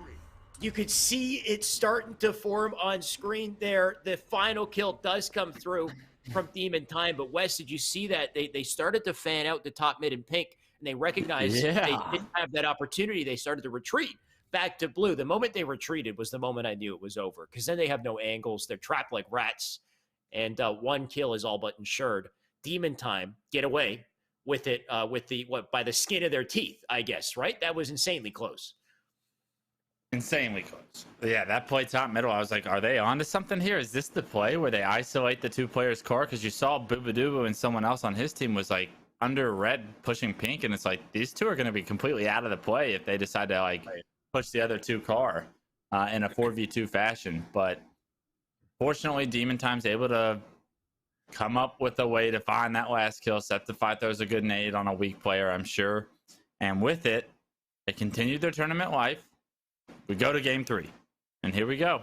you could see it starting to form on screen there. The final kill does come through from Demon Time. But Wes, did you see that? They started to fan out the top mid in pink, and they recognized they didn't have that opportunity. They started to retreat back to blue. The moment they retreated was the moment I knew it was over, because then they have no angles. They're trapped like rats, and one kill is all but ensured. Demon Time get away with it by the skin of their teeth, I guess, right? That was insanely close. Insanely close. Yeah, that play top middle, I was like, are they on to something here? Is this the play where they isolate the two players' core? Because you saw Boobadooboo and someone else on his team was like under red pushing pink, and it's like these two are going to be completely out of the play if they decide to like push the other two car in a 4v2 fashion. But fortunately, Demon Time's able to come up with a way to find that last kill. Septify throws a good nade on a weak player, I'm sure. And with it, they continued their tournament life. We go to game 3. And here we go.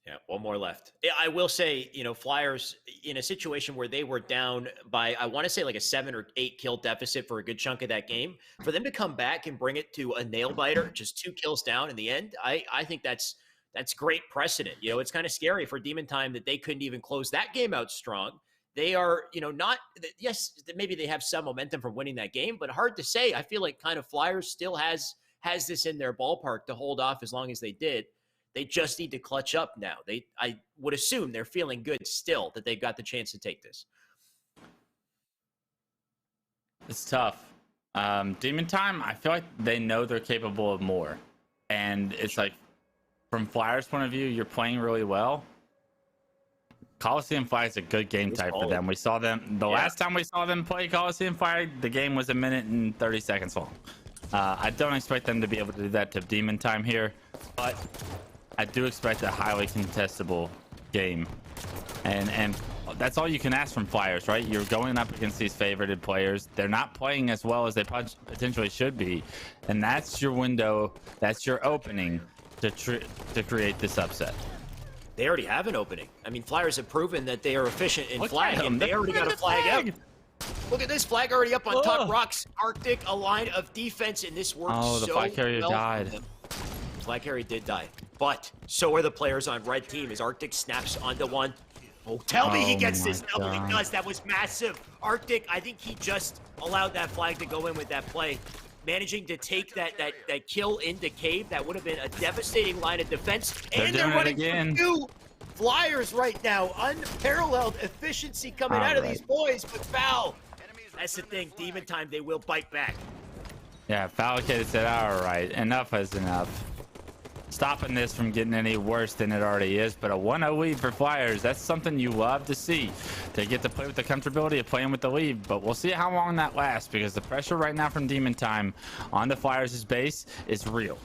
Yeah, one more left. I will say, Flyers in a situation where they were down by, I want to say like a 7 or 8 kill deficit for a good chunk of that game, for them to come back and bring it to a nail biter, just 2 kills down in the end, I think that's great precedent. It's kind of scary for Demon Time that they couldn't even close that game out strong. They are, yes, maybe they have some momentum from winning that game, but hard to say. I feel like kind of Flyers still has this in their ballpark to hold off as long as they did. They just need to clutch up now. I would assume they're feeling good still that they've got the chance to take this. It's tough. Demon Time, I feel like they know they're capable of more. And it's like, from Flyers' point of view, you're playing really well. Coliseum Fire is a good game type for them. We saw them, last time we saw them play Coliseum Fire, the game was 1 minute and 30 seconds long. I don't expect them to be able to do that to Demon Time here, but I do expect a highly contestable game. And that's all you can ask from Flyers, right? You're going up against these favorited players. They're not playing as well as they potentially should be. And that's your window, that's your opening to create this upset. They already have an opening. I mean, Flyers have proven that they are efficient in flagging. They already got a flag out. Look at this flag already up on top. Rocks, Arctic, a line of defense, and this works so well. Oh, the flag carrier died. Flag carrier did die, but so are the players on red team as Arctic snaps onto one. Oh, tell me he gets this double. He does. That was massive. Arctic, I think he just allowed that flag to go in with that play. Managing to take that kill into cave. That would have been a devastating line of defense. And they're running for 2 Flyers right now. Unparalleled efficiency coming out of these boys, but foul. That's the thing. Demon Time, they will bite back. Yeah, Falcated said, all right, enough is enough. Stopping this from getting any worse than it already is, but a 1-0 lead for Flyers, that's something you love to see. They get to play with the comfortability of playing with the lead, but we'll see how long that lasts, because the pressure right now from Demon Time on the Flyers' base is real.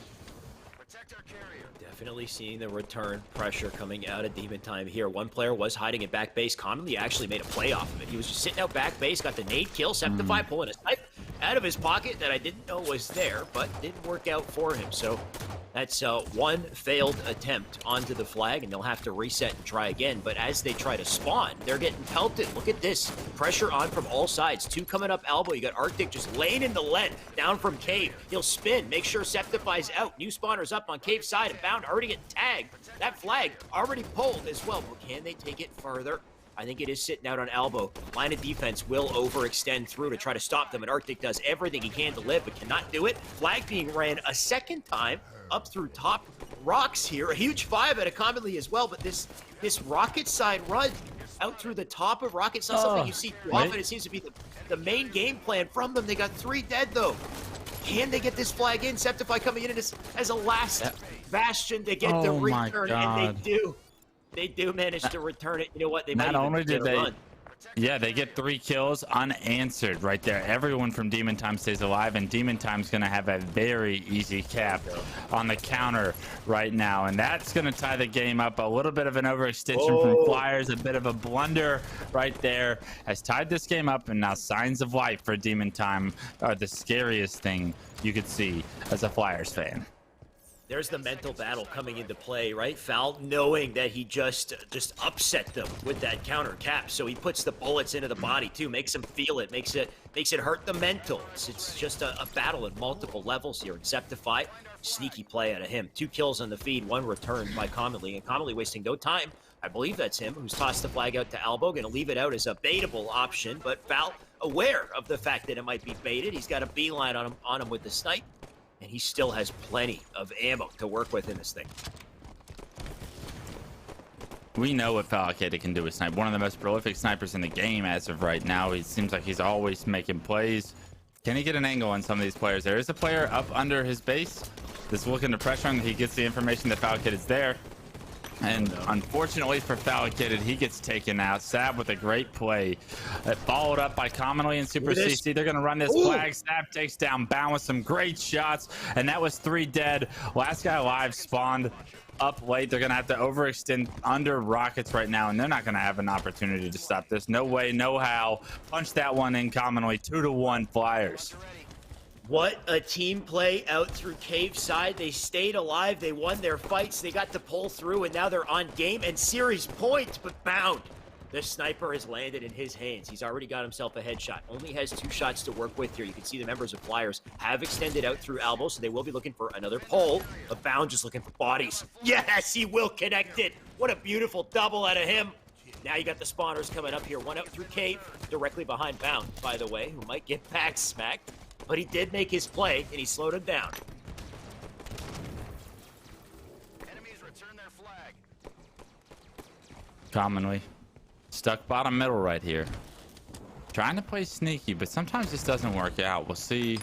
Definitely seeing the return pressure coming out of Demon Time here. One player was hiding at back base. Commonly actually made a play off of it. He was just sitting out back base, got the nade kill. Septify pulling a snipe out of his pocket that I didn't know was there, but didn't work out for him. So that's one failed attempt onto the flag, and they'll have to reset and try again. But as they try to spawn, they're getting pelted. Look at this. Pressure on from all sides. 2 coming up elbow. You got Arctic just laying in the lead down from Cave. He'll spin. Make sure Septify's out. New spawners up on Cave side, and Bound already getting tagged. That flag already pulled as well. But can they take it further? I think it is sitting out on elbow. Line of defense will overextend through to try to stop them, and Arctic does everything he can to live, but cannot do it. Flag being ran a second time up through top rocks here. A huge 5 out of Commonly as well, but this rocket side run out through the top of rockets, not something you see too often. It seems to be the main game plan from them. They got 3 dead though. Can they get this flag in? Septify coming in as a last bastion to get the return, and they do. They do manage to return it. You know what? They might not only did they run. Yeah, they get 3 kills unanswered right there. Everyone from Demon Time stays alive, and Demon Time's going to have a very easy cap on the counter right now, and that's going to tie the game up. A little bit of an overextension from Flyers, a bit of a blunder right there has tied this game up, and now signs of life for Demon Time are the scariest thing you could see as a Flyers fan. There's the mental battle coming into play, right? Foul knowing that he just upset them with that counter cap. So he puts the bullets into the body too, makes him feel it, makes it hurt the mentals. It's just a battle at multiple levels here. Inceptify, sneaky play out of him. 2 kills on the feed, 1 returned by Commonly, and Commonly wasting no time. I believe that's him who's tossed the flag out to Elbow, gonna leave it out as a baitable option, but Foul aware of the fact that it might be baited. He's got a beeline on him with the snipe. And he still has plenty of ammo to work with in this thing. We know what Falcata can do with snipe. One of the most prolific snipers in the game as of right now. It seems like he's always making plays. Can he get an angle on some of these players? There is a player up under his base that's looking to pressure him. He gets the information that Falcata is there. And unfortunately for Falcata, he gets taken out. Sab with a great play. Followed up by Commonly and Super CC. They're going to run this flag. Sab takes down Bound with some great shots. And that was 3 dead. Last guy alive spawned up late. They're going to have to overextend under rockets right now. And they're not going to have an opportunity to stop this. No way, no how. Punch that one in Commonly. 2-1 Flyers. What a team play out through Cave side. They stayed alive. They won their fights. They got to pull through, and now they're on game and series points. But Bound, the sniper has landed in his hands. He's already got himself a headshot. Only has 2 shots to work with here. You can see the members of Flyers have extended out through Elbow, so they will be looking for another pull. But Bound just looking for bodies. Yes, he will connect it. What a beautiful double out of him. Now you got the spawners coming up here. One out through Cave, directly behind Bound, by the way, who might get back smacked. But he did make his play, and he slowed him down. Enemies return their flag. Commonly stuck bottom middle right here. Trying to play sneaky, but sometimes this doesn't work out. We'll see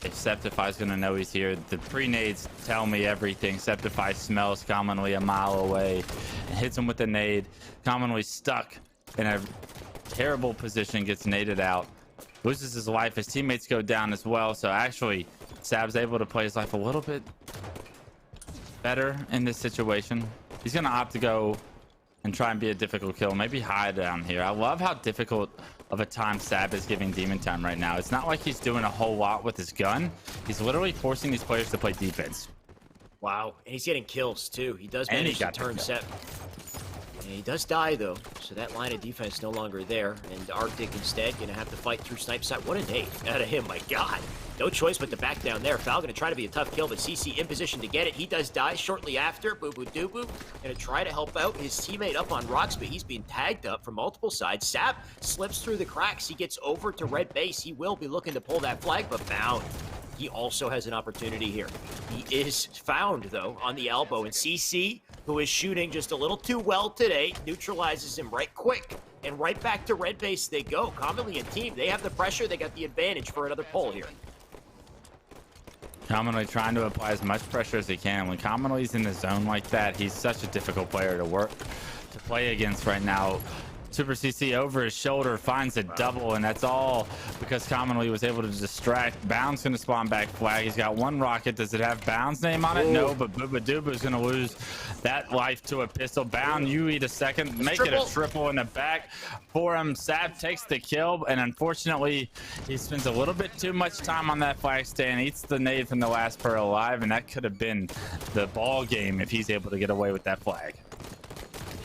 if Septify's going to know he's here. The pre-nades tell me everything. Septify smells Commonly a mile away and hits him with a nade. Commonly stuck in a terrible position, gets naded out. Loses his life. His teammates go down as well. So actually, Sab's able to play his life a little bit better in this situation. He's going to opt to go and try and be a difficult kill. Maybe hide down here. I love how difficult of a time Sab is giving Demon Time right now. It's not like he's doing a whole lot with his gun. He's literally forcing these players to play defense. Wow. And he's getting kills, too. He does manage to turn Seb. And he does die, though, so that line of defense no longer there. And Arctic instead going to have to fight through snipe side. What a nade out of him, my God. No choice but to back down there. Foul going to try to be a tough kill, but CC in position to get it. He does die shortly after. Boo-boo-doo-boo. Going to try to help out his teammate up on rocks, but he's being tagged up from multiple sides. Sab slips through the cracks. He gets over to red base. He will be looking to pull that flag, but Bound. He also has an opportunity here. He is found, though, on the elbow, and CC, who is shooting just a little too well today, neutralizes him right quick. And right back to red base they go. Commonly and team, they have the pressure. They got the advantage for another pull here. Commonly trying to apply as much pressure as he can. When Commonly's in the zone like that, he's such a difficult player to play against right now. Super CC over his shoulder finds a double, and that's all because Commonly was able to distract. Bound's going to spawn back flag. He's got 1 rocket. Does it have Bound's name on it? No, but Booba Dooba is going to lose that life to a pistol. Bound, you eat a second. Make it a triple in the back for him. Sab takes the kill, and unfortunately, he spends a little bit too much time on that flag stand. Eats the nade from the last per alive, and that could have been the ball game if he's able to get away with that flag.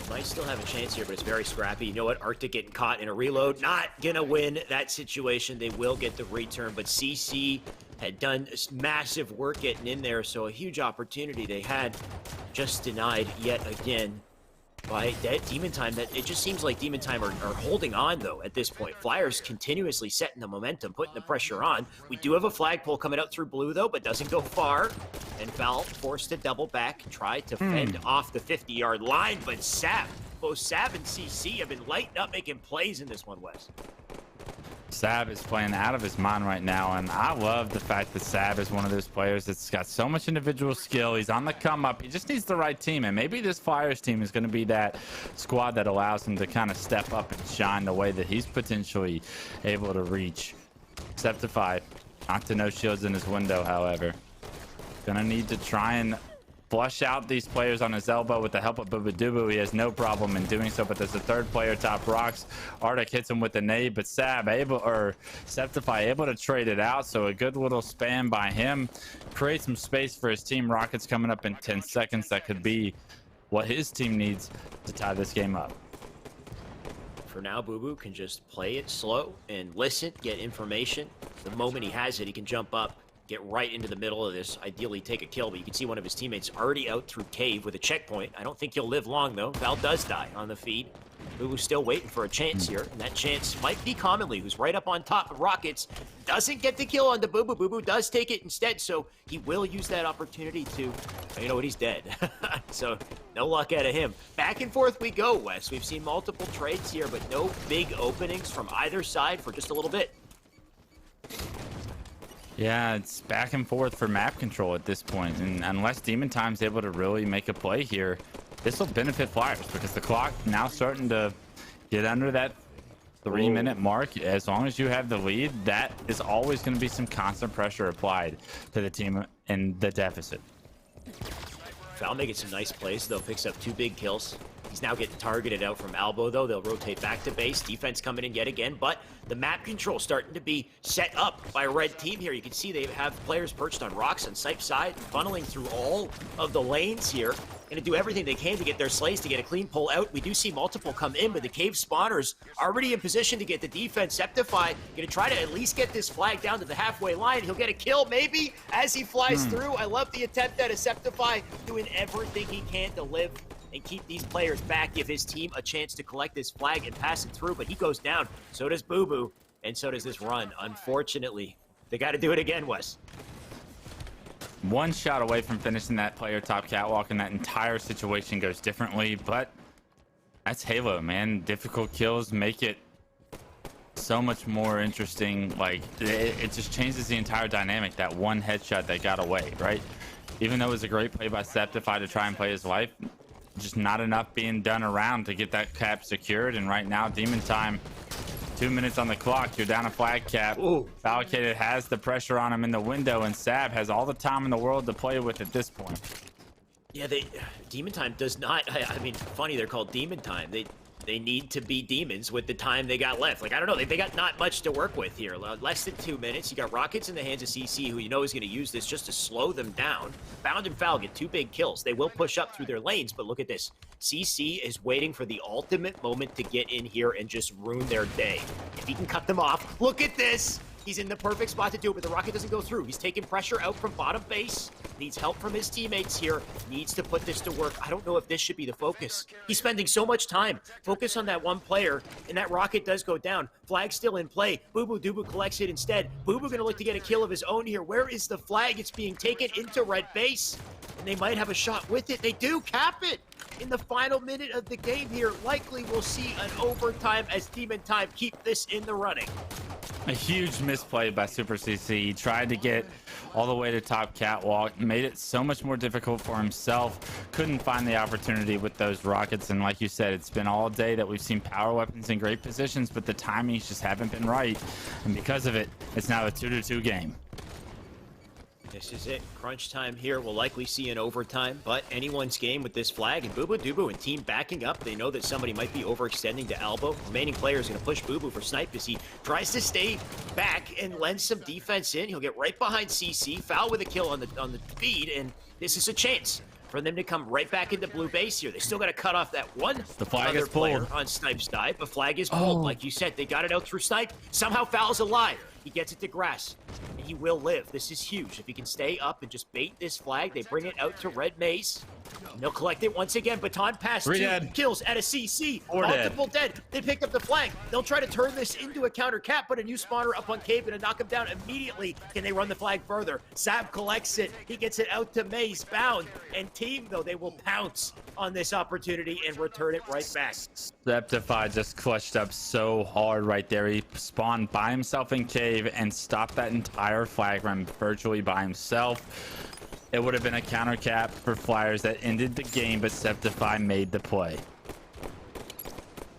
Might still have a chance here, but it's very scrappy. You know what? Arctic getting caught in a reload. Not gonna win that situation. They will get the return, but CC had done massive work getting in there, so a huge opportunity they had just denied yet again by that Demon Time. That it just seems like Demon Time are holding on, though, at this point. Flyers continuously setting the momentum, putting the pressure on. We do have a flagpole coming out through blue, though, but doesn't go far. And Foul forced to double back, tried to fend off the 50-yard line, but Sab, both Sab and CC have been lighting up, making plays in this one, Wes. Sab is playing out of his mind right now, and I love the fact that Sab is one of those players that's got so much individual skill. He's on the come up. He just needs the right team, and maybe this Flyers team is going to be that squad that allows him to kind of step up and shine the way that he's potentially able to reach. Septify, not to no shields in his window, however. Gonna need to try and flush out these players on his elbow with the help of Boobadooboo. He has no problem in doing so, but there's a third player top rocks. Arctic hits him with a nade, but Septify able to trade it out, so a good little spam by him. Create some space for his team. Rockets coming up in 10 seconds. That could be what his team needs to tie this game up. For now, Boo Boo can just play it slow and listen, get information. The moment he has it, he can jump up, get right into the middle of this, ideally take a kill, but you can see one of his teammates already out through cave with a checkpoint. I don't think he'll live long, though. Val does die on the feed. Boo Boo's still waiting for a chance here, and that chance might be Commonly, who's right up on top of Rockets. Doesn't get the kill on the Boo Boo. Boo Boo does take it instead, so he will use that opportunity to, you know what, he's dead. So no luck out of him. Back and forth we go, Wes. We've seen multiple trades here, but no big openings from either side for just a little bit. Yeah, it's back and forth for map control at this point, and unless Demon Time's able to really make a play here, this will benefit Flyers because the clock now starting to get under that 3-minute mark. As long as you have the lead, that is always going to be some constant pressure applied to the team in the deficit. Val making some nice plays, though. Picks up 2 big kills. He's now getting targeted out from elbow, though. They'll rotate back to base. Defense coming in yet again, but the map control starting to be set up by a red team here. You can see they have players perched on rocks on Sipe side, funneling through all of the lanes here. Going to do everything they can to get their slays to get a clean pull out. We do see multiple come in, but the cave spawners already in position to get the defense. Septify going to try to at least get this flag down to the halfway line. He'll get a kill maybe as he flies through. I love the attempt at a Septify, doing everything he can to live and keep these players back, give his team a chance to collect this flag and pass it through, but he goes down. So does Boo Boo, and so does this run. Unfortunately, they got to do it again, Wes. One shot away from finishing that player top catwalk, and that entire situation goes differently, but that's Halo, man. Difficult kills make it so much more interesting. Like, it just changes the entire dynamic, that one headshot that got away, right? Even though it was a great play by Septify to try and play his life, just not enough being done around to get that cap secured. And right now, Demon Time, 2 minutes on the clock. You're down a flag cap. Valkated has the pressure on him in the window, and Sab has all the time in the world to play with at this point. Yeah, Demon Time does not. I mean, funny they're called Demon Time. They need to be demons with the time they got left. Like, I don't know, they got not much to work with here. Less than 2 minutes. You got Rockets in the hands of CC, who you know is going to use this just to slow them down. Bound and Foul get 2 big kills. They will push up through their lanes, but look at this. CC is waiting for the ultimate moment to get in here and just ruin their day. If he can cut them off, look at this! He's in the perfect spot to do it, but the rocket doesn't go through. He's taking pressure out from bottom base. Needs help from his teammates here. Needs to put this to work. I don't know if this should be the focus. He's spending so much time. Focus on that one player, and that rocket does go down. Flag still in play. Boo Boo Doo collects it instead. Boo Boo gonna look to get a kill of his own here. Where is the flag? It's being taken into red base, and they might have a shot with it. They do cap it in the final minute of the game here. Likely we'll see an overtime as Demon Time keep this in the running. A huge misplay by Super CC. He tried to get all the way to top catwalk, made it so much more difficult for himself. Couldn't find the opportunity with those rockets, and like you said, it's been all day that we've seen power weapons in great positions, but the timings just haven't been right, and because of it, it's now a 2-2 game. This is it. Crunch time here. We'll likely see an overtime, but anyone's game with this flag. And Boo Boo Doo and team backing up. They know that somebody might be overextending to elbow. Remaining player is going to push Boo Boo for snipe as he tries to stay back and lend some defense in. He'll get right behind CC. Foul with a kill on the feed, and this is a chance for them to come right back into blue base here. They still got to cut off that one other player on Snipe's dive. The flag is pulled. Like you said, they got it out through Snipe. Somehow Foul's alive. He gets it to grass, and he will live. This is huge. If he can stay up and just bait this flag, they bring it out to red maze. And they'll collect it once again. Baton pass, 3 2 dead. kills at a CC. 4 dead. Multiple dead. They picked up the flag. They'll try to turn this into a counter cap, but a new spawner up on Cave and knock him down immediately. Can they run the flag further? Sab collects it. He gets it out to Maze. Bound. And team, though, they will pounce on this opportunity and return it right back. Septify just clutched up so hard right there. He spawned by himself in Cave and stopped that entire flag run virtually by himself. It would have been a counter cap for Flyers that ended the game, but Septify made the play.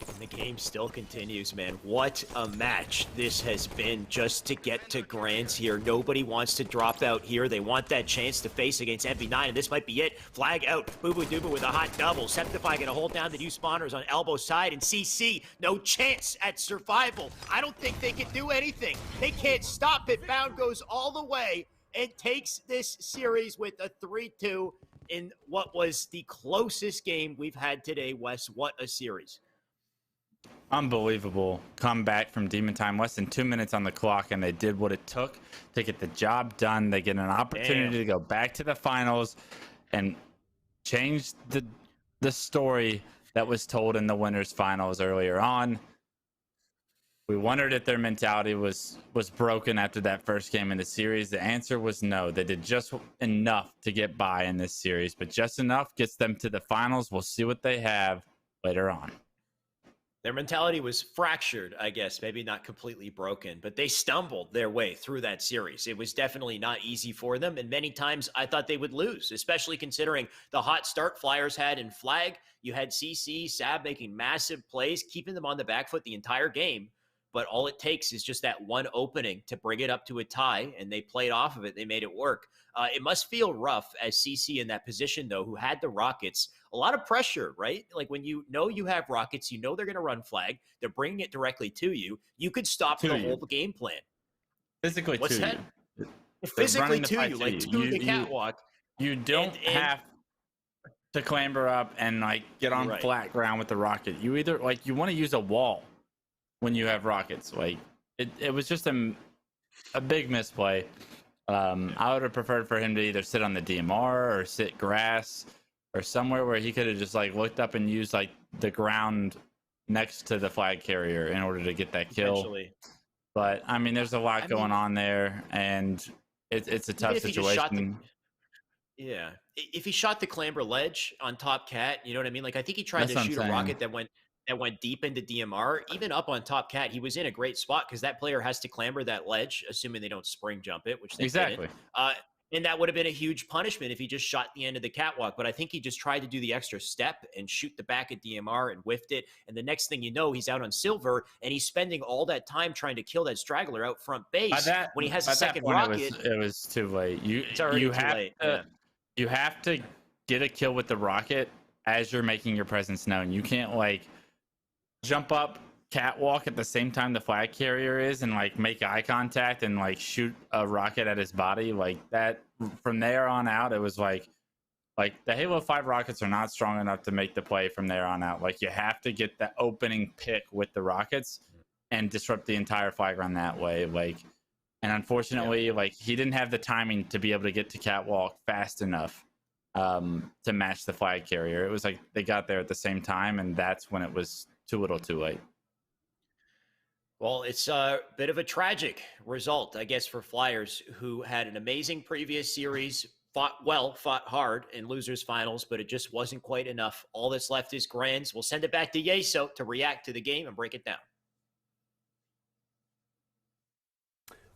And the game still continues, man. What a match this has been just to get to Grands here. Nobody wants to drop out here. They want that chance to face against MV9, and this might be it. Flag out. Boo Boo Doo Boo with a hot double. Septify gonna hold down the new spawners on elbow side, and CC, no chance at survival. I don't think they can do anything. They can't stop it. Bound goes all the way and takes this series with a 3-2 in what was the closest game we've had today, Wes. What a series. Unbelievable comeback from Demon Time. Less than 2 minutes on the clock, and they did what it took to get the job done. They get an opportunity to go back to the finals and change the story that was told in the winners finals earlier on. We wondered if their mentality was broken after that first game in the series. The answer was no. They did just enough to get by in this series, but just enough gets them to the finals. We'll see what they have later on. Their mentality was fractured, I guess, maybe not completely broken, but they stumbled their way through that series. It was definitely not easy for them, and many times I thought they would lose, especially considering the hot start Flyers had in Flag. You had CC, Sab making massive plays, keeping them on the back foot the entire game. But all it takes is just that one opening to bring it up to a tie, and they played off of it. They made it work. It must feel rough as CC in that position, though, who had the Rockets. A lot of pressure, right? Like when you know you have Rockets, you know they're going to run flag. They're bringing it directly to you. You could stop the whole game plan. Physically What's to that? you. Physically to you, like to the catwalk. You don't have to clamber up and like get on flat ground with the rocket. You either like you want to use a wall when you have rockets. Like it was just a big misplay. I would have preferred for him to either sit on the DMR or sit grass or somewhere where he could have just like looked up and used like the ground next to the flag carrier in order to get that kill. But I mean, there's a lot going on there, and it's a tough situation. Yeah, if he shot the clamber ledge on top cat, you know what I mean? Like I think he tried to shoot a rocket that went deep into DMR. Even up on top cat, he was in a great spot because that player has to clamber that ledge, assuming they don't spring jump it, which they didn't. And that would have been a huge punishment if he just shot the end of the catwalk. But I think he just tried to do the extra step and shoot the back at DMR and whiffed it. And the next thing you know, he's out on silver, and he's spending all that time trying to kill that straggler out front base when he has a second rocket. It was too late. You have to get a kill with the rocket as you're making your presence known. You can't like jump up catwalk at the same time the flag carrier is and like make eye contact and like shoot a rocket at his body like that. From there on out, it was like the Halo 5 rockets are not strong enough to make the play from there on out. Like you have to get the opening pick with the rockets and disrupt the entire flag run that way. Like, and unfortunately, like he didn't have the timing to be able to get to catwalk fast enough to match the flag carrier. It was like they got there at the same time, and that's when it was too little too late. Well, it's a bit of a tragic result, I guess, for Flyers, who had an amazing previous series, fought hard in losers finals, but it just wasn't quite enough. All that's left is Grands. We'll send it back to Yeso to react to the game and break it down.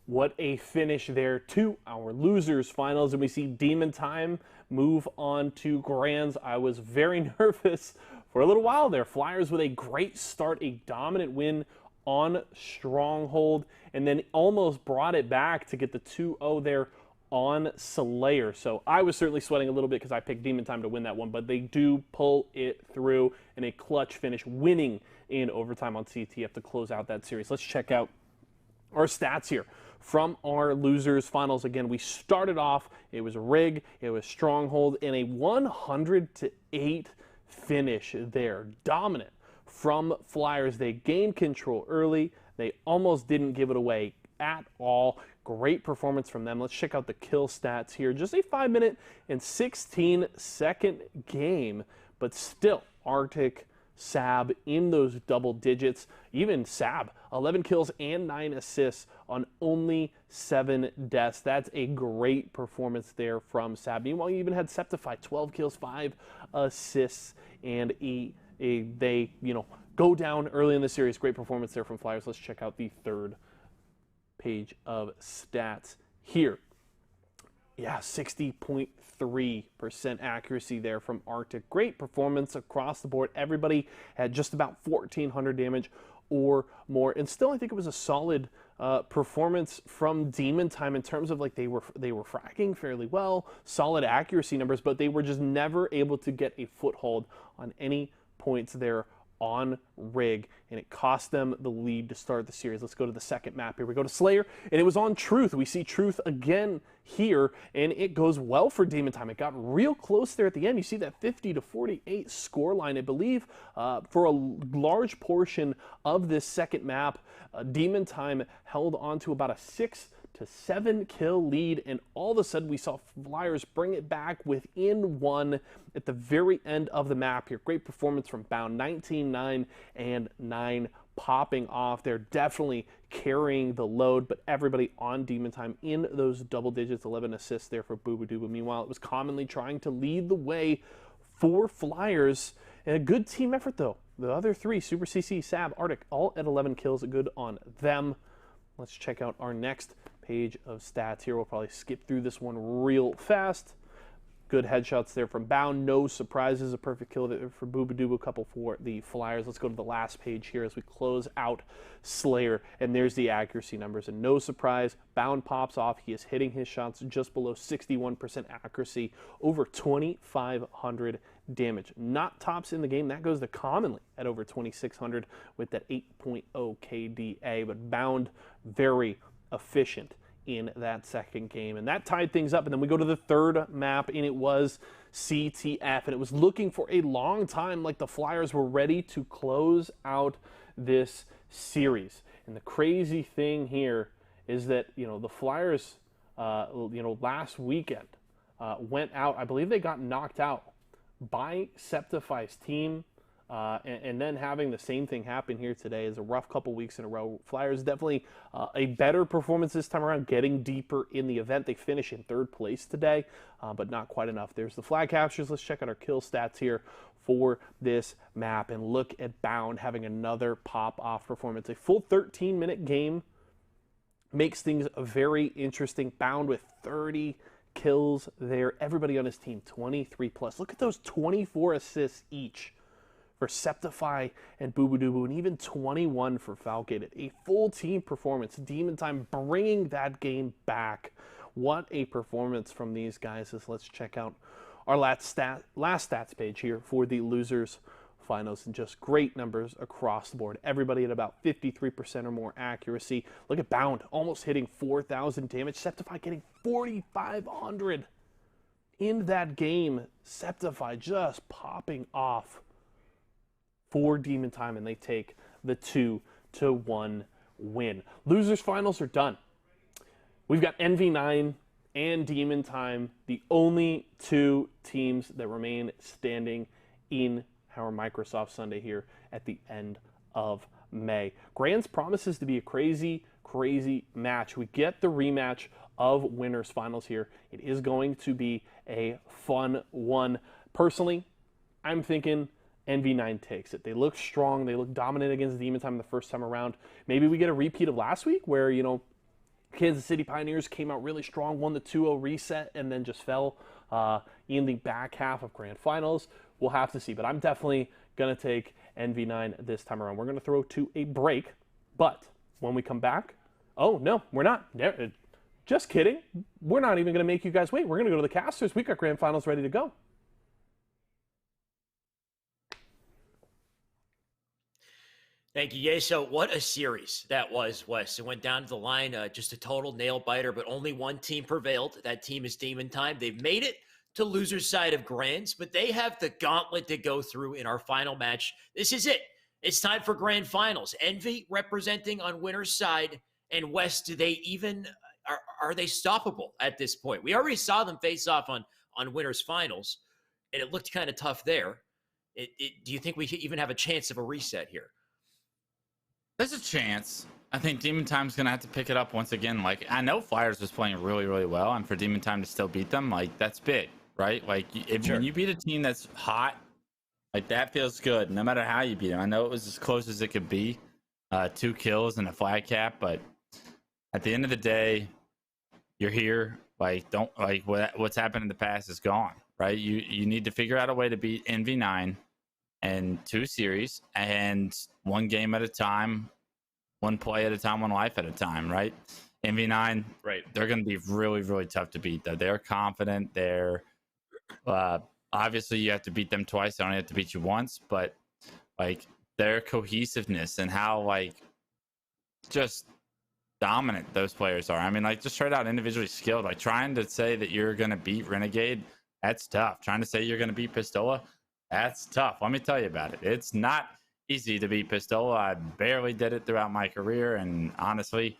What a finish there to our losers finals, and we see Demon Time move on to Grands. I was very nervous for a little while there. Flyers with a great start, a dominant win on Stronghold, and then almost brought it back to get the 2-0 there on Slayer. So I was certainly sweating a little bit because I picked Demon Time to win that one, but they do pull it through in a clutch finish, winning in overtime on CTF to close out that series. Let's check out our stats here from our losers finals. Again, we started off, it was Rig, it was Stronghold, in a 100-8 finish there. Dominant from Flyers. They gained control early. They almost didn't give it away. at all. Great performance from them. Let's check out the kill stats here. Just a 5-minute and 16-second game, but still Arctic, Sab in those double digits. Even Sab, 11 kills and 9 assists on only 7 deaths. That's a great performance there from Sab. Meanwhile, you even had Septify, 12 kills, 5 assists, and they go down early in the series. Great performance there from Flyers. Let's check out the third page of stats here. Yeah, 60.3% accuracy there from Arctic. Great performance across the board. Everybody had just about 1,400 damage or more. And still, I think it was a solid performance from Demon Time in terms of like they were fragging fairly well, solid accuracy numbers, but they were just never able to get a foothold on any points there on Rig, and it cost them the lead to start the series. Let's go to the second map here. We go to Slayer, and it was on Truth. We see Truth again here, and it goes well for Demon Time. It got real close there at the end. You see that 50-48 score line, I believe, for a large portion of this second map. Demon Time held on to about a 6 to 7 kill lead, and all of a sudden we saw Flyers bring it back within 1 at the very end of the map here. Great performance from Bound, 19-9 and 9 popping off. They're definitely carrying the load, but everybody on Demon Time in those double digits, 11 assists there for Booba. Meanwhile, it was commonly trying to lead the way for Flyers, and a good team effort though. The other three, Super CC, Sab, Arctic, all at 11 kills, good on them. Let's check out our next page of stats here. We'll probably skip through this one real fast. Good headshots there from Bound. No surprises. A perfect kill there for Booba, a couple for the Flyers. Let's go to the last page here as we close out Slayer. And there's the accuracy numbers. And no surprise, Bound pops off. He is hitting his shots just below 61% accuracy, over 2,500 damage. Not tops in the game. That goes to Commonly at over 2,600 with that 8.0 KDA. But Bound very efficient in that second game, and that tied things up. And then we go to the third map, and it was CTF, and it was looking for a long time like the Flyers were ready to close out this series. And the crazy thing here is that the Flyers last weekend went out. I believe they got knocked out by Septify's team. And then having the same thing happen here today is a rough couple weeks in a row. Flyers definitely a better performance this time around, getting deeper in the event. They finish in third place today, but not quite enough. There's the flag captures. Let's check out our kill stats here for this map, and look at Bound having another pop-off performance. A full 13-minute game makes things very interesting. Bound with 30 kills there. Everybody on his team, 23 plus. Look at those 24 assists each for Septify and Booba, and even 21 for Falcon. A full team performance. Demon Time bringing that game back. What a performance from these guys. Let's check out our last stats page here for the losers finals, and just great numbers across the board. Everybody at about 53% or more accuracy. Look at Bound almost hitting 4,000 damage. Septify getting 4,500 in that game. Septify just popping off for Demon Time, and they take the 2-1 win. Losers finals are done. We've got NV9 and Demon Time, the only two teams that remain standing in our Microsoft Sunday here at the end of May. Grands promises to be a crazy, crazy match. We get the rematch of winners finals here. It is going to be a fun one. Personally, I'm thinking NV9 takes it. They look strong. They look dominant against Demon Time the first time around. Maybe we get a repeat of last week where, Kansas City Pioneers came out really strong, won the 2-0 reset, and then just fell in the back half of Grand Finals. We'll have to see, but I'm definitely going to take NV9 this time around. We're going to throw to a break, but when we come back, oh, no, we're not. Just kidding. We're not even going to make you guys wait. We're going to go to the casters. We've got Grand Finals ready to go. Thank you, Ye. So what a series that was, Wes. It went down to the line, just a total nail biter, but only one team prevailed. That team is Demon Time. They've made it to loser's side of Grands, but they have the gauntlet to go through in our final match. This is it. It's time for Grand Finals. Envy representing on winner's side, And West, do they even are they stoppable at this point? We already saw them face off on winners finals, and it looked kind of tough there. Do you think we could even have a chance of a reset here? There's a chance. I think Demon Time's gonna have to pick it up once again. Like, I know Flyers was playing really, really well, and for Demon Time to still beat them, like, that's big, right? Like, when you beat a team that's hot, like, that feels good, no matter how you beat them. I know it was as close as it could be, 2 kills and a flag cap, but at the end of the day, you're here. Like, what's happened in the past is gone, right? You need to figure out a way to beat NV9 in 2 series and 1 game at a time, 1 play at a time, 1 life at a time, right? NV9, right? They're going to be really, really tough to beat. Though they're confident. They're obviously you have to beat them twice. They only have to beat you once, but like their cohesiveness and how like just dominant those players are. I mean, like just straight out individually skilled. Like trying to say that you're going to beat Renegade, that's tough. Trying to say you're going to beat Pistola, that's tough. Let me tell you about it. It's not easy to beat Pistola. I barely did it throughout my career, and honestly,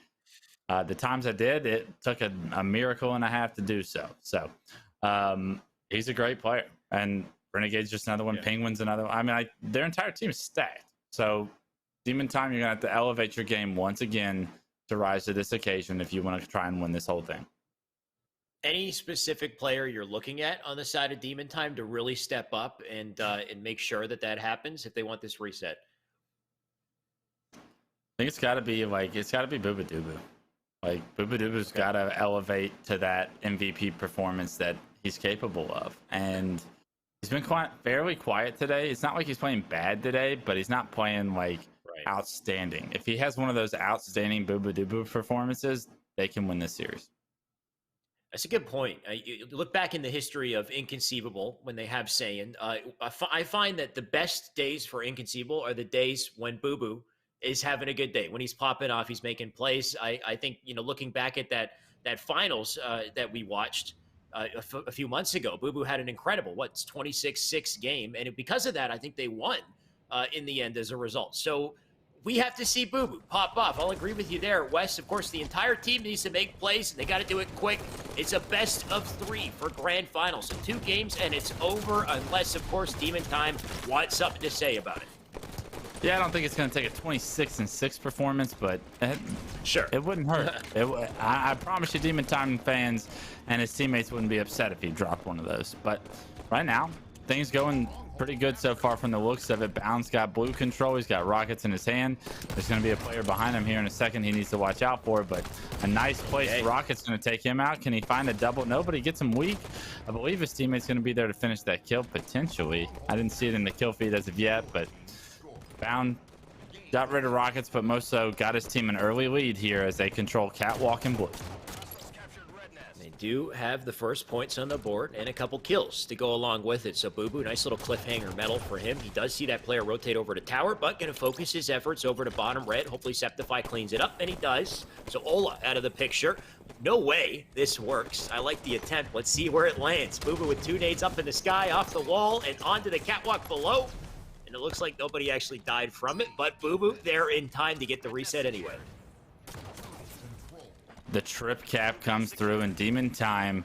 the times I did, it took a miracle and a half to do so. So he's a great player, and Renegade's just another one. Yeah. Penguin's another one. I mean, their entire team is stacked. So Demon Time, you're going to have to elevate your game once again to rise to this occasion if you want to try and win this whole thing. Any specific player you're looking at on the side of Demon Time to really step up and make sure that happens if they want this reset? I think it's got to be Bubadubu. Like Bubadubu's got to elevate to that MVP performance that he's capable of, and he's been fairly quiet today. It's not like he's playing bad today, but he's not playing like outstanding. If he has one of those outstanding Bubadubu performances, they can win this series. That's a good point. You look back in the history of Inconceivable when they have Saiyan. I find that the best days for Inconceivable are the days when Boo Boo is having a good day, when he's popping off, he's making plays. I think, looking back at that finals that we watched a few months ago, Boo Boo had an incredible 26-6 game, and because of that, I think they won in the end as a result. So we have to see Boo Boo pop off. I'll agree with you there, Wes. Of course, the entire team needs to make plays, and they got to do it quick. It's a best of 3 for grand finals. So 2 games, and it's over unless, of course, Demon Time wants something to say about it. Yeah, I don't think it's going to take a 26-6 performance, but sure, it wouldn't hurt. I promise you, Demon Time fans and his teammates wouldn't be upset if he dropped one of those. But right now, things going pretty good so far from the looks of it. Bound's got blue control. He's got rockets in his hand. There's going to be a player behind him here in a second he needs to watch out for, but a nice place. Okay. Rocket's going to take him out. Can he find a double? No, but he gets him weak. I believe his teammate's going to be there to finish that kill, potentially. I didn't see it in the kill feed as of yet, but Bound got rid of rockets, but most so got his team an early lead here as they control Catwalk and Blue. They do have the first points on the board and a couple kills to go along with it. So Boo Boo, nice little cliffhanger medal for him. He does see that player rotate over to tower, but going to focus his efforts over to bottom red. Hopefully Septify cleans it up, and he does. So Ola out of the picture. No way this works. I like the attempt. Let's see where it lands. Boo Boo with 2 nades up in the sky, off the wall, and onto the catwalk below. And it looks like nobody actually died from it, but Boo Boo there in time to get the reset anyway. The trip cap comes through, and Demon Time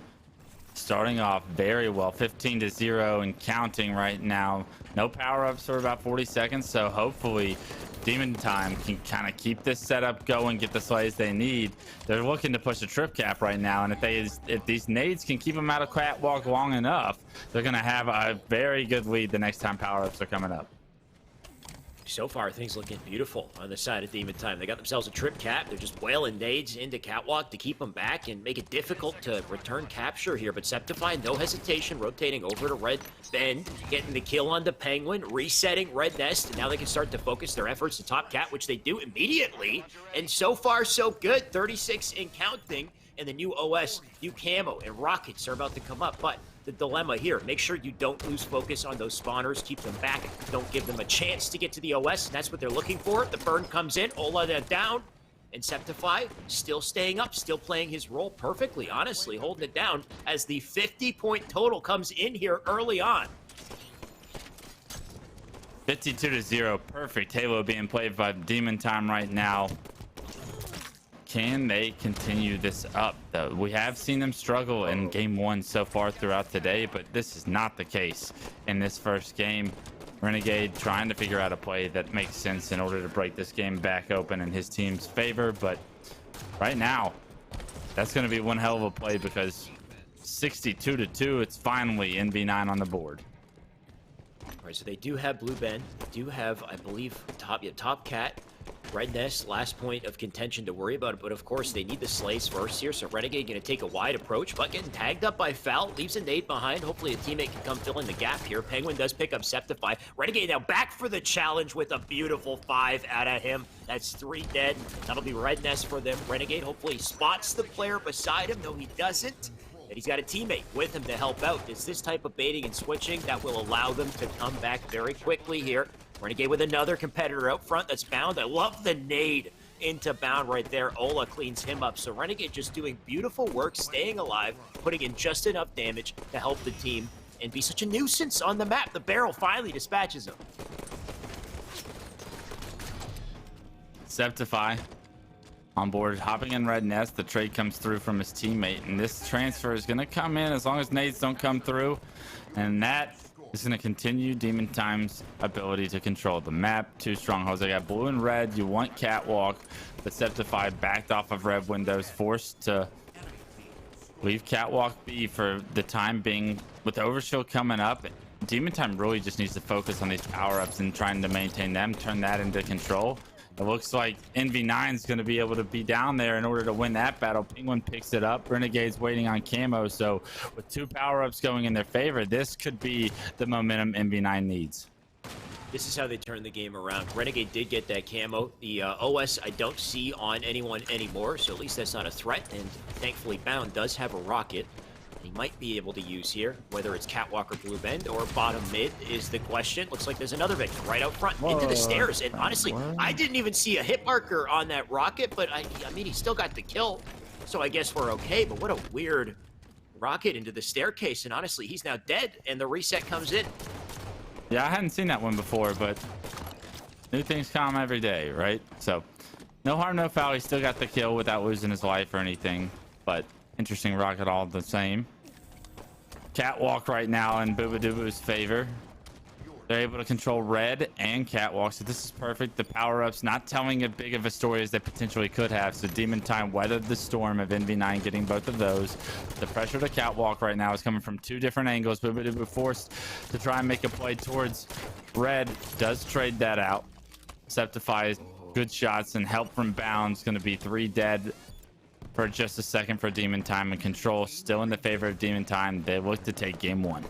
starting off very well, 15-0 and counting right now. No power-ups for about 40 seconds, so hopefully Demon Time can kind of keep this setup going, get the slays they need. They're looking to push a trip cap right now, and if these nades can keep them out of catwalk long enough, they're going to have a very good lead the next time power-ups are coming up. So far, things looking beautiful on the side of Demon Time. They got themselves a trip cap. They're just wailing nades into catwalk to keep them back and make it difficult to return capture here. But Septify, no hesitation, rotating over to Red Bend, getting the kill on the Penguin, resetting Red Nest, and now they can start to focus their efforts to top cat, which they do immediately. And so far, so good. 36 and counting. And the new OS, new camo, and rockets are about to come up. But the dilemma here, make sure you don't lose focus on those spawners. Keep them back. Don't give them a chance to get to the OS. And that's what they're looking for. The burn comes in. Ola down. And Septify still staying up, still playing his role perfectly, honestly, holding it down as the 50-point total comes in here early on. 52-0, perfect Halo being played by Demon Time right now. Can they continue this up, though? We have seen them struggle in game 1 so far throughout today, but this is not the case in this first game. Renegade trying to figure out a play that makes sense in order to break this game back open in his team's favor, but right now, that's going to be one hell of a play because 62-2, it's finally NV9 on the board. All right, so they do have Blue Ben, do have, I believe, Top Cat, Red Nest, last point of contention to worry about, but of course they need the Slays first here, so Renegade going to take a wide approach, but getting tagged up by Foul, leaves a nade behind. Hopefully a teammate can come fill in the gap here. Penguin does pick up Septify. Renegade now back for the challenge with a beautiful 5 out of him. That's 3 dead. That'll be Red Nest for them. Renegade hopefully spots the player beside him, though he doesn't. And he's got a teammate with him to help out. It's this type of baiting and switching that will allow them to come back very quickly here. Renegade with another competitor out front that's Bound. I love the nade into Bound right there. Ola cleans him up. So Renegade just doing beautiful work, staying alive, putting in just enough damage to help the team and be such a nuisance on the map. The barrel finally dispatches him. Septify on board, hopping in Red Nest. The trade comes through from his teammate, and this transfer is going to come in as long as nades don't come through, and that is going to continue Demon Time's ability to control the map. 2 strongholds. I got blue and red. You want Catwalk, but Septify backed off of red windows, forced to leave Catwalk be for the time being. With Overshield coming up, Demon Time really just needs to focus on these power-ups and trying to maintain them, turn that into control. It looks like NV9 is going to be able to be down there in order to win that battle. Penguin picks it up. Renegade's waiting on camo. So with 2 power-ups going in their favor, this could be the momentum NV9 needs. This is how they turn the game around. Renegade did get that camo. The OS I don't see on anyone anymore, so at least that's not a threat. And thankfully Bound does have a rocket he might be able to use here. Whether it's Catwalk or Blue Bend or bottom mid is the question. Looks like there's another victim right out front. Whoa, into the stairs. And honestly, I didn't even see a hit marker on that rocket, but I mean, he still got the kill. So I guess we're okay, but what a weird rocket into the staircase. And honestly, he's now dead and the reset comes in. Yeah, I hadn't seen that one before, but new things come every day, right? So no harm, no foul. He still got the kill without losing his life or anything, but interesting rocket all the same. Catwalk right now in Boobadooboo's favor. They're able to control red and Catwalk, so this is perfect. The power-ups not telling as big of a story as they potentially could have, so Demon Time weathered the storm of NV9 getting both of those. The pressure to Catwalk right now is coming from 2 different angles. Boobadooboo forced to try and make a play towards red. Does trade that out. Septify good shots and help from Bound's going to be 3 dead for just a second for Demon Time, and control still in the favor of Demon Time. They look to take game 1.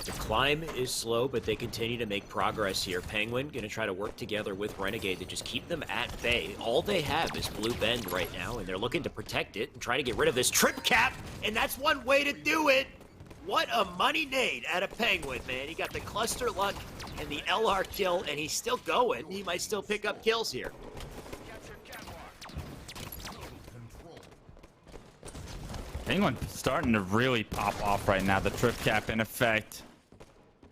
The climb is slow, but they continue to make progress here. Penguin going to try to work together with Renegade to just keep them at bay. All they have is Blue Bend right now, and they're looking to protect it and try to get rid of this trip cap, and that's one way to do it. What a money nade out of Penguin, man. He got the cluster luck and the LR kill, and he's still going. He might still pick up kills here. Penguin starting to really pop off right now. The trip cap in effect.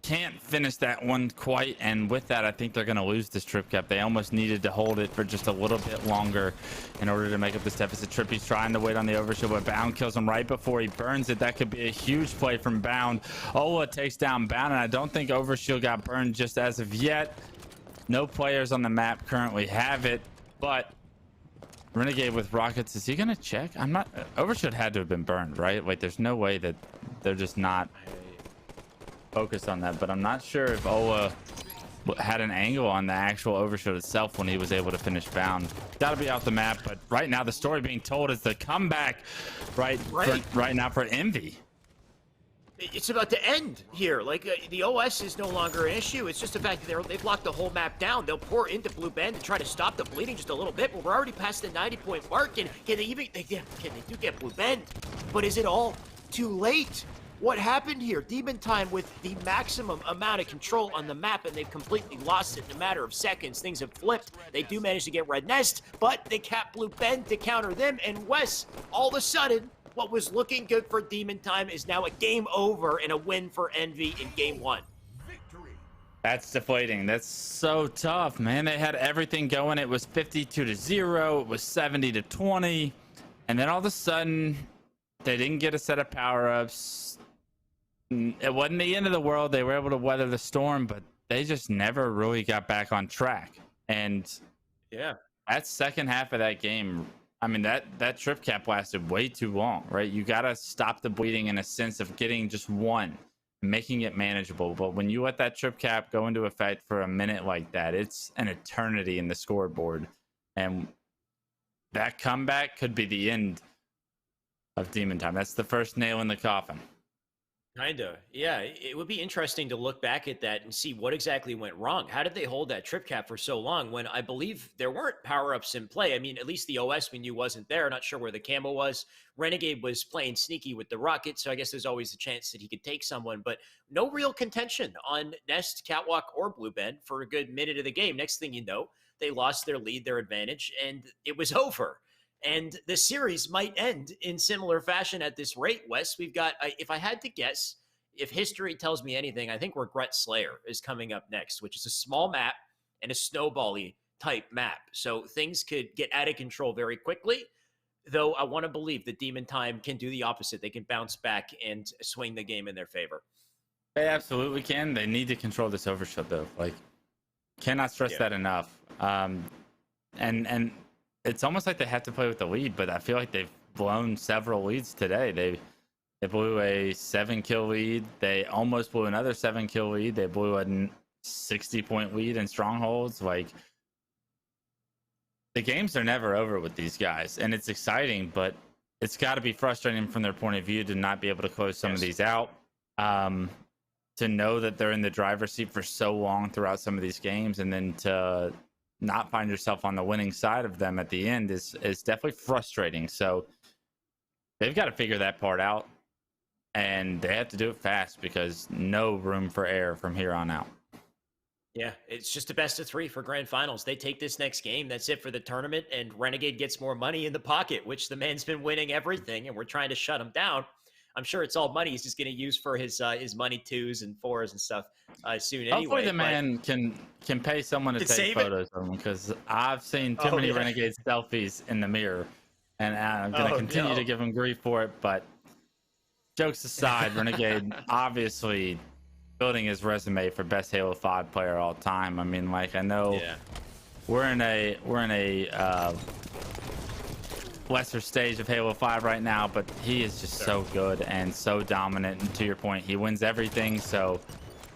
Can't finish that one quite, and with that I think they're going to lose this trip cap. They almost needed to hold it for just a little bit longer in order to make up this deficit. Trippy's trying to wait on the overshield, but Bound kills him right before he burns it. That could be a huge play from Bound. Ola takes down Bound, and I don't think overshield got burned just as of yet. No players on the map currently have it, but Renegade with rockets, is he gonna check? I'm not. Overshield had to have been burned, right? Wait, there's no way that they're just not focused on that, but I'm not sure if Ola had an angle on the actual overshield itself when he was able to finish Bound. Gotta be off the map, but right now the story being told is the comeback right now for Envy. It's about to end here. Like, the OS is no longer an issue. It's just the fact that they've locked the whole map down. They'll pour into Blue Bend to try to stop the bleeding just a little bit, but we're already past the 90-point mark, and can they do get Blue Bend? But is it all too late? What happened here? Demon Time with the maximum amount of control on the map, and they've completely lost it in a matter of seconds. Things have flipped. They do manage to get Red Nest, but they cap Blue Bend to counter them, and Wes, all of a sudden, what was looking good for Demon Time is now a game over and a win for Envy in game 1. That's deflating. That's so tough, man. They had everything going. It was 52-0. It was 70-20. And then all of a sudden, they didn't get a set of power-ups. It wasn't the end of the world. They were able to weather the storm, but they just never really got back on track. And Yeah. that second half of that game, I mean, that trip cap lasted way too long, right? You got to stop the bleeding in a sense of getting just one, making it manageable. But when you let that trip cap go into effect for a minute like that, it's an eternity in the scoreboard. And that comeback could be the end of Demon Time. That's the first nail in the coffin. Kinda. Yeah. It would be interesting to look back at that and see what exactly went wrong. How did they hold that trip cap for so long when I believe there weren't power-ups in play? I mean, at least the OS we knew wasn't there. Not sure where the camo was. Renegade was playing sneaky with the rocket, so I guess there's always a chance that he could take someone, but no real contention on Nest, Catwalk, or Blue Ben for a good minute of the game. Next thing you know, they lost their lead, their advantage, and it was over. And the series might end in similar fashion at this rate, Wes. We've got, if I had to guess, if history tells me anything, I think Regret Slayer is coming up next, which is a small map and a snowball-y type map. So things could get out of control very quickly, though I want to believe that Demon Time can do the opposite. They can bounce back and swing the game in their favor. They absolutely can. They need to control this overshoot, though. Like, cannot stress that enough. And it's almost like they have to play with the lead, but I feel like they've blown several leads today. They blew a 7-kill lead. They almost blew another 7-kill lead. They blew a 60-point lead in Strongholds. Like, the games are never over with these guys, and it's exciting, but it's got to be frustrating from their point of view to not be able to close some of these out. To know that they're in the driver's seat for so long throughout some of these games, and then to not find yourself on the winning side of them at the end is definitely frustrating. So they've got to figure that part out, and they have to do it fast because no room for error from here on out. Yeah, it's just a best of 3 for grand finals. They take this next game. That's it for the tournament, and Renegade gets more money in the pocket, which the man's been winning everything, and we're trying to shut him down. I'm sure it's all money he's just going to use for his money 2s and 4s and stuff soon anyway. Hopefully the man can pay someone to take photos of him, because I've seen too many Renegade selfies in the mirror, and I'm going to continue to give him grief for it. But jokes aside, Renegade obviously building his resume for best Halo 5 player all time. I mean, like, I know we're in a lesser stage of Halo 5 right now, but he is just so good and so dominant. And to your point, he wins everything. So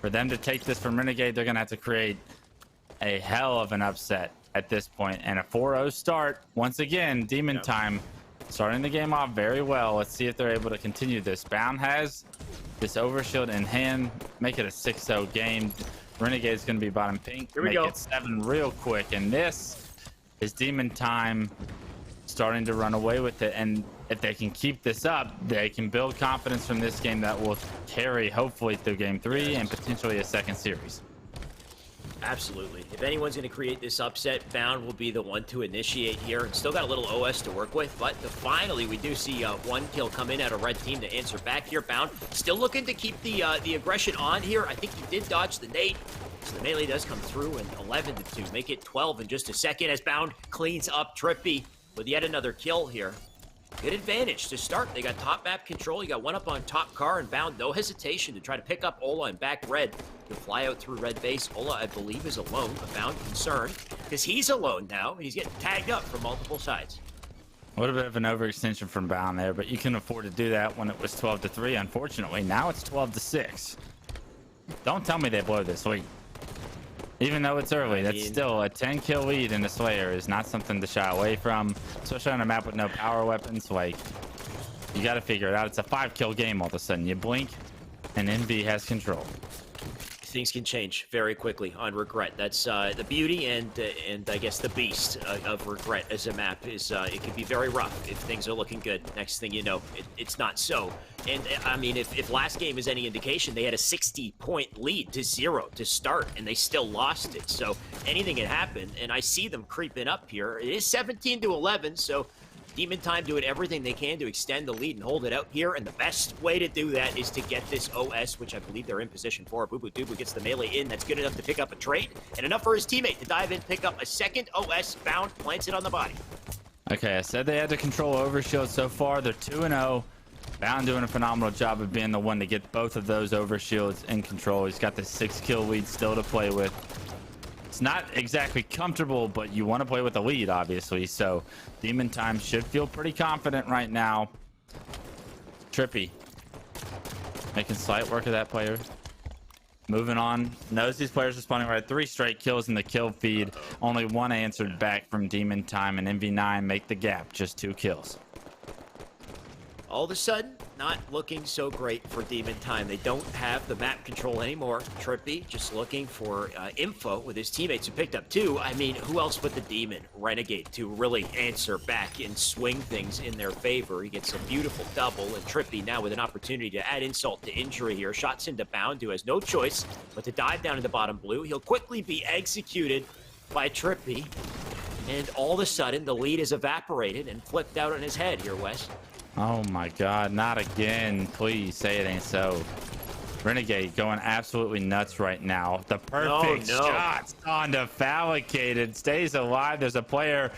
for them to take this from Renegade, they're gonna have to create a hell of an upset at this point. And a 4-0 start once again. Demon Time starting the game off very well. Let's see if they're able to continue this. Bound has this overshield in hand, make it a 6-0 game. Renegade's gonna be bottom pink. Here we go. It 7 real quick, and this is Demon Time starting to run away with it. And if they can keep this up, they can build confidence from this game that will carry hopefully through game 3 and potentially a second series. Absolutely. If anyone's going to create this upset, Bound will be the one to initiate here. And still got a little OS to work with, but finally we do see 1 kill come in at a red team to answer back here. Bound still looking to keep the aggression on here. I think he did dodge the nade, so the melee does come through, and 11-2, make it 12 in just a second as Bound cleans up Trippy with yet another kill here. Good advantage to start. They got top map control. You got one up on top car, and Bound, no hesitation to try to pick up Ola and back red. To fly out through red base. Ola, I believe, is alone. A Bound concern because he's alone now, and he's getting tagged up from multiple sides. A little bit of an overextension from Bound there, but you can afford to do that when it was 12-3. Unfortunately, now it's 12-6. Don't tell me they blow this lead. Even though it's early, that's still a 10-kill lead in the Slayer is not something to shy away from, especially on a map with no power weapons. Like, you got to figure it out. It's a 5-kill game all of a sudden. You blink, and NV has control. Things can change very quickly on Regret. That's the beauty and I guess the beast of Regret as a map is it can be very rough if things are looking good. Next thing you know, it's not so. And I mean, if last game is any indication, they had a 60-point lead to 0 to start, and they still lost it. So anything can happen, and I see them creeping up here. It is 17-11, so Demon Time doing everything they can to extend the lead and hold it out here, and the best way to do that is to get this OS, which I believe they're in position for. Boo Boo gets the melee in. That's good enough to pick up a trade, and enough for his teammate to dive in, pick up a second OS, bound, plants it on the body. Okay, I said they had to control overshield. So far, they're 2-0. Bound doing a phenomenal job of being the one to get both of those overshields in control. He's got the 6-kill lead still to play with. It's not exactly comfortable, but you want to play with the lead, obviously. So Demon Time should feel pretty confident right now. Trippy making slight work of that player. Moving on, knows these players responding right. 3 straight kills in the kill feed. Only 1 answered back from Demon Time, and MV9 make the gap, just 2 kills. All of a sudden, not looking so great for Demon Time. They don't have the map control anymore. Trippy just looking for info with his teammates who picked up 2. I mean, who else but the Demon Renegade to really answer back and swing things in their favor? He gets a beautiful double, and Trippy now with an opportunity to add insult to injury here. Shots into Bound, who has no choice but to dive down in the bottom blue. He'll quickly be executed by Trippy, and all of a sudden, the lead is evaporated and flipped out on his head here, Wes. Oh my god, not again. Please say it ain't so. Renegade going absolutely nuts right now. The perfect shots onto Fabricated. Stays alive. There's a player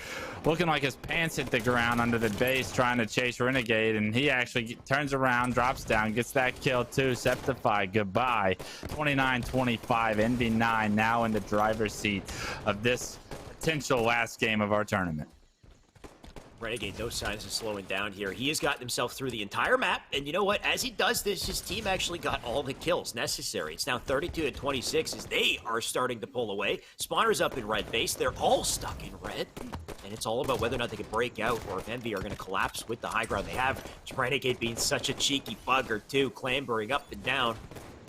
looking like his pants hit the ground under the base trying to chase Renegade, and he actually turns around, drops down, gets that kill too. Septify, goodbye. 29-25. NV9 now in the driver's seat of this potential last game of our tournament. Renegade, no signs of slowing down here. He has gotten himself through the entire map, and you know what? As he does this, his team actually got all the kills necessary. It's now 32-26 as they are starting to pull away. Spawner's up in red base. They're all stuck in red, and it's all about whether or not they can break out or if Envy are going to collapse with the high ground they have. Renegade being such a cheeky bugger, too, clambering up and down,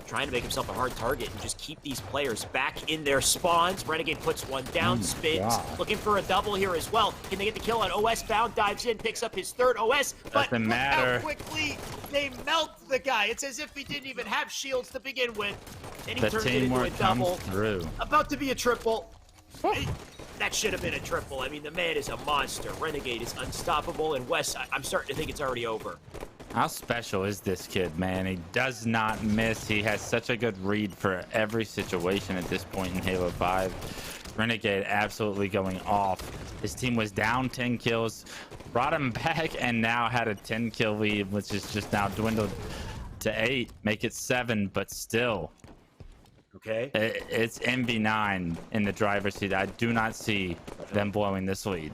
trying to make himself a hard target and just keep these players back in their spawns. Renegade puts one down, spins, looking for a double here as well. Can they get the kill on OS? Bound dives in, picks up his 3rd OS, but look how quickly they melt the guy. It's as if he didn't even have shields to begin with, and he turns it into a double. About to be a triple. That should have been a triple. I mean, the man is a monster. Renegade is unstoppable, and Wes, I'm starting to think it's already over. How special is this kid, man? He does not miss. He has such a good read for every situation at this point in Halo 5. Renegade absolutely going off. His team was down 10 kills, brought him back, and now had a 10-kill lead, which is just now dwindled to 8. Make it 7, but still. Okay. It's MV9 in the driver's seat. I do not see them blowing this lead.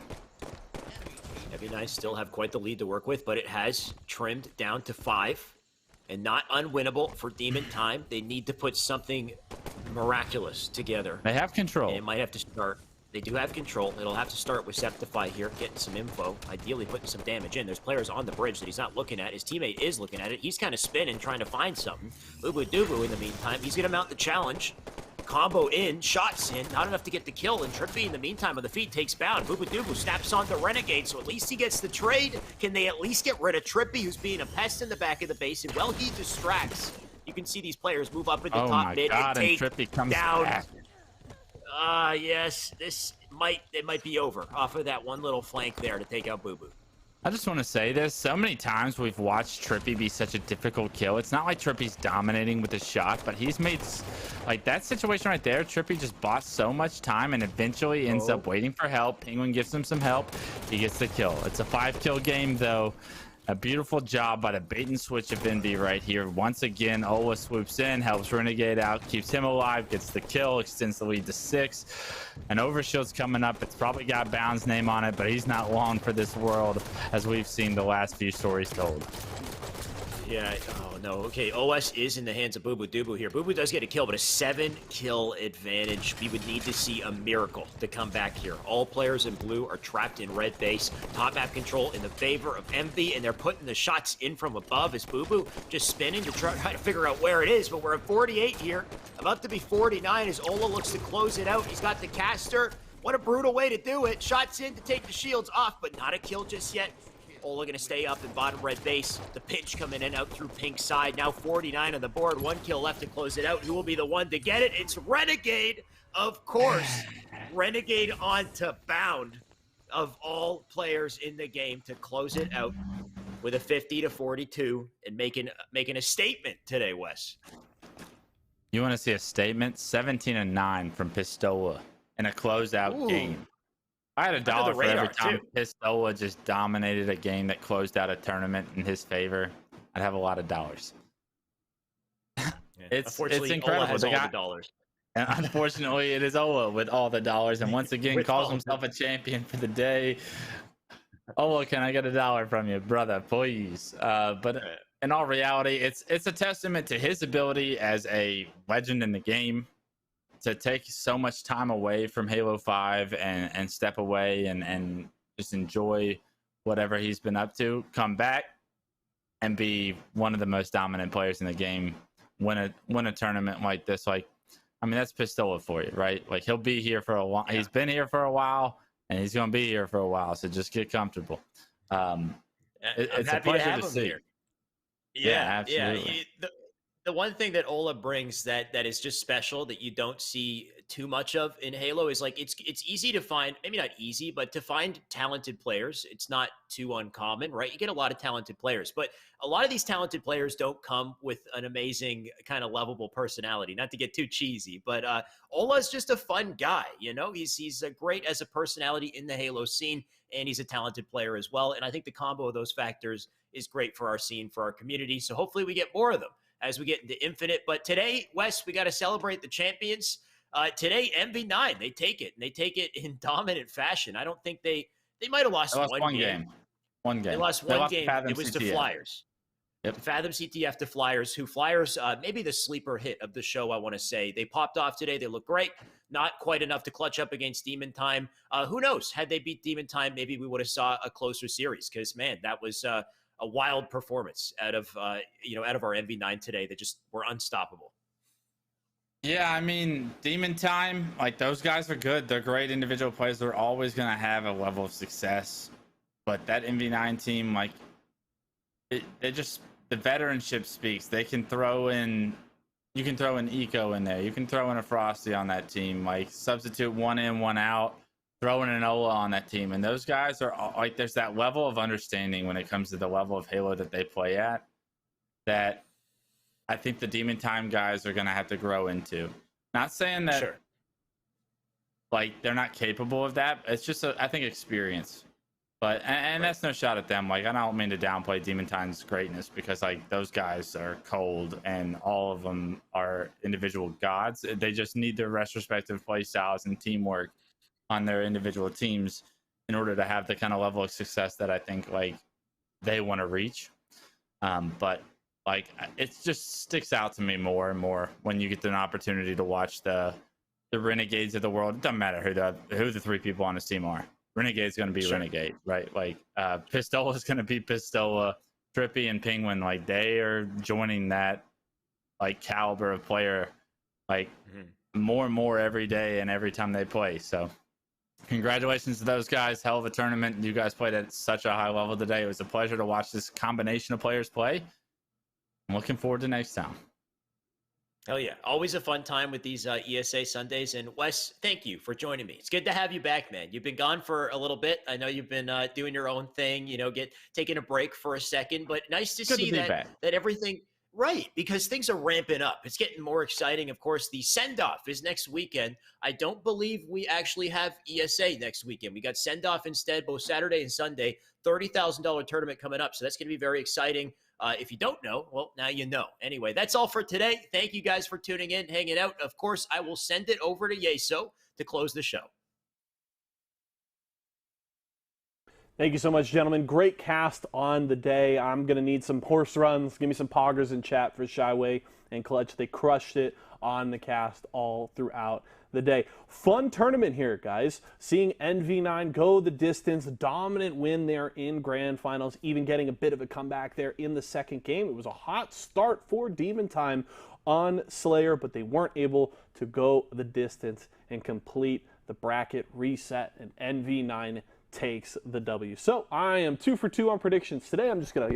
MV9 still have quite the lead to work with, but it has trimmed down to 5 and not unwinnable for Demon Time. They need to put something miraculous together. They have control. And it might have to start. They do have control. It'll have to start with Septify here, getting some info, ideally putting some damage in. There's players on the bridge that he's not looking at. His teammate is looking at it. He's kind of spinning, trying to find something. Boo Doo in the meantime, he's going to mount the challenge. Combo in, shots in, not enough to get the kill, and Trippy in the meantime on the feed takes Bound. Boo snaps on the Renegade, so at least he gets the trade. Can they at least get rid of Trippy, who's being a pest in the back of the base? And while he distracts, you can see these players move up into top mid and take Trippy comes down. Back. Yes, it might be over off of that one little flank there to take out Boo. I just want to say this. So many times we've watched Trippy be such a difficult kill. It's not like Trippy's dominating with his shot, but he's made, like, that situation right there, Trippy just bought so much time and eventually ends up waiting for help. Penguin gives him some help. He gets the kill. It's a 5-kill game, though. A beautiful job by the bait and switch of Envy right here. Once again, Ola swoops in, helps Renegade out, keeps him alive, gets the kill, extends the lead to 6. An overshield's coming up. It's probably got Bound's name on it, but he's not long for this world, as we've seen the last few stories told. Yeah, oh no. Okay, OS is in the hands of Boo here. Boo does get a kill, but a 7-kill advantage. We would need to see a miracle to come back here. All players in blue are trapped in red base. Top map control in the favor of Envy, and they're putting the shots in from above as Boo just spinning to try to figure out where it is. But we're at 48 here, about to be 49 as Ola looks to close it out. He's got the caster. What a brutal way to do it. Shots in to take the shields off, but not a kill just yet. Ola gonna stay up in bottom red base. The pinch coming in out through pink side. Now 49 on the board. 1 kill left to close it out. Who will be the one to get it? It's Renegade, of course. Renegade on to Bound. of all players in the game to close it out with a 50-42 and making a statement today, Wes. You want to see a statement? 17-9 from Pistola in a closeout game. I had $1 for every time Pistola just dominated a game that closed out a tournament in his favor. I'd have a lot of dollars. It's incredible. Ola has all the dollars. And unfortunately, it is Ola with all the dollars, and once again calls himself a champion for the day. Ola, can I get $1 from you, brother, please? But in all reality, it's a testament to his ability as a legend in the game to take so much time away from Halo 5 and step away and just enjoy whatever he's been up to, come back and be one of the most dominant players in the game, win a tournament like this. Like, I mean, that's Pistola for you, right? Like, he'll be here for a while. Yeah. He's been here for a while, and he's going to be here for a while, so just get comfortable. It's a pleasure to see. Here. Yeah, absolutely. Yeah. The one thing that Ola brings that is just special that you don't see too much of in Halo is like it's easy to find, maybe not easy, but to find talented players. It's not too uncommon, right? You get a lot of talented players, but a lot of these talented players don't come with an amazing kind of lovable personality. Not to get too cheesy, but Ola's just a fun guy, you know? He's great as a personality in the Halo scene, and he's a talented player as well. And I think the combo of those factors is great for our scene, for our community. So hopefully we get more of them as we get into Infinite. But today, Wes, we got to celebrate the champions. Today, MV9, they take it, and they take it in dominant fashion. I don't think they might have lost one game. One game. They lost one game. It was to Flyers. Yep. Fathom CTF to Flyers, who Flyers, maybe the sleeper hit of the show, I want to say. They popped off today. They look great. Not quite enough to clutch up against Demon Time. Who knows? Had they beat Demon Time, maybe we would have saw a closer series because, man, that was a wild performance out of our MV9 today that just were unstoppable. Yeah, I mean, Demon Time, like, those guys are good. They're great individual players. They're always going to have a level of success. But that MV9 team, like, it just, the veteranship speaks. They can throw in, you can throw an Eco in there. You can throw in a Frosty on that team. Like, substitute one in, one out, throw in an Ola on that team. And those guys are, like, there's that level of understanding when it comes to the level of Halo that they play at that I think the Demon Time guys are going to have to grow into. Not saying that, like, they're not capable of that. It's just, I think, experience. But, and that's no shot at them. Like, I don't mean to downplay Demon Time's greatness because, like, those guys are cold and all of them are individual gods. They just need their respective play styles and teamwork on their individual teams in order to have the kind of level of success that I think, like, they want to reach. But, like, it just sticks out to me more and more when you get an opportunity to watch the Renegades of the world. It doesn't matter who the three people on his team are. Renegade's going to be Renegade, right? Like, Pistola's going to be Pistola. Trippy and Penguin, like, they are joining that, like, caliber of player, like, more and more every day and every time they play. So congratulations to those guys. Hell of a tournament. You guys played at such a high level today. It was a pleasure to watch this combination of players play. I'm looking forward to next time. Hell yeah. Always a fun time with these ESA Sundays. And Wes, thank you for joining me. It's good to have you back, man. You've been gone for a little bit. I know you've been doing your own thing, taking a break for a second, but nice to see that everything, right, because things are ramping up. It's getting more exciting. Of course, the send-off is next weekend. I don't believe we actually have ESA next weekend. We got send-off instead, both Saturday and Sunday, $30,000 tournament coming up. So that's going to be very exciting. If you don't know, well, now you know. Anyway, that's all for today. Thank you guys for tuning in, hanging out. Of course, I will send it over to Yeso to close the show. Thank you so much, gentlemen. Great cast on the day. I'm going to need some horse runs. Give me some poggers in chat for Shyway and Clutch. They crushed it on the cast all throughout the day. Fun tournament here, guys. Seeing NV9 go the distance, dominant win there in grand finals, even getting a bit of a comeback there in the second game. It was a hot start for Demon Time on Slayer, but they weren't able to go the distance and complete the bracket reset, and NV9 takes the W. So I am 2 for 2 on predictions today. I'm just gonna,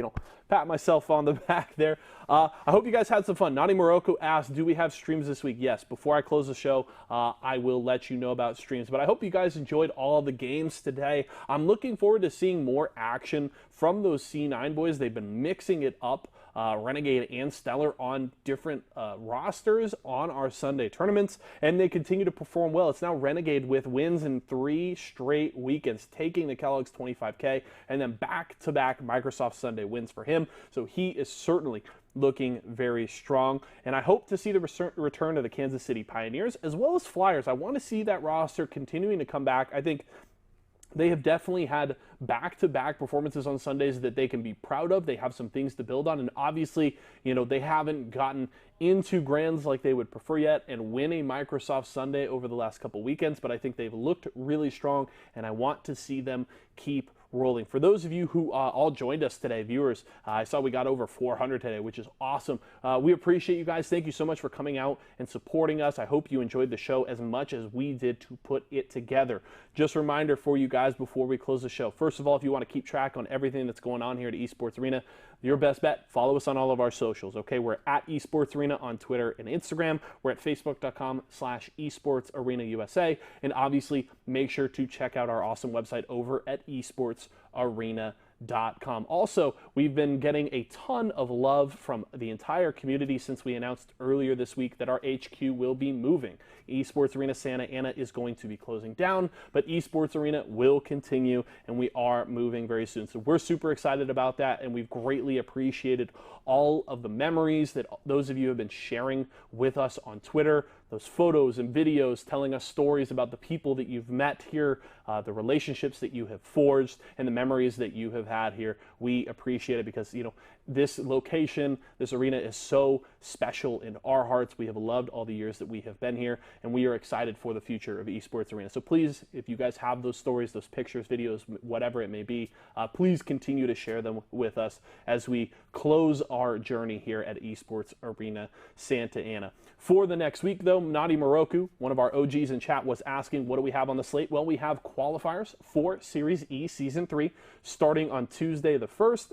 pat myself on the back there. I hope you guys had some fun. Naughty Morocco asked, do we have streams this week? Yes. Before I close the show, I will let you know about streams. But I hope you guys enjoyed all the games today. I'm looking forward to seeing more action from those C9 boys. They've been mixing it up. Renegade and Stellar on different rosters on our Sunday tournaments, and they continue to perform well. It's now Renegade with wins in 3 straight weekends, taking the Kellogg's 25K, and then back-to-back Microsoft Sunday wins for him. So he is certainly looking very strong, and I hope to see the return of the Kansas City Pioneers as well as Flyers. I want to see that roster continuing to come back. I think they have definitely had back-to-back performances on Sundays that they can be proud of. They have some things to build on, and obviously, they haven't gotten into grands like they would prefer yet and win a Microsoft Sunday over the last couple weekends, but I think they've looked really strong, and I want to see them keep rolling. For those of you who all joined us today, viewers, I saw we got over 400 today, which is awesome. We appreciate you guys. Thank you so much for coming out and supporting us. I hope you enjoyed the show as much as we did to put it together. Just a reminder for you guys before we close the show. First of all, if you want to keep track on everything that's going on here at Esports Arena, your best bet, follow us on all of our socials, okay? We're at Esports Arena on Twitter and Instagram. We're at facebook.com/esportsarenausa. And obviously, make sure to check out our awesome website over at esportsarena.com. Also, we've been getting a ton of love from the entire community since we announced earlier this week that our HQ will be moving. Esports Arena Santa Ana is going to be closing down, but Esports Arena will continue, and we are moving very soon. So we're super excited about that, and we've greatly appreciated all of the memories that those of you have been sharing with us on Twitter, those photos and videos telling us stories about the people that you've met here, the relationships that you have forged, and the memories that you have had here. We appreciate it because, this location, this arena is so special in our hearts. We have loved all the years that we have been here, and we are excited for the future of Esports Arena. So please, if you guys have those stories, those pictures, videos, whatever it may be, please continue to share them with us as we close our journey here at Esports Arena Santa Ana. For the next week, though, Naughty Morocco, one of our OGs in chat, was asking, what do we have on the slate? Well, we have qualifiers for Series E Season 3 starting on Tuesday the 1st,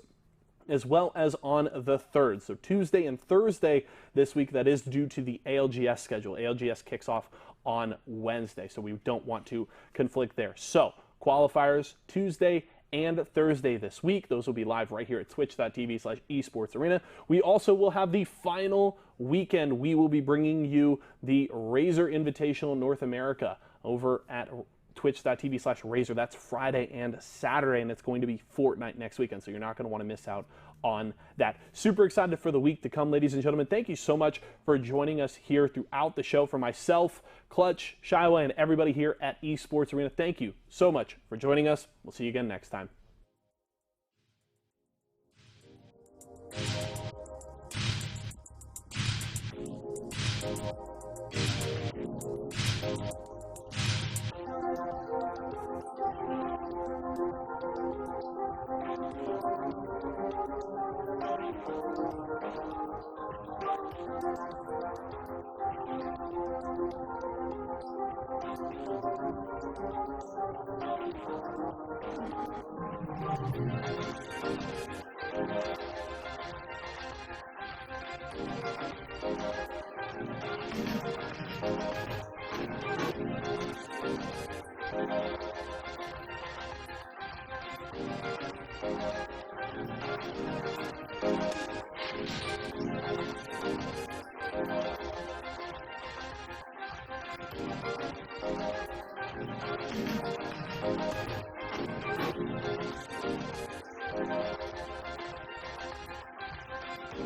as well as on the 3rd. So Tuesday and Thursday this week, that is due to the ALGS schedule. ALGS kicks off on Wednesday, so we don't want to conflict there. So qualifiers Tuesday and Thursday this week. Those will be live right here at twitch.tv/esportsarena. We also will have the final weekend. We will be bringing you the Razor Invitational North America over at twitch.tv/Razor. That's Friday and Saturday, and it's going to be Fortnite next weekend, so you're not going to want to miss out on that. Super excited for the week to come, ladies and gentlemen. Thank you so much for joining us here throughout the show. For myself, Clutch, Shiloh, and everybody here at Esports Arena, thank you so much for joining us. We'll see you again next time.